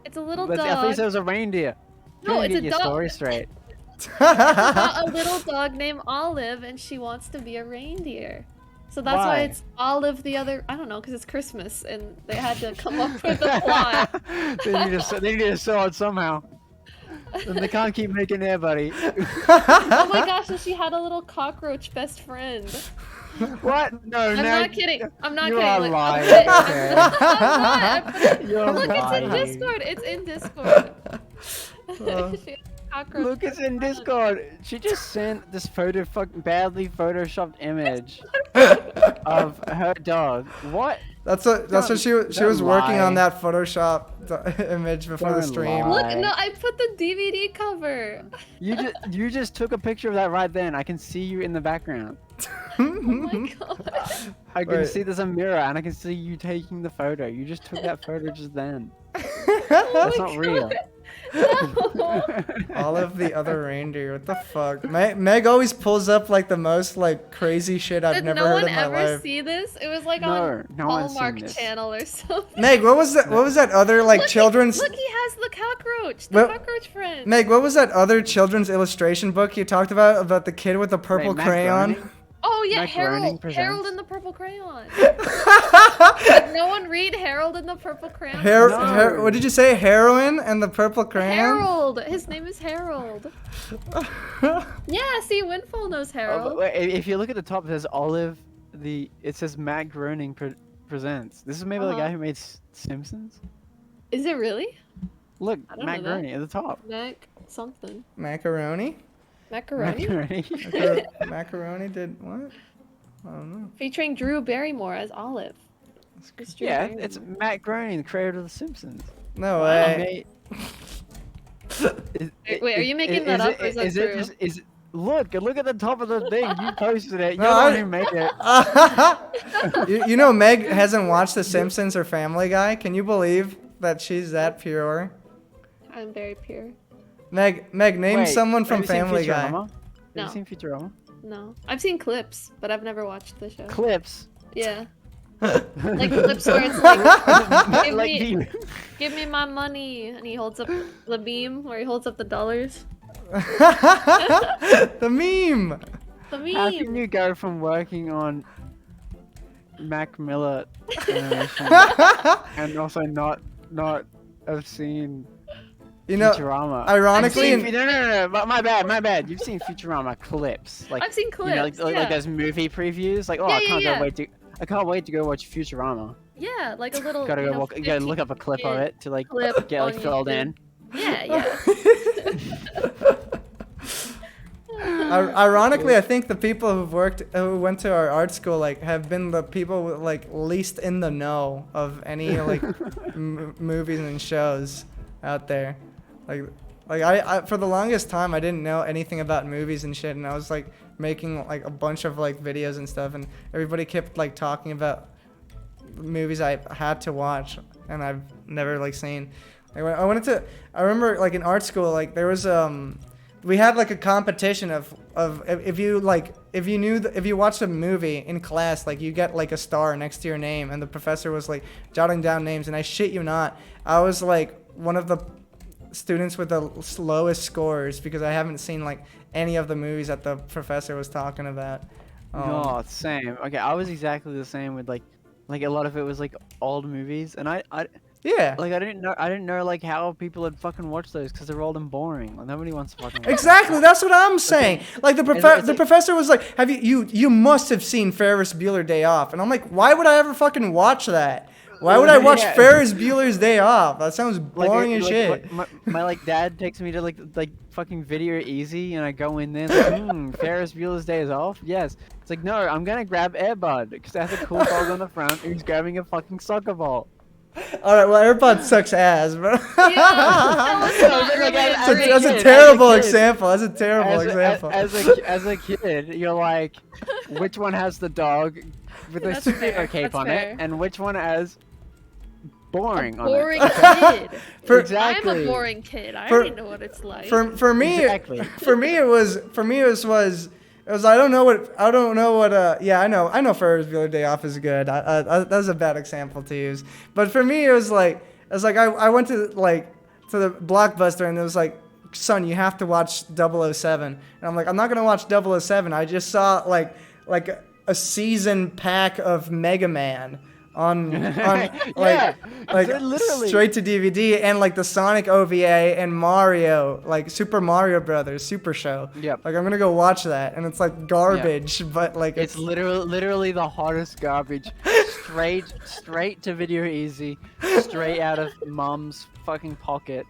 It's a little But I thought dog. it was a reindeer. No, You it's get a your dog. story straight. It's about a little dog named Olive, and she wants to be a reindeer. So that's why Why? it's Olive the other. I don't know, because it's Christmas, and they had to come up with a plot. they need to sell it somehow. And they can't keep making their buddy. Oh my gosh, and she had a little cockroach best friend. What? No, I'm not kidding. I'm not you kidding. are Like, lying, I'm not. okay. I put it- You're Look, lying. it's in Discord. It's in Discord. Oh. She had a cockroach. Look, it's in Discord. She just sent this badly photoshopped image of her dog. What? That's what she was Don't working on lie. that Photoshop image before the Don't stream. lie. Look, no, I put the DVD cover. You just took a picture of that right then. I can see you in the background. Oh my god. I can Wait. see there's a mirror and I can see you taking the photo. You just took that photo just then. Oh That's my not real. God. No. Olive the other reindeer. What the fuck? Meg always pulls up like the most like crazy shit I've Did never no heard one in my ever life. see this? It was like No, on no one's seen Hallmark this. Channel or something. Meg, what was that? What was that other like Look, children's? Look, he has the cockroach. The Well, cockroach friend. Meg, what was that other children's illustration book you talked about the kid with the purple Matt crayon? Groening? Oh yeah, Matt Groening Harold. presents. Harold and the Purple Crayon. Did no one read Harold and the Purple Crayon? No. What did you say? Heroin and the purple crayon? Harold. His name is Harold. Yeah, see, Windfall knows Oh, Harold. but wait, if you look at the top, it says Olive. It says Matt Groening presents. This is maybe the Uh-huh. guy who made Simpsons. Is it really? Look, I don't Matt know that. Groening at the top. Mac something. Macaroni? Macaroni? Macaroni. Macaroni did what? I don't know. Featuring Drew Barrymore as Olive. It's Drew Yeah, Barrymore. it's Matt Groening, the creator of The Simpsons. No Wow. way. Wait, are you making that up or is that it true? just is? Look at the top of the thing. You posted it. You're No, the one I- who made it. you know Meg hasn't watched The Simpsons or Family Guy. Can you believe that she's that pure? I'm very pure. Meg, name Wait, someone have from you seen Family Guy. Futurama? Have No. you seen Futurama? No. I've seen clips, but I've never watched the show. Clips. Yeah. Like clips where it's like, give, Like me, the- give me my money. And he holds up the beam where he holds up the dollars. The meme. The How can meme. you go from working on Mac Miller animation and also not have seen You know, Futurama? ironically, I've seen, no, my bad. You've seen Futurama clips, like I've seen clips. you know, like yeah. those movie previews. Like, oh, Yeah, I can't yeah. I can't wait to go watch Futurama. Yeah, like a little. Gotta you go know, walk. You gotta look up a clip of 15 it to like clip get like on filled YouTube. in. Yeah, yeah. Ironically, I think the people who went to our art school like have been the people with, like least in the know of any like movies and shows out there. Like I for the longest time I didn't know anything about movies and shit, and I was like making like a bunch of like videos and stuff, and everybody kept like talking about movies I had to watch and I've never like seen. Like, I remember like in art school like there was we had like a competition of if you watched a movie in class, like you get like a star next to your name, and the professor was like jotting down names, and I shit you not, I was like one of the students with the lowest scores because I haven't seen like any of the movies that the professor was talking about. No, same. Okay, I was exactly the same with like a lot of it was like old movies, and I Yeah. like I didn't know like how people had fucking watched those because they're old and boring. Like nobody wants to fucking watch Exactly, that's what I'm saying. Like the It's like- professor was like, "Have you must have seen Ferris Bueller Day Off?" And I'm like, "Why would I ever fucking watch that? Why would I watch Yeah. Ferris Bueller's Day Off? That sounds boring as shit." My like dad takes me to like fucking Video Easy, and I go in there like, Ferris Bueller's Day is off. Yes. It's like, no, I'm gonna grab Airbud because it has a cool dog on the front who's grabbing a fucking soccer ball. All right, well, AirPod sucks ass, bro. Yeah, that was not really That's a kid, terrible as a kid. example. That's a terrible example. As a kid, you're like, which one has the dog with the That's superhero fair, cape that's on fair. it, and which one has boring on Boring it? kid. I'm Exactly. a boring kid. I For- already know what it's like. For me, Exactly. for me it was I don't know what yeah, I know Ferris Bueller Day Off is good. That's a bad example to use. But for me it was like I went to the Blockbuster, and it was like, "Son, you have to watch 007." And I'm like, "I'm not going to watch 007. I just saw like a season pack of Mega Man on Yeah, literally. straight to DVD, and like the Sonic OVA and Mario, like Super Mario Brothers Super Show." Yep. Like I'm gonna go watch that, and it's like garbage, but like It's literally the hottest garbage. Straight to Video Easy, straight out of mom's fucking pocket.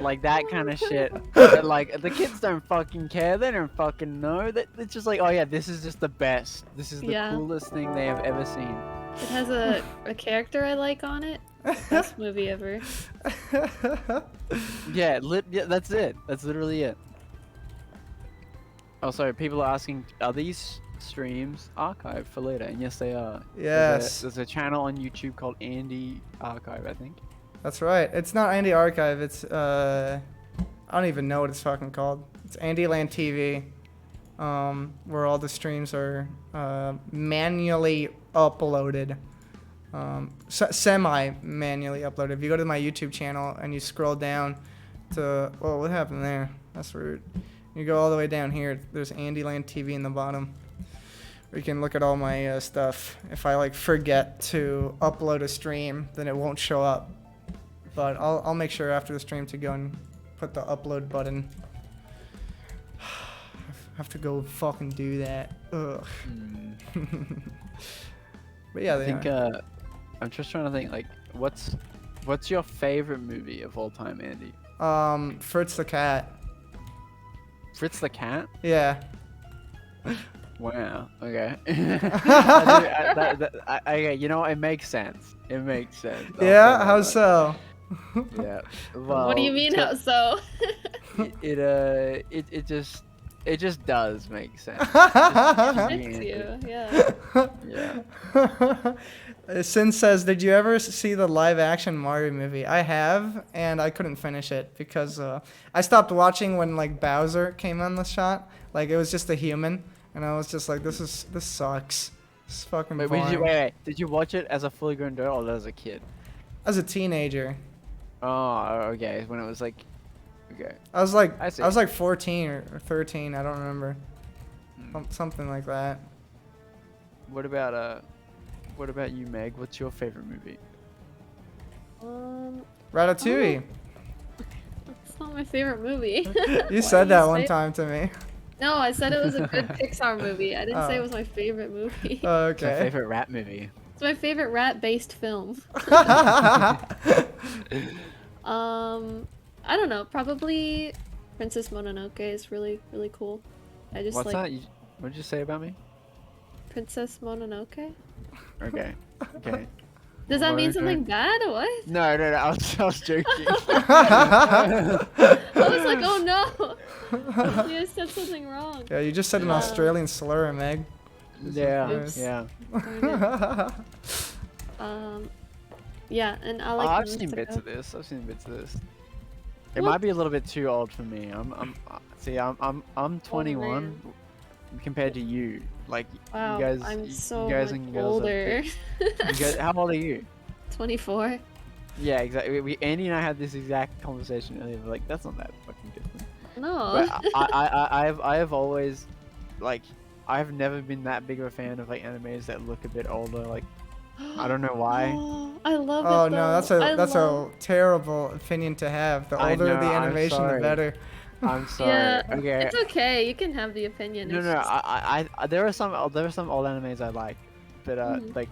Like that kind of shit. But, like the kids don't fucking care. They don't fucking know. It's just like, oh yeah, this is just the best. This is the Yeah. coolest thing they have ever seen. It has a character I like on it. Best movie ever. Yeah, yeah, that's it. That's literally it. Oh, sorry. People are asking, are these streams archived for later, and yes, they are. Yes. There's a channel on YouTube called Andy Archive, I think. That's right. It's not Andy Archive. It's I don't even know what it's fucking called. It's ANDYLAND-TV, where all the streams are manually uploaded, semi-manually uploaded. If you go to my YouTube channel and you scroll down to, oh, what happened there? That's rude. You go all the way down here. There's ANDYLAND-TV in the bottom, where you can look at all my stuff. If I like forget to upload a stream, then it won't show up. But I'll make sure after the stream to go and put the upload button. I have to go fucking do that. Ugh. But yeah, I think I'm just trying to think, like, what's your favorite movie of all time, Andy? Fritz the Cat. Fritz the Cat? Yeah. Wow. Okay. Okay. You know what? It makes sense. It makes sense. I'll Yeah. say How that. so? Yeah. Well, What do you mean? How so? it just does make sense. Thanks you. Yeah. Yeah. Sin says, did you ever see the live-action Mario movie? I have, and I couldn't finish it because I stopped watching when like Bowser came on the shot. Like it was just a human, and I was just like, this sucks. This is fucking Wait, boring. wait. Did you watch it as a fully grown adult or as a kid? As a teenager, Oh, okay. When it was like, okay. I was like I see. 14 or 13. I don't remember. Something like that. What about you, Meg? What's your favorite movie? Ratatouille. It's not my favorite movie. You Why said do that you one say- time to me. No, I said it was a good Pixar movie. I didn't say Oh. it was my favorite movie. Oh, What's your okay. favorite rap movie? It's my favorite rat-based film. I don't know. Probably Princess Mononoke is really, really cool. I just What's like that? What did you say about me? Princess Mononoke. Okay. Okay. Does that mean Mononoke? something bad? What? No. I was joking. I was like, oh no! You said something wrong. Yeah, you just said an Uh, Australian slur, Meg. Yeah. Oops. Yeah. Yeah, and I Oh, like. I've the seen bits of music. this. It What? might be a little bit too old for me. I'm 21 compared to you. Like Wow, you guys, I'm you so guys much and girls are older. You guys, how old are you? 24. Yeah, exactly. Andy and I had this exact conversation earlier. But like, that's not that fucking different. No. But I have always, like, I've never been that big of a fan of like animes that look a bit older. Like, I don't know why. Oh, I love Oh it. no, though. that's love- a terrible opinion to have. The I older know, the I'm animation, the sorry. better. I'm sorry. Yeah, Okay. it's okay. You can have the opinion. No, it's no. just- I there are some old animes I like, but Mhm. like,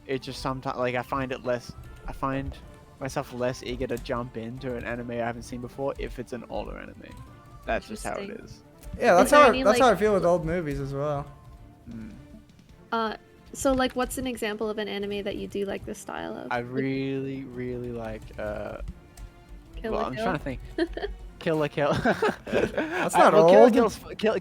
it just sometimes like I find myself less eager to jump into an anime I haven't seen before if it's an older anime. That's just how it Interesting. is. Yeah, that's there how any, that's how I like- feel with old movies as well. So like, what's an example of an anime that you do like the style of? I really, really like. Kill Well, la I'm Kill? trying to think. Kill la Kill. That's not well, old.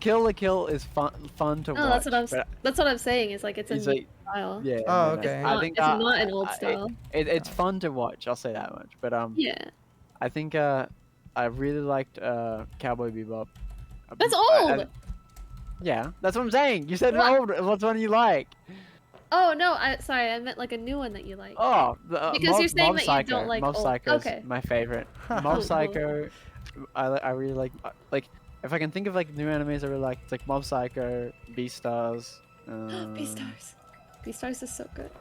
Kill la Kill is fun to No, watch. that's what I'm saying. Is like it's a It's new like- style. Yeah. Oh, no, no. okay. I think It's not an old style. It's fun to watch. I'll say that much. But Yeah. I think I really liked Cowboy Bebop. That's I- old. yeah, that's what I'm saying. You said an What? old. What's one you like? Oh no, sorry, I meant like a new one that you like. Oh, Because you're saying Mob that you Psycho. don't like Mob old- Psycho is okay. my favorite. Mob Psycho, I really like. If I can think of like new animes I really like, it's like Mob Psycho, Beastars. Beastars. Beastars is so good.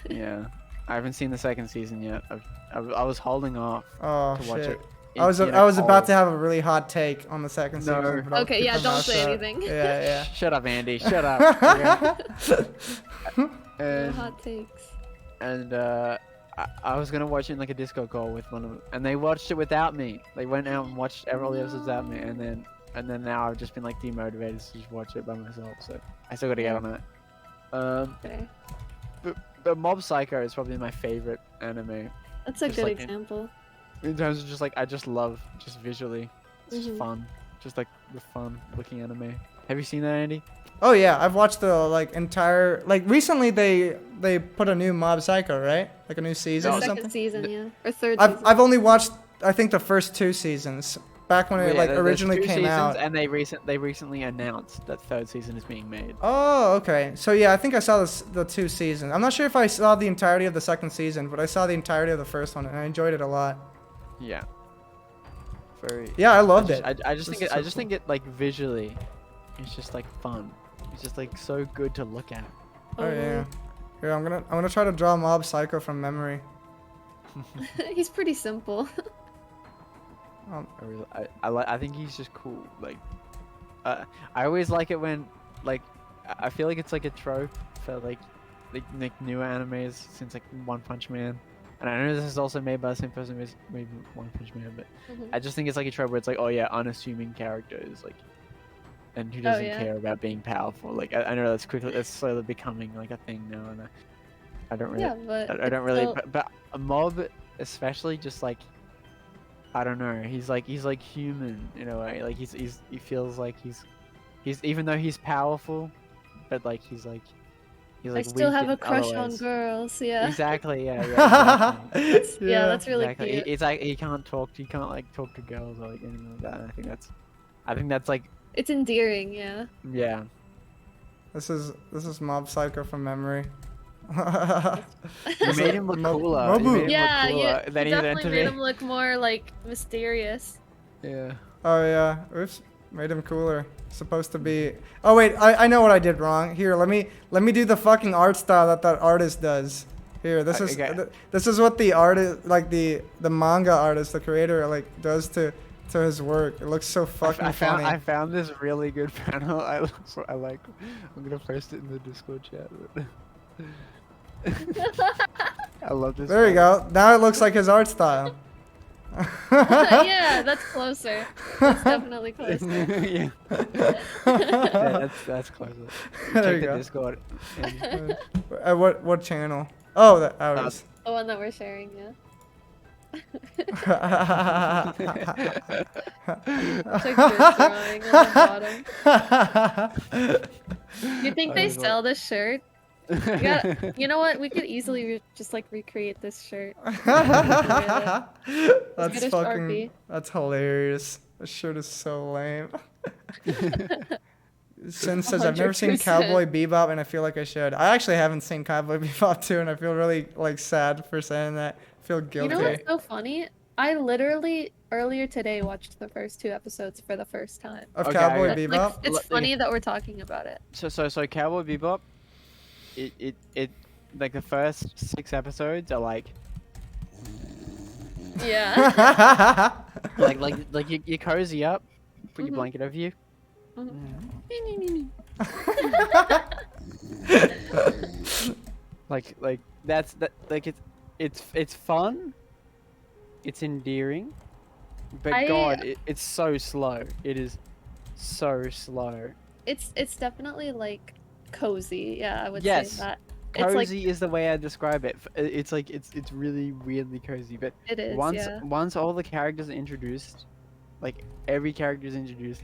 Yeah, I haven't seen the second season yet. I was holding off Oh to watch shit. it. I was about to have a really hot take on the second No. season. But I'll Okay, keep yeah, my don't mouth say shut. anything. Yeah, Shut up, Andy. Shut up. Okay? No And hot takes. I was gonna watch it in like a Discord call with one of them, and they watched it without me. They went out and watched all the episodes without me, and then now I've just been like demotivated to just watch it by myself. So I still gotta get on that. Okay. But Mob Psycho is probably my favorite anime That's a Just good like example. in terms of just like I just love just visually. It's just Mhm. fun. just like the fun looking anime. Have you seen that, Andy? Oh yeah, I've watched the like entire like recently they put a new Mob Psycho, right? Like a new season The or second something. season, yeah, or third I've season. I've only watched I think the first 2 seasons back when it Yeah, like there's originally 2 came seasons, out. and they recently announced that third season is being made. Oh, okay. So yeah, I think I saw the 2 seasons. I'm not sure if I saw the entirety of the second season, but I saw the entirety of the first one and I enjoyed it a lot. Yeah. Very. Yeah, I loved just, it. I just This think is I so just cool. think it like visually, it's just like fun. It's just like so good to look at. Oh yeah. Here, I'm gonna try to draw Mob Psycho from memory. He's pretty simple. I think he's just cool. Like, I always like it when like I feel like it's like a trope for like newer animes since like One Punch Man. And I know this is also made by the same person who made One Punch Man, but Mhm. I just think it's like a trope where it's like, oh yeah, unassuming characters, like, and who doesn't yeah. care about being powerful. Like, I know that's slowly becoming like a thing now, and I don't really, Yeah, but I don't it's really, still- but a mob especially, just like, I don't know, he's like human in a way. Like he feels like he's even though he's powerful, but like he's like I still weak have in a crush other on ways. girls. Yeah. Exactly. Yeah. Exactly. Yeah, that's really Exactly. cute. It's like he can't like talk to girls or like anything like that. And I think that's like, It's endearing, yeah. yeah. This is Mob Psycho from memory. You made him look Mo- cooler. Mobu. You made him Yeah, look cooler you than he meant definitely to made be. him look more like mysterious. Yeah. Oh yeah. Oops. Made him cooler. Supposed to be. Oh wait, I know what I did wrong. Here, let me do the fucking art style that artist does. Here, this is Okay. this is what the artist, like the manga artist, the creator, like does to his work. It looks so fucking funny. I found this really good panel. I like. I'm gonna post it in the Discord chat. I love this. There you go. Now it looks like his art style. Yeah, that's closer. That's definitely closer. Yeah. Yeah, that's closer. There Check you the go. Discord. And What channel? Oh, that ours. The one that we're sharing, yeah. That's a good drawing on the bottom. You think they sell this shirt? You know what? We could easily just like recreate this shirt. That's get a fucking. Sharpie. That's hilarious. This shirt is so lame. Sin says I've never seen 100%. Cowboy Bebop and I feel like I should. I actually haven't seen Cowboy Bebop too, and I feel really like sad for saying that. I feel You guilty. know what's so funny? I literally earlier today watched the first 2 episodes for the first time. Of Okay, Cowboy okay. Like, Bebop. it's Let- funny that we're talking about it. so Cowboy Bebop. It like the first 6 episodes are like Yeah. you cozy up, put your Mhm. blanket over you. Like that's that like it's fun, it's endearing, but I- God, it's so slow. It is so slow. It's definitely like cozy. Yeah, I would Yes. say that. It's like Cozy is the way I describe it. It's like it's really weirdly cozy. But it is. once Yeah. once all the characters are introduced, like every character is introduced,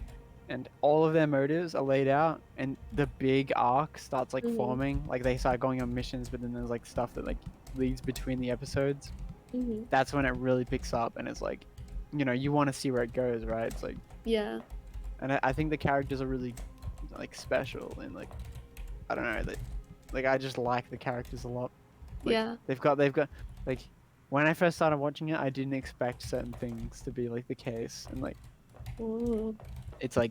and all of their motives are laid out, and the big arc starts like Mhm. forming. Like they start going on missions, but then there's like stuff that like leads between the episodes. Mhm. That's when it really picks up, and it's like, you want to see where it goes, right? It's like, Yeah. and I think the characters are really like special, and like, I don't know, like I just like the characters a lot. Like, Yeah. They've got like, when I first started watching it, I didn't expect certain things to be like the case, and like Ooh. it's like,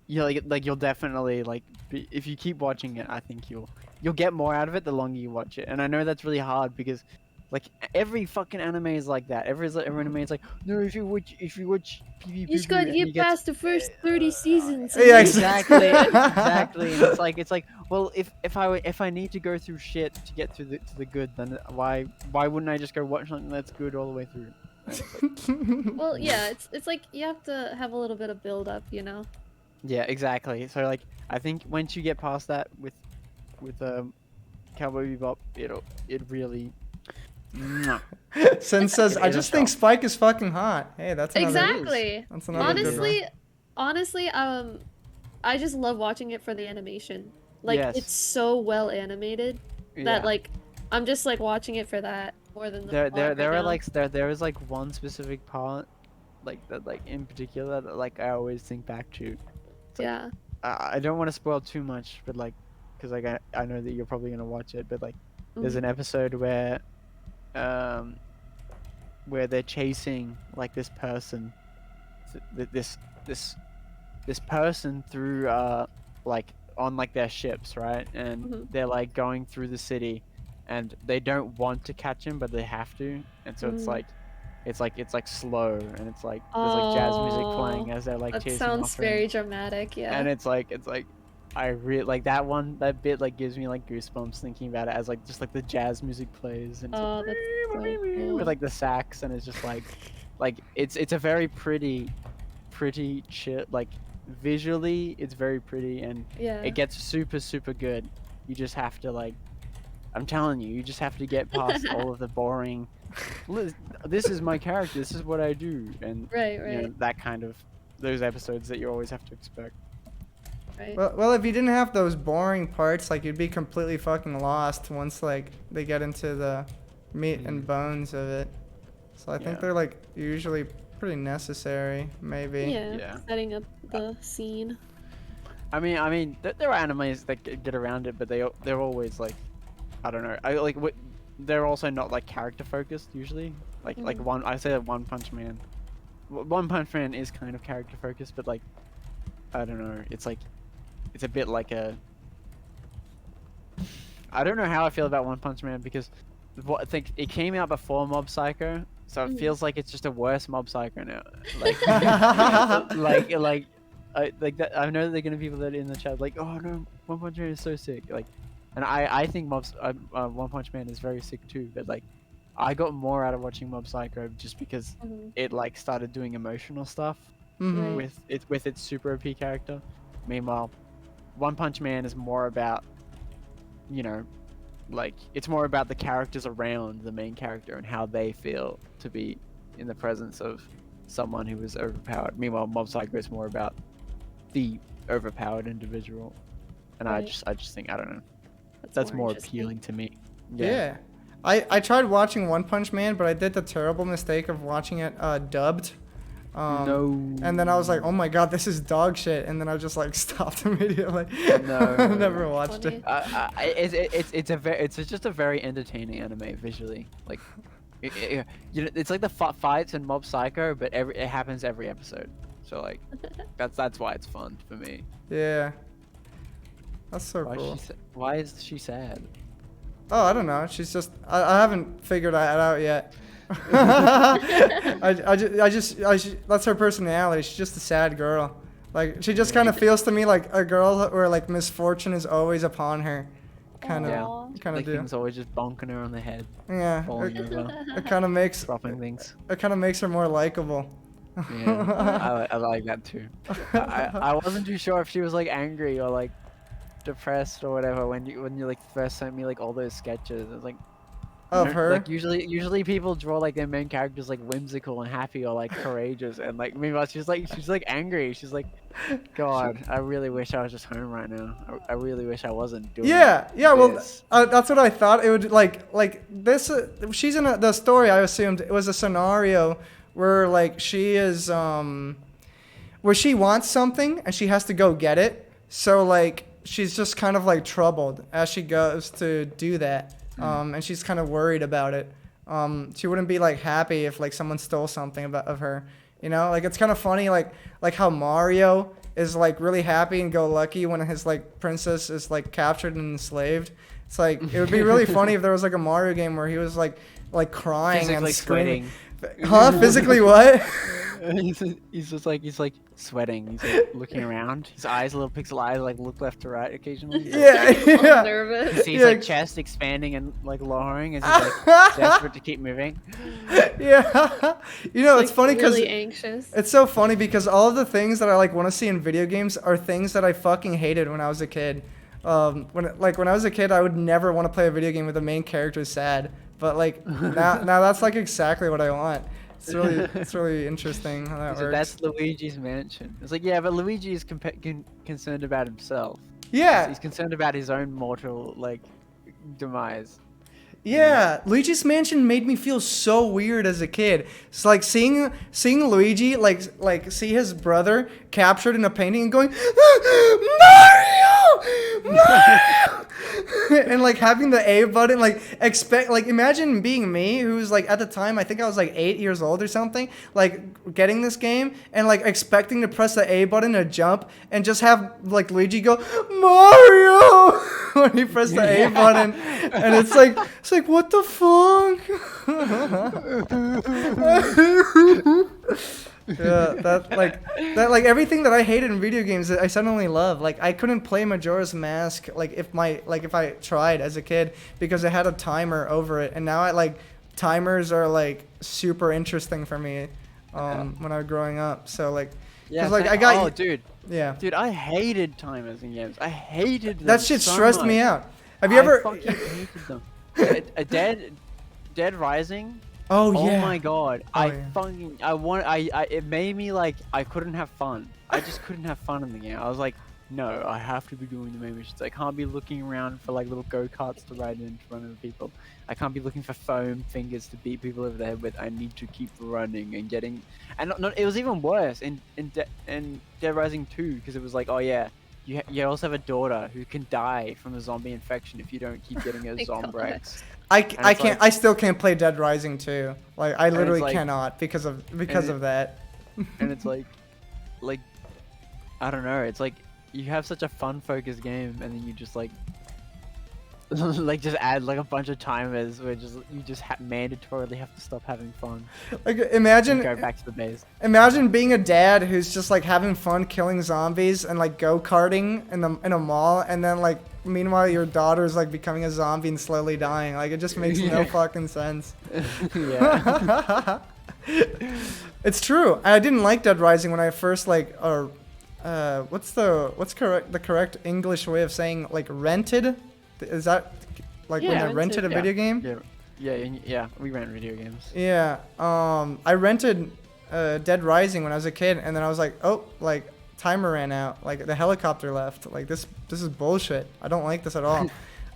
you'll definitely like if you keep watching it, I think you'll get more out of it the longer you watch it. And I know that's really hard because like every fucking anime is like that. Every anime is like, no, if you watch PvP, You just gotta get past the first 30 seasons. Yeah, exactly, exactly. And it's like, well, if I need to go through shit to get to the good, then why wouldn't I just go watch something that's good all the way through? And it's like, Well, yeah, it's like you have to have a little bit of build up, you know. yeah, exactly. So like, I think once you get past that with Cowboy Bebop, it really. Sin says I just think Spike is fucking hot. Hey, that's another. Exactly. That's another good one. Honestly, honestly, I just love watching it for the animation. Like Yes. it's so well animated that Yeah. like I'm just like watching it for that more than the plot right There are now. like there is like one specific part, like that like in particular that like I always think back to. Yeah. I don't want to spoil too much, but like, cause like I know that you're probably gonna watch it, but like, there's Mhm. an episode where they're chasing like this person, this person through like on like their ships, right? And Mhm. they're like going through the city, and they don't want to catch him, but they have to, and so it's Mm. like. It's like slow, and it's like there's like jazz music playing Oh, as they're like that chasing sounds after him. very dramatic. Yeah. And it's like I really like that bit like gives me like goosebumps thinking about it as like just like the jazz music plays and it's Oh, that's so cool. with like the sax, and it's just like it's a very pretty chill, like visually it's very pretty, and Yeah. it gets super good. You just have to like, I'm telling you, you just have to get past all of the boring this is my character, this is what I do, and Right. you Right. know, that kind of those episodes that you always have to expect. Right. Well, if you didn't have those boring parts, like you'd be completely fucking lost once like they get into the meat and bones of it. So I think Yeah. they're like usually pretty necessary, maybe. Yeah. Yeah. Setting up the scene. I mean, there are animes that get around it, but they're always like, I don't know. They're also not like character focused usually. Like I say that One Punch Man. One Punch Man is kind of character focused, but like, I don't know. It's like, it's a bit like a. I don't know how I feel about One Punch Man because, I think it came out before Mob Psycho, so it feels like it's just a worse Mob Psycho now. Like, like that. I know that there are gonna be people that are in the chat like, oh no, One Punch Man is so sick. Like, and I think One Punch Man is very sick too. But like, I got more out of watching Mob Psycho just because it like started doing emotional stuff Mhm. with its super OP character. Meanwhile, One Punch Man is more about, you know, like it's more about the characters around the main character and how they feel to be in the presence of someone who is overpowered. Meanwhile, Mob Psycho is more about the overpowered individual, and Right. I just think I don't know. That's more interesting. appealing to me. Yeah. I tried watching One Punch Man, but I did the terrible mistake of watching it dubbed. No. And then I was like, oh my god, this is dog shit. And then I just like stopped immediately. No. Never watched Funny. it. It's just a very entertaining anime visually. Like, you know, it's like the fights in Mob Psycho, but it happens every episode. So like, that's why it's fun for me. Yeah. That's so Why cool. why is she sad? Oh, I don't know. She's just. I haven't figured that out yet. That's her personality. She's just a sad girl. Like she just kind of feels to me like a girl where like misfortune is always upon her. Kind Yeah. of, kind Like of deal. things always just bonking her on the head, Yeah. falling over, It kind of makes dropping things. her more likable. Yeah, I like that too. I wasn't too sure if she was like angry or like depressed or whatever when you like first sent me like all those sketches. I was like, Of you know, her. like usually people draw like their main characters like whimsical and happy or like courageous, and like meanwhile she's like angry. She's like, God, I really wish I was just home right now. I really wish I wasn't doing Yeah. Well, this." that's what I thought. It would like this. She's in the story. I assumed it was a scenario where like she is where she wants something and she has to go get it. So like she's just kind of like troubled as she goes to do that. And she's kind of worried about it. She wouldn't be like happy if like someone stole something of her. You know, like it's kind of funny, like how Mario is like really happy and go lucky when his like princess is like captured and enslaved. It's like it would be really funny if there was like a Mario game where he was like crying and Physically screaming. sweating. Huh? Physically what? he's like sweating. He's like looking around. His eyes, little pixel eyes, like look left to right occasionally. Yeah. I'm Yeah. nervous. He sees Yeah. like chest expanding and like lowering as he's like desperate to keep moving. Yeah. You know, it's Like, funny because really anxious. it's so funny because all of the things that I like want to see in video games are things that I fucking hated when I was a kid. When I was a kid, I would never want to play a video game where the main character is sad. But like now that's like exactly what I want. it's really interesting how that So works. that's Luigi's mansion. It's like, yeah, but Luigi is concerned about himself. Yeah, He's concerned about his own mortal like demise. yeah. Luigi's Mansion made me feel so weird as a kid. It's like seeing Luigi like see his brother captured in a painting and going Mario. And like having the A button, like imagine being me, who's like at the time I think I was like 8 years old or something, like getting this game and like expecting to press the A button to jump and just have like Luigi go Mario when he pressed the A button, and it's like what the fuck? Yeah, that like everything that I hated in video games, I suddenly love. Like I couldn't play Majora's Mask if I tried as a kid because it had a timer over it, and now timers are like super interesting for me when I was growing up. So like Yeah, like I got oh, dude, yeah. dude, I hated timers in games. I hated them That shit so stressed much. me out. Have you I ever fucking hated them. A Dead Rising. Oh Oh yeah. my god! Oh, I yeah. fucking I it made me like I couldn't have fun. I just couldn't have fun in the game. I was like, no, I have to be doing the main missions. I can't be looking around for like little go-karts to ride in front of people. I can't be looking for foam fingers to beat people over the head with. I need to keep running and getting. And not it was even worse in Dead Rising 2 because it was like, oh yeah, you also have a daughter who can die from a zombie infection if you don't keep getting her My God. zombrex. I it's can't. like- I still can't play Dead Rising 2. Like I literally like- cannot because of that. And it's like I don't know. It's like you have such a fun-focused game, and then you just like just add like a bunch of timers where you just mandatorily have to stop having fun Like and imagine go back to the base. Imagine being a dad who's just like having fun killing zombies and like go-karting in a mall, and then like meanwhile your daughter's like becoming a zombie and slowly dying. Like it just makes no Yeah. fucking sense. Yeah. It's true. I didn't like Dead Rising when I first what's the correct English way of saying like rented? Is that like when Yeah, I rented a Yeah. video game? Yeah. We rent video games. Yeah. I rented Dead Rising when I was a kid, and then I was like, oh, like timer ran out. Like the helicopter left. Like this is bullshit. I don't like this at all.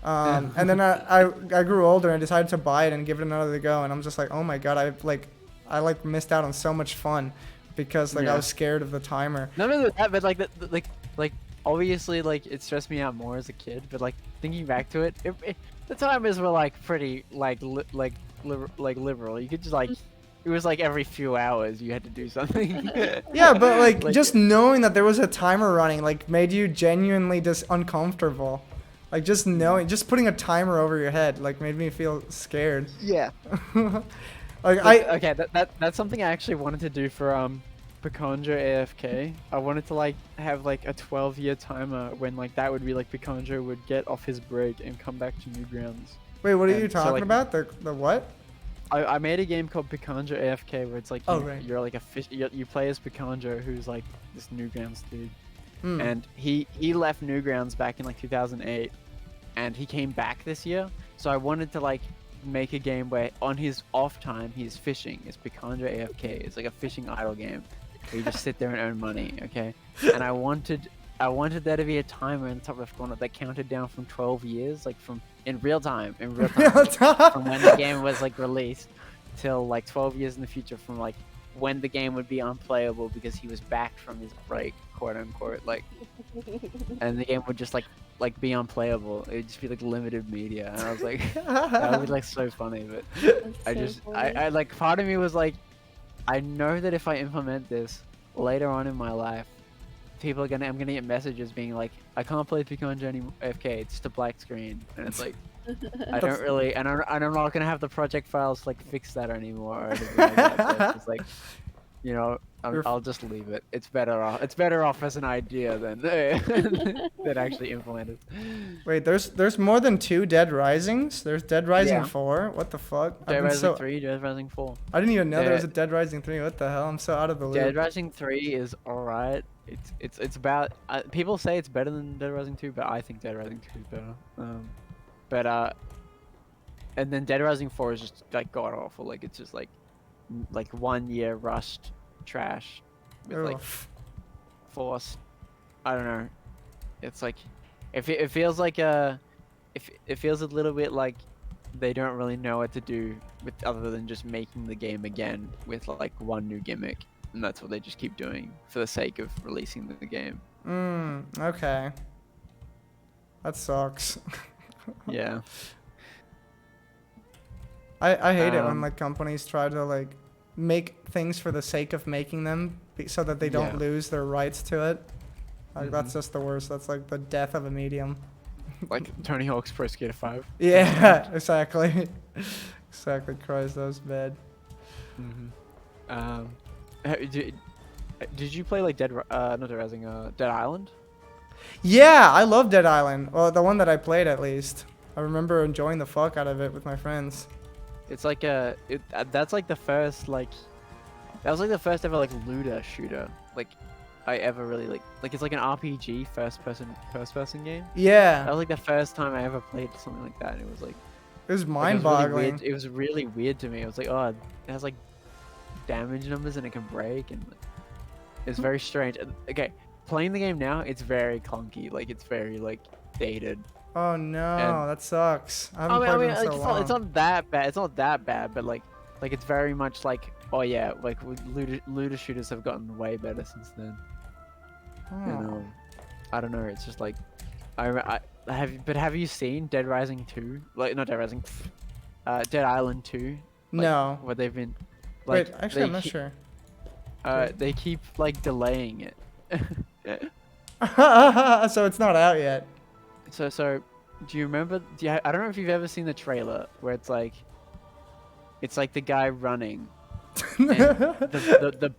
And then I grew older and I decided to buy it and give it another go, and I'm just like, oh my god, I missed out on so much fun because I Yeah. was scared of the timer. Not only that, but like obviously like it stressed me out more as a kid. But like thinking back to it, the timers were like pretty liberal. You could just like it was like every few hours you had to do something. Yeah, but like Like- just knowing that there was a timer running like made you genuinely just uncomfortable. Like just knowing, just putting a timer over your head like made me feel scared. Yeah. Like Okay, that's something I actually wanted to do for Piconjo AFK. I wanted to like have like a 12-year timer when like that would be like Piconjo would get off his break and come back to Newgrounds. wait, what are you and so, talking like- about? The what? I made a game called Piconjo AFK where it's like Oh, right. you're like a fish. You play as Piconjo, who's like this Newgrounds dude, Hmm. and he left Newgrounds back in like 2008, and he came back this year. So I wanted to like make a game where on his off time he's fishing. It's Piconjo AFK. It's like a fishing idle game where you just sit there and earn money. Okay, and I wanted there to be a timer in the top left corner that counted down from 12 years, like from in real time from when the game was like released till like 12 years in the future from like when the game would be unplayable because he was back from his break, quote unquote, like, and the game would just like be unplayable. It would just be like limited media, and I was like, that would be like so funny. But That's so funny. I like part of me was like, I know that if I implement this later on in my life, I'm gonna get messages being like, I can't play Piconjo anymore AFK, it's just a black screen, and it's like, I don't really, and I'm not gonna have the project files to, like fix that anymore or anything like that. So it's just like, you know, I'll just leave it. It's better off as an idea than than actually implemented. Wait, there's more than 2 Dead Risings? There's Dead Rising Yeah. 4? What the fuck? I've Dead been Rising 3, Dead Rising 4. I didn't even know there was a Dead- Dead Rising 3. What the hell? I'm so out of the loop. Dead Rising 3 is alright. It's about people say it's better than Dead Rising 2, but I think Dead Rising 2 is better. And then Dead Rising 4 is just like god awful. Like it's just like like 1 year rushed trash with like Oof. forced. I don't know. It's like it feels like it feels a little bit like they don't really know what to do with other than just making the game again with like one new gimmick, and that's what they just keep doing for the sake of releasing the game. Okay. That sucks. Yeah. I hate it when Um, like companies try to like make things for the sake of making them so that they don't Yeah. lose their rights to it. Like that's Mhm. just the worst. That's like the death of a medium. Like Tony Hawk's Pro Skater 5. Yeah, exactly. Exactly. Christ, that was bad. Did you play like not Dead Rising, Dead Island? Yeah, I love Dead Island. Well, the one that I played at least. I remember enjoying the fuck out of it with my friends. It's like that's like the first like that was like the first ever like looter shooter like I ever really like it's like an RPG first person game. That Yeah, was like the first time I ever played something like that, and it was like it was it was really mind-boggling. weird. It was really weird to me. It was like, oh, it has like damage numbers and it can break, and it's very strange. Okay, playing the game now, it's very clunky. Like it's very like dated. Oh no, And- that sucks. I haven't I played mean, it in like, so long. it's not that bad. It's not that bad, but like it's very much like, oh yeah, like looter shooters have gotten way better since then. And Oh. I don't know. It's just like, have you seen Dead Rising 2? Like not Dead Rising, Dead Island 2. Like, No. What they've been. Like, Wait, actually, I'm not sure. They keep like delaying it. So it's not out yet. So, do you remember? I don't know if you've ever seen the trailer where it's like the guy running, and the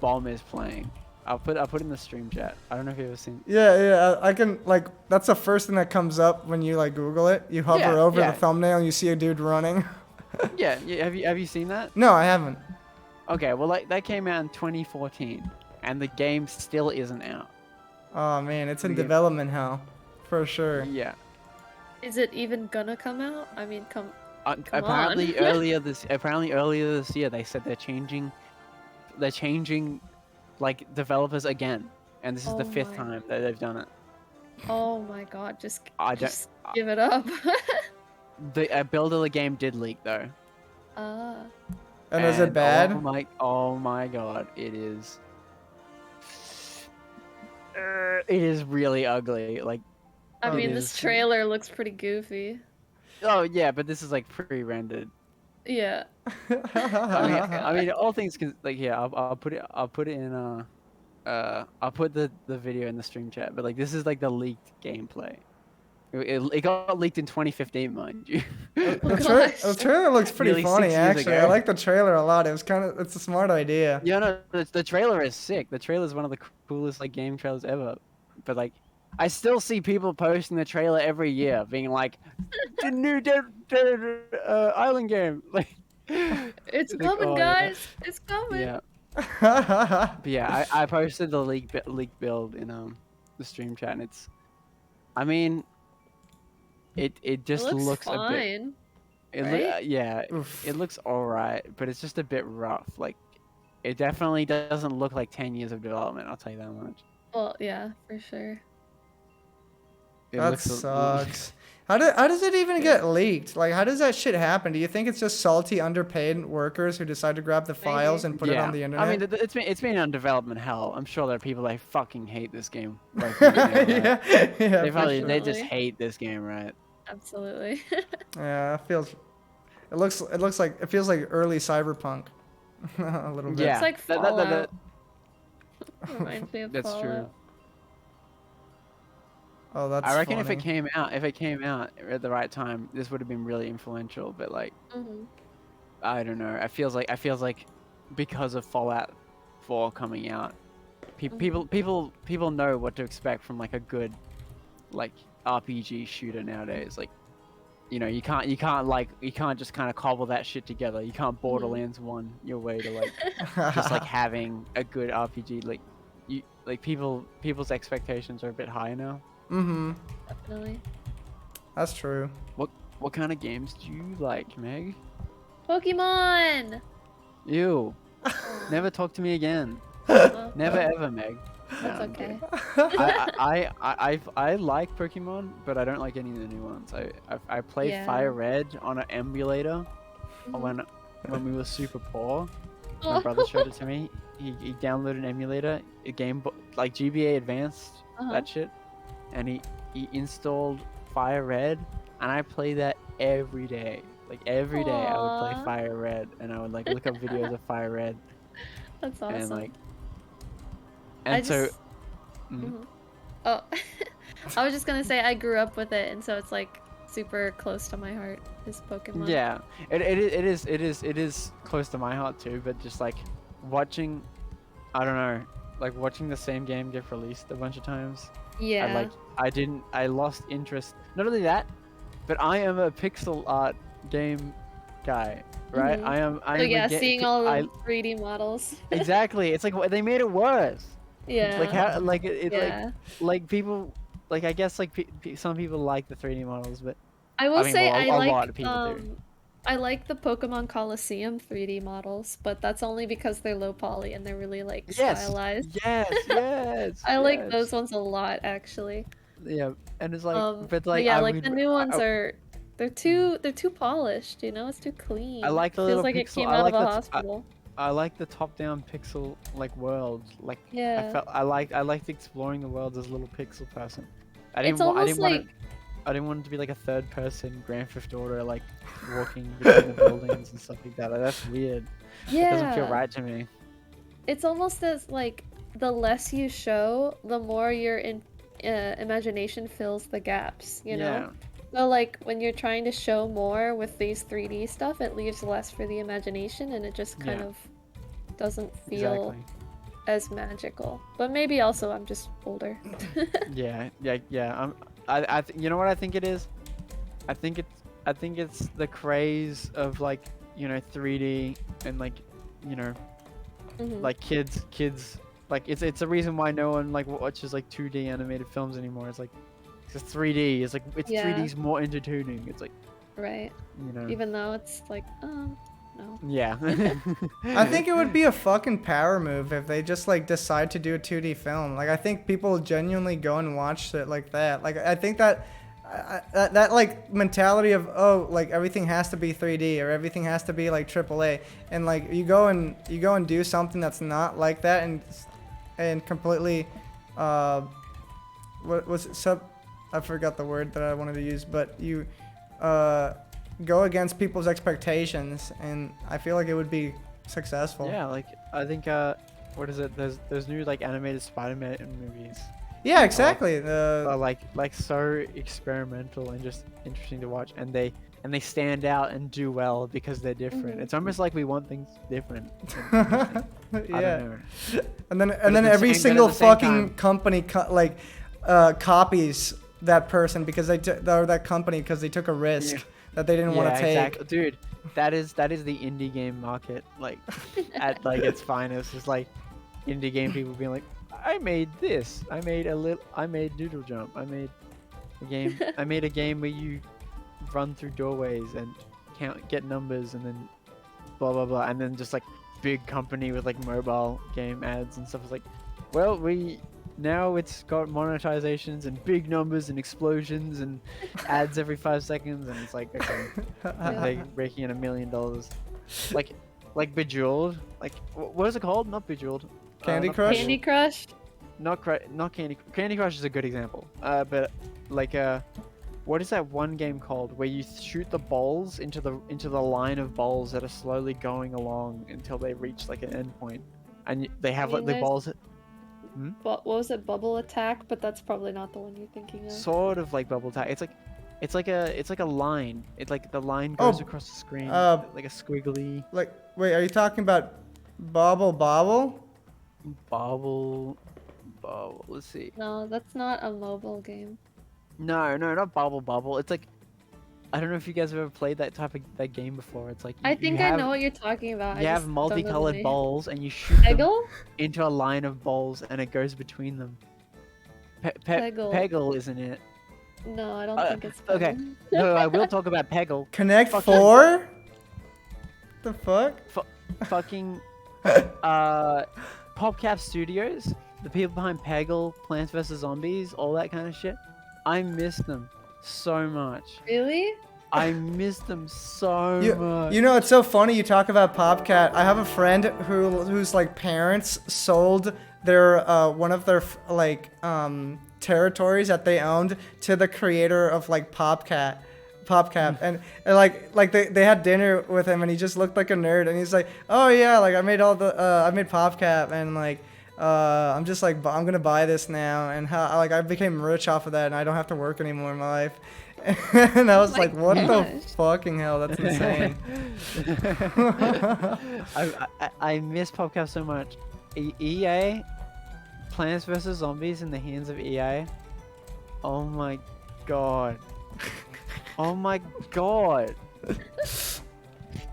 bomb is playing. I'll put it in the stream chat. I don't know if you've ever seen. Yeah, I can, like, that's the first thing that comes up when you, like, Google it. You hover Yeah, over yeah. the thumbnail and you see a dude running. Yeah, have you seen that? No, I haven't. Okay, well, like that came out in 2014, and the game still isn't out. Oh, man, it's in Yeah. development hell. For sure. Yeah. Is it even gonna come out? I mean, come Apparently on. earlier this year they said they're changing like developers again, and this is the Oh fifth my. time that they've done it. Oh my god, just I give it up. The build of the game did leak though. Ah. And is it bad? Oh my god, it is. It is really ugly. Like, I Oh, mean, it this is. trailer looks pretty goofy. Oh yeah, but this is like pre-rendered. Yeah. I mean, all things like yeah, I'll put it in I'll put the video in the stream chat. But like, this is like the leaked gameplay. It got leaked in 2015, mind you. The trailer looks pretty Nearly funny, 6 years actually. I ago. like the trailer a lot. It's a smart idea. Yeah, no, the trailer is sick. The trailer is one of the coolest like game trailers ever. But like, I still see people posting the trailer every year, being like, "The new Dead Island game." Like, It's like, coming, oh, yeah. guys. It's coming. Yeah, but yeah, I posted the leak build in the stream chat, and it's, I mean, it just it looks looks a bit. fine. It yeah, Oof. it looks alright, but it's just a bit rough. Like, it definitely doesn't look like 10 years of development. I'll tell you that much. Well, yeah, for sure. It That looks sucks. How does it even get leaked? Like, how does that shit happen? Do you think it's just salty, underpaid workers who decide to grab the files and put it on the internet? I mean, it's been on development hell. I'm sure there are people that fucking hate this game. Like, you know, right? yeah, They for probably sure. they just Definitely. hate this game, right? Absolutely. Yeah, it looks like it feels like early cyberpunk. A little bit. Yeah, It's like that- Fallout. Reminds me of that's true. Fallout. Oh, that's I reckon funny. if it came out at the right time, this would have been really influential. But like, Mhm. I don't know. It feels like because of Fallout 4 coming out, people know what to expect from like a good like RPG shooter nowadays. Like, you know, you can't just kind of cobble that shit together. You can't Borderlands 1 your way to like just like having a good RPG. Like, people's expectations are a bit higher now. Mm-hmm. Definitely. That's true. What kind of games do you like, Meg? Pokemon! Ew. Never talk to me again. Oh, Never ever, Meg. No, that's I'm okay. kidding. I like Pokemon, but I don't like any of the new ones. I played Yeah. Fire Red on an emulator Mhm. when we were super poor. My Oh. brother showed it to me. He downloaded an emulator, a game like GBA Advanced, Uh-huh. that shit, and he installed Fire Red, and I play that every day. Like every day, I would play Aw. Fire Red, and I would like look up videos of Fire Red, That's and awesome. like, I and so. just. Mm, Mhm. Oh, I was just gonna say I grew up with it, and so it's like super close to my heart. Is Pokemon. Yeah, it is close to my heart too. But just like watching, I don't know, like watching the same game get released a bunch of times. Yeah. I lost interest. Not only that, but I am a pixel art game guy, right? Mhm. I am So a yeah, ga- seeing pi- all I the 3D models. exactly. It's like they made it worse. Yeah. Like how like it Yeah. like people like I guess like some people like the 3D models, but I will I mean say well, I a like lot of people do. I like the Pokemon Coliseum 3D models, but that's only because they're low poly and they're really like Yes, stylized. yes, I like yes. those ones a lot actually. Yeah, and it's like, but But like yeah, I like the would, new ones I, are they're too polished, you know? It's too clean. I like the Feels little like it pixel. came I out of like a the, hospital. I like the top-down pixel like world. Like Yeah. I liked exploring the world as a little pixel person. It's almost like I didn't want it to be like a third-person Grand Theft Auto, like walking between the buildings and stuff like that. Like, that's weird. It doesn't feel yeah. right to me. It's almost as like the less you show, the more your imagination fills the gaps, you know? So like when you're trying to show more with these 3D stuff, it leaves less for the imagination and it just kind Yeah. of doesn't feel Exactly. as magical. But maybe also I'm just older. Yeah. You know what I think it is? I think it's the craze of like 3D and like you know Mhm. like kids like it's a reason why no one like watches like 2D animated films anymore. It's like it's 3D. It's like Yeah. 3D's more entertaining. It's like Right. you know. Even though it's like, no. Yeah. I think it would be a fucking power move if they just like decide to do a 2D film. Like I think people genuinely go and watch shit like that. Like I think that that like mentality of like everything has to be 3D or everything has to be like AAA, and like you go and do something that's not like that and completely what was it I forgot the word that I wanted to use, but you go against people's expectations, and I feel like it would be successful. Yeah, like I think what is it? There's new like animated Spider-Man movies. Yeah, exactly. Are like so experimental and just interesting to watch, and they stand out and do well because they're different. Mhm. It's almost like we want things different. and interesting. I Yeah. don't know. And then at the every same- but at single the same fucking time- company copies that person because or that company because they took a risk Yeah. that they didn't want to take. Exactly. Dude, that is the indie game market like at like its finest. It's like indie game people being like, I made this. I made Doodle Jump. I made a game where you run through doorways and get numbers and then blah blah blah, and then just like big company with like mobile game ads and stuff. It's like, well, now it's got monetizations and big numbers and explosions and ads every 5 seconds, and it's like, okay, they're breaking in $1 million. Like Bejeweled, like what is it called? Not Bejeweled. Candy not Crush? Candy Crush? Not Candy Crush is a good example. But like what is that one game called where you shoot the balls into the line of balls that are slowly going along until they reach like an endpoint, and they have like the there's- balls. What was it? Bubble Attack? But that's probably not the one you're thinking of. Sort of like Bubble Tap. It's like a line. It's like the line goes Oh, across the screen, like a squiggly Like, wait, are you talking about Bobble Bobble? bobble. Let's see. No, that's not a mobile game. No, not bobble. It's like, I don't know if you guys have ever played that game before. It's like I think I know what you're talking about. I You have just don't know the multicolored name. balls, and you shoot them Peggle? into a line of balls, and it goes between them. Peggle. Peggle, isn't it? No, I don't Uh, think it's okay. Peggle. No, I will talk about Peggle. Connect Fucking- 4? The fuck? fucking PopCap Studios, the people behind Peggle, Plants vs Zombies, all that kind of shit. I miss them so much. Really? I miss them so much. You know, it's so funny you talk about PopCat. I have a friend whose like parents sold their one of their territories that they owned to the creator of like PopCap, and like they had dinner with him, and he just looked like a nerd, and he's like, oh yeah, like I made PopCap, and like I'm just like I'm gonna buy this now, and how like I became rich off of that, and I don't have to work anymore in my life. And I was like, what the fucking hell? That's insane. I miss PopCap so much. EA, Plants vs Zombies in the hands of EA. Oh my god. Oh my god.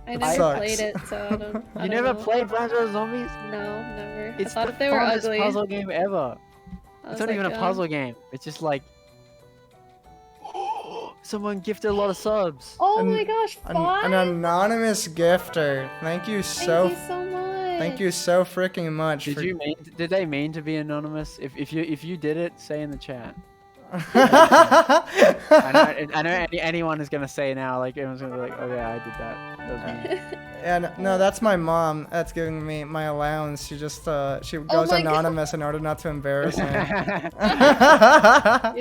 I never Sucks. played it, so I don't. You never played Plants vs Zombies? No, never. It's I thought the if they were funnest ugly. puzzle game ever. I It's was not even a like, puzzle game. It's just like someone gifted a lot of subs. Oh An- my gosh, An 5? anonymous gifter. Thank you so. Thank you so much. Thank you so freaking much. Did they mean to be anonymous? If you did it, say in the chat. I know anyone is gonna say now, like everyone's gonna be like, oh yeah, I did that. That was me. And no, that's my mom. That's giving me my allowance. She just she goes my God. anonymous in order not to embarrass me.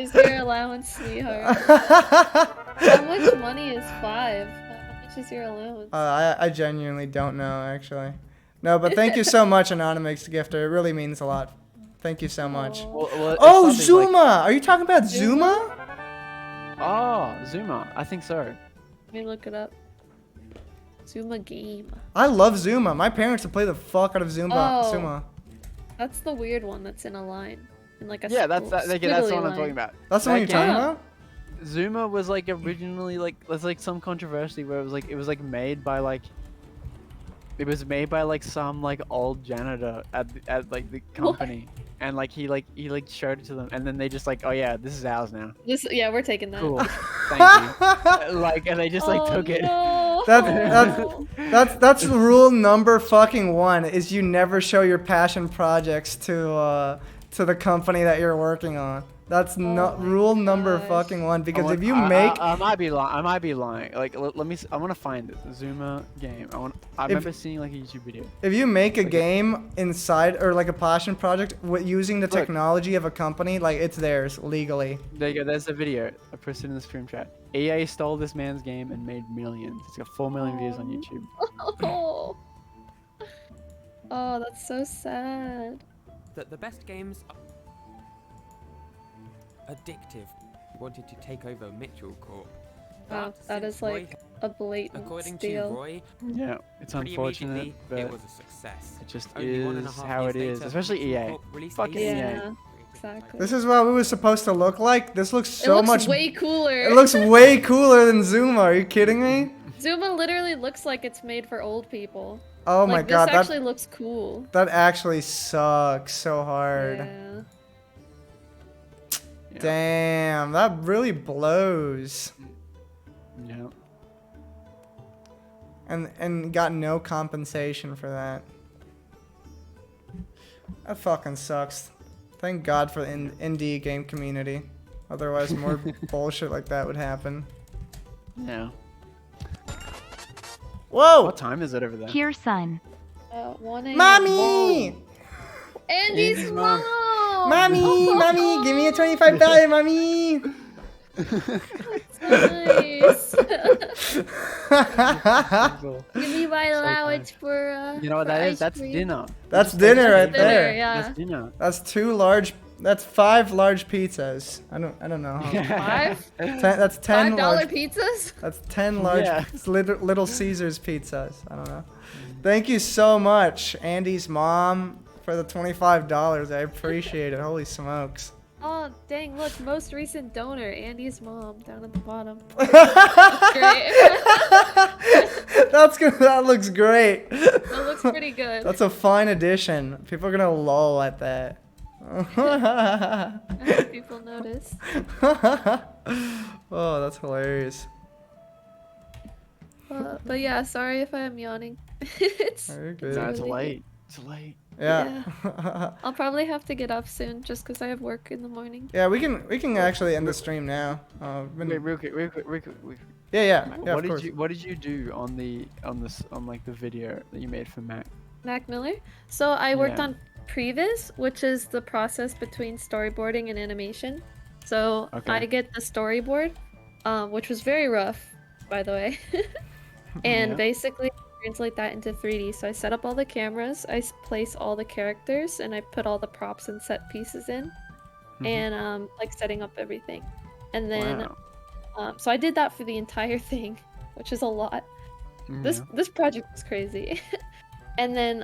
Is your allowance, sweetheart? How much money is 5? How much is your allowance? I genuinely don't know actually. No, but thank you so much, anonymous gifter. It really means a lot. Thank you so much. Well, Oh, it's something Zuma! Are you talking about Zuma? Like, oh, Zuma. I think so. Let me look it up. Zuma game. I love Zuma. My parents would play the fuck out of Zuma. Oh. Zuma. That's the weird one that's in a line. In like a Yeah, that's squiggly that's what I'm line. talking about. That's the one you're That talking game- about? Zuma was like originally like there's like some controversy where it was like made by like some like old janitor at like the company. And like he showed it to them, and then they just like, oh yeah, this is ours now. Yeah, we're taking that. Cool, thank you. Like, and they just like took it. No. That's rule number fucking 1 is you never show your passion projects to the company that you're working on. That's not rule number gosh. fucking 1 because if you I make might be lying. Like, let me. I want to find this Zuma game. I remember seeing like a YouTube video. if you make a game inside or like a passion project using the technology of a company, like it's theirs legally. There you go. There's the video. I posted in the stream chat. EA stole this man's game and made millions. It's got 4 million views on YouTube. Oh. Oh, that's so sad. The best games are addictive. Wanted to take over Mitchell Corp. Wow, But that since is like Roy- a blatant according steal. to Roy, Yeah, it's pretty unfortunate, immediately, but it was a success. it just Only 1.5 is how it years is. later, Especially Mitchell EA. Corp released Fucking a EA. Yeah, exactly. This is what we were supposed to look like. This looks It so looks much. way cooler. It looks way cooler than Zuma. Are you kidding me? Zuma literally looks like it's made for old people. Oh Like, my god, this that actually looks cool. that actually sucks so hard. Yeah. Yeah. Damn, that really blows. Yeah. And got no compensation for that. That fucking sucks. Thank God for the indie game community. Otherwise, more bullshit like that would happen. Yeah. Whoa! What time is it over there? Here, son. 1 a.m. Mommy! Andy's Andy's mom. mom! Mommy! Mommy! Give me a $25, mommy! Nice. Cool. Give me my So allowance for You know what for that is? ice That's cream. dinner. That's dinner right Dinner, there. yeah. That's dinner. That's 5 large pizzas. I don't know. How. 5? That's 10 $5 large. pizzas? That's 10 large Yeah. Little Caesars pizzas. I don't know. Thank you so much, Andy's mom, for the $25. I appreciate it. Holy smokes. Oh, dang, look, most recent donor, Andy's mom, down at the bottom. Great. That's good. That looks great. That looks pretty good. That's a fine addition. People are gonna lol at that. I hope people notice. Oh, that's hilarious. But yeah, sorry if I am yawning. it's Oh, you're it's good. No, it's really late. It's late. Yeah. I'll probably have to get up soon just because I have work in the morning. Yeah, we can actually end the stream now. Wait, real quick, real quick, real quick. Real quick. Yeah, Mac, yeah, what of did course. you do on like the video that you made for Mac? Mac Miller. So I worked Yeah. on previs, which is the process between storyboarding and animation. So Okay. I get the storyboard, which was very rough, by the way, and Yeah. basically translate that into 3D. So I set up all the cameras, place all the characters, and I put all the props and set pieces in, Mhm. and like setting up everything. And then, Wow. so I did that for the entire thing, which is a lot. This Yeah. this project was crazy. And then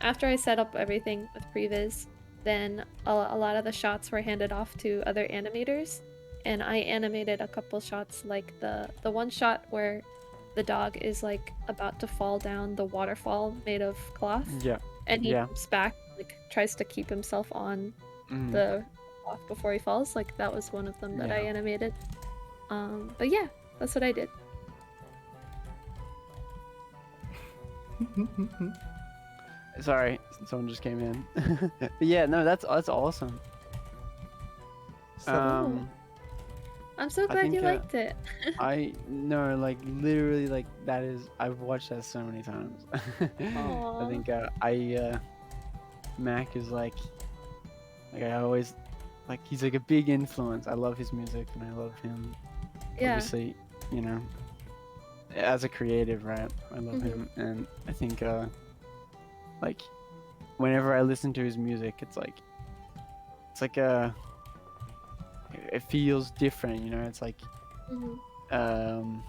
after I set up everything with previs, then a lot of the shots were handed off to other animators, and I animated a couple shots, like the one shot where the dog is like about to fall down the waterfall made of cloth, Yeah. and he Yeah. jumps back, like tries to keep himself on Mhm. the cloth before he falls. Like that was one of them that I Yeah. animated. But yeah, that's what I did. Sorry, someone just came in. But yeah, no, that's awesome. Um, I'm so I glad think, you liked it. I no, like literally, like that is. I've watched that so many times. I Aw. think Mac is like I always like he's like a big influence. I love his music and I love him. Yeah. Obviously, you know, as a creative, right? I love Mhm. him, and I think like whenever I listen to his music, it's like it feels different, you know. It's like Mhm.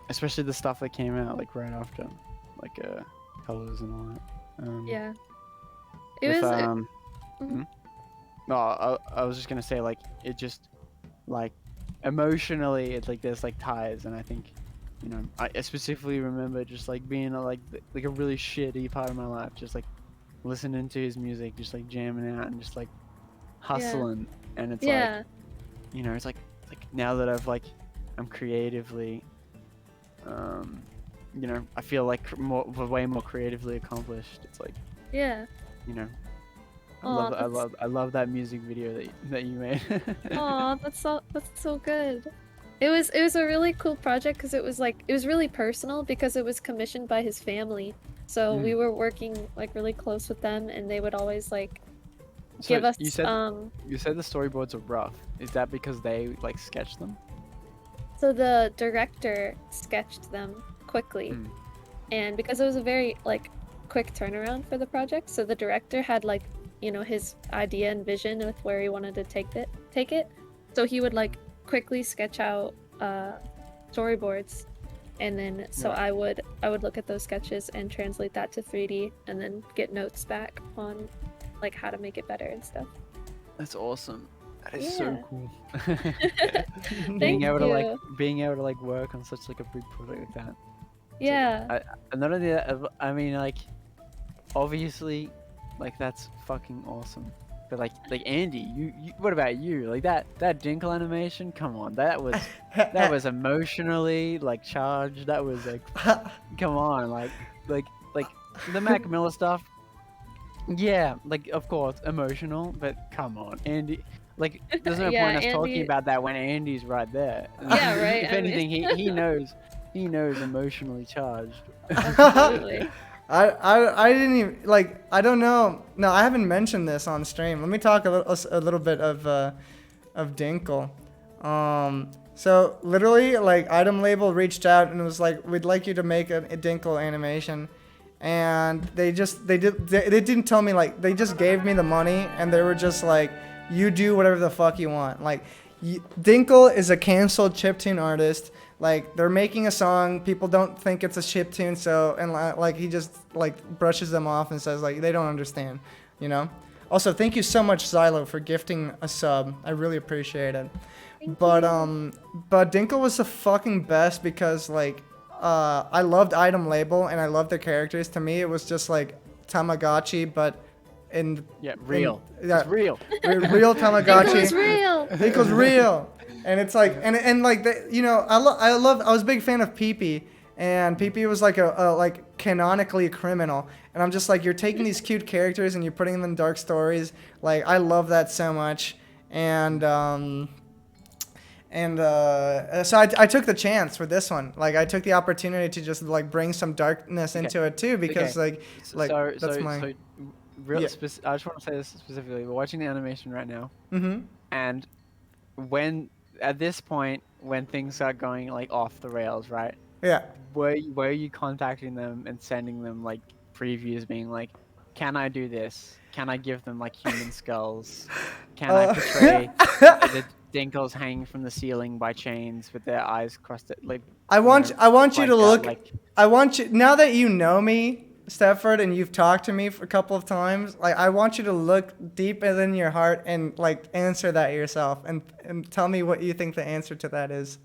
especially the stuff that came out like right after, like colors and all that. Yeah. It With, was. mhm. No, I was just gonna say like it just like emotionally it's like there's like ties, and I think, you know, I specifically remember just like being like a really shitty part of my life, just like listening to his music, just like jamming out and just like hustling, and it's like, Yeah. you know, it's like now that I'm creatively, you know, I feel like way more creatively accomplished. It's like, Yeah. you know, Aw, that's- I love that music video that you made. Aw, that's so good. It was a really cool project because it was really personal because it was commissioned by his family. So we Mm. were working like really close with them, and they would always like So give us you said the storyboards are rough. Is that because they like sketched them? So the director sketched them quickly, Mm. and because it was a very like quick turnaround for the project, so the director had like, you know, his idea and vision with where he wanted to take it. So he would like quickly sketch out storyboards, and then so Yeah. I would look at those sketches and translate that to 3D, and then get notes back on like how to make it better and stuff. That's awesome. That is Yeah. so cool. Thank being able you. to like work on such like a big project like that. Yeah. And not only that, I mean, like, obviously, like that's fucking awesome. But like Andy, you what about you? Like that Dinkle animation? Come on, that was emotionally like charged. That was like, come on, like the Mac Miller stuff. Yeah, like of course emotional, but come on, Andy. Like, there's no Yeah, point us talking Andy- about that when Andy's right there. Yeah, right, If I mean- anything, he knows emotionally charged. Absolutely. I didn't even like. I don't know. No, I haven't mentioned this on stream. Let me talk a little bit of Dinkle. So literally, like, Item Label reached out and was like, "We'd like you to make a Dinkle animation," and they didn't tell me, like, they just gave me the money and they were just like, "You do whatever the fuck you want." Like, Dinkle is a canceled chiptune artist. Like, they're making a song, people don't think it's a chiptune, so, and like he just like brushes them off and says like they don't understand, you know. Also, thank you so much, Xylo, for gifting a sub. I really appreciate it. But Dinkle was the fucking best because like I loved Item Label and I loved the characters. To me, it was just like Tamagotchi, but in Yeah, real. yeah, It's real. real Tamagotchi. Dinkle is real. Dinkle's real, and it's like and like the, you know, I was a big fan of Pee-Pee, and PP was like a like canonically criminal, and I'm just like, you're taking these cute characters and you're putting them in dark stories. Like, I love that so much, and so I took the chance with this one. Like, I took the opportunity to just like bring some darkness into it too, because Okay. that's my I just want to say this specifically. We're watching the animation right now, and when at this point when things start going like off the rails, right? yeah. Were you contacting them and sending them like previews, being like, "Can I do this? Can I give them like human skulls? Can I portray the Dinkles hanging from the ceiling by chains with their eyes crossed?" Like, I want you like to that, look. like, I want you, now that you know me, Stefford, and you've talked to me for a couple of times. Like, I want you to look deep within your heart and like answer that yourself, and tell me what you think the answer to that is.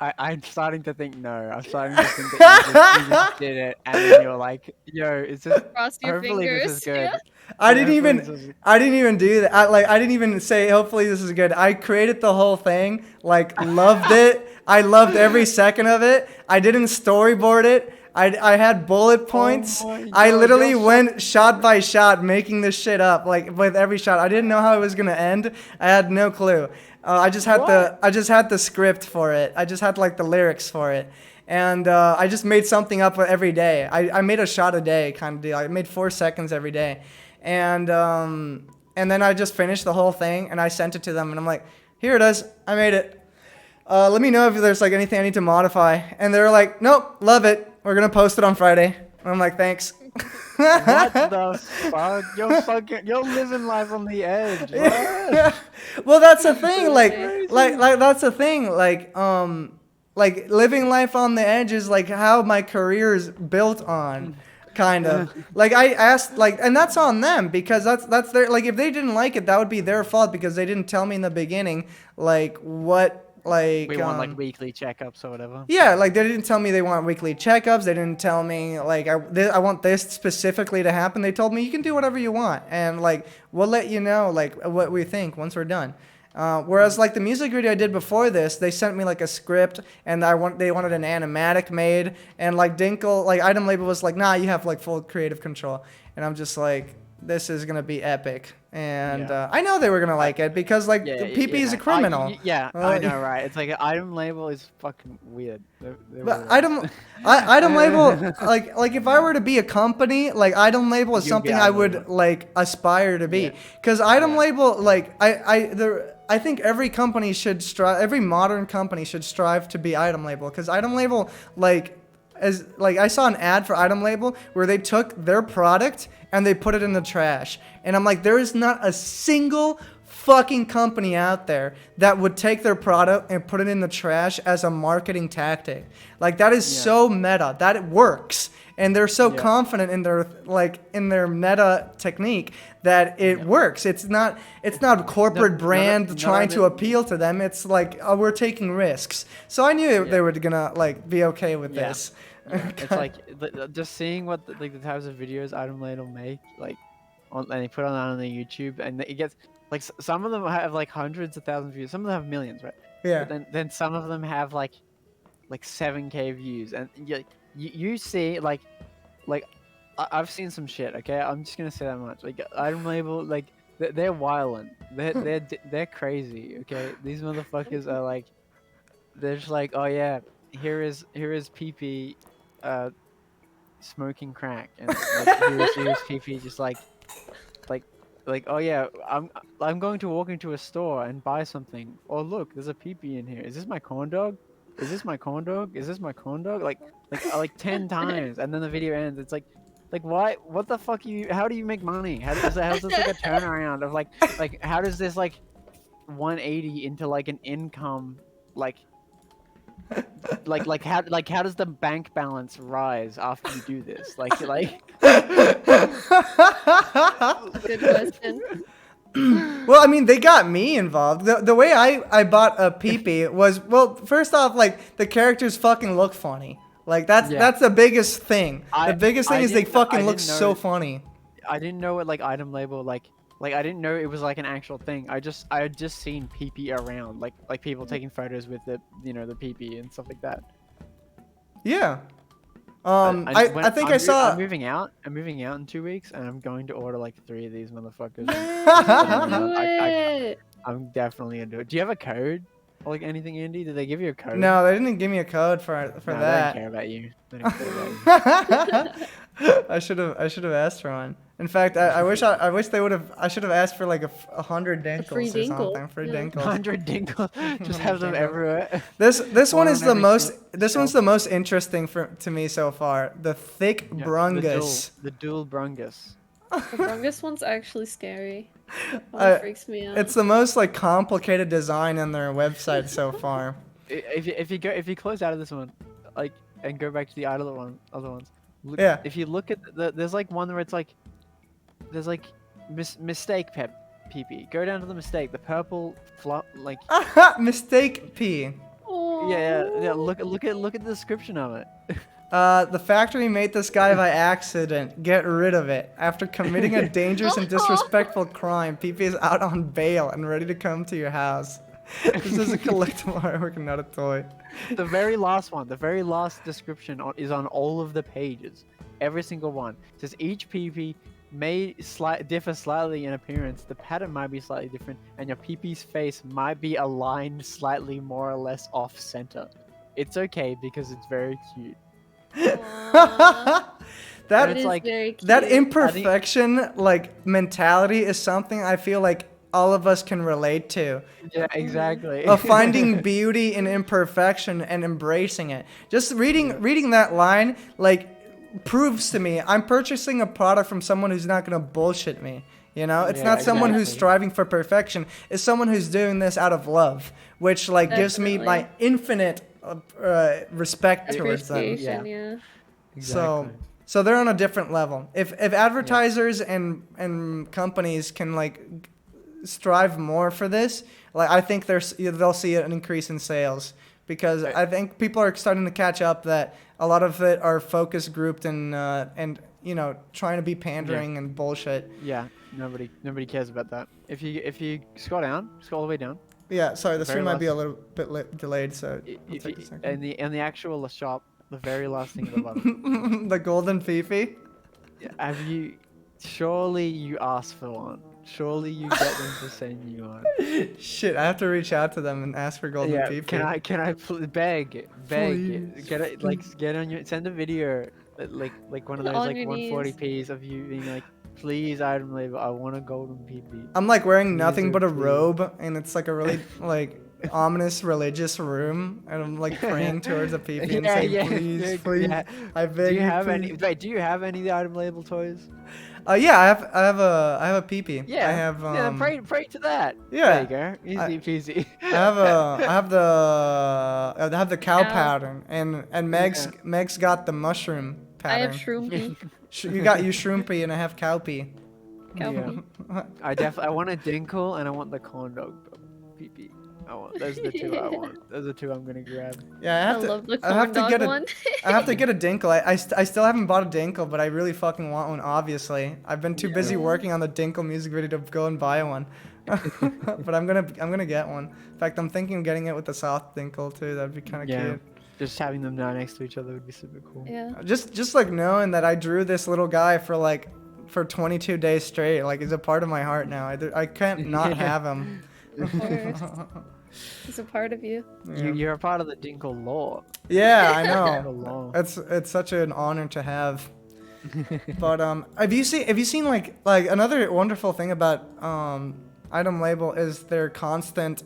I'm starting to think no. I'm starting to think that you just did it, and then you're like, "Yo, is this? Cross your Hopefully this is fingers. good." Yeah. I didn't Hopefully even this is- I didn't even do that. I didn't even say hopefully this is good. I created the whole thing. Like, loved it. I loved every second of it. I didn't storyboard it. I had bullet points. my I God, literally you're so- went shot by shot making this shit up, like with every shot. I didn't know how it was gonna end. I had no clue. I just had the script for it. I just had like the lyrics for it. And I just made something up every day. I made a shot a day kind of deal. I made 4 seconds every day. And then I just finished the whole thing and I sent it to them and I'm like, here it is. I made it. Let me know if there's like anything I need to modify. And they were like, nope, love it. We're going to post it on Friday. And I'm like, thanks. What the fuck? You're living life on the edge. What? Well, that's the thing. Like that's the thing. Like living life on the edge is like how my career is built on, kind of. Like, I asked, like, and that's on them, because that's their, like, if they didn't like it, that would be their fault, because they didn't tell me in the beginning, like, what, like, We want like weekly checkups or whatever. yeah, like, they didn't tell me they want weekly checkups. They didn't tell me, like, I want this specifically to happen. They told me you can do whatever you want, and like, we'll let you know, like, what we think once we're done. Whereas like the music video I did before this, they sent me like a script, and they wanted an animatic made, and like Dinkle, like Item Label was like, nah, you have like full creative control, and I'm just like, this is gonna be epic, and I know they were gonna like it, because like PP is a criminal. I know, right? It's like Item Label is fucking weird. They're But weird. Item Label, like if I were to be a company, like Item Label is You'd be something I Item would Label. like aspire to be, because Item Label, like I think every company should strive, every modern company should strive to be Item Label, because Item Label, like, as like I saw an ad for Item Label where they took their product and they put it in the trash, and I'm like, there is not a single fucking company out there that would take their product and put it in the trash as a marketing tactic. Like, that is so meta that it works, and they're so confident in their meta technique that it works. It's not corporate brand trying to appeal to them. It's like, oh, we're taking risks. So I knew they were gonna like be okay with this. It's like just seeing what the types of videos Item Label make, like, and they put on the YouTube, and it gets like some of them have like hundreds of thousands of views. Some of them have millions, right? Yeah. But then some of them have like 7K views, and you see like I've seen some shit. Okay, I'm just gonna say that much. Like, Item Label, like they're wildin'. They're crazy. Okay, these motherfuckers are like, they're just like, oh yeah, here is PP, smoking crack, and like, here's PP just like, oh yeah, I'm going to walk into a store and buy something. Oh look, there's a PP in here. Is this my corn dog? Is this my corn dog? Is this my corn dog? Like 10 times, and then the video ends. It's like why? What the fuck? How do you make money? How's this like a turnaround of like how does this like 180 into like an income like how does the bank balance rise after you do this? Like Good question. Well, I mean, they got me involved. The way I bought a PP was, well, first off, like, the characters fucking look funny. Like, that's the biggest thing. The biggest thing is they fucking look so funny. I didn't know what like Item Label like I didn't know it was like an actual thing. I had just seen PP around, like people taking photos with the the PP and stuff like that. Yeah. When- I think I saw. I'm moving out. I'm moving out in 2 weeks, and I'm going to order like 3 of these motherfuckers. Do it. I'm definitely gonna do it. Do you have a code? Or like anything, Andy? Did they give you a code? No, they didn't give me a code for No, they that. don't care about you. They don't care about you. I should have asked for one. In fact, I wish they would have. I should have asked for like 100 dinkles free or dinkle. something. Free Yeah. dinkles. 100 dinkles. Just have them everywhere. This one One is on the every most. shelf. This one's the most interesting to me so far. The thick Yeah, brungus. The dual brungus. The Brungus one's actually scary. I- It freaks me out. It's the most like complicated design on their website so far. If you close out of this one, like, and go back to the other ones. Look, Yeah. If you look at there's like one where it's like, there's like mistake PP. Go down to the mistake. The purple like. Mistake P. Yeah. Look at the description of it. The factory made this guy by accident. Get rid of it. After committing a dangerous and disrespectful crime, PP is out on bail and ready to come to your house. This is a collectible artwork and not a toy. The very last one, the very last description is on all of the pages. Every single one. It says each PP may differ slightly in appearance. The pattern might be slightly different, and your PP's face might be aligned slightly more or less off center. It's okay because it's very cute. Aw, That it is like- very cute. that imperfection like mentality is something I feel like all of us can relate to. Yeah, exactly. Of finding beauty in imperfection and embracing it. Just reading that line like proves to me I'm purchasing a product from someone who's not gonna bullshit me. You know, it's Yeah, not someone who's exactly. striving for perfection. It's someone who's doing this out of love, which like gives me my Definitely. infinite respect towards them. Appreciation, yeah. So they're on a different level. If advertisers and companies can like strive more for this, like I think they'll see an increase in sales because I think people are starting to catch up that a lot of it are focus grouped and you know trying to be pandering and bullshit. Yeah, nobody cares about that. If you scroll all the way down. Yeah, sorry, the Very stream might be a last- little bit delayed, so it'll If take you, a second. in the actual shop, the very last thing at the bottom. The golden fifi. Have you? Surely you asked for one. Surely you get them to send you one. Shit, I have to reach out to them and ask for golden fifi. Can I beg? Please, Get it, like get on your send a video, like one of those On like your 140p's of you being like, please item label, I want a golden PP. I'm like wearing nothing Laser but a please. robe, and it's like a really like ominous religious room, and I'm like praying towards a peepee and saying, please, please, yeah. I beg Do you have please. any? Wait, do you have any of the item label toys? Yeah, I have a peepee. Yeah. I have yeah. Pray to that. yeah. There you go. Easy peasy. I have the cow Cow. pattern, and Meg's got the mushroom I have pattern. Shroompi. You got you shroompi, and I have cowpea. Cowpea. I want a dinkle and I want the corn dog PP. Those are the two I want. Those are the two I'm gonna grab. Yeah, I I have to. love the I have corn to dog get a. one. I have to get a dinkle. I still haven't bought a dinkle, but I really fucking want one. Obviously, I've been too busy working on the dinkle music video to go and buy one. But I'm gonna get one. In fact, I'm thinking of getting it with the soft dinkle too. That'd be kind of Yeah. cute. Just having them down next to each other would be super cool. Yeah. Just like knowing that I drew this little guy for 22 days straight. Like he's a part of my heart now. I can't not have him. Of course. It's a part of you. Yeah. You're a part of the Dinkle lore. Yeah, I The know. lore. It's such an honor to have. But have you seen like another wonderful thing about Item Label is their constant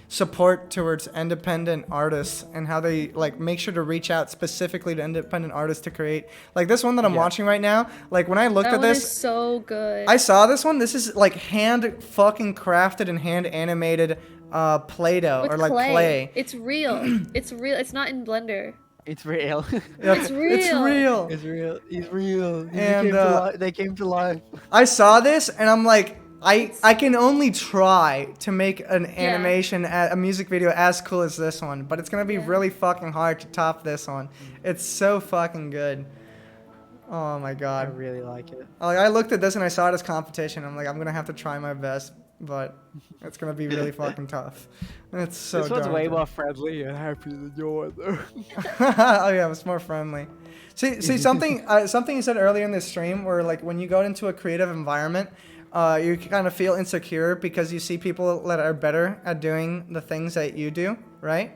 support towards independent artists and how they like make sure to reach out specifically to independent artists to create like this one that I'm Yeah. watching right now. Like when I looked That at one this, is so good. I saw this one. This is like hand fucking crafted and hand animated Play-Doh With or like clay. It's real. It's real. It's not in Blender. It's real. Yeah, It's It's real. real. It's real. He's real. And, They came to life. I saw this and I'm like, I can only try to make an animation, a music video as cool as this one, but it's gonna be Yeah. really fucking hard to top this one. It's so fucking good. Oh my I god. really like it. Like I looked at this and I saw it as competition. I'm like, I'm gonna have to try my best. but it's gonna be really fucking tough. It's so This one's darn way tough. more friendly and happy than yours, though. Oh yeah, it's more friendly. See something something you said earlier in this stream, where like when you go into a creative environment, you kind of feel insecure because you see people that are better at doing the things that you do, right?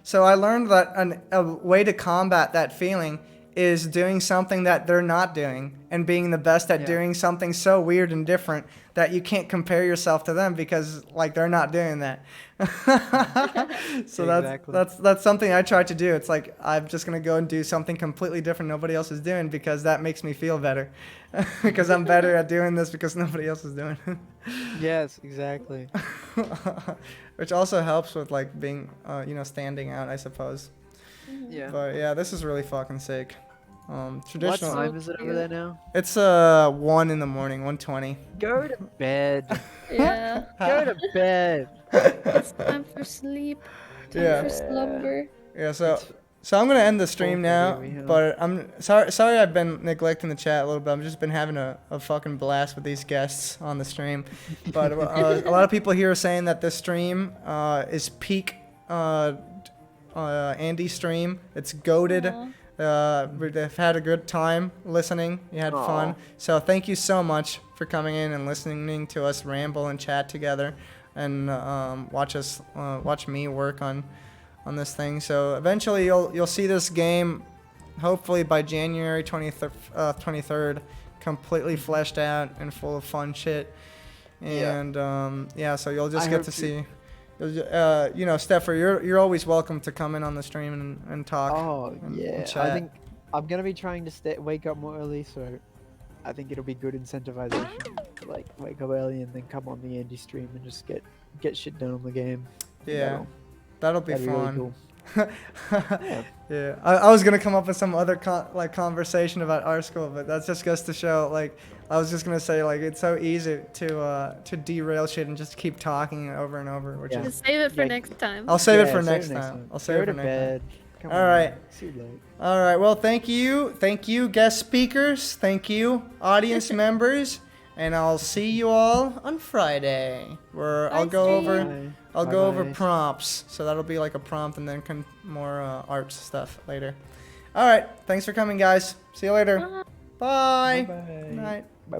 So I learned that a way to combat that feeling is doing something that they're not doing and being the best at Yeah. doing something so weird and different that you can't compare yourself to them because like they're not doing that. So Exactly. that's something I try to do. It's like I'm just gonna go and do something completely different nobody else is doing because that makes me feel better. Because I'm better at doing this because nobody else is doing it. Yes, exactly. Which also helps with like being standing out, I suppose. Yeah. But yeah, this is really fucking sick. What Traditional. time is it over there now? It's 1 in the morning, 1:20. Go to bed. Yeah. Go to bed. It's time for sleep. Time Yeah. for slumber. Yeah, so I'm gonna end the stream now. 4:30 we have. But I'm sorry I've been neglecting the chat a little bit. I've just been having a fucking blast with these guests on the stream. But a lot of people here are saying that this stream is peak Andy stream. It's goated. Aw. They've had a good time listening. You had fun. Aw. So thank you so much for coming in and listening to us ramble and chat together, and watch me work on this thing. So eventually you'll see this game, hopefully by January 23rd, completely fleshed out and full of fun shit. And so you'll just I get hope to you- see. Steffer, you're always welcome to come in on the stream and talk. Oh and yeah, chat. I think I'm gonna be trying to wake up more early, so I think it'll be good incentivization. To, like wake up early and then come on the Andy stream and just get shit done on the game. Yeah, that'll be That'd be really fun. cool. Yeah. Yeah, I was gonna come up with some other conversation about our school, but that just goes to show, like, I was just gonna say, like, it's so easy to derail shit and just keep talking over and over, which Yeah. is. Just save it for Like- next time. I'll save it Yeah, for save next it time. I'll save Go it for to next time. bed. Come All on, right. It's too late. All right. Well, thank you, guest speakers. Thank you, audience members, and I'll see you all on Friday, where I'll Bye, go over. Steve. Bye. I'll go over Bye-bye. prompts, so that'll be like a prompt, and then more art stuff later. All right. Thanks for coming, guys. See you later. Bye. Bye. Bye-bye. Night. Bye.